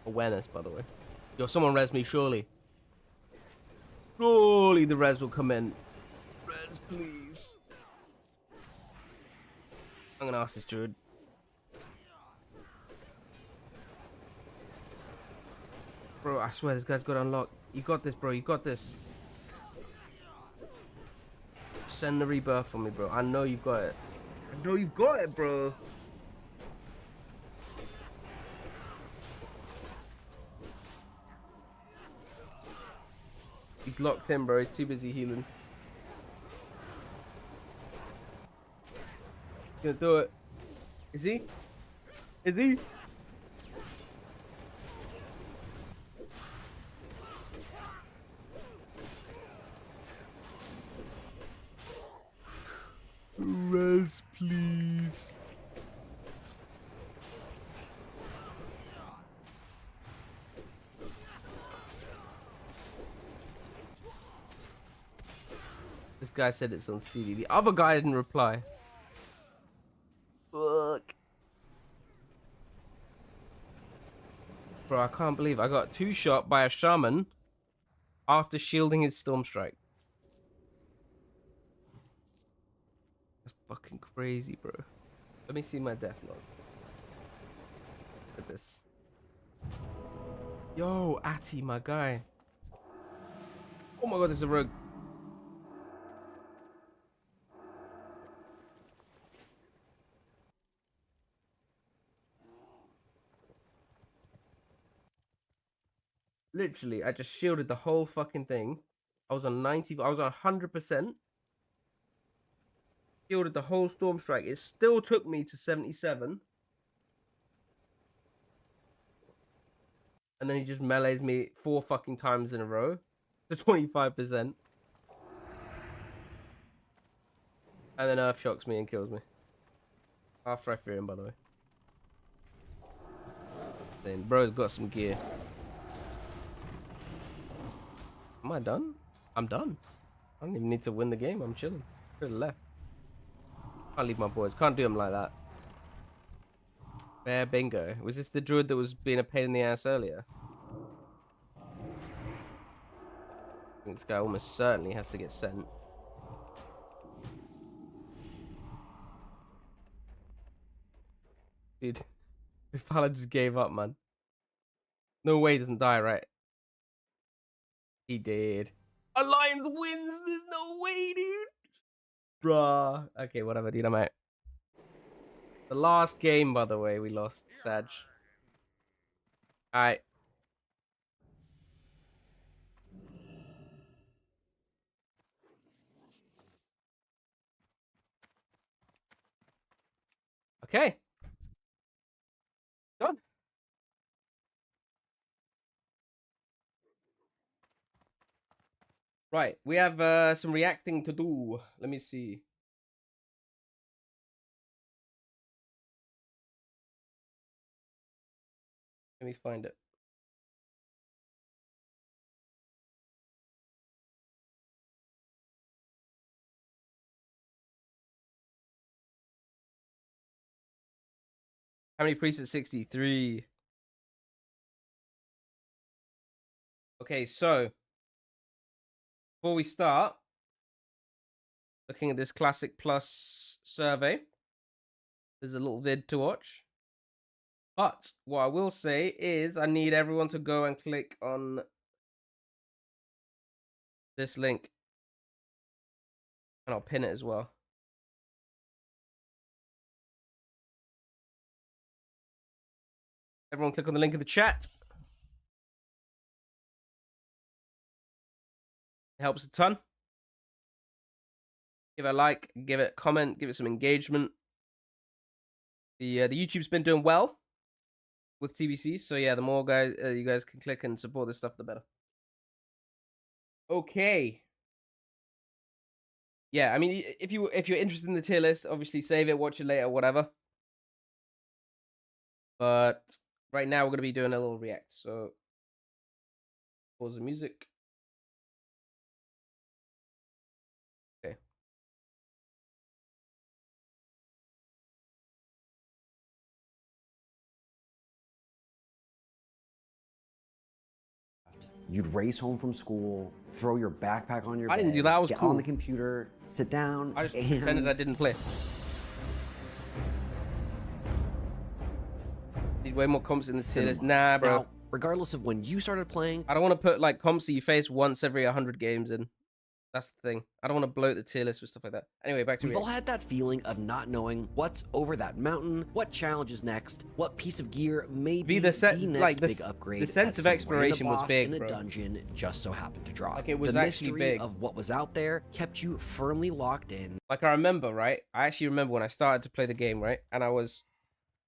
Awareness, by the way. Yo, someone res me, surely. Surely the res will come in. Res, please. I'm gonna ask this dude. Bro, I swear this guy's got unlocked. You got this, bro. You got this. Send the rebirth for me, bro. I know you've got it. I know you've got it, bro. He's locked in, bro. He's too busy healing. He's gonna do it. Is he? Is he? Res, please. This guy said it's on CD. The other guy didn't reply. Fuck. Bro, I can't believe I got 2-shot by a shaman after shielding his storm strike. That's fucking crazy, bro. Let me see my death log. Look at this. Yo, Atty, my guy. Oh my god, there's a rogue. Literally, I just shielded the whole fucking thing. I was on 90, I was on 100%. Shielded the whole storm strike. It still took me to 77. And then he just melees me 4 fucking times in a row to 25%. And then Earth shocks me and kills me. After I fear him, by the way. Then bro's got some gear. Am I done? I'm done. I don't even need to win the game. I'm chilling. Could have left. Can't leave my boys. Can't do them like that. Bear bingo. Was this the druid that was being a pain in the ass earlier? I think this guy almost certainly has to get sent. Dude, the fella just gave up, man. No way he doesn't die, right? He did. Alliance wins! There's no way, dude! Bruh. Okay, whatever, dude. I'm out. The last game, by the way, we lost. Sag. Alright. Okay. Done. Right, we have some reacting to do. Let me see. Let me find it. How many priests at 63? Okay, so before we start, looking at this Classic Plus survey, there's a little vid to watch. But what I will say is I need everyone to go and click on this link. And I'll pin it as well. Everyone click on the link in the chat. It helps a ton. Give it a like, give it a comment, give it some engagement. The YouTube's been doing well with TBC, so yeah, the more guys you guys can click and support this stuff, the better. Okay. Yeah, I mean, if you're interested in the tier list, obviously save it, watch it later, whatever. But right now we're gonna be doing a little react. So pause the music. Okay. You'd race home from school, throw your backpack on your I bed, didn't do that. I was get cool. on the computer, sit down, I just and pretended I didn't play. Need way more comps in the tier list. Nah, bro. Now, regardless of when you started playing, I don't want to put like comps that you face once every 100 games in. That's the thing. I don't want to bloat the tier list with stuff like that. Anyway, back to we've all react. had that feeling of not knowing what's over that mountain, what challenge is next, what piece of gear may be the the sense- next like, big upgrade. the sense as of some exploration random was boss big, in a bro. dungeon just so happened to drop. Like, it was the actually mystery big. of what was out there kept you firmly locked in. Like, I remember, right? I actually remember when I started to play the game, right? And I was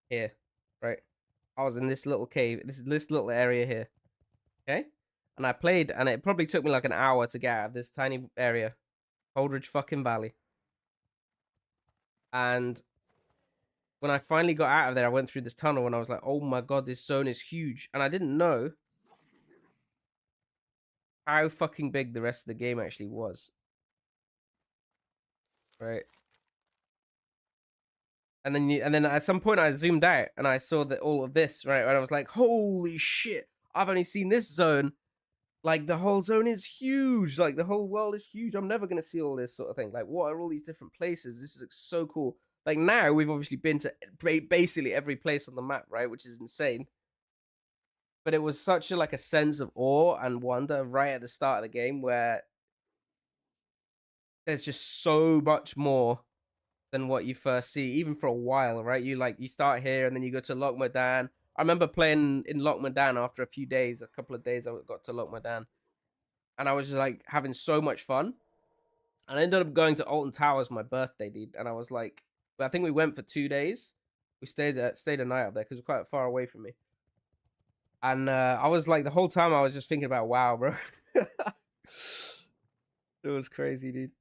here, right? I was in this little cave, this little area here, okay? And I played, and it probably took me like an hour to get out of this tiny area. Holdridge fucking Valley. And when I finally got out of there, I went through this tunnel and I was like, oh my god, this zone is huge. And I didn't know how fucking big the rest of the game actually was. Right? And then at some point I zoomed out and I saw that all of this, right? And I was like, holy shit, I've only seen this zone. Like, the whole zone is huge. Like, the whole world is huge. I'm never going to see all this sort of thing. Like, what are all these different places? This is so cool. Like, now we've obviously been to basically every place on the map, right? Which is insane. But it was such a sense of awe and wonder right at the start of the game where there's just so much more than what you first see, even for a while, right? You start here and then you go to Loch Modan. I remember playing in Loch Modan after a couple of days I got to Loch Modan. And I was just like having so much fun. And I ended up going to Alton Towers for my birthday, dude. And I was like, but I think we went for 2 days. We stayed a night up there because it's quite far away from me. And I was like, the whole time I was just thinking about WoW, bro. It was crazy, dude.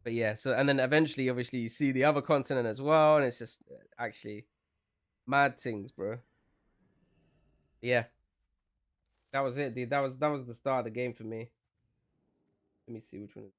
But yeah, so, and then eventually, obviously, you see the other continent as well. And it's just actually mad things, bro. Yeah. That was it, dude. That was the start of the game for me. Let me see which one.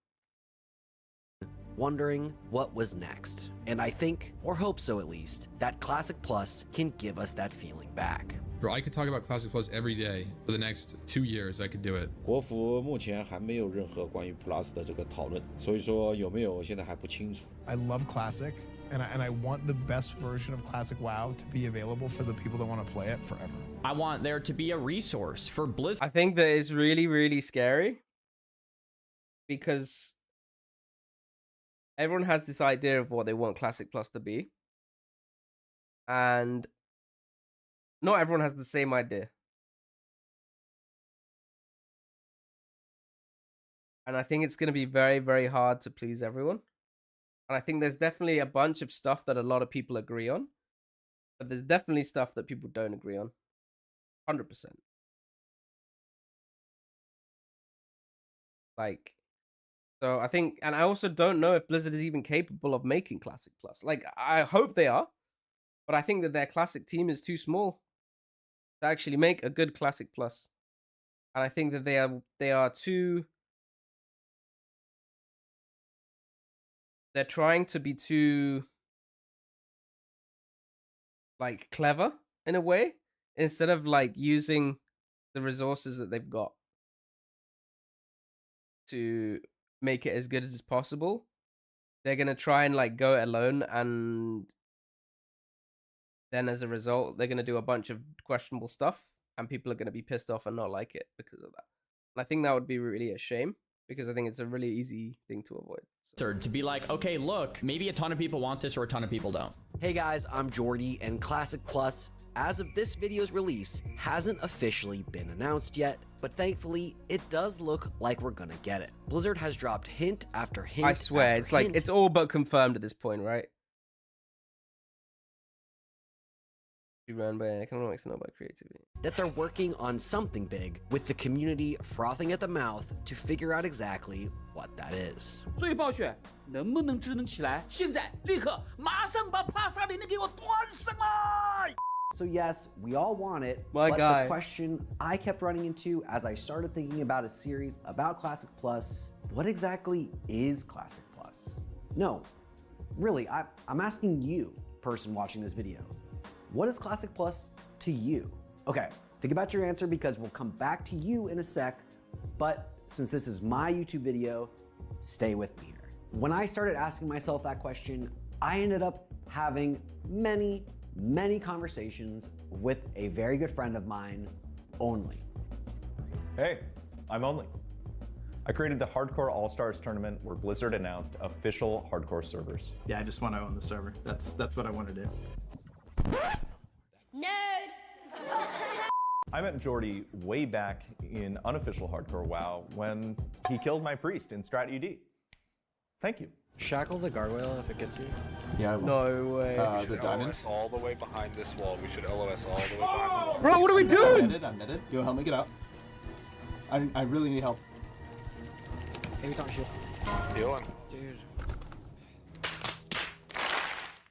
Wondering what was next. And I think, or hope so at least, that Classic Plus can give us that feeling back. Bro, I could talk about Classic Plus every day for the next 2 years. I could do it. 国服目前还没有任何关于 Plus 的这个讨论，所以说有没有现在还不清楚。I love Classic, and I want the best version of Classic WoW to be available for the people that want to play it forever. I want there to be a resource for Blizzard. I think that it's really, really scary because everyone has this idea of what they want Classic Plus to be, and not everyone has the same idea. And I think it's going to be very, very hard to please everyone. And I think there's definitely a bunch of stuff that a lot of people agree on, but there's definitely stuff that people don't agree on. 100%. Like, so I think, and I also don't know if Blizzard is even capable of making Classic Plus. Like, I hope they are, but I think that their Classic team is too small to actually make a good Classic Plus. And I think that they are too, they're trying to be too, like, clever in a way, instead of like using the resources that they've got to make it as good as possible. They're gonna try and like go it alone, and then as a result, they're gonna do a bunch of questionable stuff, and people are gonna be pissed off and not like it because of that. And I think that would be really a shame, because I think it's a really easy thing to avoid. So. To be like, okay, look, maybe a ton of people want this or a ton of people don't. Hey guys, I'm Jordy, and Classic Plus, as of this video's release, hasn't officially been announced yet, but thankfully, it does look like we're gonna get it. Blizzard has dropped hint after hint. I swear, after it's like, hint. it's all but confirmed at this point, right? Run by economics and not by creativity. That they're working on something big, with the community frothing at the mouth to figure out exactly what that is. 所以暴雪能不能智能起来？现在立刻马上把 Plus 2.0给我端上来！ So yes, we all want it, My but guy. the question I kept running into as I started thinking about a series about Classic Plus, what exactly is Classic Plus? No, really, I'm asking you, person watching this video, what is Classic Plus to you? Okay, think about your answer because we'll come back to you in a sec, but since this is my YouTube video, stay with me here. When I started asking myself that question, I ended up having many conversations with a very good friend of mine, Only. Hey, I'm Only. I created the Hardcore All-Stars tournament where Blizzard announced official hardcore servers. Yeah, I just want to own the server. That's what I want to do. Nerd! I met Jordy way back in unofficial Hardcore WoW when he killed my priest in Strat UD. Thank you. Shackle the gargoyle if it gets you. Yeah, I will. No way. The diamond. All the way behind this wall. We should LOS all the way behind the wall. Bro, what are we doing? I'm netted. Yo, help me get out. I really need help. Hey, we talk shit. Healing. Dude.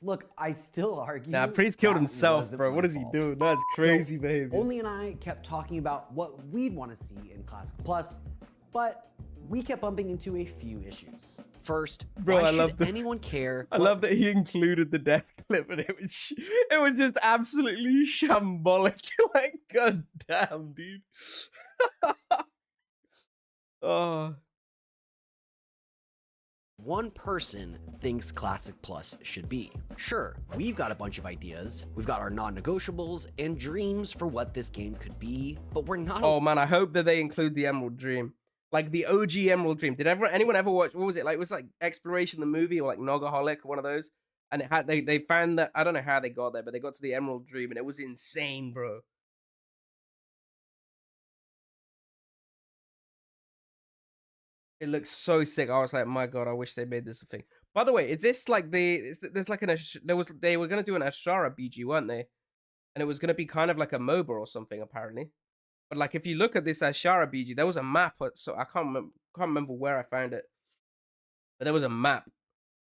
Look, I still argue. Nah, Priest killed that himself, wasn't bro. my What is he fault. doing? That's crazy So, behavior. Only and I kept talking about what we'd want to see in Classic Plus, but we kept bumping into a few issues. First, Bro, why I should love the- anyone care? I love that he included the death clip, and it was just absolutely shambolic. Like, god damn, dude. Oh. One person thinks Classic Plus should be. Sure, we've got a bunch of ideas, we've got our non-negotiables and dreams for what this game could be, but we're not. Oh man, I hope that they include the Emerald Dream. Like the OG Emerald Dream. Did anyone ever watch, what was it? Like, it was like Exploration the movie, or like Nogaholic, or one of those. And it had, they found that, I don't know how they got there, but they got to the Emerald Dream and it was insane, bro. It looks so sick. I was like, my god, I wish they made this a thing. By the way, is this like there's like they were gonna do an Ashara BG, weren't they? And it was gonna be kind of like a MOBA or something, apparently. But like, if you look at this Ashara BG, there was a map. So I can't remember where I found it, but there was a map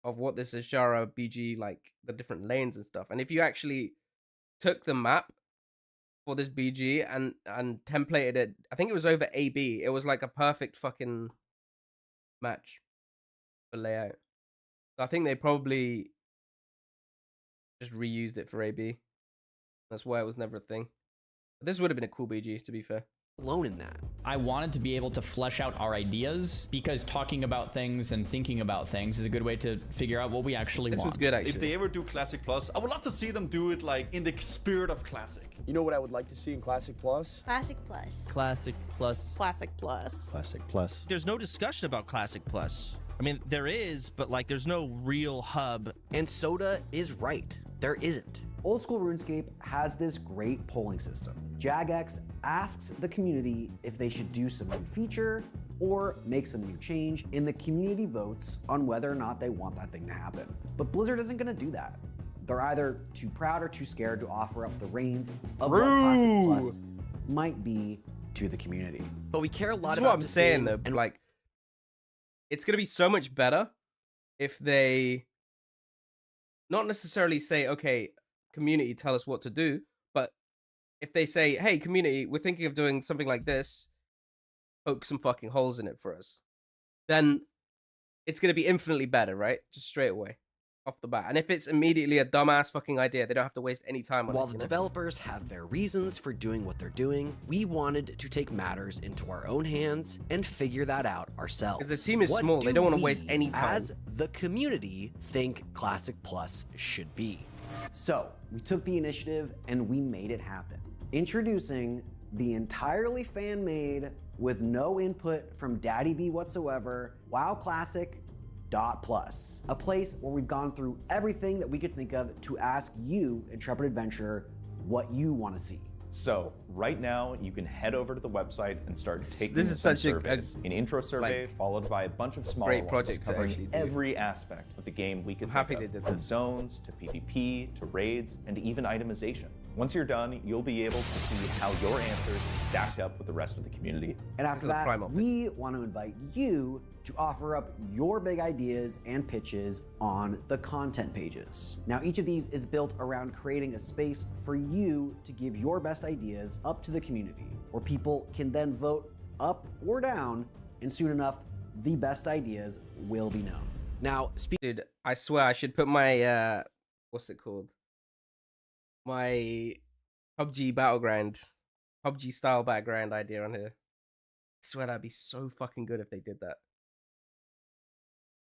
of what this Ashara BG, like the different lanes and stuff. And if you actually took the map for this BG and templated it. I think it was over AB. It was like a perfect fucking match for layout. So I think they probably just reused it for AB. That's why it was never a thing. But this would have been a cool BG, to be fair. Alone in that. I wanted to be able to flesh out our ideas because talking about things and thinking about things is a good way to figure out what we actually want. This was good, actually. If they ever do Classic Plus, I would love to see them do it like in the spirit of Classic. You know what I would like to see in Classic Plus? Classic Plus. Classic Plus. Classic Plus. Classic Plus. There's no discussion about Classic Plus. I mean, there is, but like there's no real hub. And Soda is right. There isn't. Old School RuneScape has this great polling system. Jagex asks the community if they should do some new feature or make some new change, and the community votes on whether or not they want that thing to happen. But Blizzard isn't gonna do that. They're either too proud or too scared to offer up the reins of what Classic Plus might be to the community. But we care a lot This is about what I'm this saying, game, though. Like, it's gonna be so much better if they not necessarily say, okay, community, tell us what to do, but if they say, hey, community, we're thinking of doing something like this, poke some fucking holes in it for us, then it's going to be infinitely better, right? Just straight away, off the bat. And if it's immediately a dumbass fucking idea, they don't have to waste any time on it. While the developers have their reasons for doing what they're doing, we wanted to take matters into our own hands and figure that out ourselves. Because the team is What small, they do don't want to we, waste any time. As the community, think Classic Plus should be. So we took the initiative and we made it happen. Introducing the entirely fan-made, with no input from Daddy B whatsoever, WoW Classic Plus, a place where we've gone through everything that we could think of to ask you, Intrepid Adventurer, what you want to see. So right now you can head over to the website and start taking This is some such a- surveys. An intro survey followed by a bunch of smaller great ones project to covering actually do. every aspect of the game we could I'm happy think they of, did from this. zones to PvP to raids and even itemization. Once you're done, you'll be able to see how your answers stack up with the rest of the community. And after the that, Primal we want to invite you to offer up your big ideas and pitches on the content pages. Now, each of these is built around creating a space for you to give your best ideas up to the community, where people can then vote up or down, and soon enough, the best ideas will be known. Now, Dude, I swear I should put my, what's it called? My PUBG Battleground, PUBG style background idea on here. I swear that'd be so fucking good if they did that.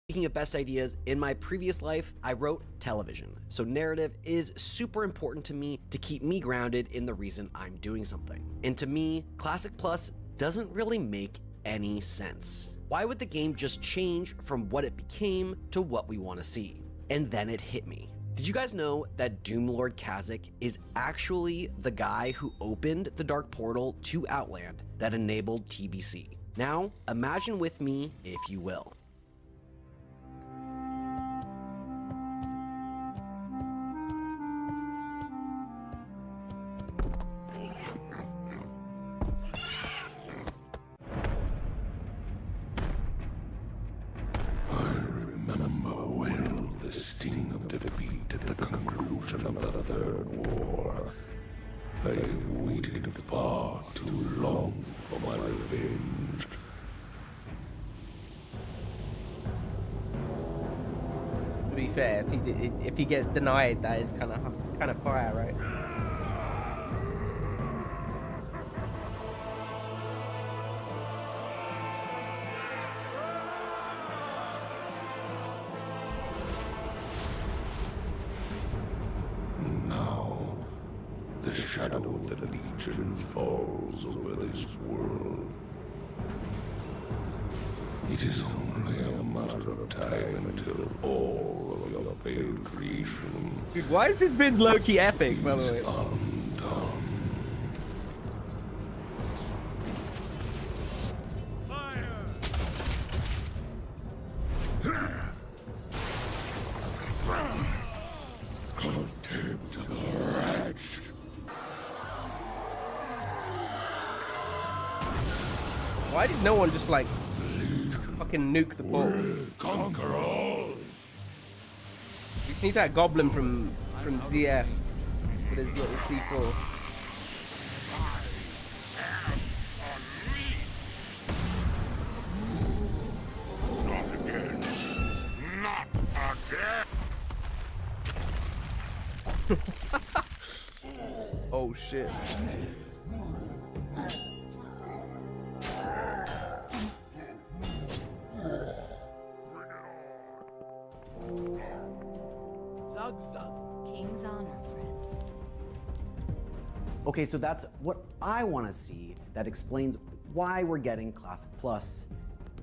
Speaking of best ideas, in my previous life, I wrote television. So narrative is super important to me to keep me grounded in the reason I'm doing something. And to me, Classic Plus doesn't really make any sense. Why would the game just change from what it became to what we want to see? And then it hit me. Did you guys know that Doomlord Kha'Zix is actually the guy who opened the Dark Portal to Outland that enabled TBC? Now, imagine with me, if you will. Remember well the sting of defeat at the conclusion of the Third War. I have waited far too long for my revenge. To be fair, if he gets denied, that is kind of fire, right? Now, the shadow of the Legion falls over this world. It is only a matter of time until all of your failed creation Dude, why has this been low-key epic, by the way? undone. Contempt of the wretch. Why did no one just like fucking nuke the portal? Conquer all. We just need that goblin from ZF with his little C4. Oh shit. King's honor, friend. Okay, so that's what I want to see that explains why we're getting Classic Plus,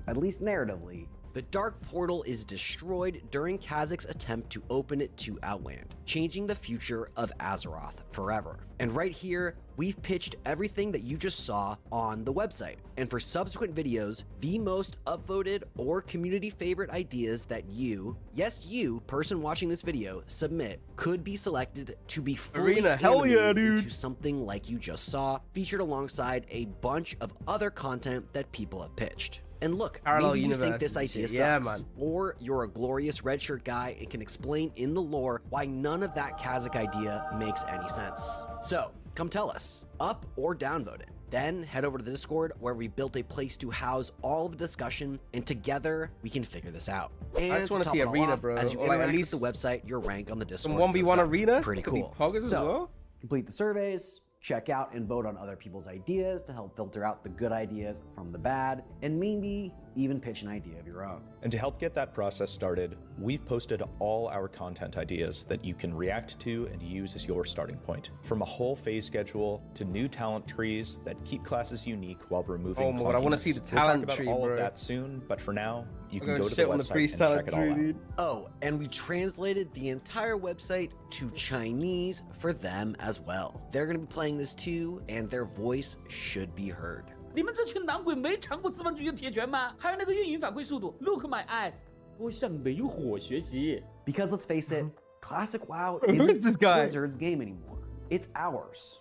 at least narratively. The Dark Portal is destroyed during Kazac's attempt to open it to Outland, changing the future of Azeroth forever. And right here, we've pitched everything that you just saw on the website. And for subsequent videos, the most upvoted or community favorite ideas that you, yes you, person watching this video, submit could be selected to be fully Arena, hell yeah, animated dude. into something like you just saw, featured alongside a bunch of other content that people have pitched. And look, Parallel maybe you think universe this and idea shit. Yeah, sucks, man. or you're a glorious red shirt guy and can explain in the lore why none of that Kazakh idea makes any sense. So, come tell us, up or downvote it. Then head over to the Discord where we built a place to house all of the discussion, and together we can figure this out. And I just want to top see it all arena, off, bro. As you Or like interact at least with the website, your rank on the some Discord 1v1 goes up. arena. Pretty Could be cool. poggers as So, well. complete the surveys, check out and vote on other people's ideas to help filter out the good ideas from the bad, and maybe even pitch an idea of your own. And to help get that process started, we've posted all our content ideas that you can react to and use as your starting point. From a whole phase schedule to new talent trees that keep classes unique while removing Oh my God, I wanna clunkiness. see the We'll talent talk tree, about all bro. of that soon, but for now, you I'm can gonna go to the shit on the website priest and check talent it all tree, out. dude. Oh, and we translated the entire website to Chinese for them as well. They're going to be playing this too, and their voice should be heard. 你们这群男鬼没尝过资方局的铁拳吗？还有那个运营反馈速度 ，Look my eyes，多向煤火学习。 Because let's face it, Classic WoW Who isn't is this guy? Blizzard's game anymore. It's ours.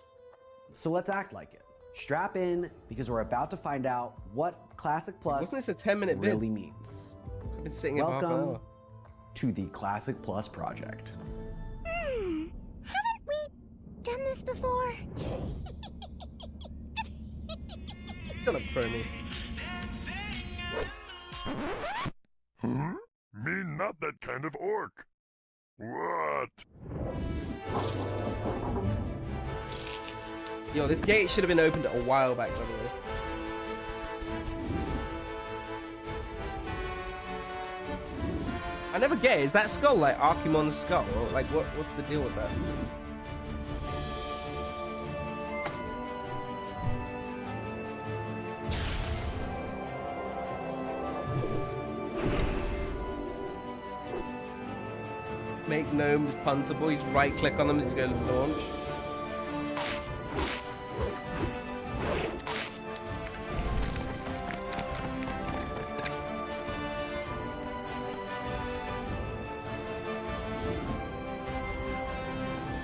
So let's act like it. Strap in, because we're about to find out what Classic Plus Wasn't this a 10-minute vid? really means. I've been sitting here for half an Welcome hour. to the Classic Plus project. Haven't we done this before? Shut up, Crony. Huh? Me not that kind of orc. What? Yo, this gate should have been opened a while back, by the way. I never get it. Is that skull like Archimon's skull? Or like, what's the deal with that? Make gnomes puntable. You just right click on them and just go launch.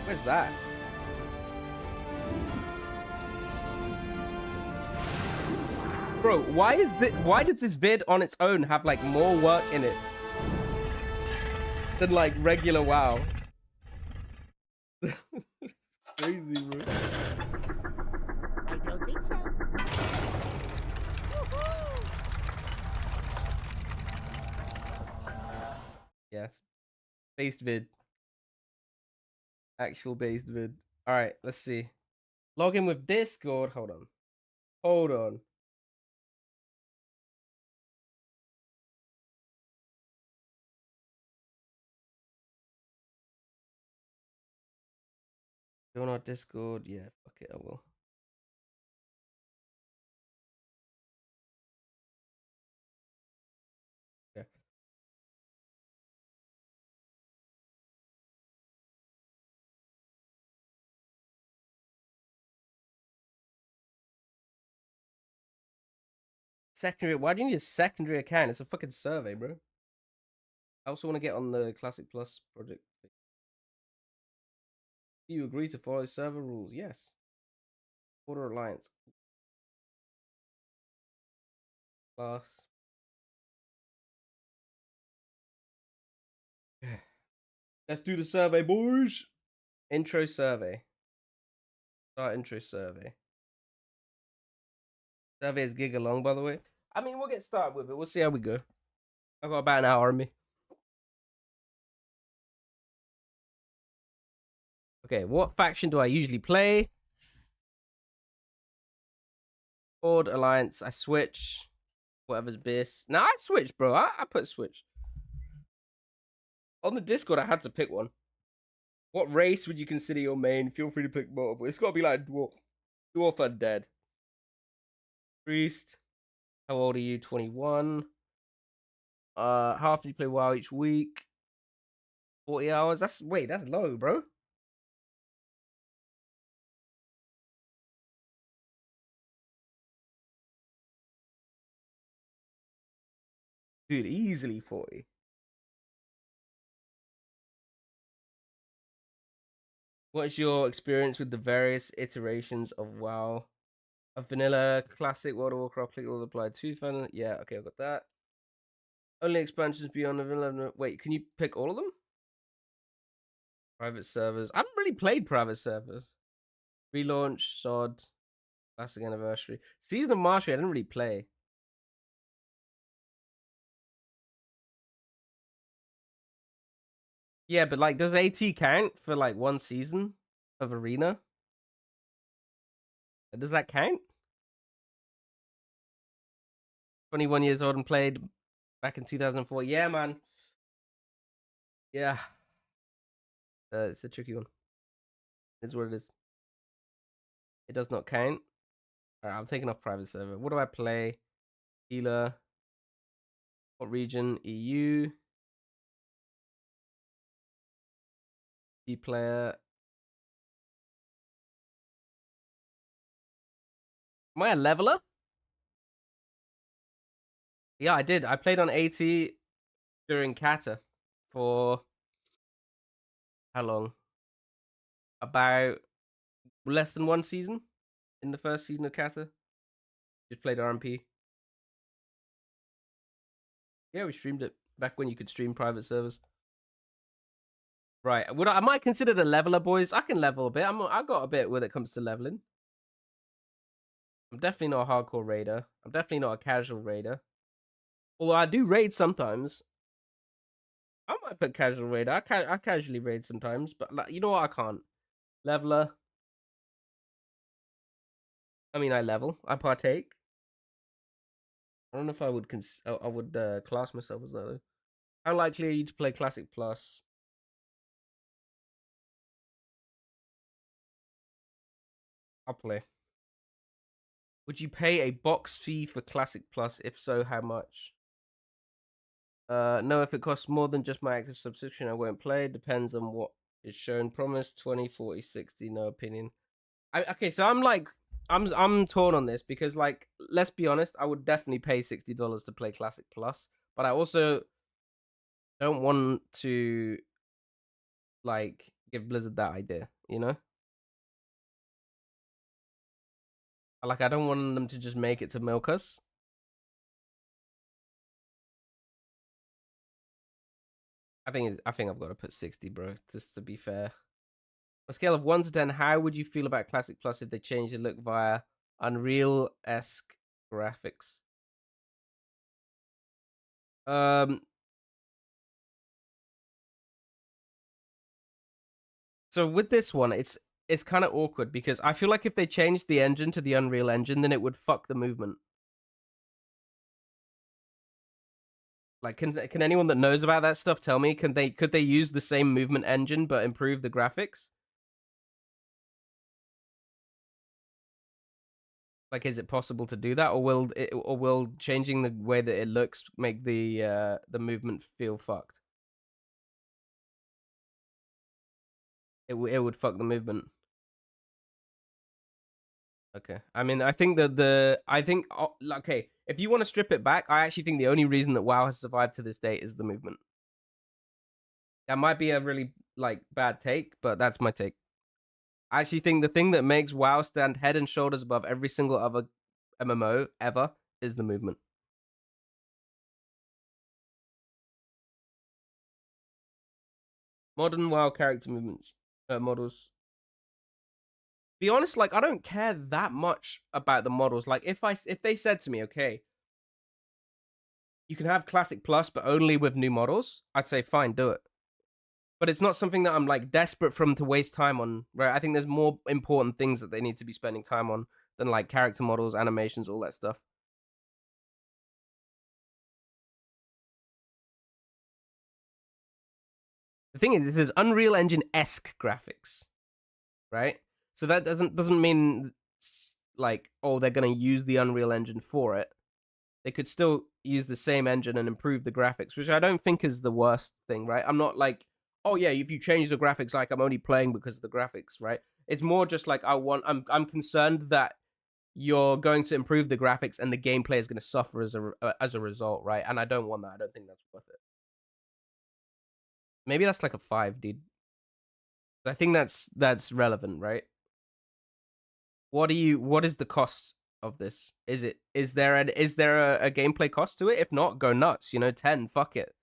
Where's that? Bro, why does this vid on its own have like more work in it than like regular WoW? Crazy, bro. I don't think so. Yes. Based vid. Actual based vid. Alright, let's see. Log in with Discord. Hold on. Hold on. Join our Discord. Yeah, fuck it, I will. Yeah. Secondary. Why do you need a secondary account? It's a fucking survey, bro. I also want to get on the Classic Plus project. Do you agree to follow server rules? Yes. Order Alliance. Class. Let's do the survey, boys. Intro survey. Start intro survey. Survey is giga long, by the way. I mean, we'll get started with it. We'll see how we go. I've got about an hour on me. Okay, what faction do I usually play? Horde, Alliance, I switch. Whatever's best. Nah, I switch, bro. I put switch. On the Discord, I had to pick one. What race would you consider your main? Feel free to pick multiple. It's got to be like dwarf. Dwarf undead. Priest. How old are you? 21. How often do you play WoW each week? 40 hours? That's low, bro. Dude, easily 40. What's your experience with the various iterations of WoW? Of vanilla, classic, World of Warcraft, click all apply to fun. Yeah, okay, I got that. Only expansions beyond the vanilla. Wait, can you pick all of them? Private servers. I haven't really played private servers. Relaunch, SOD, classic anniversary. Season of Mastery, I didn't really play. Yeah, but like, does AT count for like one season of Arena? Does that count? 21 years old and played back in 2004. Yeah, man. Yeah. It's a tricky one. It's what it is. It does not count. Alright, I'm taking off private server. What do I play? Healer. What region? EU. Player. Am I a leveler? Yeah, I did. I played on AT during Kata for how long? About less than one season. In the first season of Kata. Just played RMP. Yeah, we streamed it back when you could stream private servers. Right. I might consider it a leveler, boys. I can level a bit. I got a bit when it comes to leveling. I'm definitely not a hardcore raider. I'm definitely not a casual raider. Although I do raid sometimes. I might put casual raider. I casually raid sometimes, but like, you know what? I can't. Leveler. I mean, I level. I partake. I don't know if I would class myself as that though. How likely are you to play Classic Plus? I'll play. Would you pay a box fee for Classic Plus? If so, how much? No, if it costs more than just my active subscription, I won't play. Depends on what is shown. Promise 20, 40, 60, no opinion. Okay, so I'm torn on this because, like, let's be honest, I would definitely pay $60 to play Classic Plus, but I also don't want to, like, give Blizzard that idea, you know? Like, I don't want them to just make it to milk us. I think I've got to put 60, bro, just to be fair. On a scale of 1 to 10, how would you feel about Classic Plus if they changed the look via Unreal-esque graphics? So with this one, it's kind of awkward because I feel like if they changed the engine to the Unreal Engine, then it would fuck the movement. Like, can anyone that knows about that stuff tell me? Could they use the same movement engine but improve the graphics? Like, is it possible to do that, or will changing the way that it looks make the movement feel fucked? It would fuck the movement. Okay. I mean, I think that okay, if you want to strip it back, I actually think the only reason that WoW has survived to this day is the movement. That might be a really, like, bad take, but that's my take. I actually think the thing that makes WoW stand head and shoulders above every single other MMO ever is the movement. Modern WoW character movements, models. Be honest, like, I don't care that much about the models. Like, if they said to me, okay, you can have Classic Plus, but only with new models, I'd say fine, do it. but it's not something that I'm like desperate for them to waste time on, right? I think there's more important things that they need to be spending time on than like character models, animations, all that stuff. The thing is, this is Unreal Engine-esque graphics, right? So that doesn't mean like, oh, they're gonna use the Unreal Engine for it. They could still use the same engine and improve the graphics, which I don't think is the worst thing, right? I'm not like, oh yeah, if you change the graphics, like I'm only playing because of the graphics, right? It's more just like I'm concerned that you're going to improve the graphics and the gameplay is going to suffer as a result, right? And I don't want that. I don't think that's worth it. Maybe that's like a 5, dude. I think that's relevant, right? What is the cost of this? Is there a gameplay cost to it? If not, go nuts, 10, fuck it.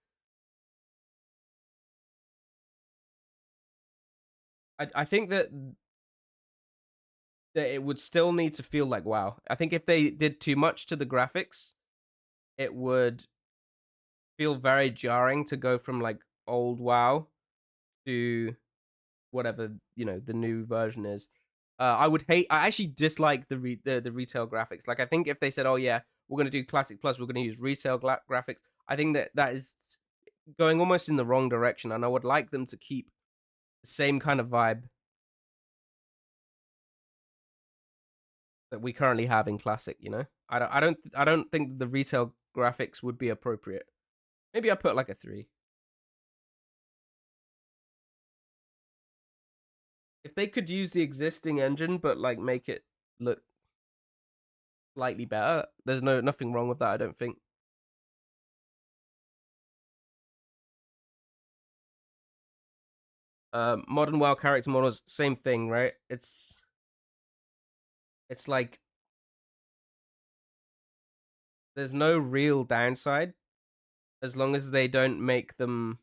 I think that it would still need to feel like WoW. I think if they did too much to the graphics, it would feel very jarring to go from like old WoW to whatever the new version is. I actually dislike the retail graphics. Like I think if they said, oh yeah, we're gonna do Classic Plus, we're gonna use retail graphics, I think that is going almost in the wrong direction, and I would like them to keep the same kind of vibe that we currently have in Classic. I don't think the retail graphics would be appropriate. Maybe I put like a 3. If they could use the existing engine but like make it look slightly better, there's nothing wrong with that, I don't think. Modern WoW character models, same thing, right? It's like there's no real downside as long as they don't make them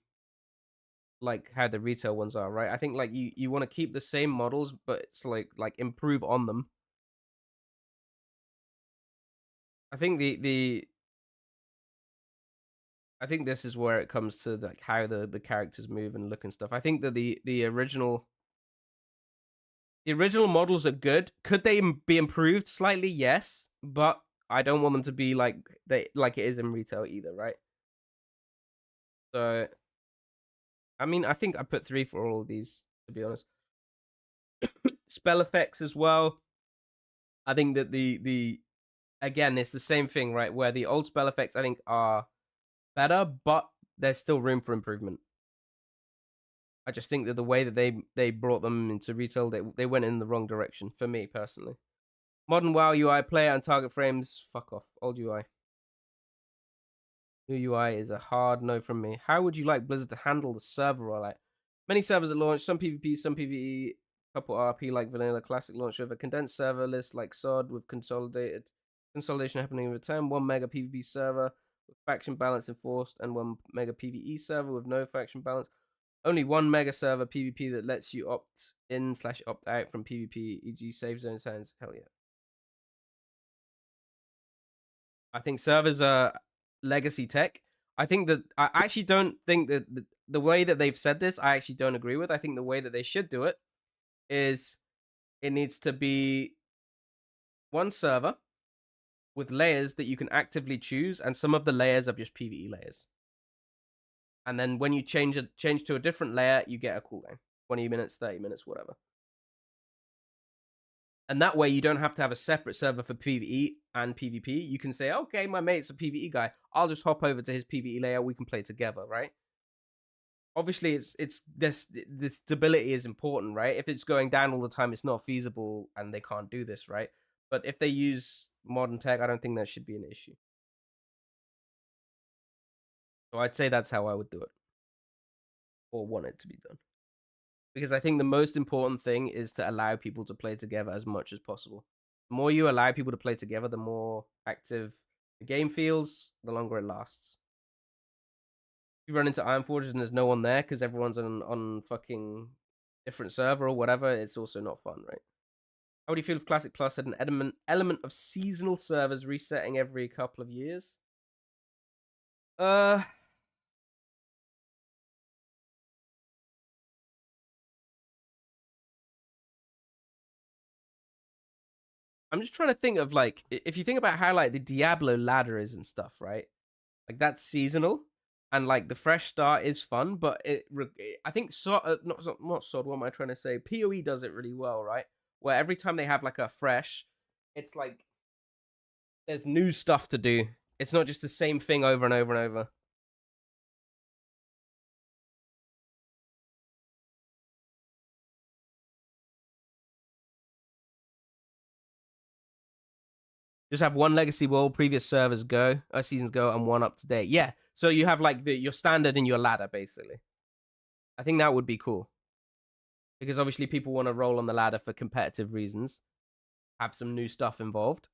like how the retail ones are, right? I think like you want to keep the same models, but it's like improve on them. I think I think this is where it comes to like how the characters move and look and stuff. I think that the original models are good. Could they be improved slightly? Yes, but I don't want them to be like it is in retail either, right? So I mean, I think I put 3 for all of these, to be honest. Spell effects as well. I think that the again, it's the same thing, right? Where the old spell effects I think are better, but there's still room for improvement. I just think that the way that they brought them into retail, they went in the wrong direction for me personally. Modern WoW UI, player and target frames, fuck off. Old UI. New UI is a hard no from me. How would you like Blizzard to handle the server rollout? Many servers at launch, some PvP, some PvE, couple RP like vanilla, classic launch with a condensed server list like SOD with consolidation happening over time. 1 mega PvP server with faction balance enforced, and 1 mega PvE server with no faction balance. Only 1 mega server PvP that lets you opt in / opt out from PvP, e.g. save zone sounds. Hell yeah. I think servers are legacy tech. I think that I actually don't think that the way that they've said this, I actually don't agree with. I think the way that they should do it is it needs to be 1 server with layers that you can actively choose, and some of the layers are just PvE layers. And then when you change to a different layer, you get a cooldown. 20 minutes, 30 minutes, whatever. And that way you don't have to have a separate server for PvE and PvP. You can say, okay, my mate's a PvE guy. I'll just hop over to his PvE layer. We can play together, right? Obviously, it's this stability is important, right? If it's going down all the time, it's not feasible and they can't do this, right? But if they use modern tech, I don't think that should be an issue. So I'd say that's how I would do it. Or want it to be done. Because I think the most important thing is to allow people to play together as much as possible. The more you allow people to play together, the more active the game feels, the longer it lasts. If you run into Ironforge and there's no one there because everyone's on fucking different server or whatever, it's also not fun, right? How do you feel if Classic Plus had an element of seasonal servers resetting every couple of years? I'm just trying to think of like if you think about how like the Diablo ladder is and stuff, right? Like that's seasonal, and like the fresh start is fun, but I think not SOD. What am I trying to say? PoE does it really well, right? Where every time they have like a fresh, it's like there's new stuff to do. It's not just the same thing over and over and over. Just have one legacy world, previous servers go, seasons go, and one up to date. Yeah, so you have like your standard and your ladder, basically. I think that would be cool. Because obviously people want to roll on the ladder for competitive reasons. Have some new stuff involved.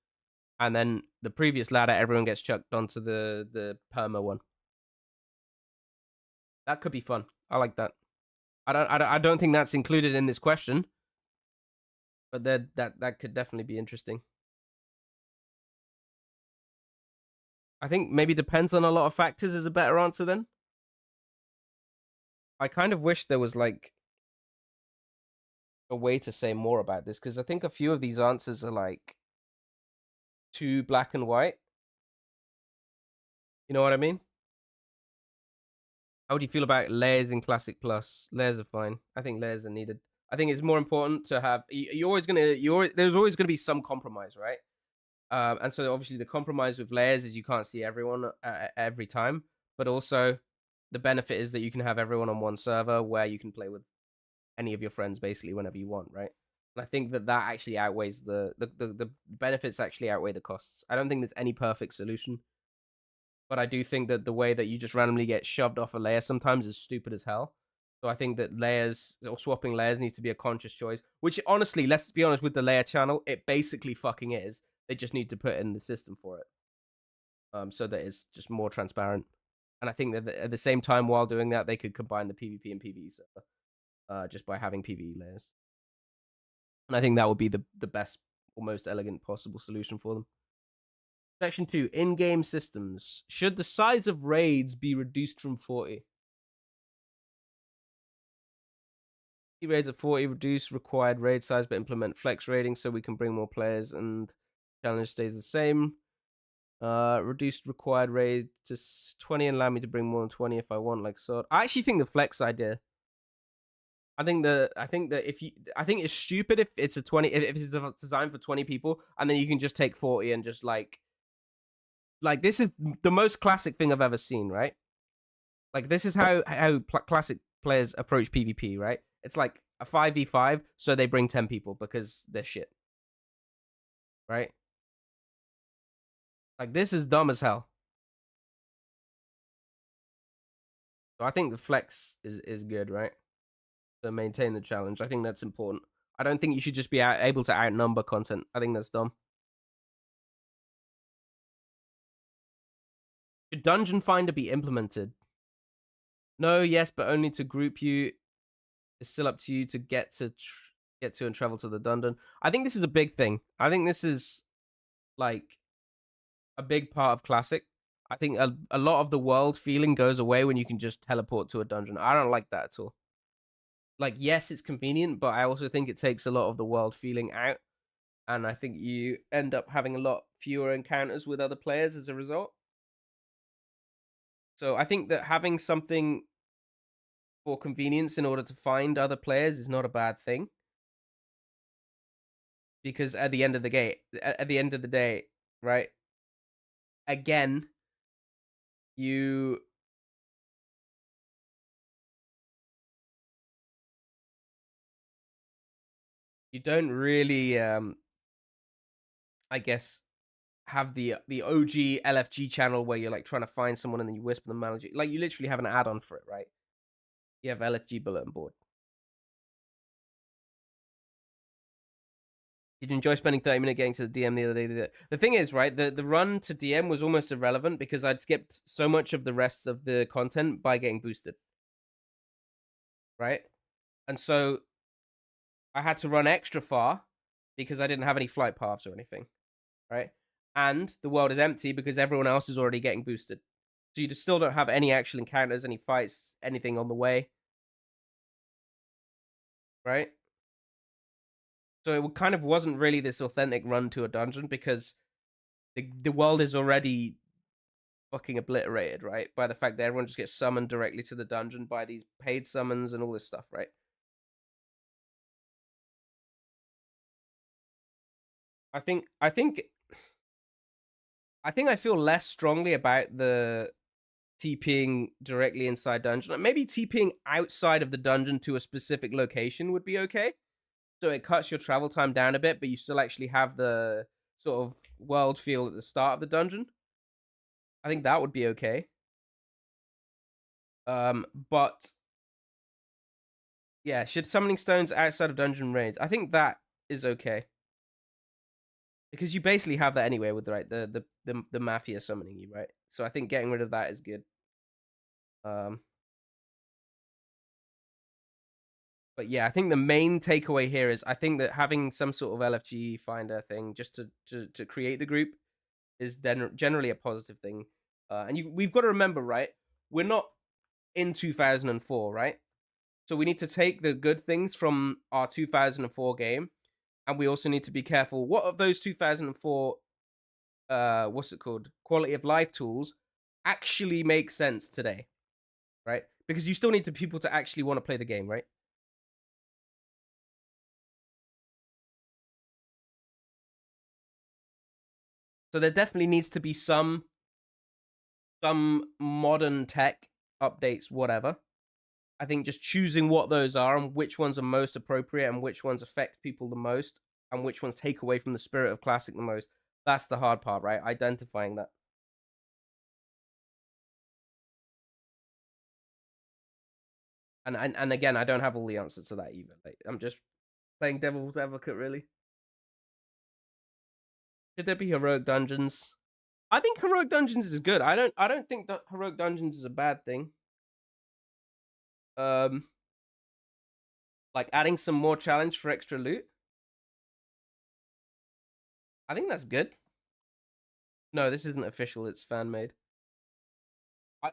And then the previous ladder, everyone gets chucked onto the perma one. That could be fun. I like that. I don't think that's included in this question. But that could definitely be interesting. I think maybe depends on a lot of factors is a better answer then. I kind of wish there was like a way to say more about this, because I think a few of these answers are like too black and white. You know what I mean? How would you feel about layers in Classic Plus? Layers are fine. I think layers are needed. I think it's more important to have. There's always gonna be some compromise, right? And so obviously the compromise with layers is you can't see everyone every time, but also the benefit is that you can have everyone on one server where you can play with any of your friends basically whenever you want, right? And I think that actually outweighs the benefits actually outweigh the costs. I don't think there's any perfect solution, but I do think that the way that you just randomly get shoved off a layer sometimes is stupid as hell. So I think that layers or swapping layers needs to be a conscious choice, which honestly, let's be honest, with the layer channel, it basically fucking is. They just need to put in the system for it, so that it's just more transparent. And I think that at the same time, while doing that, they could combine the PvP and PvE server, just by having PvE layers. And I think that would be the best or most elegant possible solution for them. Section 2, in-game systems. Should the size of raids be reduced from 40? Raids at 40, reduce required raid size, but implement flex raiding so we can bring more players and challenge stays the same. Reduced required raid to 20 and allow me to bring more than 20 if I want, like so. I actually think the flex idea. I think it's stupid if it's a 20 if it's designed for 20 people and then you can just take 40 and just like this is the most classic thing I've ever seen, right? Like this is how classic players approach PvP, right? It's like a 5v5, so they bring 10 people because they're shit. Right? Like this is dumb as hell. So I think the flex is good, right? To maintain the challenge. I think that's important. I don't think you should just be able to outnumber content. I think that's dumb. Should Dungeon Finder be implemented? No, yes, but only to group you. It's still up to you to get to and travel to the dungeon. I think this is a big thing. I think this is like a big part of Classic. I think a lot of the world feeling goes away when you can just teleport to a dungeon. I don't like that at all. Like, yes, it's convenient, but I also think it takes a lot of the world feeling out. And I think you end up having a lot fewer encounters with other players as a result. So I think that having something for convenience in order to find other players is not a bad thing. Because at the end of the day, right? Again, you don't really I guess have the OG LFG channel where you're like trying to find someone and then you whisper them out. Like you literally have an add-on for it, right? You have LFG bulletin board. Did you enjoy spending 30 minutes getting to the DM the other day? The thing is, right, the run to DM was almost irrelevant because I'd skipped so much of the rest of the content by getting boosted. Right? And so I had to run extra far because I didn't have any flight paths or anything. Right? And the world is empty because everyone else is already getting boosted. So you still don't have any actual encounters, any fights, anything on the way. Right? So it kind of wasn't really this authentic run to a dungeon because the world is already fucking obliterated, right? By the fact that everyone just gets summoned directly to the dungeon by these paid summons and all this stuff, right? I think I feel less strongly about the TPing directly inside dungeon. Like maybe TPing outside of the dungeon to a specific location would be okay. So it cuts your travel time down a bit, but you still actually have the sort of world feel at the start of the dungeon. I think that would be okay. But yeah, should summoning stones outside of dungeon raids? I think that is okay. Because you basically have that anyway with the mafia summoning you, right? So I think getting rid of that is good. But yeah, I think the main takeaway here is I think that having some sort of LFG finder thing just to create the group is generally a positive thing. And we've got to remember, right? We're not in 2004, right? So we need to take the good things from our 2004 game, and we also need to be careful. What of those 2004, quality of life tools actually make sense today, right? Because you still need people to actually want to play the game, right? So there definitely needs to be some modern tech updates, whatever. I think just choosing what those are and which ones are most appropriate and which ones affect people the most and which ones take away from the spirit of Classic the most. That's the hard part, right? Identifying that. And again, I don't have all the answers to that either. Like, I'm just playing devil's advocate, really. Should there be heroic dungeons? I think heroic dungeons is good. I don't think that heroic dungeons is a bad thing. Like adding some more challenge for extra loot. I think that's good. No, this isn't official. It's fan made.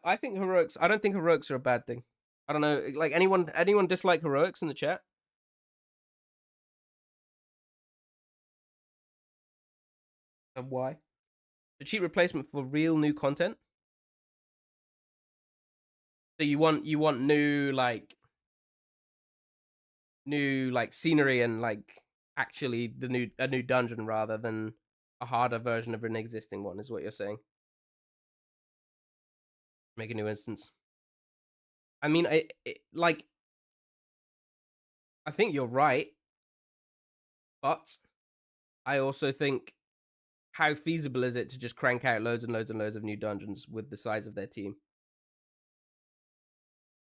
I think heroics. I don't think heroics are a bad thing. I don't know. Like anyone dislike heroics in the chat? And why? The cheap replacement for real new content. So you want new scenery and like actually a new dungeon rather than a harder version of an existing one, is what you're saying. Make a new instance. I mean, I think you're right, but I also think, how feasible is it to just crank out loads and loads and loads of new dungeons with the size of their team?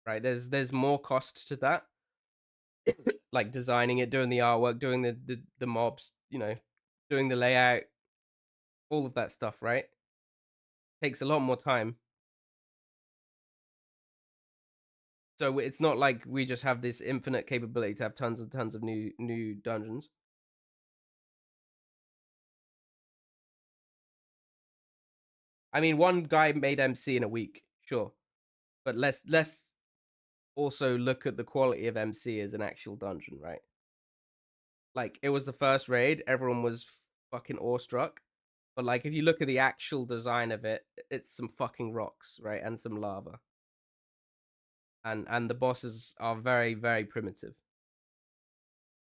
Right? There's more cost to that. Like designing it, doing the artwork, doing the mobs, you know, doing the layout, all of that stuff, right? Takes a lot more time. So it's not like we just have this infinite capability to have tons and tons of new dungeons. I mean, one guy made MC in a week, sure, but let's also look at the quality of MC as an actual dungeon, right? Like, it was the first raid, everyone was fucking awestruck, but like, if you look at the actual design of it, it's some fucking rocks, right, and some lava, and the bosses are very, very primitive.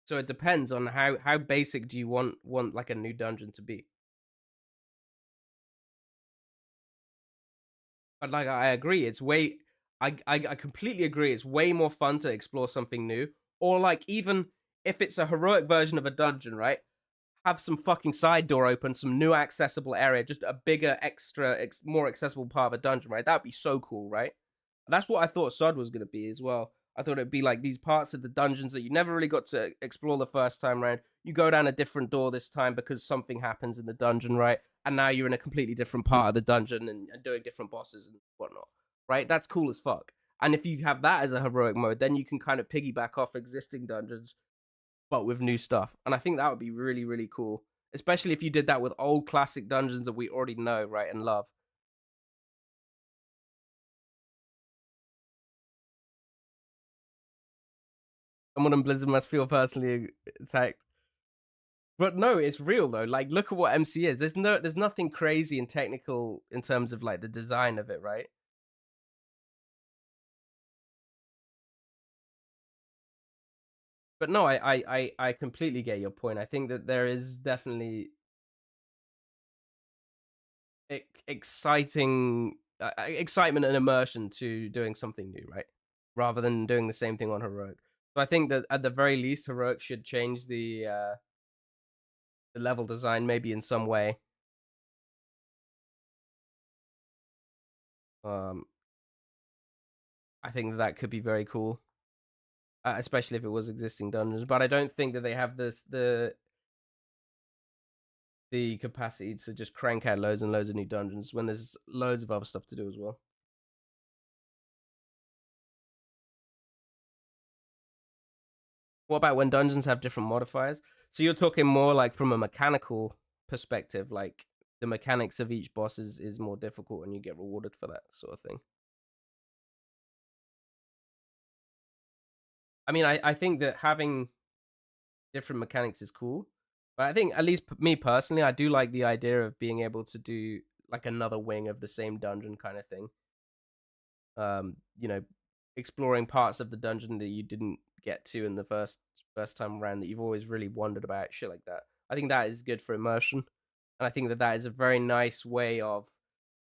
So it depends on how basic do you want like a new dungeon to be. But like, I agree, it's way, I completely agree, it's way more fun to explore something new. Or like, even if it's a heroic version of a dungeon, right? Have some fucking side door open, some new accessible area, just a bigger, extra, more accessible part of a dungeon, right? That'd be so cool, right? That's what I thought SOD was going to be as well. I thought it'd be like these parts of the dungeons that you never really got to explore the first time around. You go down a different door this time because something happens in the dungeon, right? And now you're in a completely different part of the dungeon and doing different bosses and whatnot, right? That's cool as fuck. And if you have that as a heroic mode, then you can kind of piggyback off existing dungeons, but with new stuff. And I think that would be really, really cool. Especially if you did that with old classic dungeons that we already know, right, and love. Someone in Blizzard must feel personally attacked. But no, it's real though. Like, look at what MC is. There's nothing crazy and technical in terms of like the design of it, right? But no, I completely get your point. I think that there is definitely excitement and immersion to doing something new, right? Rather than doing the same thing on Heroic. So I think that at the very least, Heroic should change the level design maybe in some way. I think that could be very cool, especially if it was existing dungeons. But I don't think that they have the capacity to just crank out loads and loads of new dungeons when there's loads of other stuff to do as well. What about when dungeons have different modifiers? So you're talking more like from a mechanical perspective, like the mechanics of each boss is more difficult and you get rewarded for that sort of thing. I mean, I think that having different mechanics is cool, but I think, at least me personally, I do like the idea of being able to do like another wing of the same dungeon kind of thing. You know, exploring parts of the dungeon that you didn't get to in the first time around that you've always really wondered about, shit like that. I think that is good for immersion, and I think that that is a very nice way of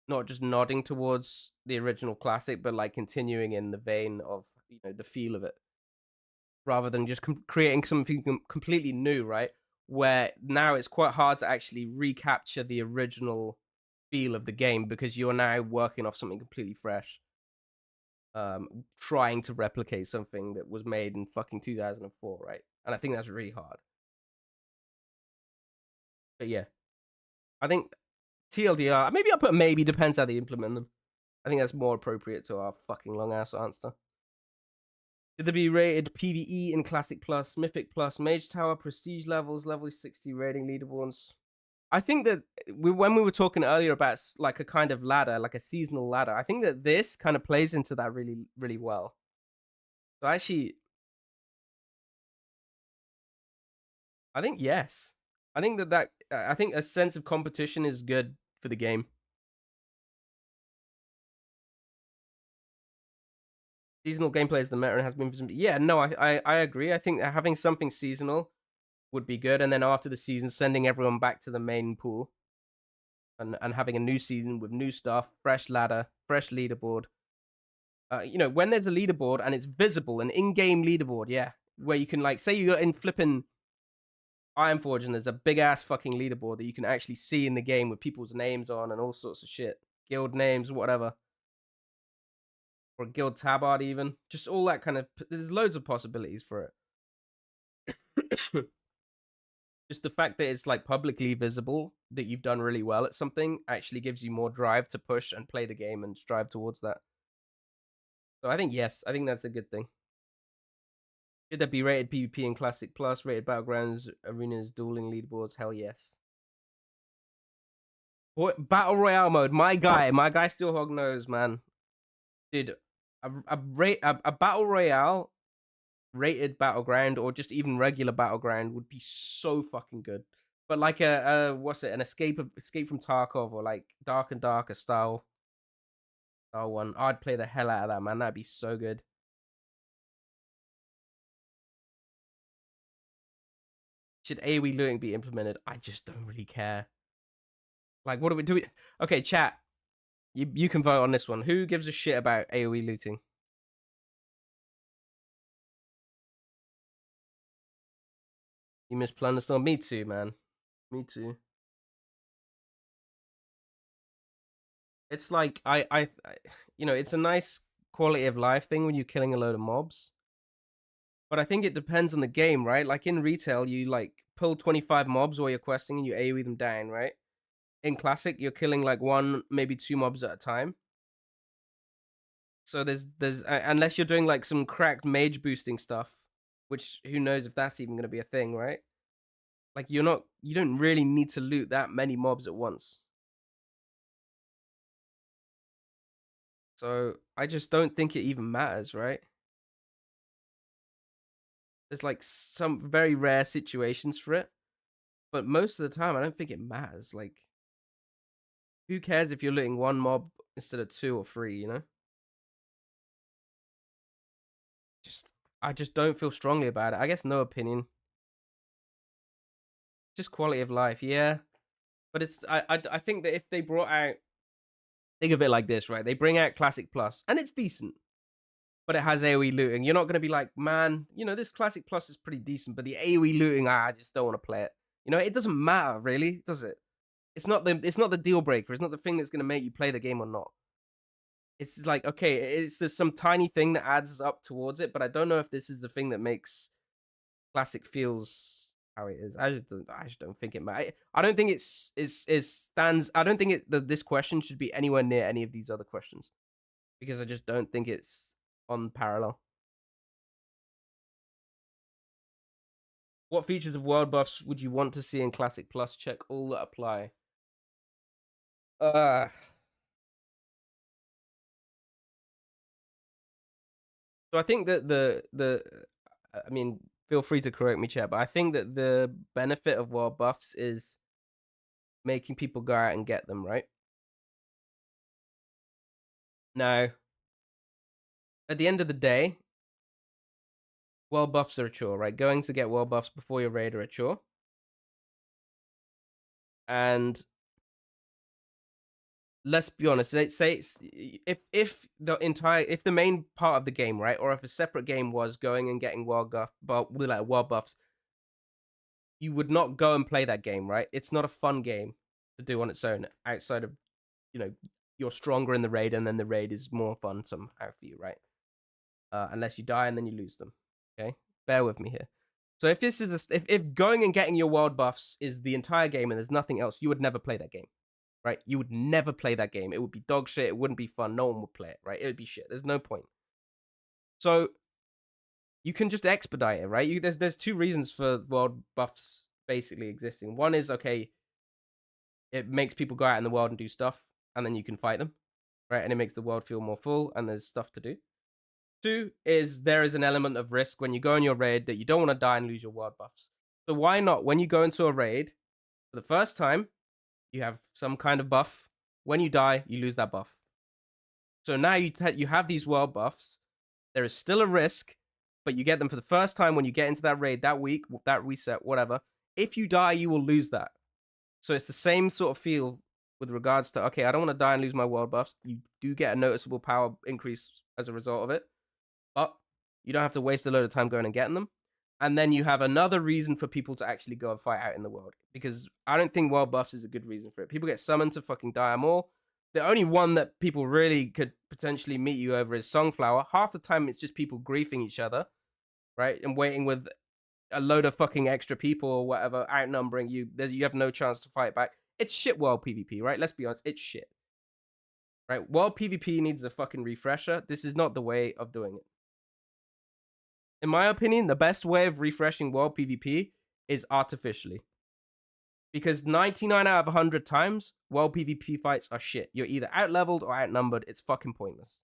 not just nodding towards the original classic, but like continuing in the vein of, you know, the feel of it, rather than just creating something completely new, right? Where now it's quite hard to actually recapture the original feel of the game because you're now working off something completely fresh. Trying to replicate something that was made in fucking 2004, right? And I think that's really hard. But yeah, I think TLDR, maybe I'll put maybe, depends how they implement them. I think that's more appropriate to our fucking long ass answer. Did there be rated PvE in Classic Plus, Mythic Plus, Mage Tower, Prestige levels, level 60 rating leaderboards? I think that when we were talking earlier about like a kind of ladder, like a seasonal ladder, I think that this kind of plays into that really, really well. So actually, I think yes. I think that I think a sense of competition is good for the game. Seasonal gameplay is the meta and has been. Yeah, no, I agree. I think having something seasonal would be good, and then after the season, sending everyone back to the main pool, and having a new season with new stuff, fresh ladder, fresh leaderboard. You know, when there's a leaderboard and it's visible, an in-game leaderboard, yeah, where you can, like, say you're in flipping Ironforge and there's a big ass fucking leaderboard that you can actually see in the game with people's names on and all sorts of shit, guild names, whatever, or guild tabard even, just all that kind of. There's loads of possibilities for it. Just the fact that it's like publicly visible that you've done really well at something actually gives you more drive to push and play the game and strive towards that. So I think yes, I think that's a good thing. Should there be rated PvP in Classic Plus, rated Battlegrounds, arenas, dueling leaderboards? Hell yes. What Battle Royale mode? My guy Steelhog knows, man. Dude, a Battle Royale rated Battleground or just even regular Battleground would be so fucking good. But like what's it? An Escape from Tarkov or like Dark and Darker style one. I'd play the hell out of that, man. That'd be so good. Should AoE looting be implemented? I just don't really care. Like, what do we do? Okay, chat. You can vote on this one. Who gives a shit about AoE looting? You miss Plunderstorm? Me too, man. Me too. It's like I you know, it's a nice quality of life thing when you're killing a load of mobs. But I think it depends on the game, right? Like in retail, you like pull 25 mobs while you're questing and you AoE them down, right? In Classic, you're killing like 1, maybe 2 mobs at a time. So there's unless you're doing like some cracked mage boosting stuff, which who knows if that's even going to be a thing, right? Like you don't really need to loot that many mobs at once. So I just don't think it even matters, right? There's like some very rare situations for it. but most of the time, I don't think it matters. Like, who cares if you're looting one mob instead of 2 or 3, you know? I just don't feel strongly about it. I guess no opinion. Just quality of life, yeah. But it's I think that if they brought out, think of it like this, right? They bring out Classic Plus, and it's decent, but it has AoE looting. You're not gonna be like, man, you know, this Classic Plus is pretty decent, but the AoE looting, I just don't want to play it. You know, it doesn't matter really, does it? It's not the deal breaker. It's not the thing that's gonna make you play the game or not. It's like, okay, it's just some tiny thing that adds up towards it, but I don't know if this is the thing that makes Classic feels how it is. I just don't think it matters. I don't think it stands. I don't think this question should be anywhere near any of these other questions, because I just don't think it's on parallel. What features of world buffs would you want to see in Classic Plus? Check all that apply. So I think that I mean, feel free to correct me, chat, but I think that the benefit of world buffs is making people go out and get them, right? Now, at the end of the day, world buffs are a chore, right? Going to get world buffs before your raid are a chore. And let's be honest, say if the main part of the game, right, or if a separate game was going and getting world buffs, you would not go and play that game, right? It's not a fun game to do on its own, outside of, you know, you're stronger in the raid, and then the raid is more fun somehow for you, right? Unless you die and then you lose them. Okay, bear with me here. So if this is if going and getting your world buffs is the entire game and there's nothing else, you would never play that game. Right? You would never play that game. It would be dog shit. It wouldn't be fun. No one would play it, right? It would be shit. There's no point. So you can just expedite it, right? There's 2 reasons for world buffs basically existing. One is, okay, it makes people go out in the world and do stuff, and then you can fight them, right? And it makes the world feel more full, and there's stuff to do. 2 is there is an element of risk when you go in your raid that you don't want to die and lose your world buffs. So why not, when you go into a raid for the first time, you have some kind of buff. When you die, you lose that buff. So now you have these world buffs. There is still a risk, but you get them for the first time when you get into that raid that week, that reset, whatever. If you die, you will lose that. So it's the same sort of feel with regards to, okay, I don't want to die and lose my world buffs. You do get a noticeable power increase as a result of it, but you don't have to waste a load of time going and getting them. And then you have another reason for people to actually go and fight out in the world. Because I don't think world buffs is a good reason for it. People get summoned to fucking Dire Maul. The only one that people really could potentially meet you over is Songflower. Half the time it's just people griefing each other, right? And waiting with a load of fucking extra people or whatever, outnumbering you. You have no chance to fight back. It's shit world PvP, right? Let's be honest, it's shit. Right? World PvP needs a fucking refresher. This is not the way of doing it. In my opinion, the best way of refreshing world PvP is artificially. Because 99 out of 100 times, world PvP fights are shit. You're either out-leveled or outnumbered. It's fucking pointless.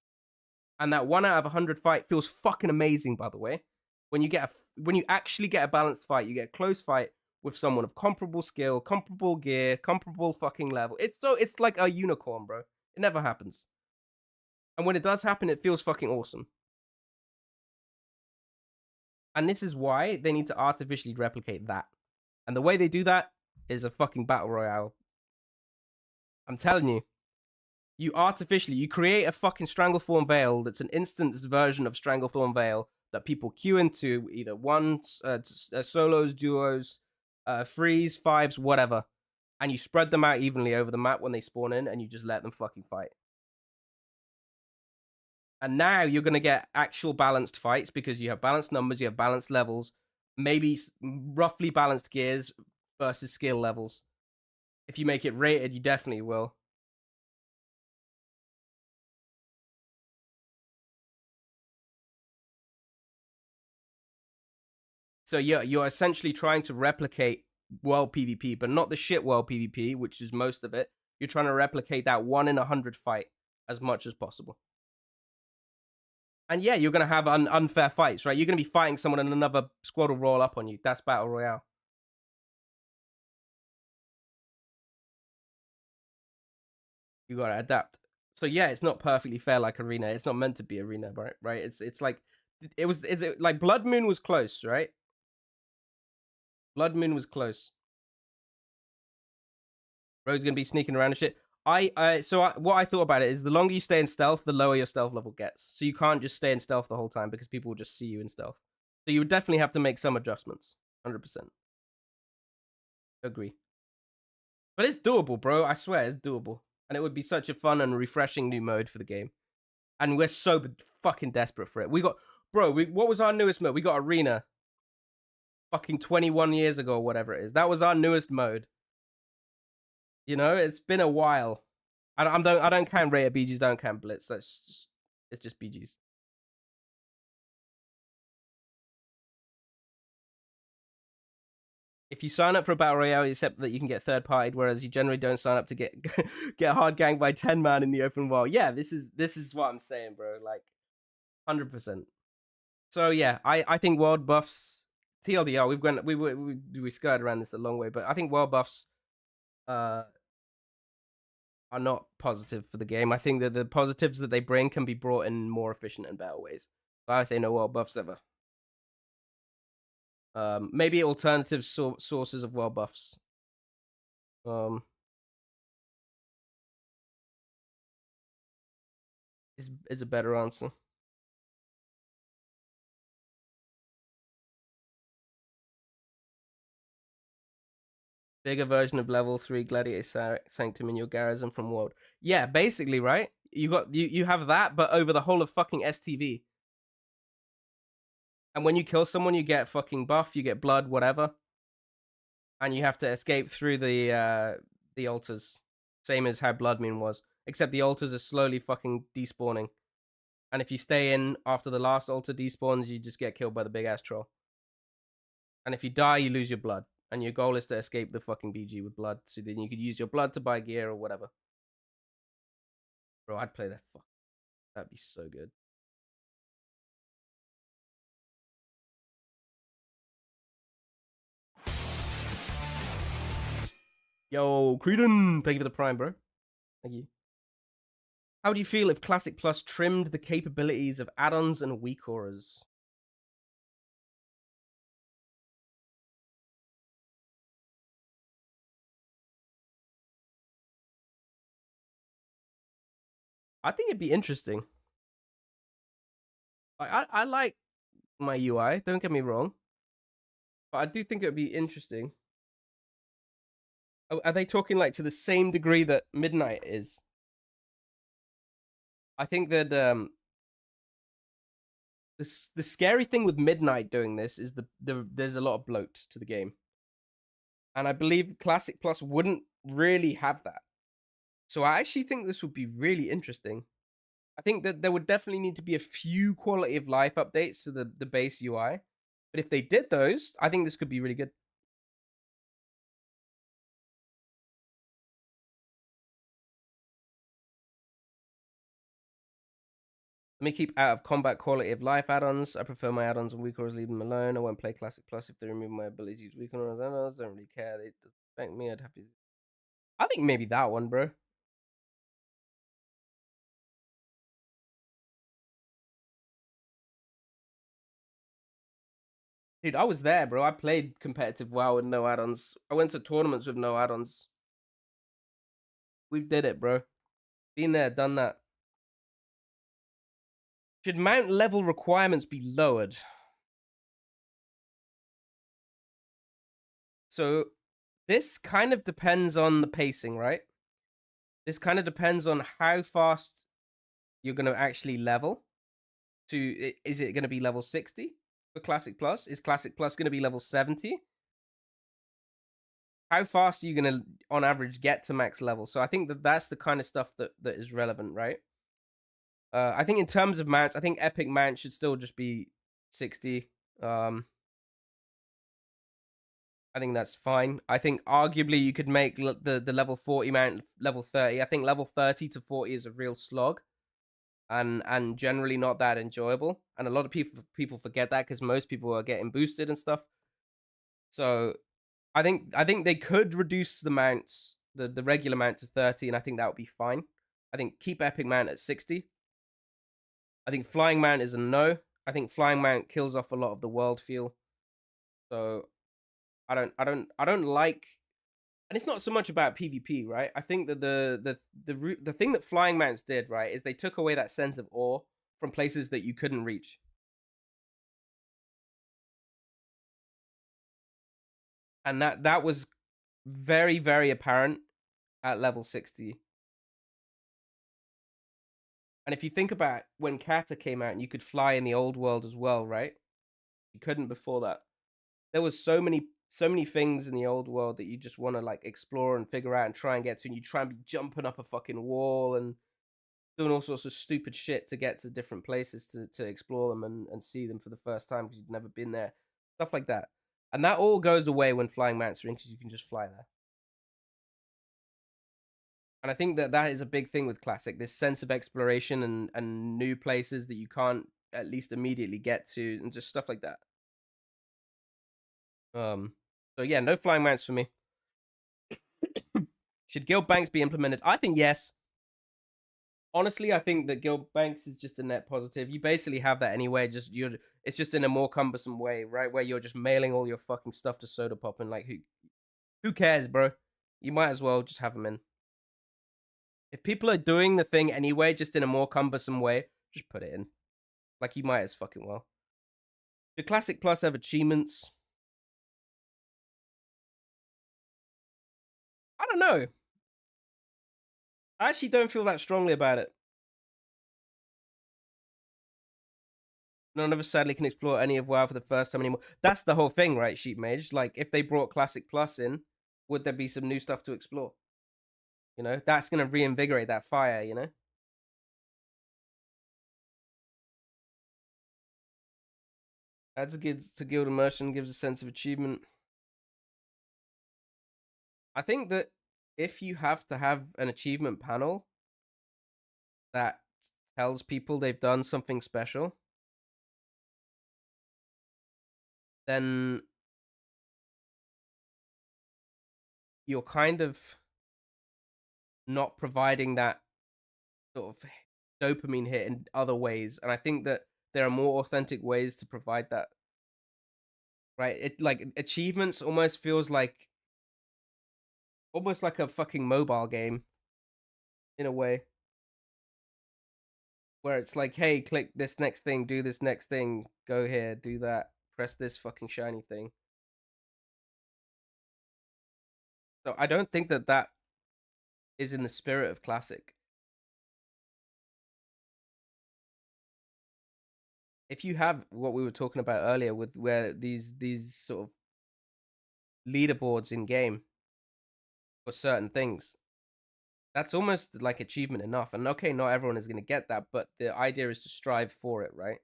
And that 1 out of 100 fight feels fucking amazing, by the way. When you actually get a balanced fight, you get a close fight with someone of comparable skill, comparable gear, comparable fucking level. It's like a unicorn, bro. It never happens. And when it does happen, it feels fucking awesome. And this is why they need to artificially replicate that. And the way they do that is a fucking battle royale. I'm telling you. You create a fucking Stranglethorn Vale that's an instanced version of Stranglethorn Vale that people queue into, either ones, solos, duos, threes, fives, whatever. And you spread them out evenly over the map when they spawn in, and you just let them fucking fight. And now you're going to get actual balanced fights because you have balanced numbers, you have balanced levels, maybe roughly balanced gears versus skill levels. If you make it rated, you definitely will. So yeah, you're essentially trying to replicate world PvP, but not the shit world PvP, which is most of it. You're trying to replicate that 1 in 100 fight as much as possible. And yeah, you're going to have unfair fights, right? You're going to be fighting someone and another squad will roll up on you. That's Battle Royale. You gotta adapt. So yeah, it's not perfectly fair like Arena. It's not meant to be Arena, right? It's like is it like Blood Moon was close, right? Blood Moon was close. Bro's gonna be sneaking around and shit. What I thought about it is the longer you stay in stealth, the lower your stealth level gets. So you can't just stay in stealth the whole time because people will just see you in stealth. So you would definitely have to make some adjustments. 100%. Agree. But it's doable, bro. I swear, it's doable. And it would be such a fun and refreshing new mode for the game. And we're so fucking desperate for it. We got, bro, what was our newest mode? We got Arena fucking 21 years ago or whatever it is. That was our newest mode. You know, it's been a while. I don't count Rate of BGs, don't count Blitz. It's just BGs. If you sign up for a battle royale, you accept that you can get third partied, whereas you generally don't sign up to get hard ganged by 10 man in the open world. Yeah, this is what I'm saying, bro. Like 100%. So yeah, I think world buffs TLDR. We skirted around this a long way, but I think world buffs are not positive for the game. I think that the positives that they bring can be brought in more efficient and better ways. But I say no world buffs ever. Maybe alternative sources of world buffs. Is a better answer. Bigger version of level 3 Gladiator Sanctum in your garrison from World. Yeah, basically, right? You have that, but over the whole of fucking STV. And when you kill someone, you get fucking buff, you get blood, whatever. And you have to escape through the altars. Same as how Blood Moon was. Except the altars are slowly fucking despawning. And if you stay in after the last altar despawns, you just get killed by the big ass troll. And if you die, you lose your blood. And your goal is to escape the fucking BG with blood. So then you could use your blood to buy gear or whatever. Bro, I'd play that. Fuck. That'd be so good. Yo, Creedon! Thank you for the prime, bro. Thank you. How do you feel if Classic Plus trimmed the capabilities of add-ons and weak auras? I think it'd be interesting. I like my UI, don't get me wrong. But I do think it would be interesting. Are they talking like to the same degree that Midnight is? I think that the scary thing with Midnight doing this is there's a lot of bloat to the game. And I believe Classic Plus wouldn't really have that. So I actually think this would be really interesting. I think that there would definitely need to be a few quality of life updates to the base UI. But if they did those, I think this could be really good. Let me keep out of combat quality of life add-ons. I prefer my add-ons and weak auras, leave them alone. I won't play Classic Plus if they remove my ability to use weak auras. Add-ons don't really care. They thank me. I'd happy. I think maybe that one, bro. Dude, I was there, bro. I played competitive WoW with no add-ons. I went to tournaments with no add-ons. We did it, bro. Been there, done that. Should mount level requirements be lowered? So this kind of depends on the pacing, right? This kind of depends on how fast you're going to actually level. Is it going to be level 60 for Classic Plus? Is Classic Plus going to be level 70? How fast are you going to, on average, get to max level? So I think that's the kind of stuff that is relevant, right? I think in terms of mounts, I think Epic Mount should still just be 60. I think that's fine. I think arguably you could make the level 40 mount level 30. I think level 30 to 40 is a real slog. And generally not that enjoyable. And a lot of people forget that because most people are getting boosted and stuff. So I think they could reduce the mounts, the regular mount to 30, and I think that would be fine. I think keep Epic Mount at 60. I think Flying Mount is a no. I think Flying Mount kills off a lot of the world feel. So I don't like, and it's not so much about PvP, right? I think that the thing that Flying Mounts did, right, is they took away that sense of awe from places that you couldn't reach. And that was very, very apparent at level 60. And if you think about when Kata came out and you could fly in the old world as well, right? You couldn't before that. There was so many things in the old world that you just want to like explore and figure out and try and get to, and you try and be jumping up a fucking wall and doing all sorts of stupid shit to get to different places to explore them and see them for the first time because you've never been there. Stuff like that. And that all goes away when Flying Mounts are in because you can just fly there. And I think that is a big thing with Classic, this sense of exploration and new places that you can't at least immediately get to, and just stuff like that. So yeah, no Flying Mounts for me. Should Guild Banks be implemented? I think yes. Honestly, I think that Guild Banks is just a net positive. You basically have that anyway. It's just in a more cumbersome way, right? Where you're just mailing all your fucking stuff to Soda Pop, and like who cares, bro? You might as well just have them in. If people are doing the thing anyway, just in a more cumbersome way, just put it in. Like, you might as fucking well. Do Classic Plus have achievements? I don't know. I actually don't feel that strongly about it. None of us sadly can explore any of WoW for the first time anymore. That's the whole thing, right, Sheep Mage? Like, if they brought Classic Plus in, would there be some new stuff to explore? You know, that's going to reinvigorate that fire, you know? Adds to guild immersion, gives a sense of achievement. I think that if you have to have an achievement panel that tells people they've done something special, then you're kind of not providing that sort of dopamine hit in other ways. And I think that there are more authentic ways to provide that. Right? It like achievements almost feels like a fucking mobile game in a way. Where it's like, hey, click this next thing, do this next thing, go here, do that, press this fucking shiny thing. So I don't think that is in the spirit of Classic. If you have what we were talking about earlier with where these sort of leaderboards in game for certain things, that's almost like achievement enough. And okay, not everyone is going to get that, but the idea is to strive for it, right?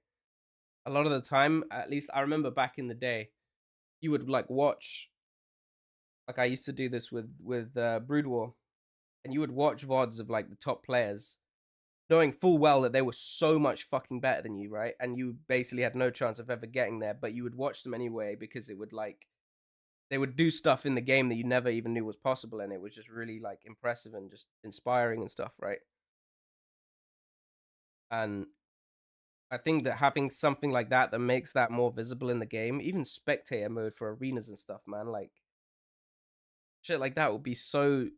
A lot of the time, at least I remember back in the day, you would like watch, like I used to do this with Brood War, and you would watch VODs of like the top players, knowing full well that they were so much fucking better than you, right? And you basically had no chance of ever getting there, but you would watch them anyway because it would like, they would do stuff in the game that you never even knew was possible, and it was just really like impressive and just inspiring and stuff, right? And I think that having something like that makes that more visible in the game, even spectator mode for arenas and stuff, man, like shit like that would be so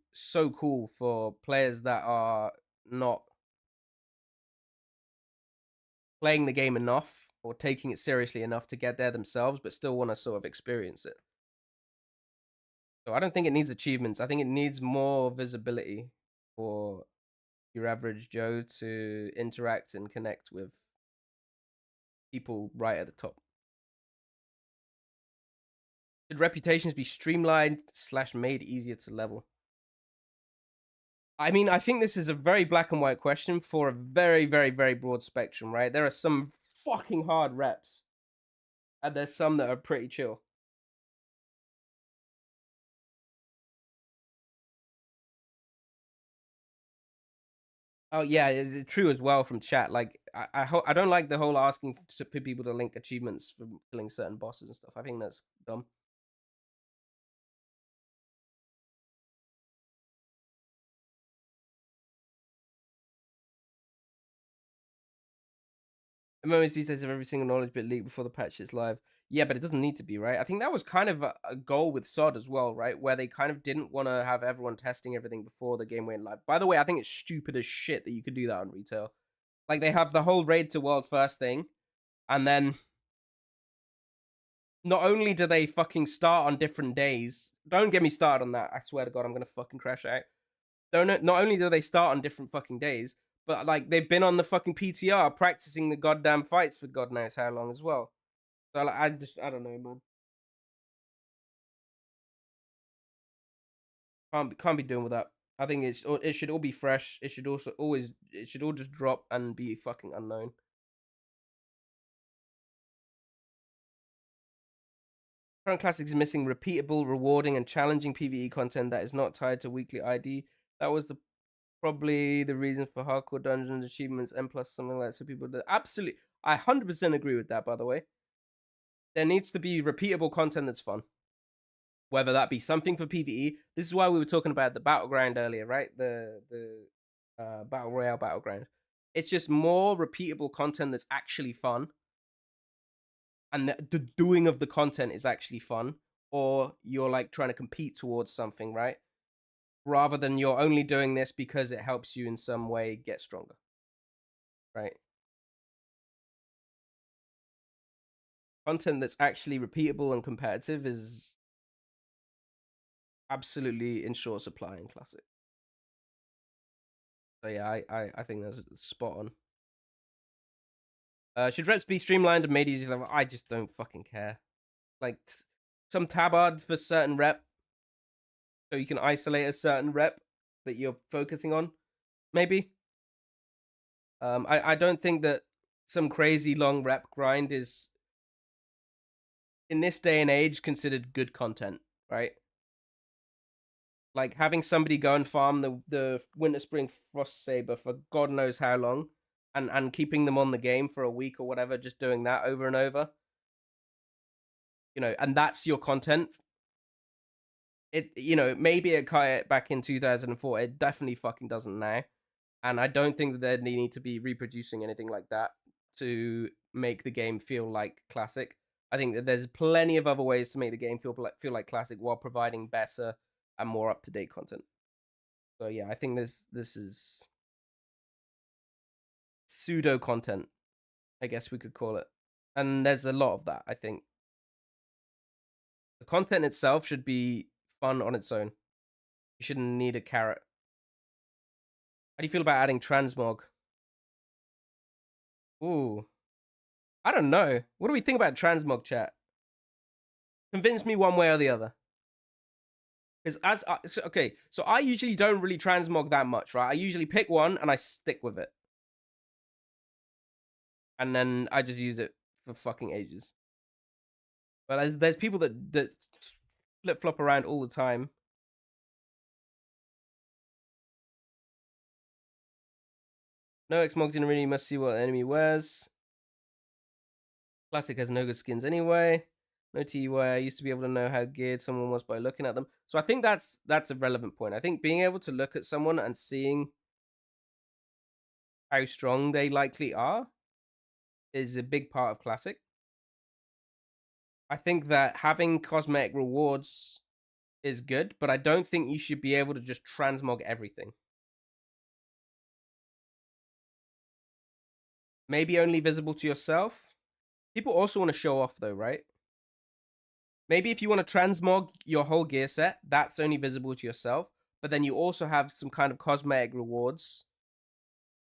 cool for players that are not playing the game enough or taking it seriously enough to get there themselves, but still want to sort of experience it. So I don't think it needs achievements. I think it needs more visibility for your average Joe to interact and connect with people right at the top. Should reputations be streamlined / made easier to level? I mean, I think this is a very black and white question for a very, very, very broad spectrum, right? There are some fucking hard reps, and there's some that are pretty chill. Oh yeah, it's true as well from chat. Like, I don't like the whole asking for people to link achievements for killing certain bosses and stuff. I think that's dumb. MMOs these days have every single knowledge bit leaked before the patch is live. Yeah, but it doesn't need to be, right? I think that was kind of a goal with SOD as well, right? Where they kind of didn't want to have everyone testing everything before the game went live. By the way, I think it's stupid as shit that you could do that on retail. Like, they have the whole raid to world first thing, and then not only do they fucking start on different days, don't get me started on that. I swear to God, I'm gonna fucking crash out. Not only do they start on different fucking days, but like they've been on the fucking PTR practicing the goddamn fights for God knows how long as well. So like, I don't know, man. Can't be doing with that. I think it should all be fresh. It should all just drop and be fucking unknown. Current Classics is missing repeatable, rewarding, and challenging PvE content that is not tied to weekly ID. That was probably the reason for hardcore dungeons, achievements, M+, something like that. So people do. Absolutely. I 100% agree with that, by the way. There needs to be repeatable content that's fun. Whether that be something for PvE. This is why we were talking about the Battleground earlier, right? The Battle Royale Battleground. It's just more repeatable content that's actually fun. And the doing of the content is actually fun, or you're like trying to compete towards something, right? Rather than you're only doing this because it helps you in some way get stronger, right? Content that's actually repeatable and competitive is absolutely in short supply in Classic. So yeah, I think that's spot on. Should reps be streamlined and made easy? I just don't fucking care. Like some tabard for certain rep, so you can isolate a certain rep that you're focusing on. Maybe. I don't think that some crazy long rep grind is, in this day and age, considered good content, right? Like having somebody go and farm the Winter Spring Frost Saber for God knows how long. And keeping them on the game for a week or whatever, just doing that over and over. You know, and that's your content. Maybe it cut back in 2004. It definitely fucking doesn't now. And I don't think that they need to be reproducing anything like that to make the game feel like Classic. I think that there's plenty of other ways to make the game feel like Classic while providing better and more up-to-date content. So yeah, I think this is pseudo content, I guess we could call it. And there's a lot of that, I think. The content itself should be fun on its own. You shouldn't need a carrot. How do you feel about adding transmog? Ooh. I don't know. What do we think about transmog, chat? Convince me one way or the other. Because so I usually don't really transmog that much, right? I usually pick one and I stick with it. And then I just use it for fucking ages. But there's people that flip-flop around all the time. No X-Mogs in Arena, you must see what the enemy wears. Classic has no good skins anyway. No TUI, I used to be able to know how geared someone was by looking at them. So I think that's a relevant point. I think being able to look at someone and seeing how strong they likely are is a big part of Classic. I think that having cosmetic rewards is good, but I don't think you should be able to just transmog everything. Maybe only visible to yourself. People also want to show off though, right? Maybe if you want to transmog your whole gear set, that's only visible to yourself, but then you also have some kind of cosmetic rewards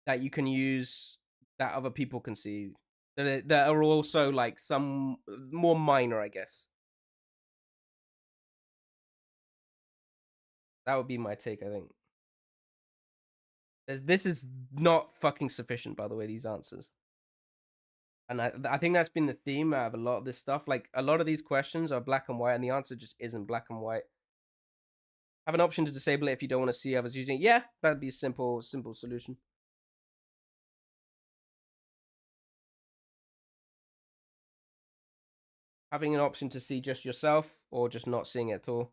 that you can use that other people can see. That are also like some more minor, I guess. That would be my take, I think. This is not fucking sufficient, by the way, these answers. And I think that's been the theme out of a lot of this stuff. Like, a lot of these questions are black and white, and the answer just isn't black and white. Have an option to disable it if you don't want to see others using it. Yeah, that'd be a simple solution. Having an option to see just yourself, or just not seeing it at all.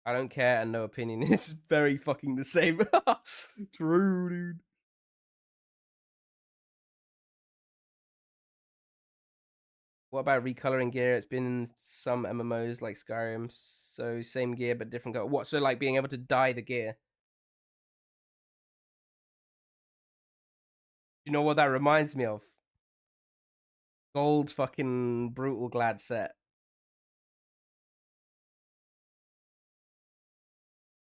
I don't care, and no opinion is very fucking the same. True, dude. What about recoloring gear? It's been in some MMOs like Skyrim, so same gear but different color. What? So like being able to dye the gear. You know what that reminds me of? Gold fucking Brutal Glad set.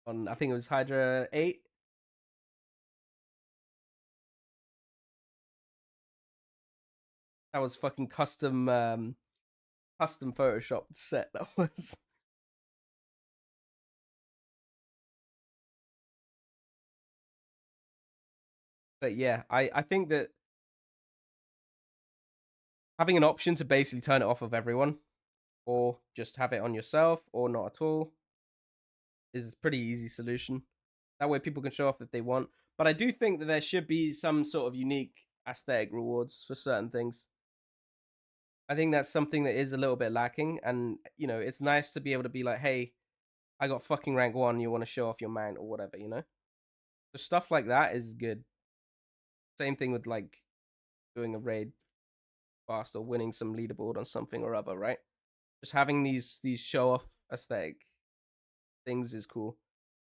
On, I think it was Hydra 8. That was fucking custom photoshopped set. That was. But yeah, I think that having an option to basically turn it off of everyone, or just have it on yourself, or not at all, is a pretty easy solution. That way people can show off if they want. But I do think that there should be some sort of unique aesthetic rewards for certain things. I think that's something that is a little bit lacking. And, you know, it's nice to be able to be like, hey, I got fucking rank 1, you want to show off your mount or whatever, you know? So stuff like that is good. Same thing with, like, doing a raid fast or winning some leaderboard on something or other, right? Just having these show-off aesthetic things is cool.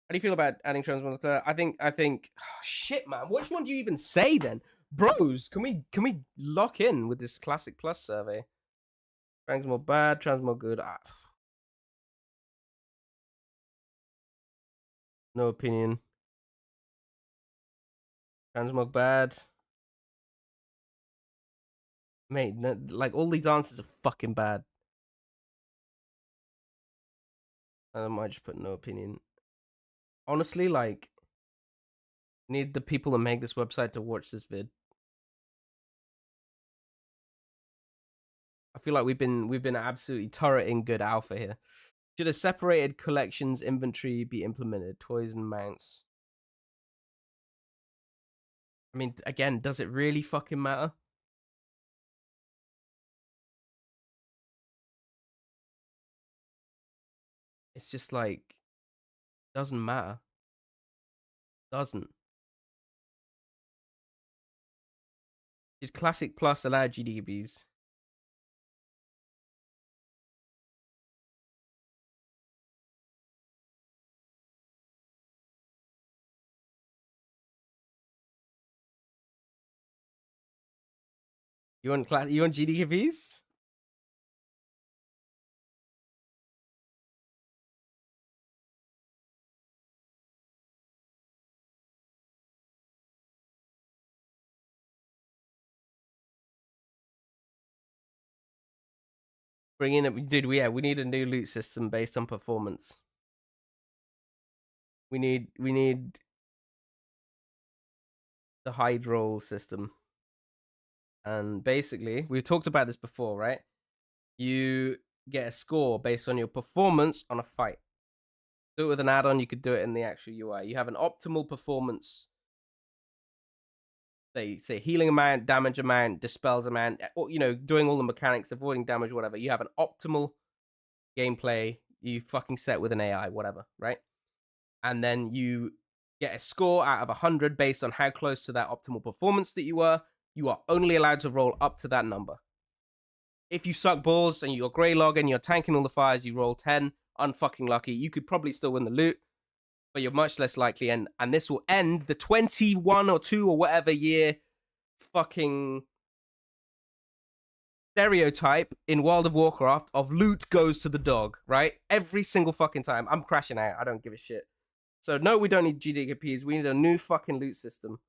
How do you feel about adding Transmog? I think oh, shit, man. Which one do you even say then? Bros, can we lock in with this Classic Plus survey? Transmog bad, Transmog good. No opinion. Transmog bad. Mate, no, like all these answers are fucking bad. I might just put no opinion. Honestly, like, need the people that make this website to watch this vid. I feel like we've been absolutely turreting good alpha here. Should a separated collections inventory be implemented? Toys and mounts. I mean, again, does it really fucking matter? It's just like, doesn't matter. Doesn't. Did Classic Plus allow GDBs? You want GDBs? Bring in it, dude. We need a new loot system based on performance. We need the hide roll system. And basically, we've talked about this before, right? You get a score based on your performance on a fight. Do it with an add-on, you could do it in the actual UI. You have an optimal performance, say healing amount, damage amount, dispels amount, or, you know, doing all the mechanics, avoiding damage, whatever. You have an optimal gameplay you fucking set with an AI, whatever, right? And then you get a score out of 100 based on how close to that optimal performance that you were. You are only allowed to roll up to that number. If you suck balls and you're Greylog and you're tanking all the fires, you roll 10, unfucking lucky. You could probably still win the loot, but you're much less likely. And this will end the 21 or 2 or whatever year fucking stereotype in World of Warcraft of loot goes to the dog, right? Every single fucking time. I'm crashing out. I don't give a shit. So no, we don't need GDPs. We need a new fucking loot system.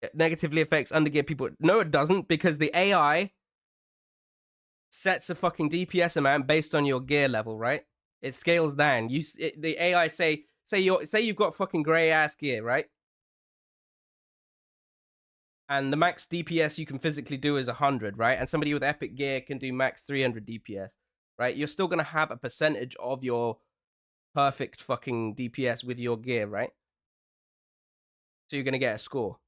It negatively affects undergear people. No, it doesn't, because the AI sets a fucking DPS amount based on your gear level, right? It scales down. The AI say you've got fucking gray ass gear, right? And the max DPS you can physically do is 100, right? And somebody with epic gear can do max 300 DPS, right? You're still gonna have a percentage of your perfect fucking DPS with your gear, right? So you're gonna get a score.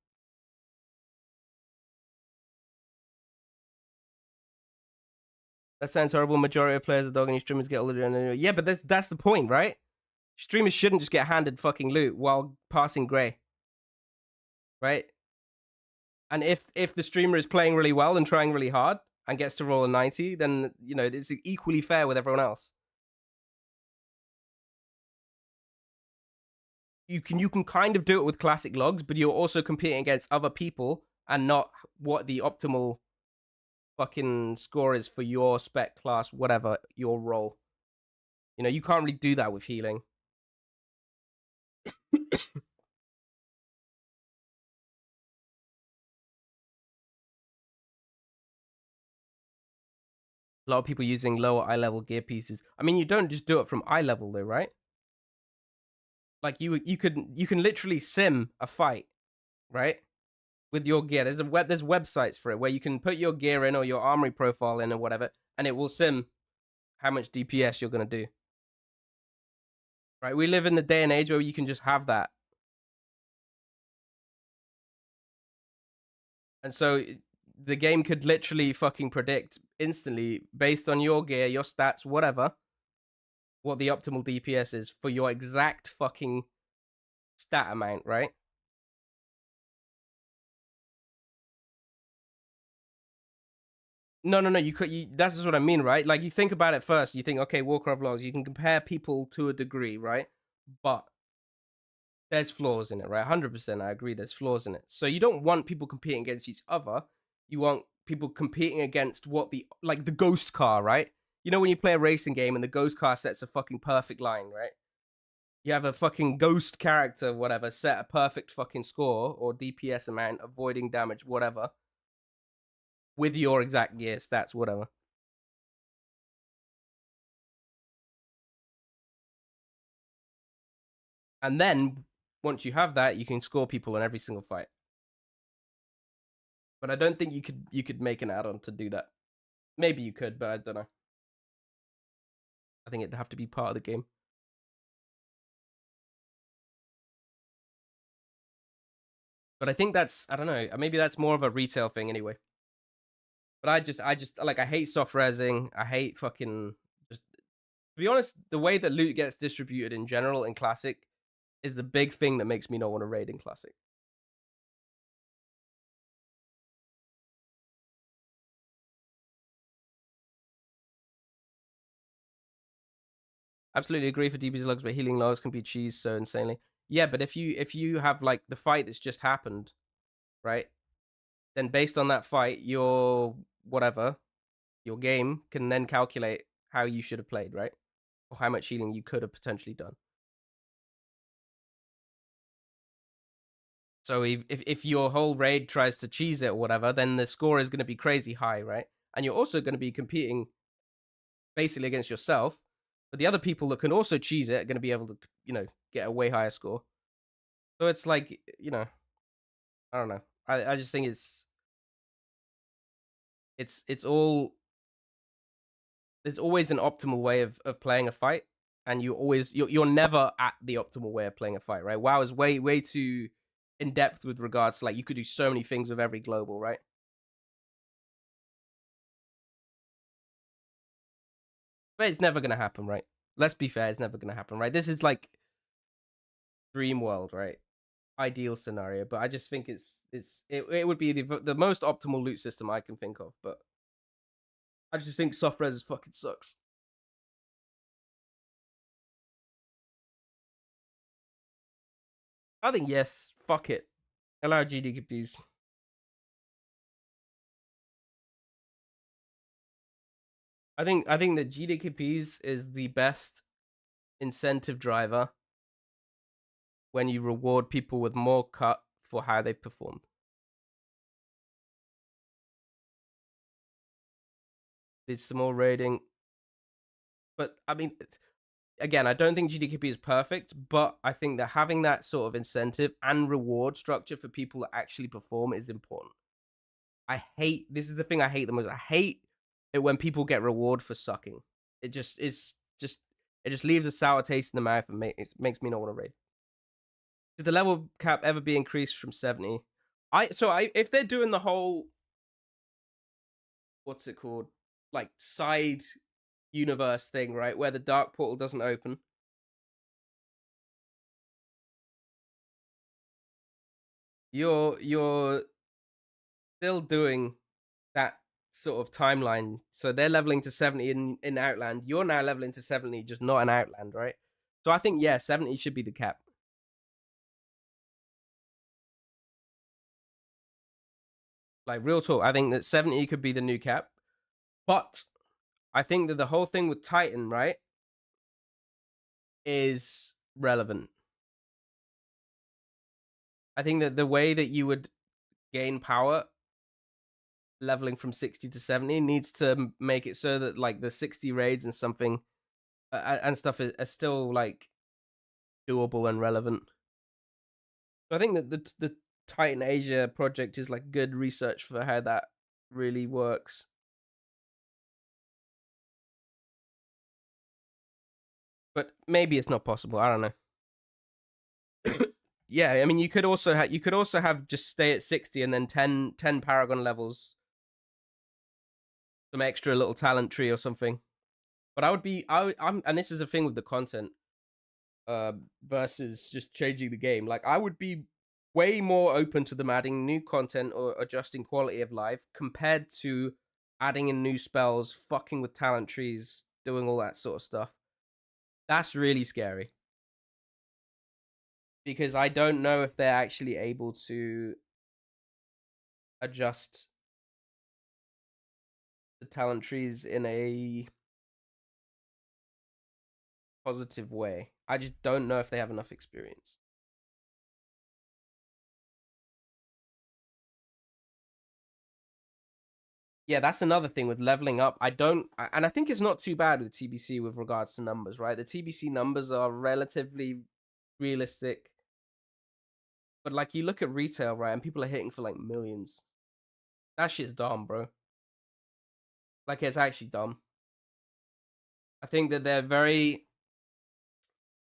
That sounds horrible. Majority of players are dogging you. Streamers get all the yeah, but that's the point, right? Streamers shouldn't just get handed fucking loot while passing gray. right? And if the streamer is playing really well and trying really hard and gets to roll a 90, then you know it's equally fair with everyone else. You can kind of do it with classic logs, but you're also competing against other people and not what the optimal fucking score is for your spec class, whatever your role. You know, you can't really do that with healing. A lot of people using lower eye level gear pieces. I mean, you don't just do it from eye level though, right? Like you can literally sim a fight, right? With your gear. There's websites for it where you can put your gear in or your armory profile in or whatever, and it will sim how much DPS you're gonna do. Right? We live in the day and age where you can just have that. And so the game could literally fucking predict instantly, based on your gear, your stats, whatever, what the optimal DPS is for your exact fucking stat amount, right? No, you could. That's just what I mean, right? Like you think about it first. You think, okay, Warcraft logs. You can compare people to a degree, right? But there's flaws in it, right? 100%. I agree. There's flaws in it. So you don't want people competing against each other. You want people competing against what the ghost car, right? You know when you play a racing game and the ghost car sets a fucking perfect line, right? You have a fucking ghost character, whatever, set a perfect fucking score or DPS amount, avoiding damage, whatever, with your exact gear stats, whatever. And then once you have that, you can score people in every single fight. But I don't think you could make an add-on to do that. Maybe you could, but I don't know. I think it'd have to be part of the game. But I think that's, I don't know, maybe that's more of a retail thing anyway. But I just like, I hate soft resing. I hate fucking, just, to be honest, the way that loot gets distributed in general in Classic is the big thing that makes me not want to raid in Classic. Absolutely agree for DPS logs, but healing logs can be cheesed so insanely. Yeah, but if you have like the fight that's just happened, right? Then based on that fight, your game can then calculate how you should have played, right? Or how much healing you could have potentially done. So if your whole raid tries to cheese it or whatever, then the score is going to be crazy high, right? And you're also going to be competing basically against yourself. But the other people that can also cheese it are going to be able to, you know, get a way higher score. So it's like, you know, I don't know. I just think it's all, there's always an optimal way of playing a fight, and you're never at the optimal way of playing a fight, right? WoW is way too in depth with regards to, like, you could do so many things with every global, right? But it's never gonna happen, right? Let's be fair, it's never gonna happen, right? This is like dream world, right? Ideal scenario, but I just think it would be the most optimal loot system I can think of, but I just think soft res fucking sucks. I think yes, fuck it. Allow GDKPs. I think that GDKPs is the best incentive driver when you reward people with more cut for how they've performed. It's some more rating. But I mean, again, I don't think GDKP is perfect, but I think that having that sort of incentive and reward structure for people that actually perform is important. This is the thing I hate the most. I hate it when people get reward for sucking. It just leaves a sour taste in the mouth and makes me not want to raid. Did the level cap ever be increased from 70? If they're doing the whole, what's it called, like side universe thing, right, where the dark portal doesn't open, you're still doing that sort of timeline. So they're leveling to 70 in Outland. You're now leveling to 70, just not in Outland, right? So I think, yeah, 70 should be the cap. Like, real talk, I think that 70 could be the new cap. But I think that the whole thing with Titan, right, is relevant. I think that the way that you would gain power leveling from 60 to 70 needs to make it so that, like, the 60 raids and something and stuff are still, like, doable and relevant. So I think that the Titan Asia project is, like, good research for how that really works. But maybe it's not possible. I don't know. Yeah, I mean, you could also have just stay at 60 and then 10 Paragon levels, some extra little talent tree or something. But I'm and this is a thing with the content versus just changing the game. Like, I would be way more open to them adding new content or adjusting quality of life compared to adding in new spells, fucking with talent trees, doing all that sort of stuff. That's really scary. Because I don't know if they're actually able to adjust the talent trees in a positive way. I just don't know if they have enough experience. Yeah, that's another thing with leveling up. And I think it's not too bad with TBC with regards to numbers, right? The TBC numbers are relatively realistic. But, like, you look at retail, right, and people are hitting for, like, millions. That shit's dumb, bro. Like, it's actually dumb. I think that they're very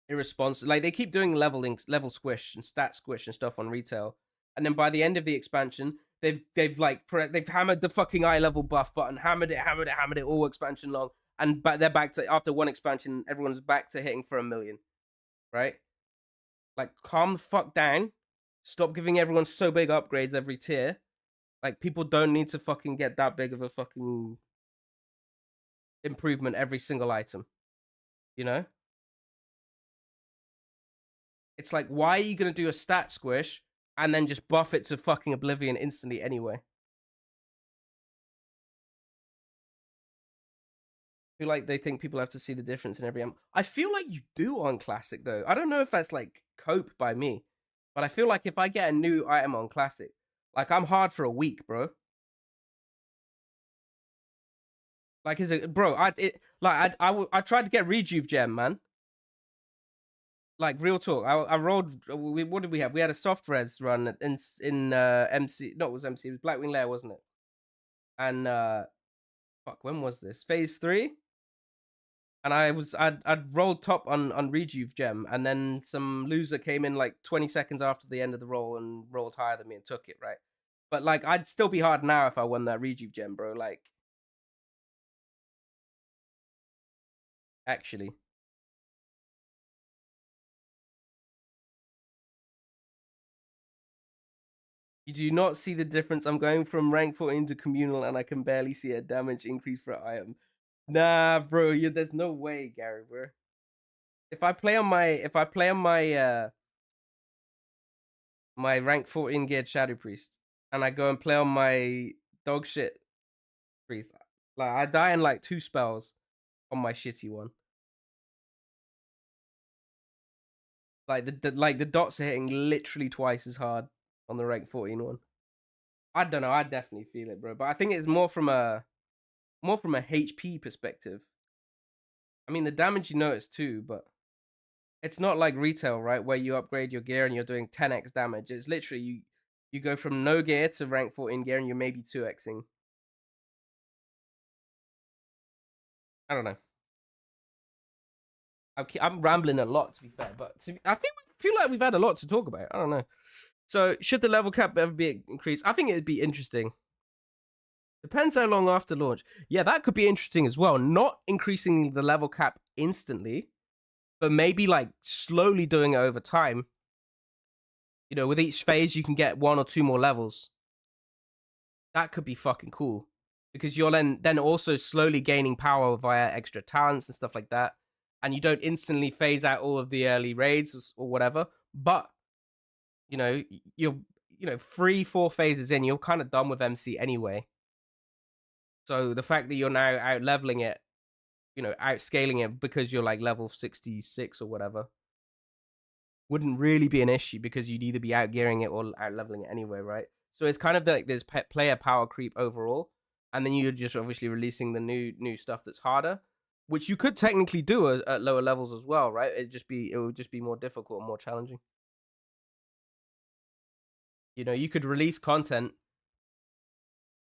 irresponsible. Like, they keep doing level squish and stat squish and stuff on retail. And then by the end of the expansion, they've hammered the fucking eye level buff button, hammered it all expansion long. And they're back to, after one expansion, everyone's back to hitting for 1 million. Right? Like, calm the fuck down. Stop giving everyone so big upgrades every tier. Like, people don't need to fucking get that big of a fucking improvement every single item. You know? It's like, why are you going to do a stat squish and then just buff it to fucking oblivion instantly anyway? I feel like they think people have to see the difference in every item. I feel like you do on Classic, though. I don't know if that's, like, cope by me. But I feel like if I get a new item on Classic, like, I'm hard for a week, bro. Like, is it, bro? I tried to get Rejuve Gem, man. Like, real talk. I rolled. What did we have? We had a soft res run in MC. No, it was MC. It was Blackwing Lair, wasn't it? And fuck, when was this? Phase 3. And I'd rolled top on Rejuve Gem, and then some loser came in like 20 seconds after the end of the roll and rolled higher than me and took it, right? But, like, I'd still be hard now if I won that Rejuve Gem, bro. Like, actually. You do not see the difference. I'm going from rank 14 to communal, and I can barely see a damage increase for item. Nah, bro, there's no way, Gary, bro. If I play on my my rank 14 geared Shadow Priest, and I go and play on my dog shit priest, like, I die in like 2 spells on my shitty one. Like, the dots are hitting literally twice as hard on the rank 14 one. I don't know, I definitely feel it, bro. But I think it's more from a HP perspective. I mean, the damage you notice too, but it's not like retail, right? Where you upgrade your gear and you're doing 10x damage. It's literally you go from no gear to rank 14 gear and you're maybe 2xing. I don't know. I'm rambling a lot, to be fair, but I feel like we've had a lot to talk about. I don't know. So, should the level cap ever be increased? I think it'd be interesting. Depends how long after launch. Yeah, that could be interesting as well. Not increasing the level cap instantly, but maybe, like, slowly doing it over time. You know, with each phase, you can get 1 or 2 more levels. That could be fucking cool. Because you're then also slowly gaining power via extra talents and stuff like that. And you don't instantly phase out all of the early raids or whatever. But, you know, you're, 3-4 phases in, you're kind of done with MC anyway. So the fact that you're now out leveling it, outscaling it because you're like level 66 or whatever, wouldn't really be an issue because you'd either be out gearing it or out leveling it anyway, right? So it's kind of like this player power creep overall, and then you're just obviously releasing the new stuff that's harder, which you could technically do at lower levels as well, right? It would just be more difficult and more challenging. You could release content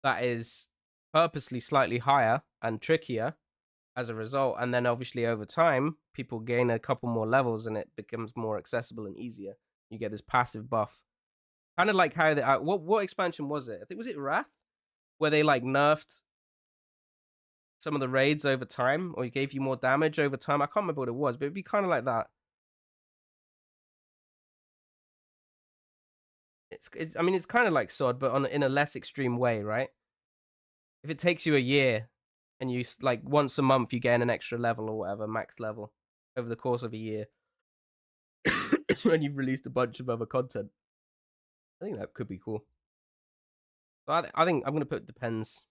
that is purposely slightly higher and trickier as a result, and then obviously over time people gain a couple more levels and it becomes more accessible and easier. You get this passive buff, kind of like how what expansion was it? I think was it Wrath, where they like nerfed some of the raids over time, or gave you more damage over time. I can't remember what it was, but it'd be kind of like that. I mean it's kind of like SOD, but in a less extreme way, right? If it takes you a year and you like once a month you gain an extra level or whatever, max level over the course of a year, and you've released a bunch of other content, I think that could be cool. So I think I'm gonna put depends.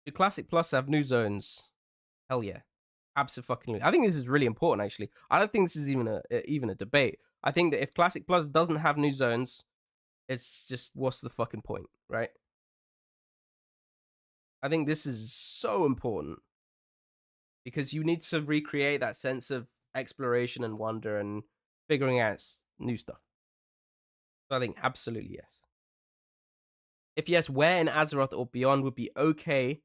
Do Classic Plus have new zones? Hell yeah, absolutely. I think this is really important. Actually, I don't think this is even a debate. I think that if Classic Plus doesn't have new zones, it's just what's the fucking point, right? I think this is so important because you need to recreate that sense of exploration and wonder and figuring out new stuff. So I think absolutely yes. If yes, where in Azeroth or beyond would be okay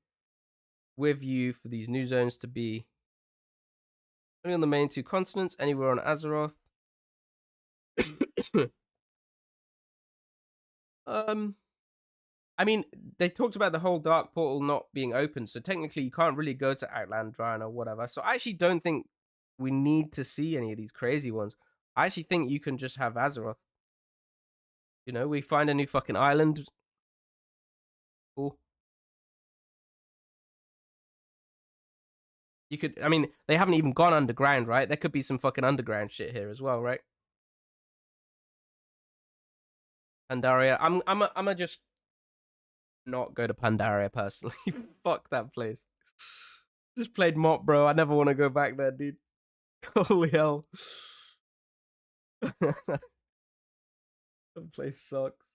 with you for these new zones to be? Only on the main 2 continents, anywhere on Azeroth. I mean, they talked about the whole Dark Portal not being open, so technically you can't really go to Outland, Dryan, or whatever. So I actually don't think we need to see any of these crazy ones. I actually think you can just have Azeroth. We find a new fucking island. Cool. You could, I mean, they haven't even gone underground, right? There could be some fucking underground shit here as well, right? Pandaria. I'm just not go to Pandaria personally. Fuck that place. Just played Mop, bro. I never want to go back there, dude. Holy hell. That place sucks.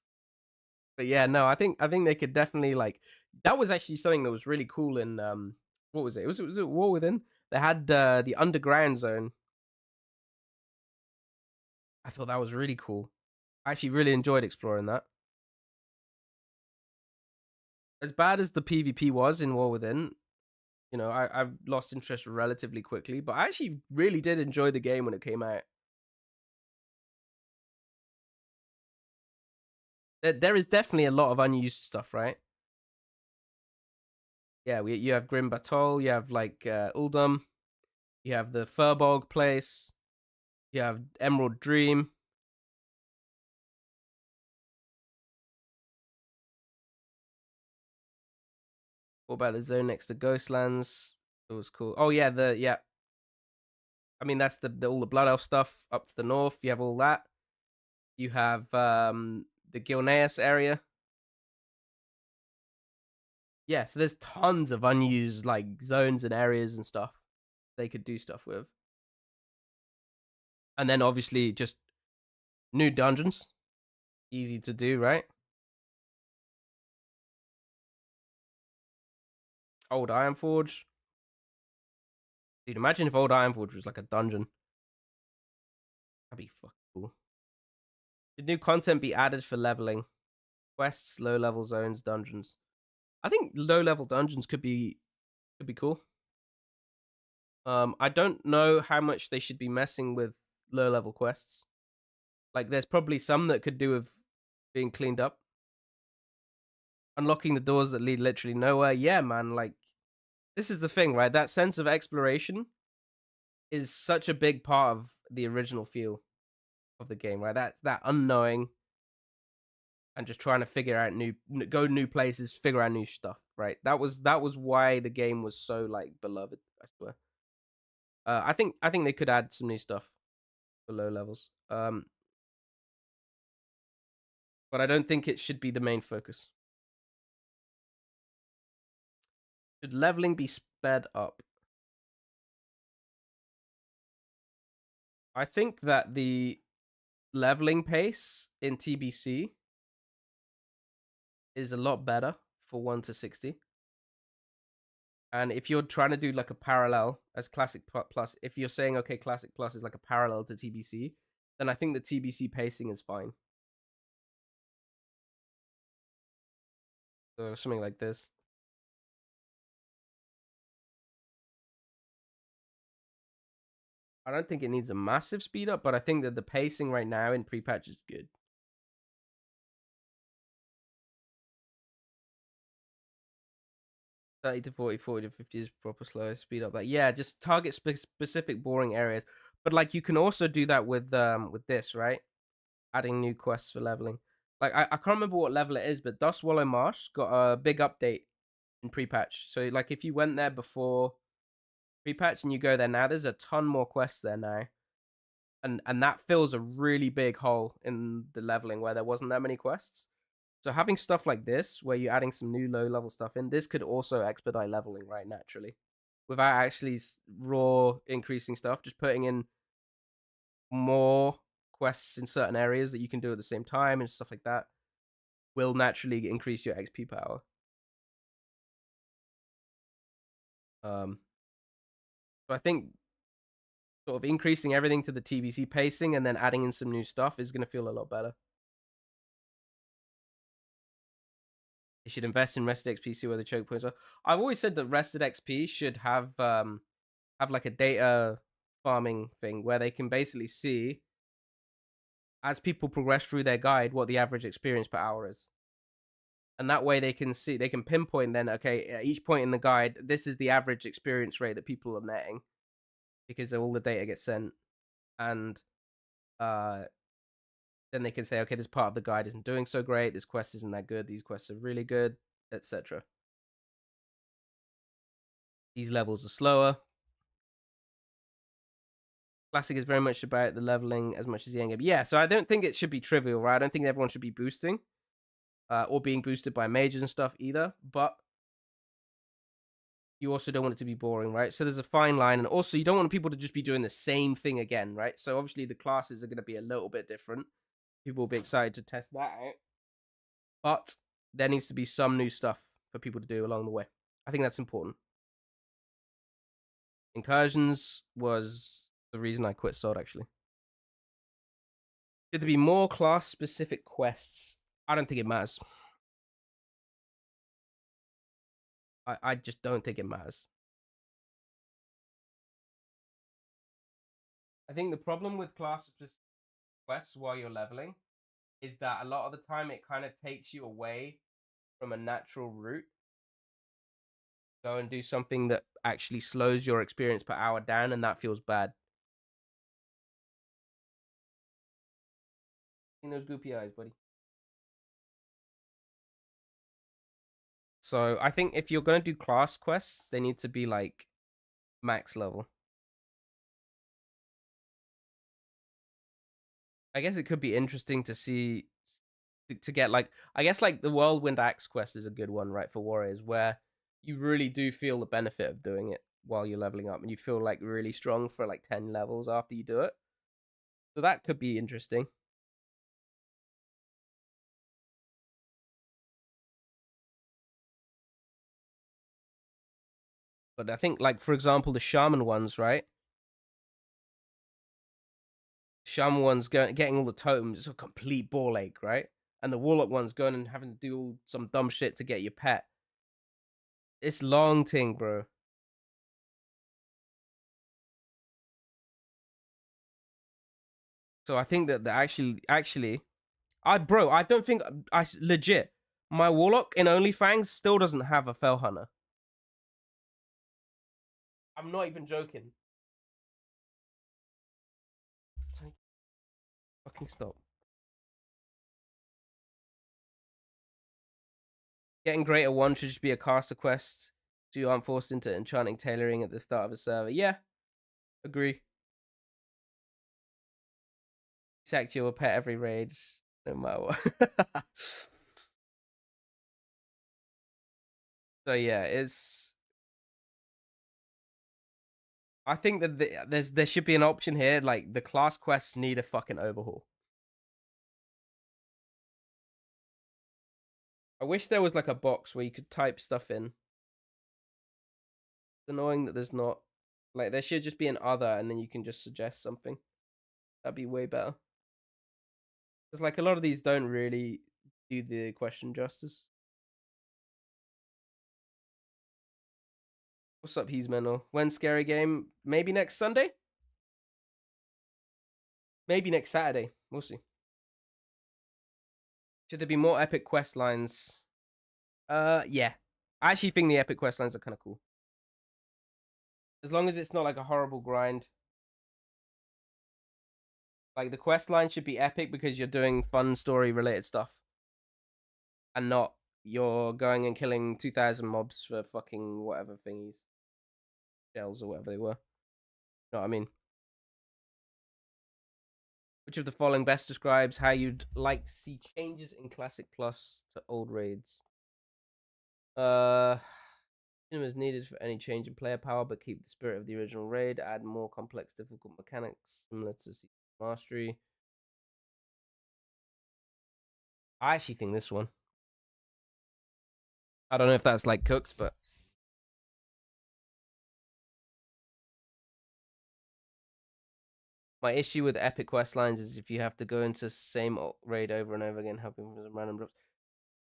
But yeah, no, I think they could definitely like. That was actually something that was really cool in what was it? Was it War Within? They had the underground zone. I thought that was really cool. I actually really enjoyed exploring that. As bad as the PvP was in War Within, I've lost interest relatively quickly, but I actually really did enjoy the game when it came out. There is definitely a lot of unused stuff, right? Yeah, you have Grim Batol, you have like Uldum, you have the Furbog place, you have Emerald Dream. What about the zone next to Ghostlands? It was cool. Oh yeah, I mean that's all the Blood Elf stuff up to the north. You have all that. You have the Gilneas area. Yeah, so there's tons of unused like zones and areas and stuff they could do stuff with. And then obviously just new dungeons. Easy to do, right? Old Ironforge. Dude, imagine if Old Ironforge was like a dungeon. That'd be fucking cool. Should new content be added for leveling? Quests, low level zones, dungeons. I think low level dungeons could be cool. I don't know how much they should be messing with low level quests. Like there's probably some that could do with being cleaned up. Unlocking the doors that lead literally nowhere. Yeah, man, like this is the thing, right? That sense of exploration is such a big part of the original feel. of the game, right? That's that unknowing and just trying to figure out go new places, figure out new stuff, right? That was why the game was so like beloved, I swear. I think they could add some new stuff for low levels. But I don't think it should be the main focus. Should leveling be sped up? I think that the leveling pace in TBC is a lot better for 1 to 60. And if you're trying to do like a parallel as Classic Plus, if you're saying, okay, Classic Plus is like a parallel to TBC, then I think the TBC pacing is fine. So something like this. I don't think it needs a massive speed up, but I think that the pacing right now in pre-patch is good. $30 to $40, $40 to $50 is proper slow speed up. Like, yeah, just target specific boring areas. But like, you can also do that with this, right? Adding new quests for leveling. Like, I can't remember what level it is, but Dustwallow Marsh got a big update in pre-patch. So like, if you went there before pre-patch and you go there now, there's a ton more quests there now. And that fills a really big hole in the leveling where there wasn't that many quests. So having stuff like this, where you're adding some new low-level stuff in, this could also expedite leveling, right, naturally. Without actually raw increasing stuff, just putting in more quests in certain areas that you can do at the same time and stuff like that will naturally increase your XP power. So I think sort of increasing everything to the TBC pacing and then adding in some new stuff is going to feel a lot better. They should invest in rested XP, see where the choke points are. I've always said that rested XP should have like a data farming thing where they can basically see, as people progress through their guide, what the average experience per hour is. And that way they can pinpoint then, okay, at each point in the guide, this is the average experience rate that people are netting because all the data gets sent. And then they can say, okay, this part of the guide isn't doing so great, this quest isn't that good, these quests are really good, etc. These levels are slower. Classic is very much about the leveling as much as the endgame. Yeah, so I don't think it should be trivial, right? I don't think everyone should be boosting or being boosted by mages and stuff either, but you also don't want it to be boring, right? So there's a fine line, and also you don't want people to just be doing the same thing again, right? So obviously the classes are going to be a little bit different. People will be excited to test that out. But there needs to be some new stuff for people to do along the way. I think that's important. Incursions was the reason I quit Sword, actually. Should there be more class-specific quests? I don't think it matters. I just don't think it matters. I think the problem with class-specific quests while you're leveling is that a lot of the time it kind of takes you away from a natural route. Go and do something that actually slows your experience per hour down, and that feels bad. In those goopy eyes, buddy. So I think if you're going to do class quests, they need to be like max level. I guess it could be interesting to see, to get like, I guess like the Whirlwind Axe quest is a good one, right, for warriors, where you really do feel the benefit of doing it while you're leveling up, and you feel like really strong for like 10 levels after you do it. So that could be interesting. But I think, like, for example, the Shaman ones, right? Shaman ones getting all the totems is a complete ball ache, right? And the Warlock ones going and having to do all some dumb shit to get your pet. It's long thing, bro. So I think that actually, I don't think legit. My Warlock in OnlyFangs still doesn't have a Fell Hunter. I'm not even joking. fucking stop. Getting Greater 1 should just be a caster quest, so you aren't forced into enchanting tailoring at the start of a server. Yeah, agree. Sack your pet every raid, no matter what. So yeah, it's. I think that there should be an option here, like the class quests need a fucking overhaul. I wish there was like a box where you could type stuff in. It's annoying that there's not. Like there should just be an other, and then you can just suggest something. That'd be way better. Because like a lot of these don't really do the question justice. What's up, He's Mental? When's Scary Game? Maybe next Sunday? Maybe next Saturday. We'll see. Should there be more epic quest lines? Yeah. I actually think the epic quest lines are kind of cool. As long as it's not like a horrible grind. Like the quest line should be epic because you're doing fun story related stuff. And not you're going and killing 2,000 mobs for fucking whatever thingies. Shells or whatever they were. You know what I mean? Which of the following best describes how you'd like to see changes in Classic Plus to old raids? Minimum is needed for any change in player power, but keep the spirit of the original raid. Add more complex, difficult mechanics similar to Secret Mastery. I actually think this one. I don't know if that's like cooked, but my issue with epic quest lines is if you have to go into same raid over and over again, helping with random drops.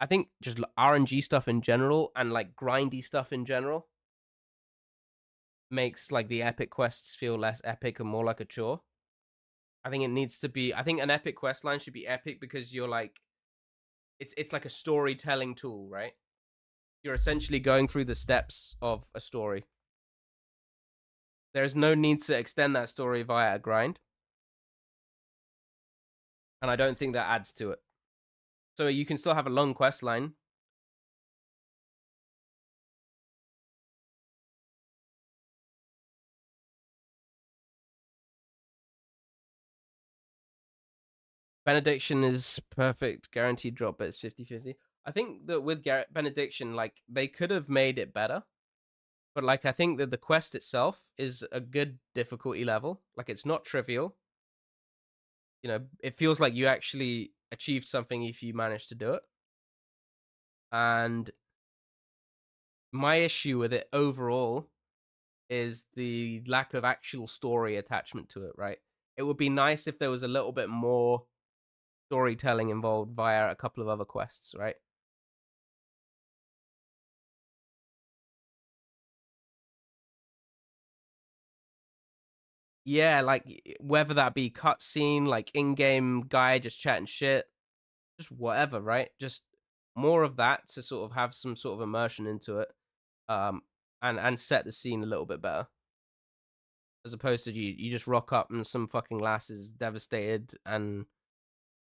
I think just RNG stuff in general and like grindy stuff in general makes like the epic quests feel less epic and more like a chore. I think it needs to be. I think an epic quest line should be epic because you're like, it's like a storytelling tool, right? You're essentially going through the steps of a story. There's no need to extend that story via a grind. And I don't think that adds to it. So you can still have a long quest line. Benediction is perfect, guaranteed drop, but it's 50-50. I think that with Benediction, like, they could have made it better. But, like, I think that the quest itself is a good difficulty level. Like, it's not trivial. You know, it feels like you actually achieved something if you managed to do it. And my issue with it overall is the lack of actual story attachment to it, right? It would be nice if there was a little bit more storytelling involved via a couple of other quests, right? Yeah, like whether that be cutscene, like in-game guy just chatting shit, just whatever, right? Just more of that to sort of have some sort of immersion into it, and set the scene a little bit better, as opposed to you just rock up and some fucking lass is devastated and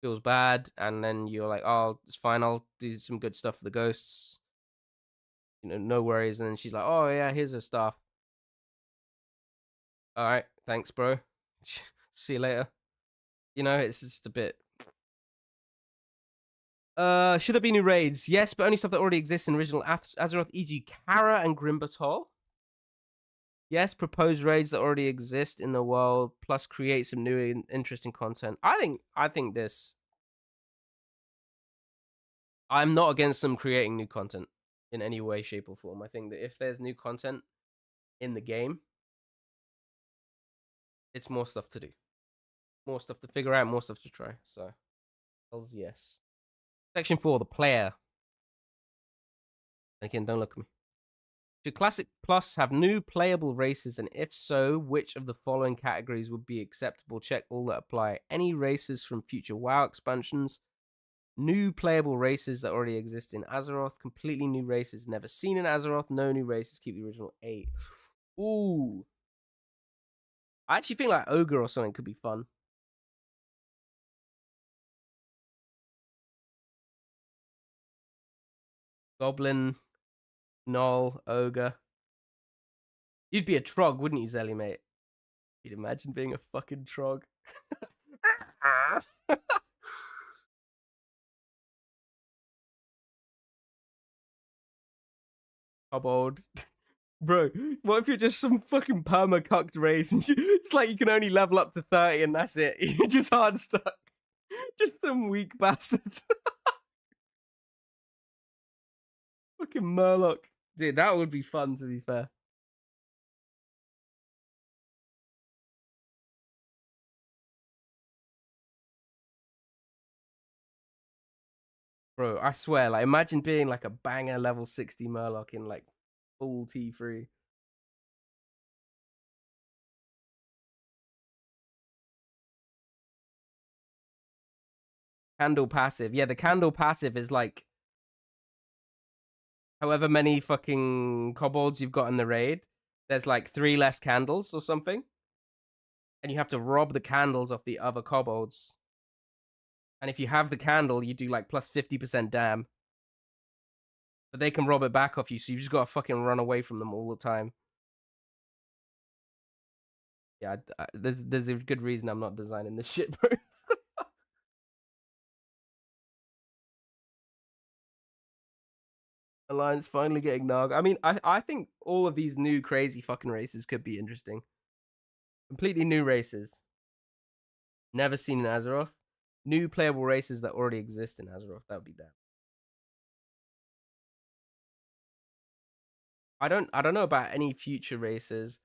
feels bad, and then you're like, oh, it's fine, I'll do some good stuff for the ghosts, you know, no worries, and then she's like, oh yeah, here's her stuff. All right, thanks, bro. See you later. You know, it's just a bit. Should there be new raids? Yes, but only stuff that already exists in original Azeroth, e.g. Kara and Grimbatol. Yes, propose raids that already exist in the world, plus create some new and interesting content. I think this. I'm not against them creating new content in any way, shape, or form. I think that if there's new content in the game, it's more stuff to do, more stuff to figure out, more stuff to try. So, hells yes. Section 4, the player. Again, don't look at me. Should Classic Plus have new playable races, and if so, which of the following categories would be acceptable? Check all that apply. Any races from future WoW expansions, new playable races that already exist in Azeroth, completely new races never seen in Azeroth, no new races, keep the original 8. Ooh. I actually think like Ogre or something could be fun. Goblin, Gnoll, Ogre. You'd be a Trog, wouldn't you, Zelly, mate? You'd imagine being a fucking Trog. Kobold. Bro, what if you're just some fucking perma-cucked race and it's like you can only level up to 30 and that's it. You're just hard stuck. Just some weak bastards. Fucking Murloc. Dude, that would be fun, to be fair. Bro, I swear, like, imagine being like a banger level 60 Murloc in like full T3. Candle passive. Yeah, the candle passive is like however many fucking kobolds you've got in the raid. There's like 3 less candles or something. And you have to rob the candles off the other kobolds. And if you have the candle, you do like plus 50% dam. But they can rob it back off you, so you just gotta fucking run away from them all the time. Yeah, there's a good reason I'm not designing this shit, bro. Alliance finally getting Narg. I mean, I think all of these new crazy fucking races could be interesting. Completely new races. Never seen in Azeroth. New playable races that already exist in Azeroth. That would be that. I don't know about any future races.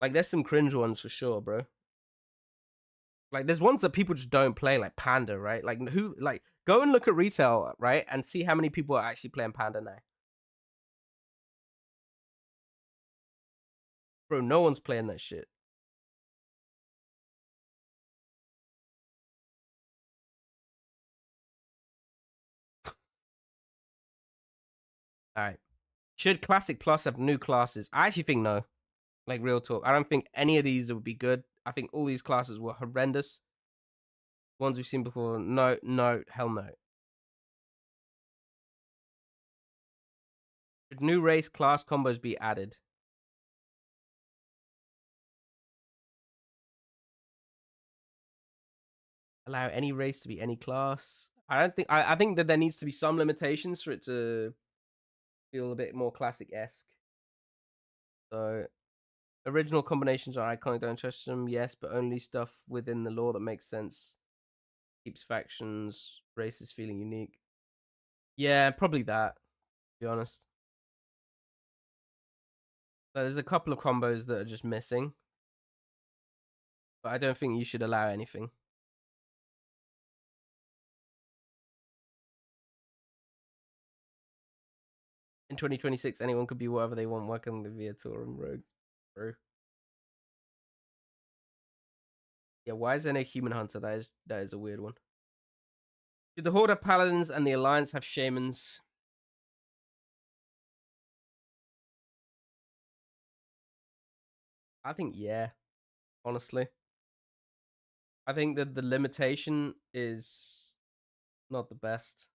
Like, there's some cringe ones for sure, bro. Like, there's ones that people just don't play, like Panda, right? Like, who, like, go and look at retail, right? And see how many people are actually playing Panda now. Bro, no one's playing that shit. Alright. Should Classic Plus have new classes? I actually think no. Like, real talk. I don't think any of these would be good. I think all these classes were horrendous. Ones we've seen before, no, hell no. Should new race class combos be added? Allow any race to be any class? I think that there needs to be some limitations for it to feel a bit more classic-esque. So, original combinations are iconic, don't trust them, yes, but only stuff within the lore that makes sense. Keeps factions, races feeling unique. Yeah, probably that, to be honest. So there's a couple of combos that are just missing. But I don't think you should allow anything. In 2026, anyone could be whatever they want, working the Viator and Rogue, bro. Yeah, why is there no Human Hunter? That is a weird one. Should the Horde have Paladins and the Alliance have Shamans? I think yeah, honestly. I think that the limitation is not the best.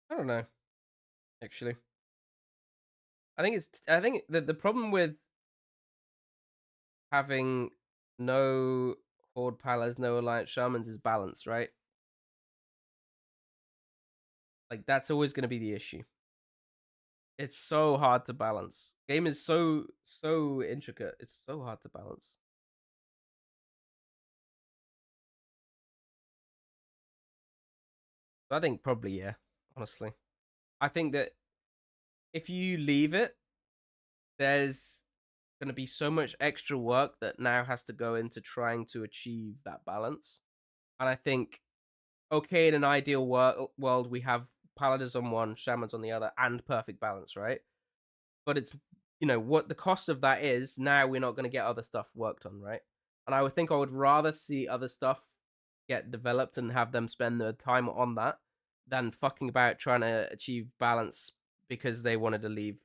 I don't know, actually. I think that the problem with having no Horde Palas, no Alliance Shamans is balance, right? Like, that's always going to be the issue. It's so hard to balance. Game is so intricate. It's so hard to balance. I think probably yeah, honestly. I think that if you leave it, there's going to be so much extra work that now has to go into trying to achieve that balance. And I think, okay, in an ideal world, we have Paladins on one, Shamans on the other, and perfect balance, right? But it's, you know, what the cost of that is, now we're not going to get other stuff worked on, right? And I would think I would rather see other stuff get developed and have them spend their time on that than fucking about trying to achieve balance because they wanted to leave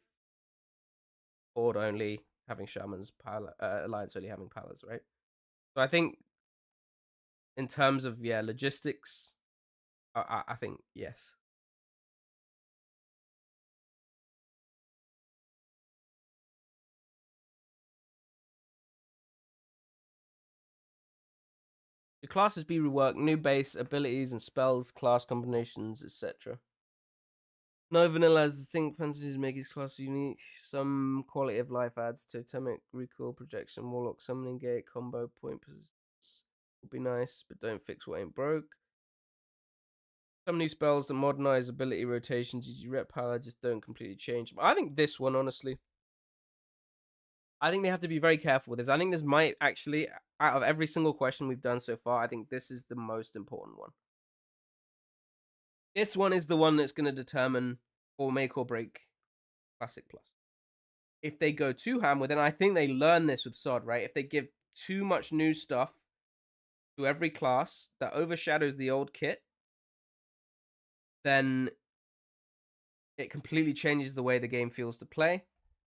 Horde only having Shamans, Alliance only having Palas, right? So I think in terms of logistics, I think yes. The classes be reworked, new base abilities and spells, class combinations, etc. No vanilla as distinct fantasies make his class unique. Some quality of life adds, totemic, recall, projection, warlock, summoning gate, combo, point persistence would be nice, but don't fix what ain't broke. Some new spells that modernize ability rotations, you rep power, just don't completely change. I think this one, honestly, I think they have to be very careful with this. I think this might actually, out of every single question we've done so far, I think this is the most important one. This one is the one that's going to determine or make or break Classic Plus. If they go too ham with it, and I think they learn this with SOD, right? If they give too much new stuff to every class that overshadows the old kit, then it completely changes the way the game feels to play.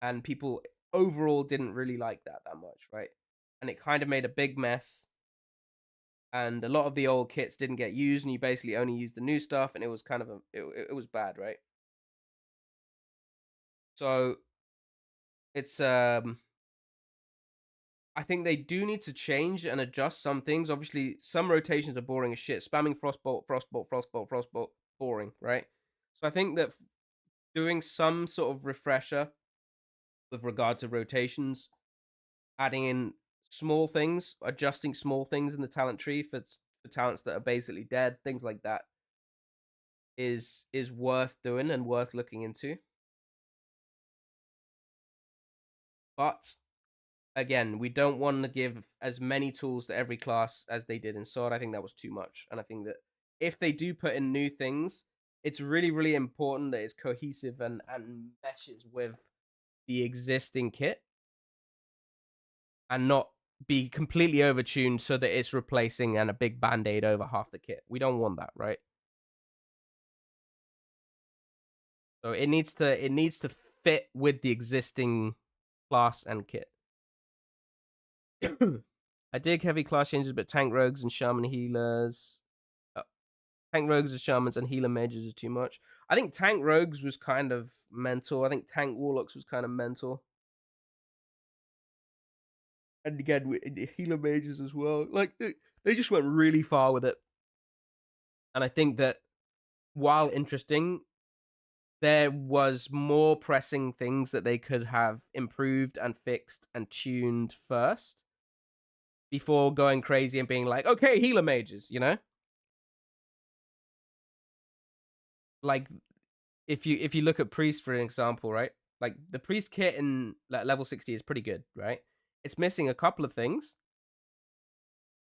And people overall didn't really like that much, right? And it kind of made a big mess. And a lot of the old kits didn't get used, and you basically only used the new stuff, and it was kind of it was bad, right? So it's I think they do need to change and adjust some things. Obviously, some rotations are boring as shit. Spamming Frostbolt, boring, right? So I think that doing some sort of refresher with regard to rotations, adding in small things, adjusting small things in the talent tree for talents that are basically dead, things like that is worth doing and worth looking into. But again, we don't want to give as many tools to every class as they did in SOD. I think that was too much. And I think that if they do put in new things, it's really, really important that it's cohesive and meshes with the existing kit and not be completely overtuned so that it's replacing and a big band-aid over half the kit. We don't want that, right? So it needs to fit with the existing class and kit. I dig heavy class changes, but tank rogues and shaman healers, tank rogues and shamans and healer mages are too much. I think tank rogues was kind of mental. I think tank warlocks was kind of mental. And again, with healer mages as well. Like, they just went really far with it. And I think that while interesting, there was more pressing things that they could have improved and fixed and tuned first before going crazy and being like, okay, healer mages, you know? Like, if you look at priest, for an example, right? Like, the priest kit in level 60 is pretty good, right? It's missing a couple of things.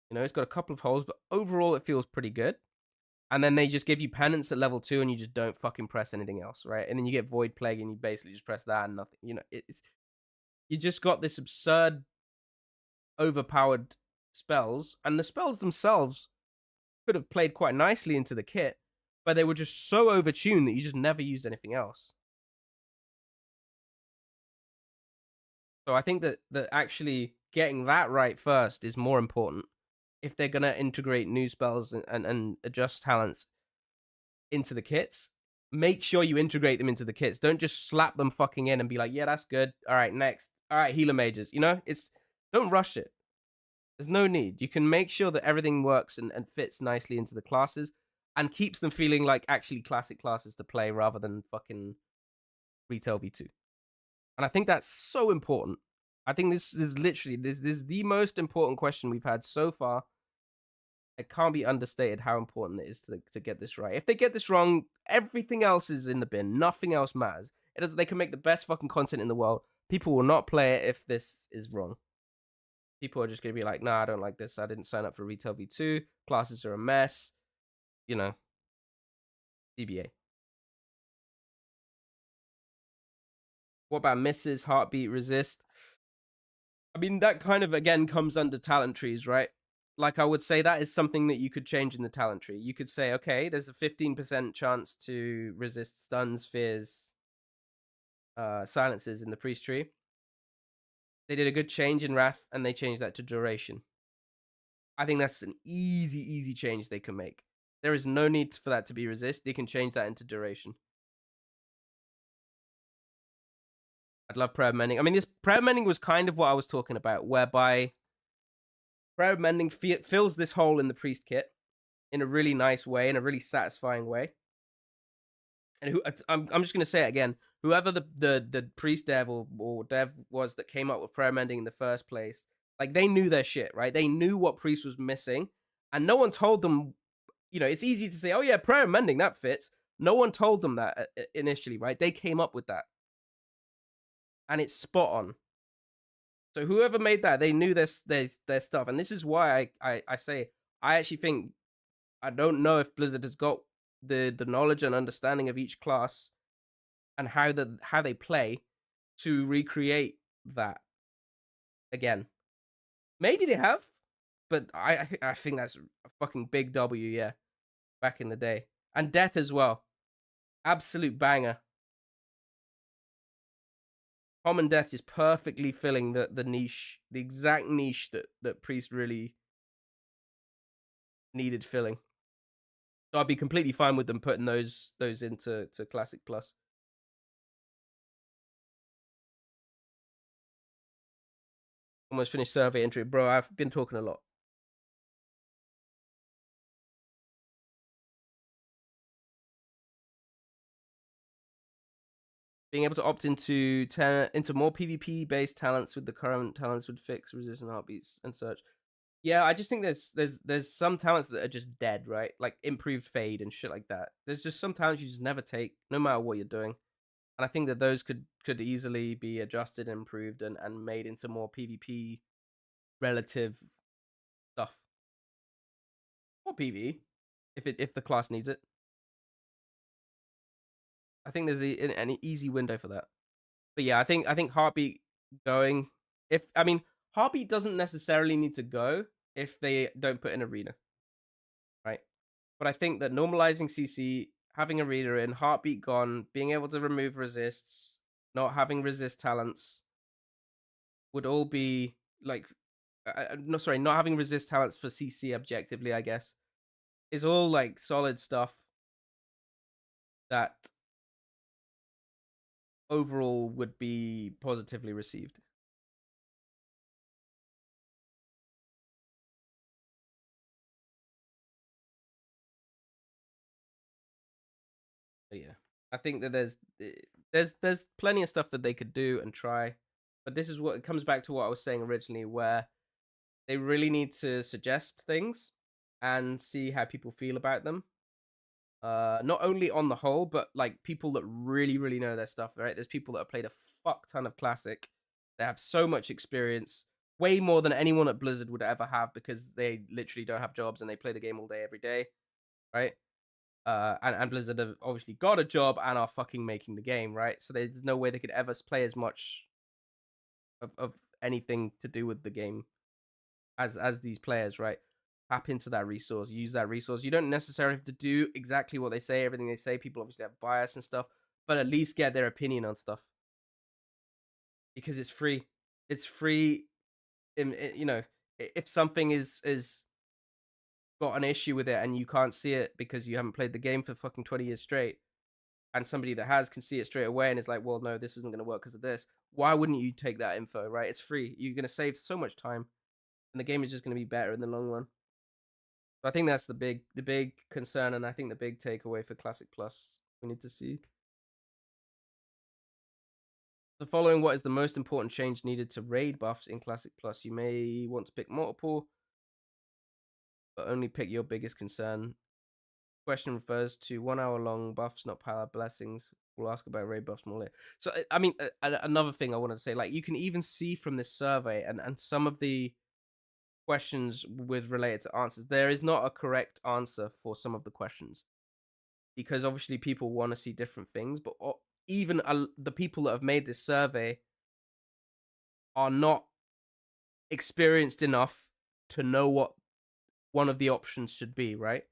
You know, it's got a couple of holes, but overall it feels pretty good. And then they just give you penance at level 2 and you just don't fucking press anything else, right? And then you get Void Plague and you basically just press that and nothing. You know, you just got this absurd, overpowered spells. And the spells themselves could have played quite nicely into the kit, but they were just so overtuned that you just never used anything else. So I think that actually getting that right first is more important if they're going to integrate new spells and adjust talents into the kits. Make sure you integrate them into the kits. Don't just slap them fucking in and be like, yeah, that's good. All right, next. All right, healer mages. You know, don't rush it. There's no need. You can make sure that everything works and fits nicely into the classes and keeps them feeling like actually classic classes to play rather than fucking retail V2. And I think that's so important. I think this is literally this is the most important question we've had so far. It can't be understated how important it is to get this right. If they get this wrong, everything else is in the bin. Nothing else matters. They can make the best fucking content in the world. People will not play it if this is wrong. People are just going to be like, nah, I don't like this. I didn't sign up for Retail V2. Classes are a mess. You know, CBA. What about misses, heartbeat, resist? I mean, that kind of, again, comes under talent trees, right? Like, I would say that is something that you could change in the talent tree. You could say, okay, there's a 15% chance to resist stuns, fears, silences in the priest tree. They did a good change in Wrath, and they changed that to duration. I think that's an easy change they can make. There is no need for that to be resist. They can change that into duration. I'd love prayer mending. I mean, this prayer mending was kind of what I was talking about, whereby prayer mending fills this hole in the priest kit in a really nice way, in a really satisfying way. And I'm just going to say it again. Whoever the priest dev or dev was that came up with prayer mending in the first place, like, they knew their shit, right? They knew what priest was missing, and no one told them. You know, it's easy to say, oh yeah, prayer mending, that fits. No one told them that initially, right? They came up with that. And it's spot on. So whoever made that, they knew their stuff. And this is why I say, I actually think, I don't know if Blizzard has got the knowledge and understanding of each class and how they play to recreate that again. Maybe they have, but I think that's a fucking big W, yeah. Back in the day. And Death as well. Absolute banger. Common Death is perfectly filling the niche, the exact niche that Priest really needed filling. So I'd be completely fine with them putting those into Classic Plus. Almost finished survey entry. Bro, I've been talking a lot. Being able to opt into more PvP-based talents with the current talents would fix resistant heartbeats and such. Yeah, I just think there's some talents that are just dead, right? Like improved fade and shit like that. There's just some talents you just never take, no matter what you're doing. And I think that those could easily be adjusted and improved and made into more PvP relative stuff. Or PvE, if the class needs it. I think there's an easy window for that. But yeah, I think Heartbeat going. Heartbeat doesn't necessarily need to go if they don't put in Arena, right? But I think that normalizing CC, having Arena in, Heartbeat gone, being able to remove resists, not having resist talents, would all be like, not having resist talents for CC objectively, I guess, is all like solid stuff that overall would be positively received. But yeah, I think that there's plenty of stuff that they could do and try, but this is what it comes back to what I was saying originally, where they really need to suggest things and see how people feel about them. Not only on the whole, but like people that really know their stuff, right? There's people that have played a fuck ton of Classic. They have so much experience, way more than anyone at Blizzard would ever have, because they literally don't have jobs and they play the game all day, every day, right? And Blizzard have obviously got a job and are fucking making the game, right? So there's no way they could ever play as much of anything to do with the game as these players, right? Tap into that resource, use that resource. You don't necessarily have to do exactly what they say, everything they say. People obviously have bias and stuff, but at least get their opinion on stuff, because it's free. It's free. You know, if something is got an issue with it and you can't see it because you haven't played the game for fucking 20 years straight, and somebody that has can see it straight away and is like, well, no, this isn't going to work because of this. Why wouldn't you take that info, right? It's free. You're going to save so much time, and the game is just going to be better in the long run. So I think that's the big concern, and I think the big takeaway for Classic Plus we need to see. The following: what is the most important change needed to raid buffs in Classic Plus? You may want to pick multiple, but only pick your biggest concern. Question refers to 1 hour long buffs, not power blessings. We'll ask about raid buffs more later. So, I mean, another thing I wanted to say, like, you can even see from this survey and some of the questions with related to answers, there is not a correct answer for some of the questions, because obviously people want to see different things, but even the people that have made this survey are not experienced enough to know what one of the options should be, right?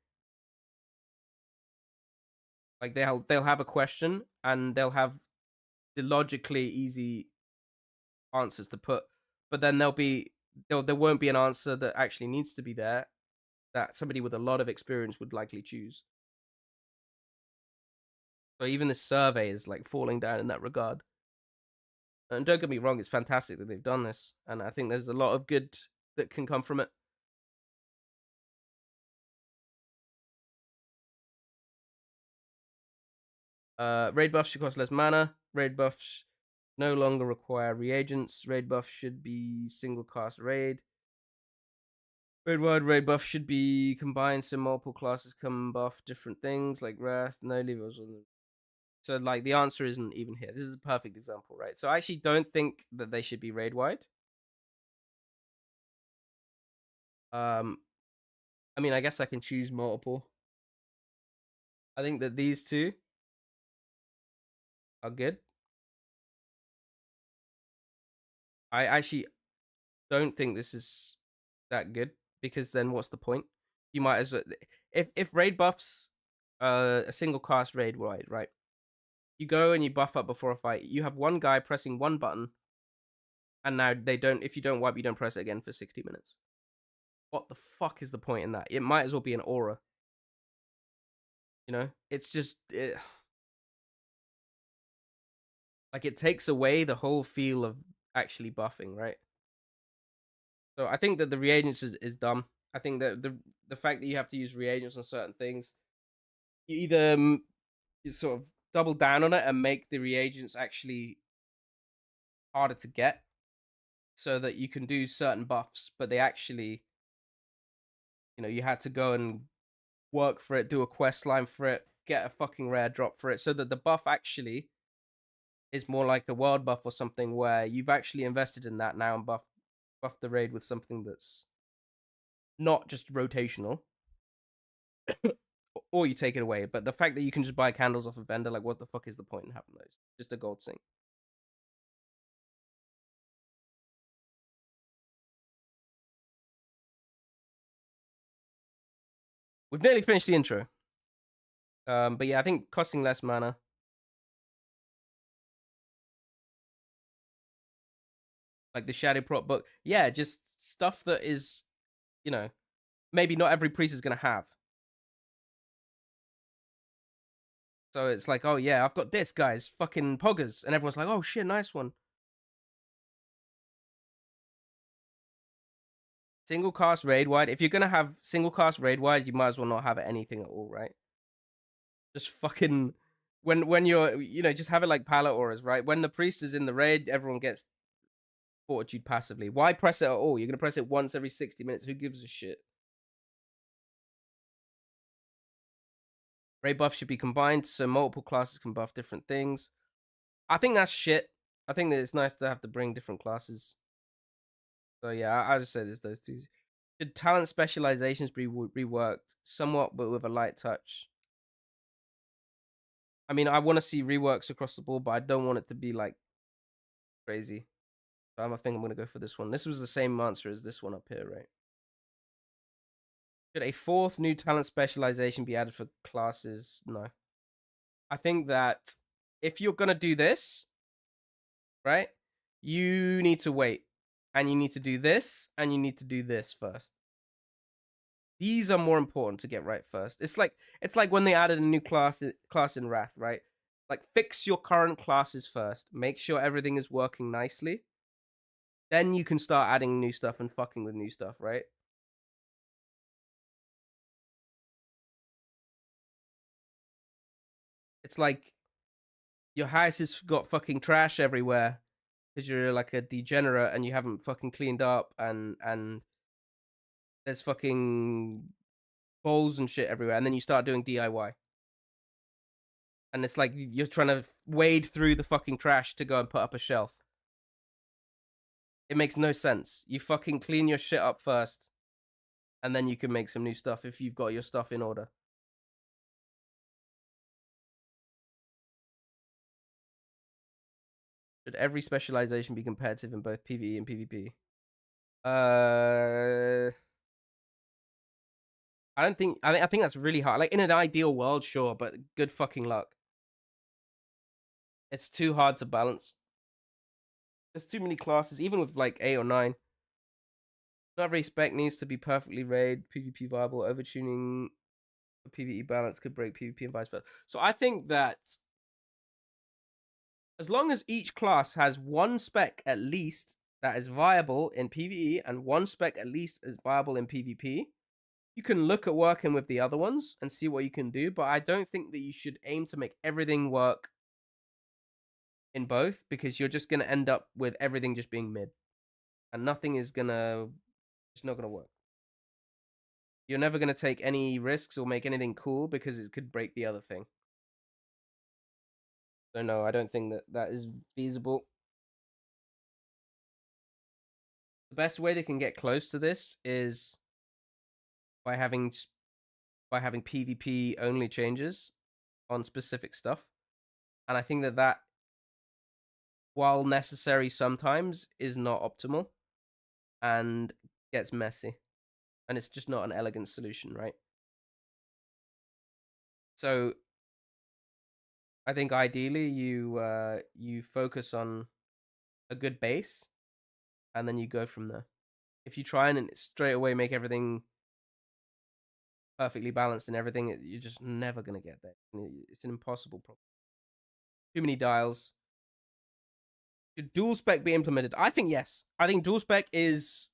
Like they'll have a question and they'll have the logically easy answers to put, but then there'll be there won't be an answer that actually needs to be there that somebody with a lot of experience would likely choose. So even this survey is like falling down in that regard. And don't get me wrong, it's fantastic that they've done this, and I think there's a lot of good that can come from it. Raid buffs should cost less mana. Raid buffs no longer require reagents. Raid buff should be single cast raid. Raid wide raid buff should be combined so multiple classes can buff different things like Wrath. No levers on them. So like the answer isn't even here. This is a perfect example, right? So I actually don't think that they should be raid wide. I mean, I guess I can choose multiple. I think that these two are good. I actually don't think this is that good, because then what's the point? You might as well, if raid buffs a single cast raid wide, right? You go and you buff up before a fight. You have one guy pressing one button, and now they don't. If you don't wipe, you don't press it again for 60 minutes. What the fuck is the point in that? It might as well be an aura. You know, it's just like it takes away the whole feel of actually buffing, right? So I think that the reagents is dumb. I think that the fact that you have to use reagents on certain things, you either you sort of double down on it and make the reagents actually harder to get, so that you can do certain buffs, but they actually, you know, you had to go and work for it, do a quest line for it, get a fucking rare drop for it, so that the buff actually is more like a world buff or something, where you've actually invested in that now and buff the raid with something that's not just rotational. Or you take it away. But the fact that you can just buy candles off a vendor, like, what the fuck is the point in having those? Just a gold sink. We've nearly finished the intro. But yeah, I think costing less mana. Like the Shadow Prop book. Yeah, just stuff that is, you know, maybe not every priest is going to have. So it's like, oh yeah, I've got this, guys, fucking poggers. And everyone's like, oh shit, nice one. Single cast raid wide. If you're going to have single cast raid wide, you might as well not have anything at all, right? Just fucking, when you're, you know, just have it like palette auras, right? When the priest is in the raid, everyone gets Fortitude passively. Why press it at all? You're going to press it once every 60 minutes. Who gives a shit? Raid buff should be combined so multiple classes can buff different things. I think that's shit. I think that it's nice to have to bring different classes. So yeah, I just said it's those two. Should talent specializations be reworked somewhat, but with a light touch? I mean, I want to see reworks across the board, but I don't want it to be like crazy. So I think I'm going to go for this one. This was the same answer as this one up here, right? Should a fourth new talent specialization be added for classes? No. I think that if you're going to do this, right, you need to wait. And you need to do this, and you need to do this first. These are more important to get right first. It's like when they added a new class in Wrath, right? Like, fix your current classes first. Make sure everything is working nicely. Then you can start adding new stuff and fucking with new stuff, right? It's like your house has got fucking trash everywhere because you're like a degenerate and you haven't fucking cleaned up, and there's fucking bowls and shit everywhere, and then you start doing DIY. And it's like you're trying to wade through the fucking trash to go and put up a shelf. It makes no sense. You fucking clean your shit up first, and then you can make some new stuff if you've got your stuff in order. Should every specialization be competitive in both PvE and PvP? I don't think. I think that's really hard. Like, in an ideal world, sure, but good fucking luck. It's too hard to balance. There's too many classes, even with like 8 or 9. Not every spec needs to be perfectly raid, PvP viable. Overtuning the PvE balance could break PvP and vice versa. So I think that as long as each class has one spec at least that is viable in PvE and one spec at least is viable in PvP, you can look at working with the other ones and see what you can do. But I don't think that you should aim to make everything work in both, because you're just going to end up with everything just being mid. And nothing is going to... It's not going to work. You're never going to take any risks or make anything cool because it could break the other thing. So no, I don't think that that is feasible. The best way they can get close to this is by having PvP only changes on specific stuff. And I think that that, while necessary sometimes, is not optimal and gets messy. And it's just not an elegant solution, right? So I think ideally you focus on a good base and then you go from there. If you try and straight away make everything perfectly balanced and everything, you're just never going to get there. It's an impossible problem. Too many dials. Should dual spec be implemented? I think yes. I think dual spec is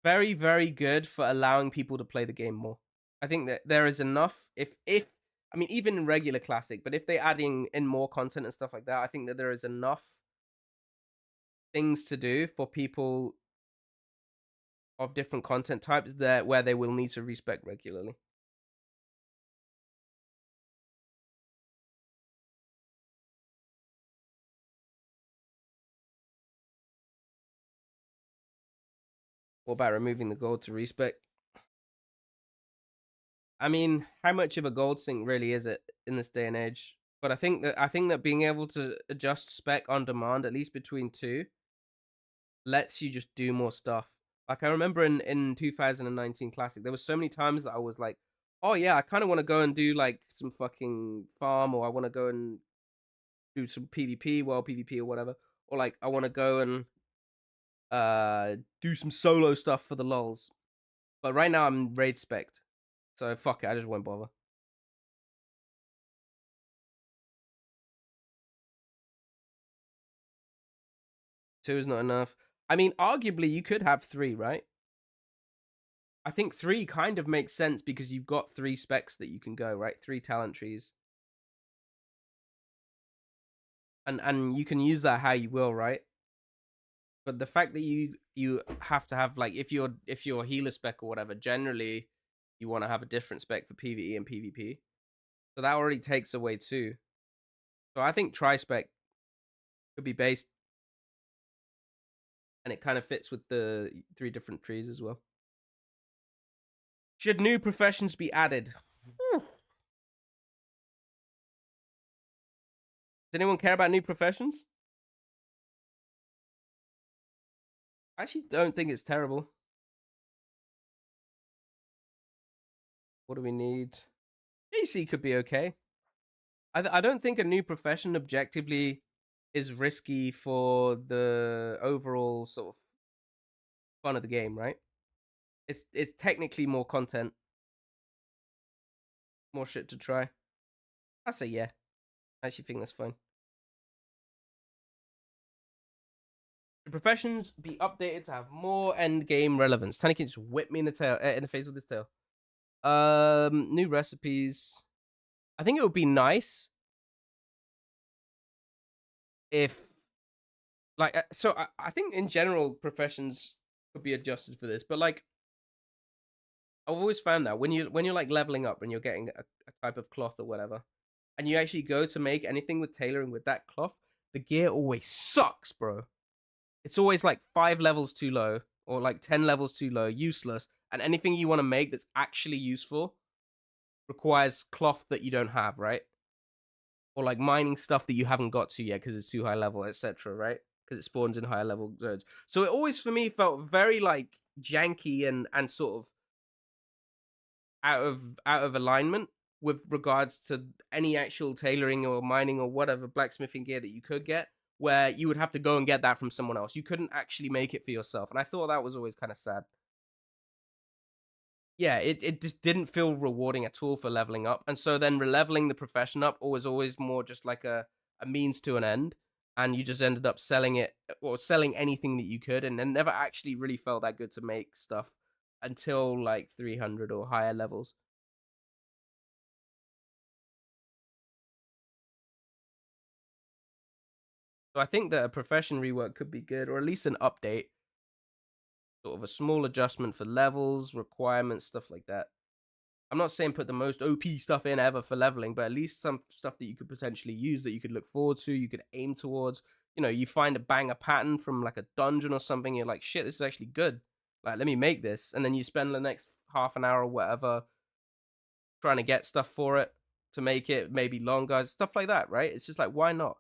very, very good for allowing people to play the game more. I think that there is enough, if I mean, even in regular Classic, but if they're adding in more content and stuff like that, I think that there is enough things to do for people of different content types there where they will need to respec regularly. What about removing the gold to respec? I mean, how much of a gold sink really is it in this day and age? But I think that being able to adjust spec on demand, at least between two, lets you just do more stuff. Like I remember in 2019 Classic, there was so many times that I was like, oh yeah, I kind of want to go and do like some fucking farm, or I want to go and do some PvP, world PvP or whatever. Or like I want to go and do some solo stuff for the lols. But right now I'm raid spec'd. So fuck it, I just won't bother. Two is not enough. I mean, arguably you could have three, right? I think three kind of makes sense because you've got three specs that you can go, right? 3 talent trees. And you can use that how you will, right? But the fact that you have to have, like, if you're healer spec or whatever, generally you want to have a different spec for PvE and PvP. So that already takes away 2. So I think tri-spec could be based, and it kind of fits with the 3 different trees as well. Should new professions be added? Does anyone care about new professions? I actually don't think it's terrible. What do we need? JC could be okay. I don't think a new profession objectively is risky for the overall sort of fun of the game, right? It's technically more content, more shit to try. I say yeah. I actually think that's fine. The professions be updated to have more end game relevance. Tiny can just whip me in the face with his tail. New recipes. I think it would be nice if, like, so I think in general professions could be adjusted for this, but like I've always found that when you're like leveling up and you're getting a type of cloth or whatever, and you actually go to make anything with tailoring with that cloth, the gear always sucks, bro. It's always like 5 levels too low or like 10 levels too low, useless. And anything you want to make that's actually useful requires cloth that you don't have, right? Or like mining stuff that you haven't got to yet because it's too high level, etc., right? Because it spawns in higher level zones. So it always, for me, felt very like janky and sort of out of alignment with regards to any actual tailoring or mining or whatever blacksmithing gear that you could get where you would have to go and get that from someone else. You couldn't actually make it for yourself. And I thought that was always kind of sad. Yeah, it just didn't feel rewarding at all for leveling up. And so then leveling the profession up was always more just like a means to an end. And you just ended up selling it or selling anything that you could. And then never actually really felt that good to make stuff until like 300 or higher levels. So I think that a profession rework could be good, or at least an update. Sort of a small adjustment for levels, requirements, stuff like that. I'm not saying put the most OP stuff in ever for leveling, but at least some stuff that you could potentially use, that you could look forward to, you could aim towards. You know, you find a banger pattern from like a dungeon or something, you're like, shit, this is actually good. Like, let me make this. And then you spend the next half an hour or whatever trying to get stuff for it to make it maybe longer, stuff like that, right? It's just like, why not?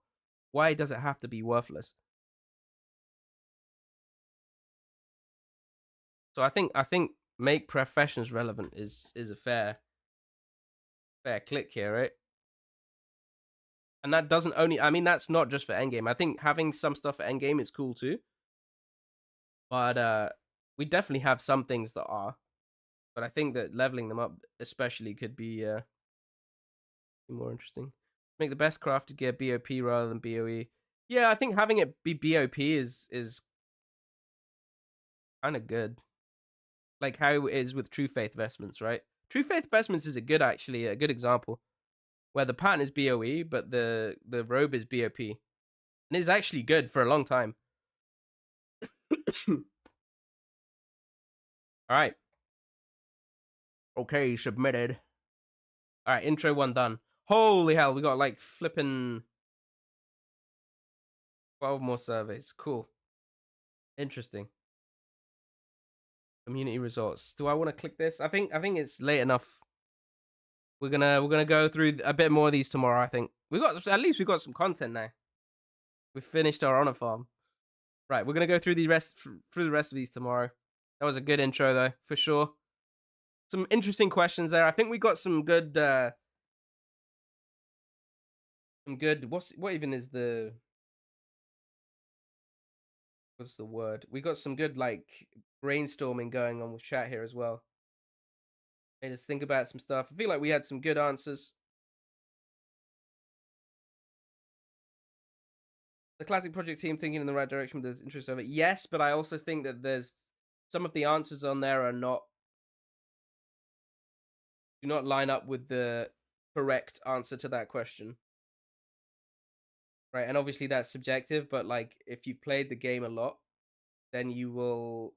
Why does it have to be worthless? So I think make professions relevant is a fair click here, right? And that doesn't only, I mean, that's not just for endgame. I think having some stuff for endgame is cool too. But we definitely have some things that are. But I think that leveling them up especially could be more interesting. Make the best crafted gear BOP rather than BOE. Yeah, I think having it be BOP is kind of good. Like how it is with True Faith vestments, right? True Faith vestments is a good example. Where the pattern is BOE, but the robe is BOP. And it's actually good for a long time. Alright. Okay, submitted. Alright, intro 1 done. Holy hell, we got like flipping 12 more surveys. Cool. Interesting. Community results. Do I want to click this? I think it's late enough. We're gonna go through a bit more of these tomorrow. I think at least we got some content now. We finished our honor farm. Right, we're gonna go through the rest of these tomorrow. That was a good intro though, for sure. Some interesting questions there. I think we got some good. What even is the? What's the word? We got some good like brainstorming going on with chat here as well. Made us think about some stuff. I feel like we had some good answers. The Classic Project team thinking in the right direction with the interest of it. Yes, but I also think that there's some of the answers on there do not line up with the correct answer to that question. Right, and obviously that's subjective, but like if you've played the game a lot, then you will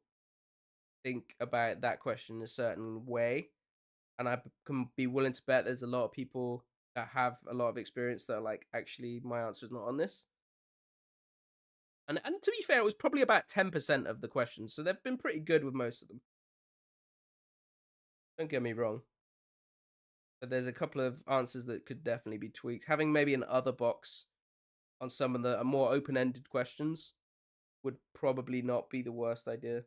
think about that question a certain way. And I can be willing to bet there's a lot of people that have a lot of experience that are like, actually, my answer's not on this. And to be fair, it was probably about 10% of the questions, so they've been pretty good with most of them. Don't get me wrong. But there's a couple of answers that could definitely be tweaked. Having maybe an other box on some of the more open-ended questions would probably not be the worst idea.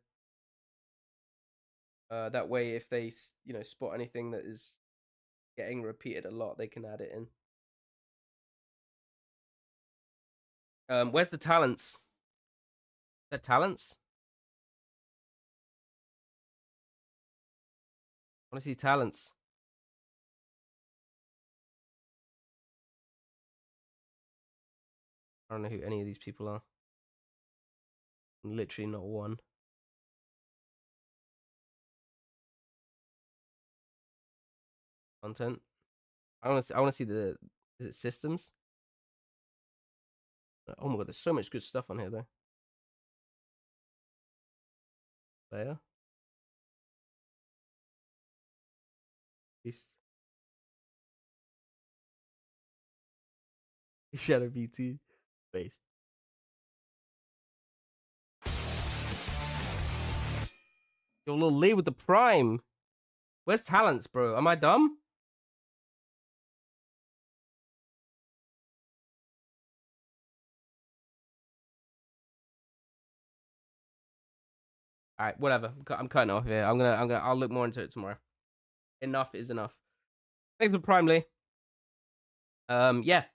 That way, if they spot anything that is getting repeated a lot, they can add it in. Where's the talents? The talents? I want to see talents. I don't know who any of these people are. Literally not one. Content. I want to see the. Is it systems? Oh my god, there's so much good stuff on here though. Player. Peace. Shadow VT. Based. You're a little late with the prime. Where's talents, bro? Am I dumb? All right, whatever. I'm cutting off here. I'll look more into it tomorrow. Enough is enough. Thanks for Prime Lee. Yeah.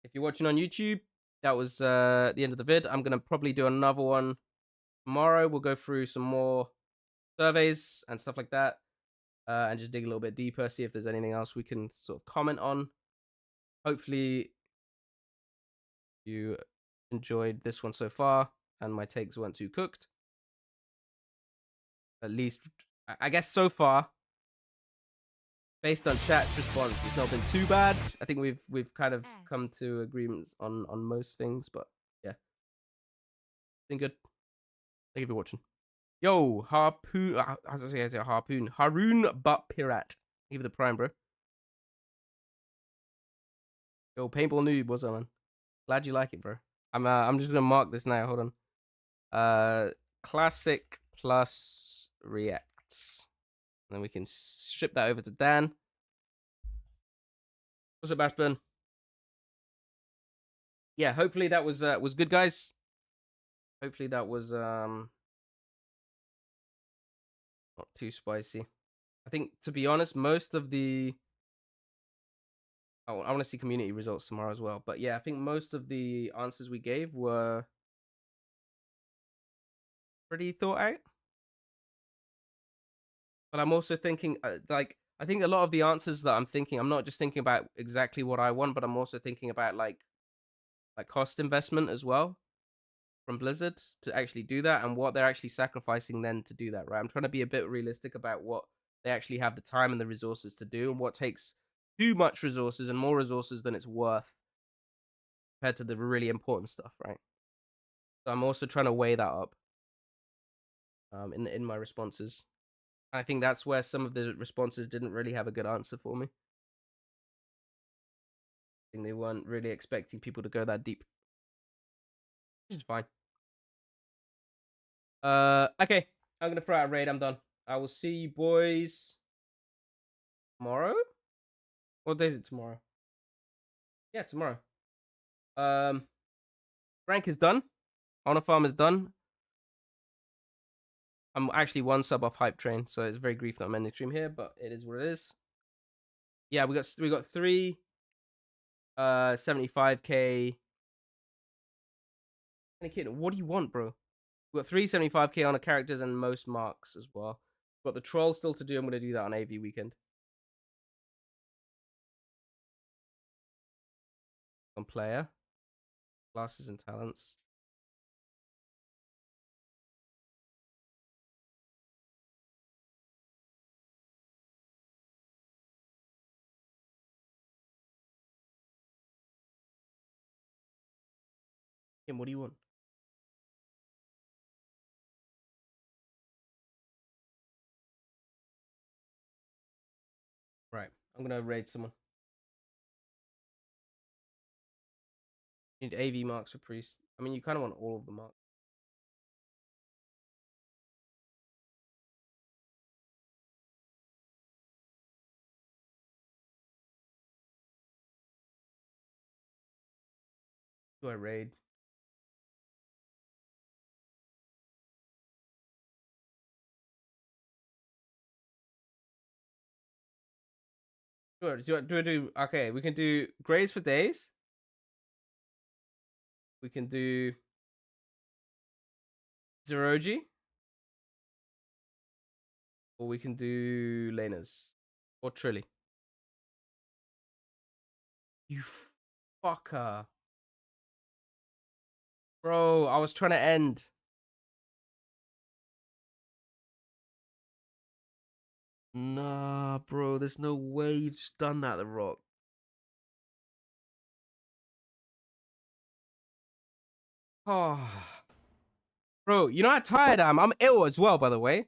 If you're watching on YouTube, that was the end of the vid. I'm gonna probably do another one tomorrow. We'll go through some more surveys and stuff like that, and just dig a little bit deeper, see if there's anything else we can sort of comment on. Hopefully you enjoyed this one so far and my takes weren't too cooked. At least, I guess so far, based on chat's response, it's not been too bad. I think we've kind of come to agreements on most things, but yeah, been good. Thank you for watching. Yo, Harpoon, as I say, Harpoon, Haroon Butt Pirat. Thank you for the prime, bro. Yo, paintball noob, what's up, man? Glad you like it, bro. I'm just gonna mark this now. Hold on. Classic plus reacts. And then we can ship that over to Dan. What's up, Bashburn? Yeah, hopefully that was good, guys. Hopefully that was not too spicy. I think, to be honest, most of the I want to see community results tomorrow as well. But yeah, I think most of the answers we gave were pretty thought out. But I'm also thinking, like, I think a lot of the answers that I'm thinking, I'm not just thinking about exactly what I want, but I'm also thinking about like cost investment as well from Blizzard to actually do that, and what they're actually sacrificing then to do that, right? I'm trying to be a bit realistic about what they actually have the time and the resources to do, and what takes too much resources and more resources than it's worth compared to the really important stuff, right? So I'm also trying to weigh that up in my responses. I think that's where some of the responses didn't really have a good answer for me. I think they weren't really expecting people to go that deep, which is fine. Okay, I'm gonna throw out a raid. I'm done. I will see you boys tomorrow. What day is it tomorrow? Yeah, tomorrow. Rank is done. Honor Farm is done. I'm actually one sub off Hype Train, so it's very grief that I'm ending the stream here, but it is what it is. Yeah, we got 3 75k. What do you want, bro? We got 3 75k honor characters and most marks as well. Got the troll still to do. I'm gonna do that on AV weekend. On player, classes and talents. Kim, what do you want? Right, I'm gonna raid someone. You need AV marks for priest. I mean, you kind of want all of the marks. Do I raid? Sure. Do okay, we can do Grays for days. We can do Zeroji. Or we can do Lanas. Or Trilly. You fucker. Bro, I was trying to end. Nah, bro, there's no way you've just done that, The Rock. Oh. Bro, you know how tired I am? I'm ill as well, by the way.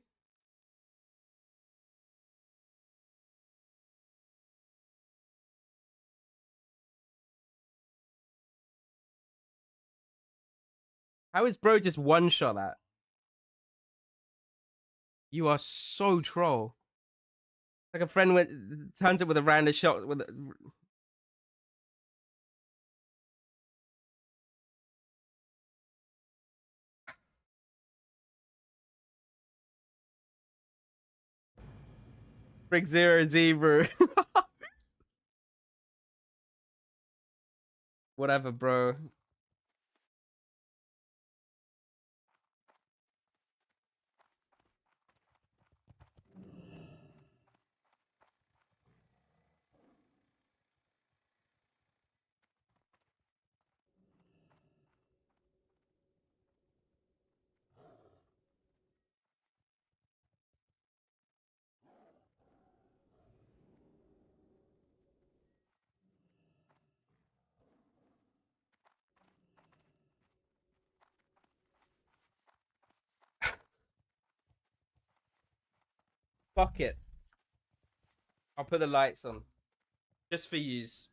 How is bro just one-shot that? You are so troll. Like a friend turns it with a random shot with Brick 0Z, bro. Whatever, bro. Fuck it. I'll put the lights on. Just for yous.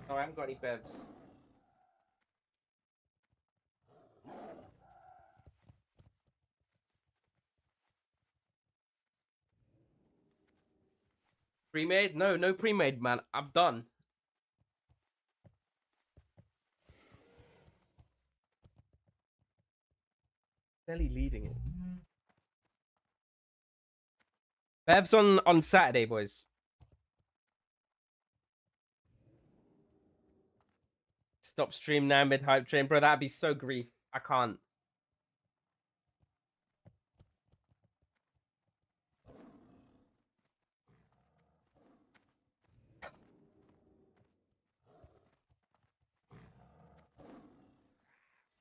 Oh, I haven't got any bevs. Pre-made? No, no pre-made, man. I'm done. Ellie leading it. Bev's on Saturday, boys. Stop stream now mid hype train, bro. That'd be so grief. I can't.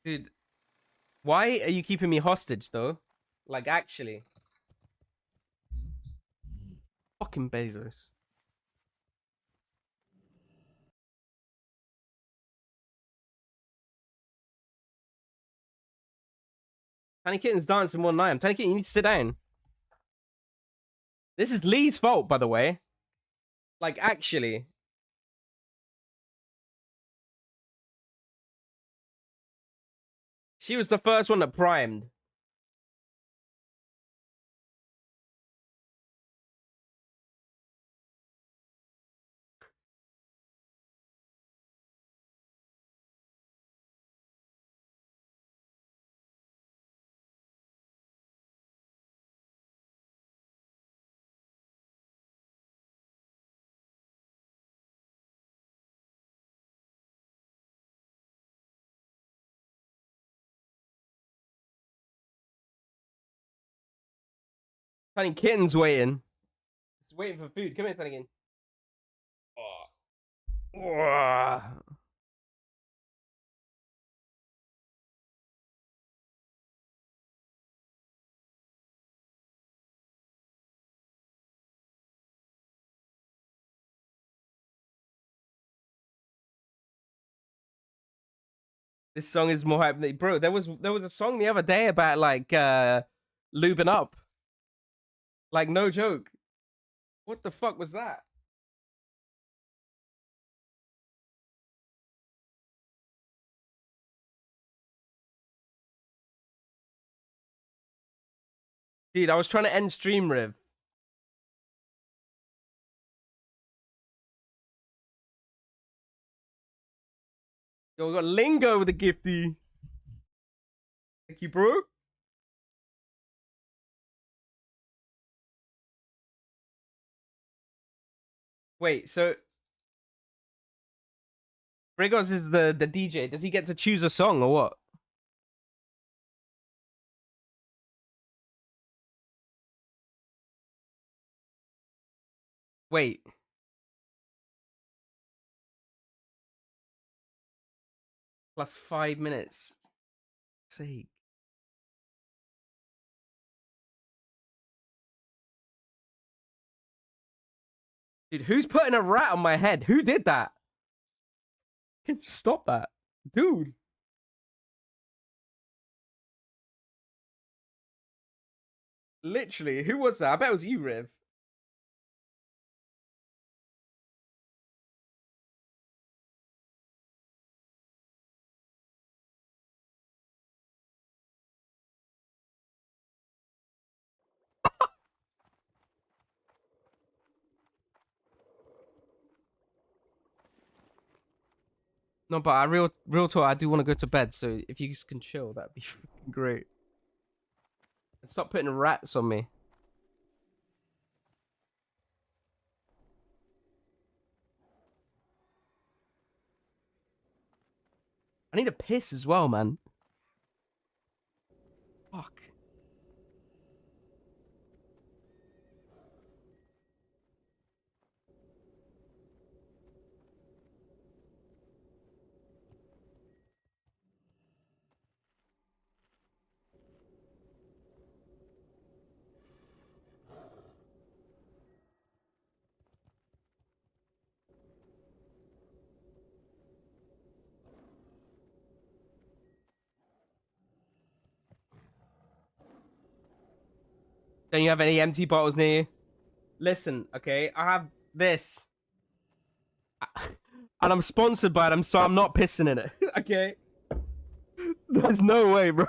Dude, why are you keeping me hostage though? Like actually. Fucking Bezos. Tiny Kitten's dancing one night. Tiny Kitten, you need to sit down. This is Lee's fault, by the way. Like, actually. She was the first one that primed. Tiny Kitten's waiting. He's waiting for food. Come here, Tiny Kitten. Oh. This song is more hype than bro. There was a song the other day about like lubing up. Like no joke. What the fuck was that? Dude, I was trying to end stream, Riv. Yo, we got Lingo with a gifty. Thank you, bro. Wait, so Brigos is the DJ. Does he get to choose a song or what? Wait. Plus 5 minutes. Sake. Dude, who's putting a rat on my head? Who did that? Can stop that. Dude. Literally, who was that? I bet it was you, Riv. No, but real talk, I do want to go to bed, so if you can chill, that'd be freaking great. And stop putting rats on me. I need a piss as well, man. Fuck. Don't you have any empty bottles near you? Listen, okay, I have this. And I'm sponsored by them, so I'm not pissing in it. Okay? There's no way, bro.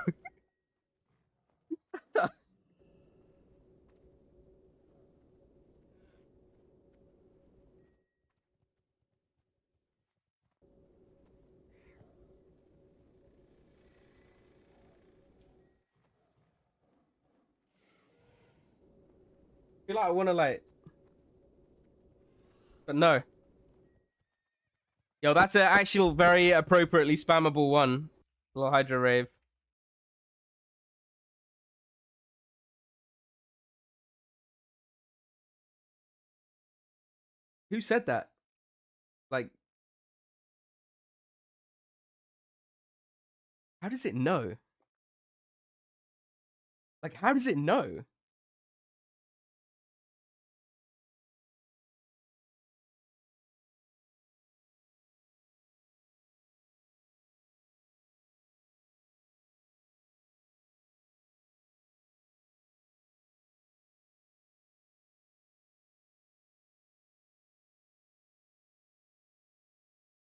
I feel like I want to like, but no. Yo, that's an actual very appropriately spammable one. Little Hydra Rave. Who said that? Like, how does it know? Like, how does it know?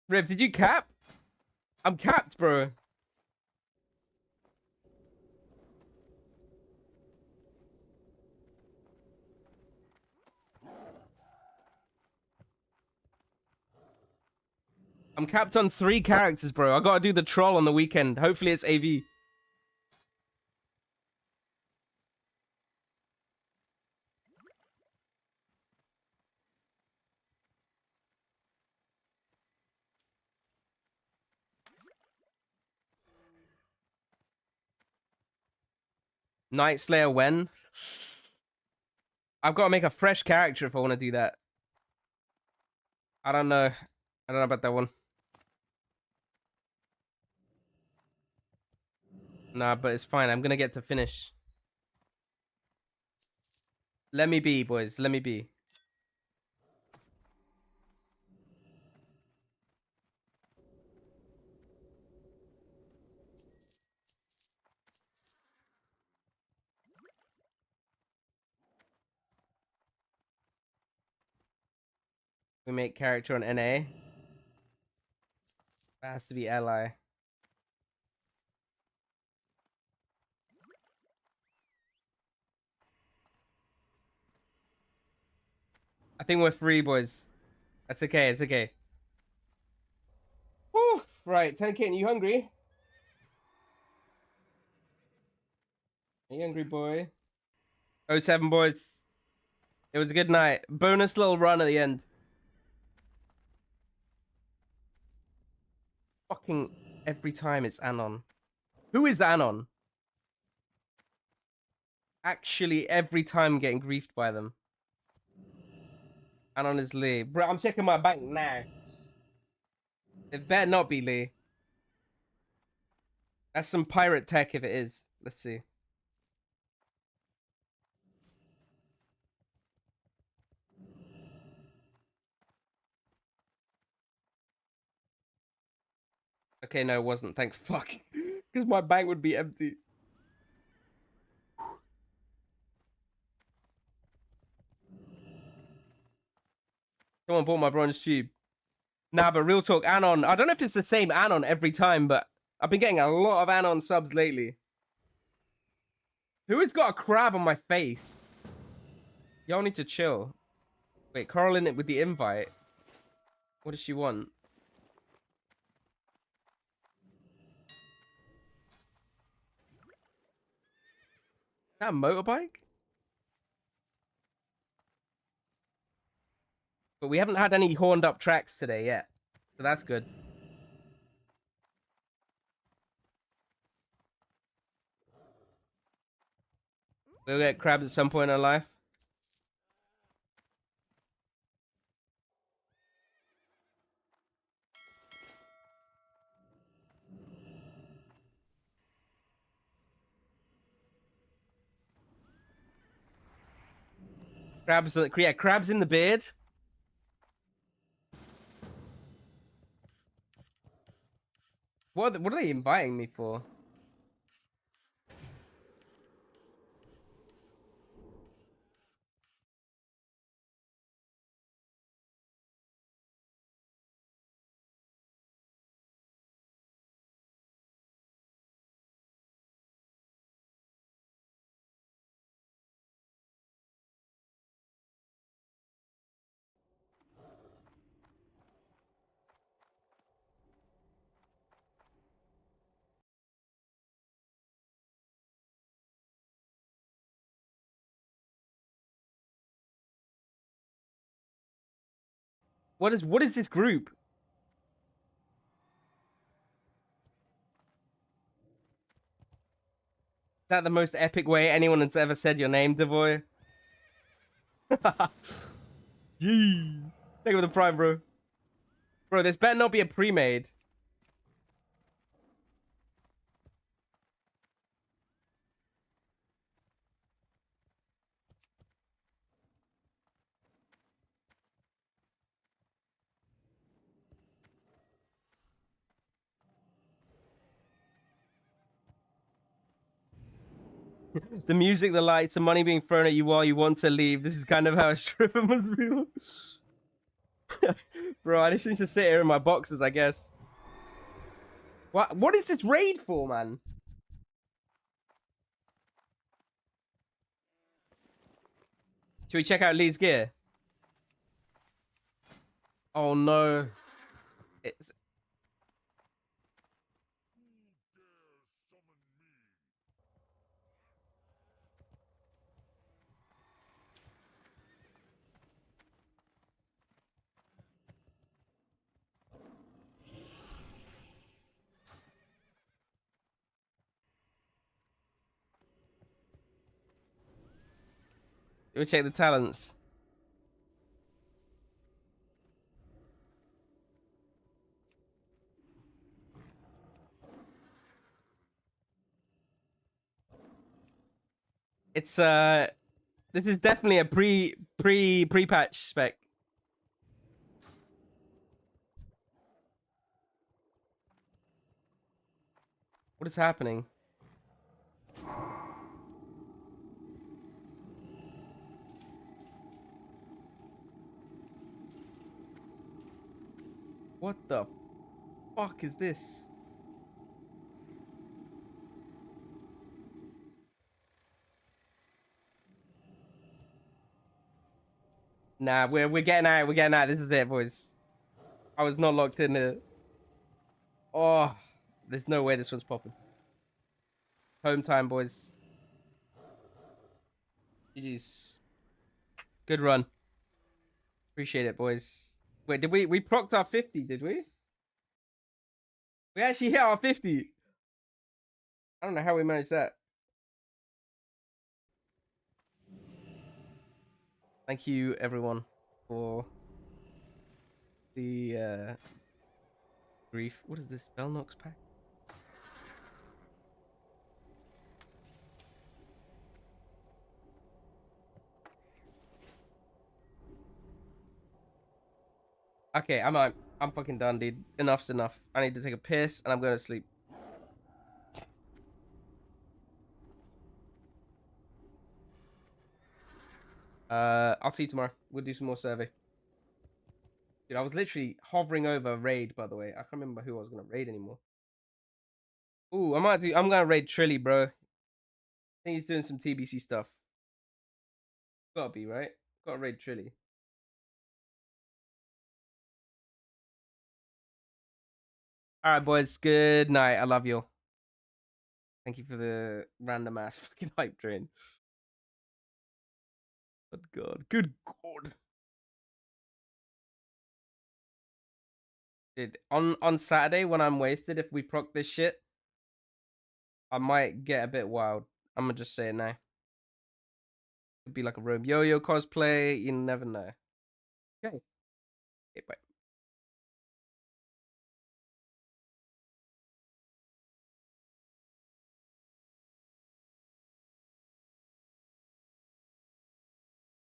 Riv, did you cap? I'm capped, bro. I'm capped on 3 characters, bro. I gotta do the troll on the weekend. Hopefully it's AV. Night Slayer when? I've got to make a fresh character if I want to do that. I don't know. I don't know about that one. Nah, but it's fine. I'm gonna get to finish. Let me be, boys. Let me be. We make character on NA. That has to be ally. I think we're free, boys. That's okay. It's okay. Whew. Right, 10K. You hungry? Are you hungry, boy? 07, boys. It was a good night. Bonus little run at the end. Fucking every time it's Anon. Who is Anon? Actually, every time I'm getting griefed by them. Anon is Lee. Bro, I'm checking my bank now. It better not be Lee. That's some pirate tech if it is. Let's see. Okay, no, it wasn't. Thank fuck. Because my bank would be empty. Someone bought my bronze tube. Nah, but real talk, Anon. I don't know if it's the same Anon every time, but I've been getting a lot of Anon subs lately. Who has got a crab on my face? Y'all need to chill. Wait, Coral in it with the invite. What does she want? Is that a motorbike? But we haven't had any horned up tracks today yet. So that's good. We'll get crabs at some point in our life. Crabs, yeah, crabs in the beard. What are they inviting me for? What is this group? Is that the most epic way anyone has ever said your name, Devoy? Jeez. Take it with the prime, bro. Bro, this better not be a pre-made. The music, the lights, the money being thrown at you while you want to leave. This is kind of how a stripper must feel. Bro, I just need to sit here in my boxes, I guess. What is this raid for, man? Should we check out Lee's gear? Oh no. It's... We'll check the talents. It's this is definitely a pre-patch spec. What is happening? What the fuck is this? Nah, we're getting out. We're getting out. This is it, boys. I was not locked in there. Oh, there's no way this one's popping. Home time, boys. GG's. Good run. Appreciate it, boys. Wait, did we procced our 50, did we? We actually hit our 50. I don't know how we managed that. Thank you, everyone, for the grief. What is this? Velnox pack? Okay, I'm fucking done, dude. Enough's enough. I need to take a piss and I'm going to sleep. I'll see you tomorrow. We'll do some more survey. Dude, I was literally hovering over raid, by the way. I can't remember who I was gonna raid anymore. Ooh, I'm gonna raid Trilly, bro. I think he's doing some TBC stuff. Gotta be, right? Gotta raid Trilly. Alright, boys. Good night. I love you. Thank you for the random ass fucking hype train. Good God. Good God. Dude, on Saturday when I'm wasted, if we proc this shit, I might get a bit wild. I'm gonna just say it now. It'd be like a Rome Yo-Yo cosplay. You never know. Okay. Okay, bye.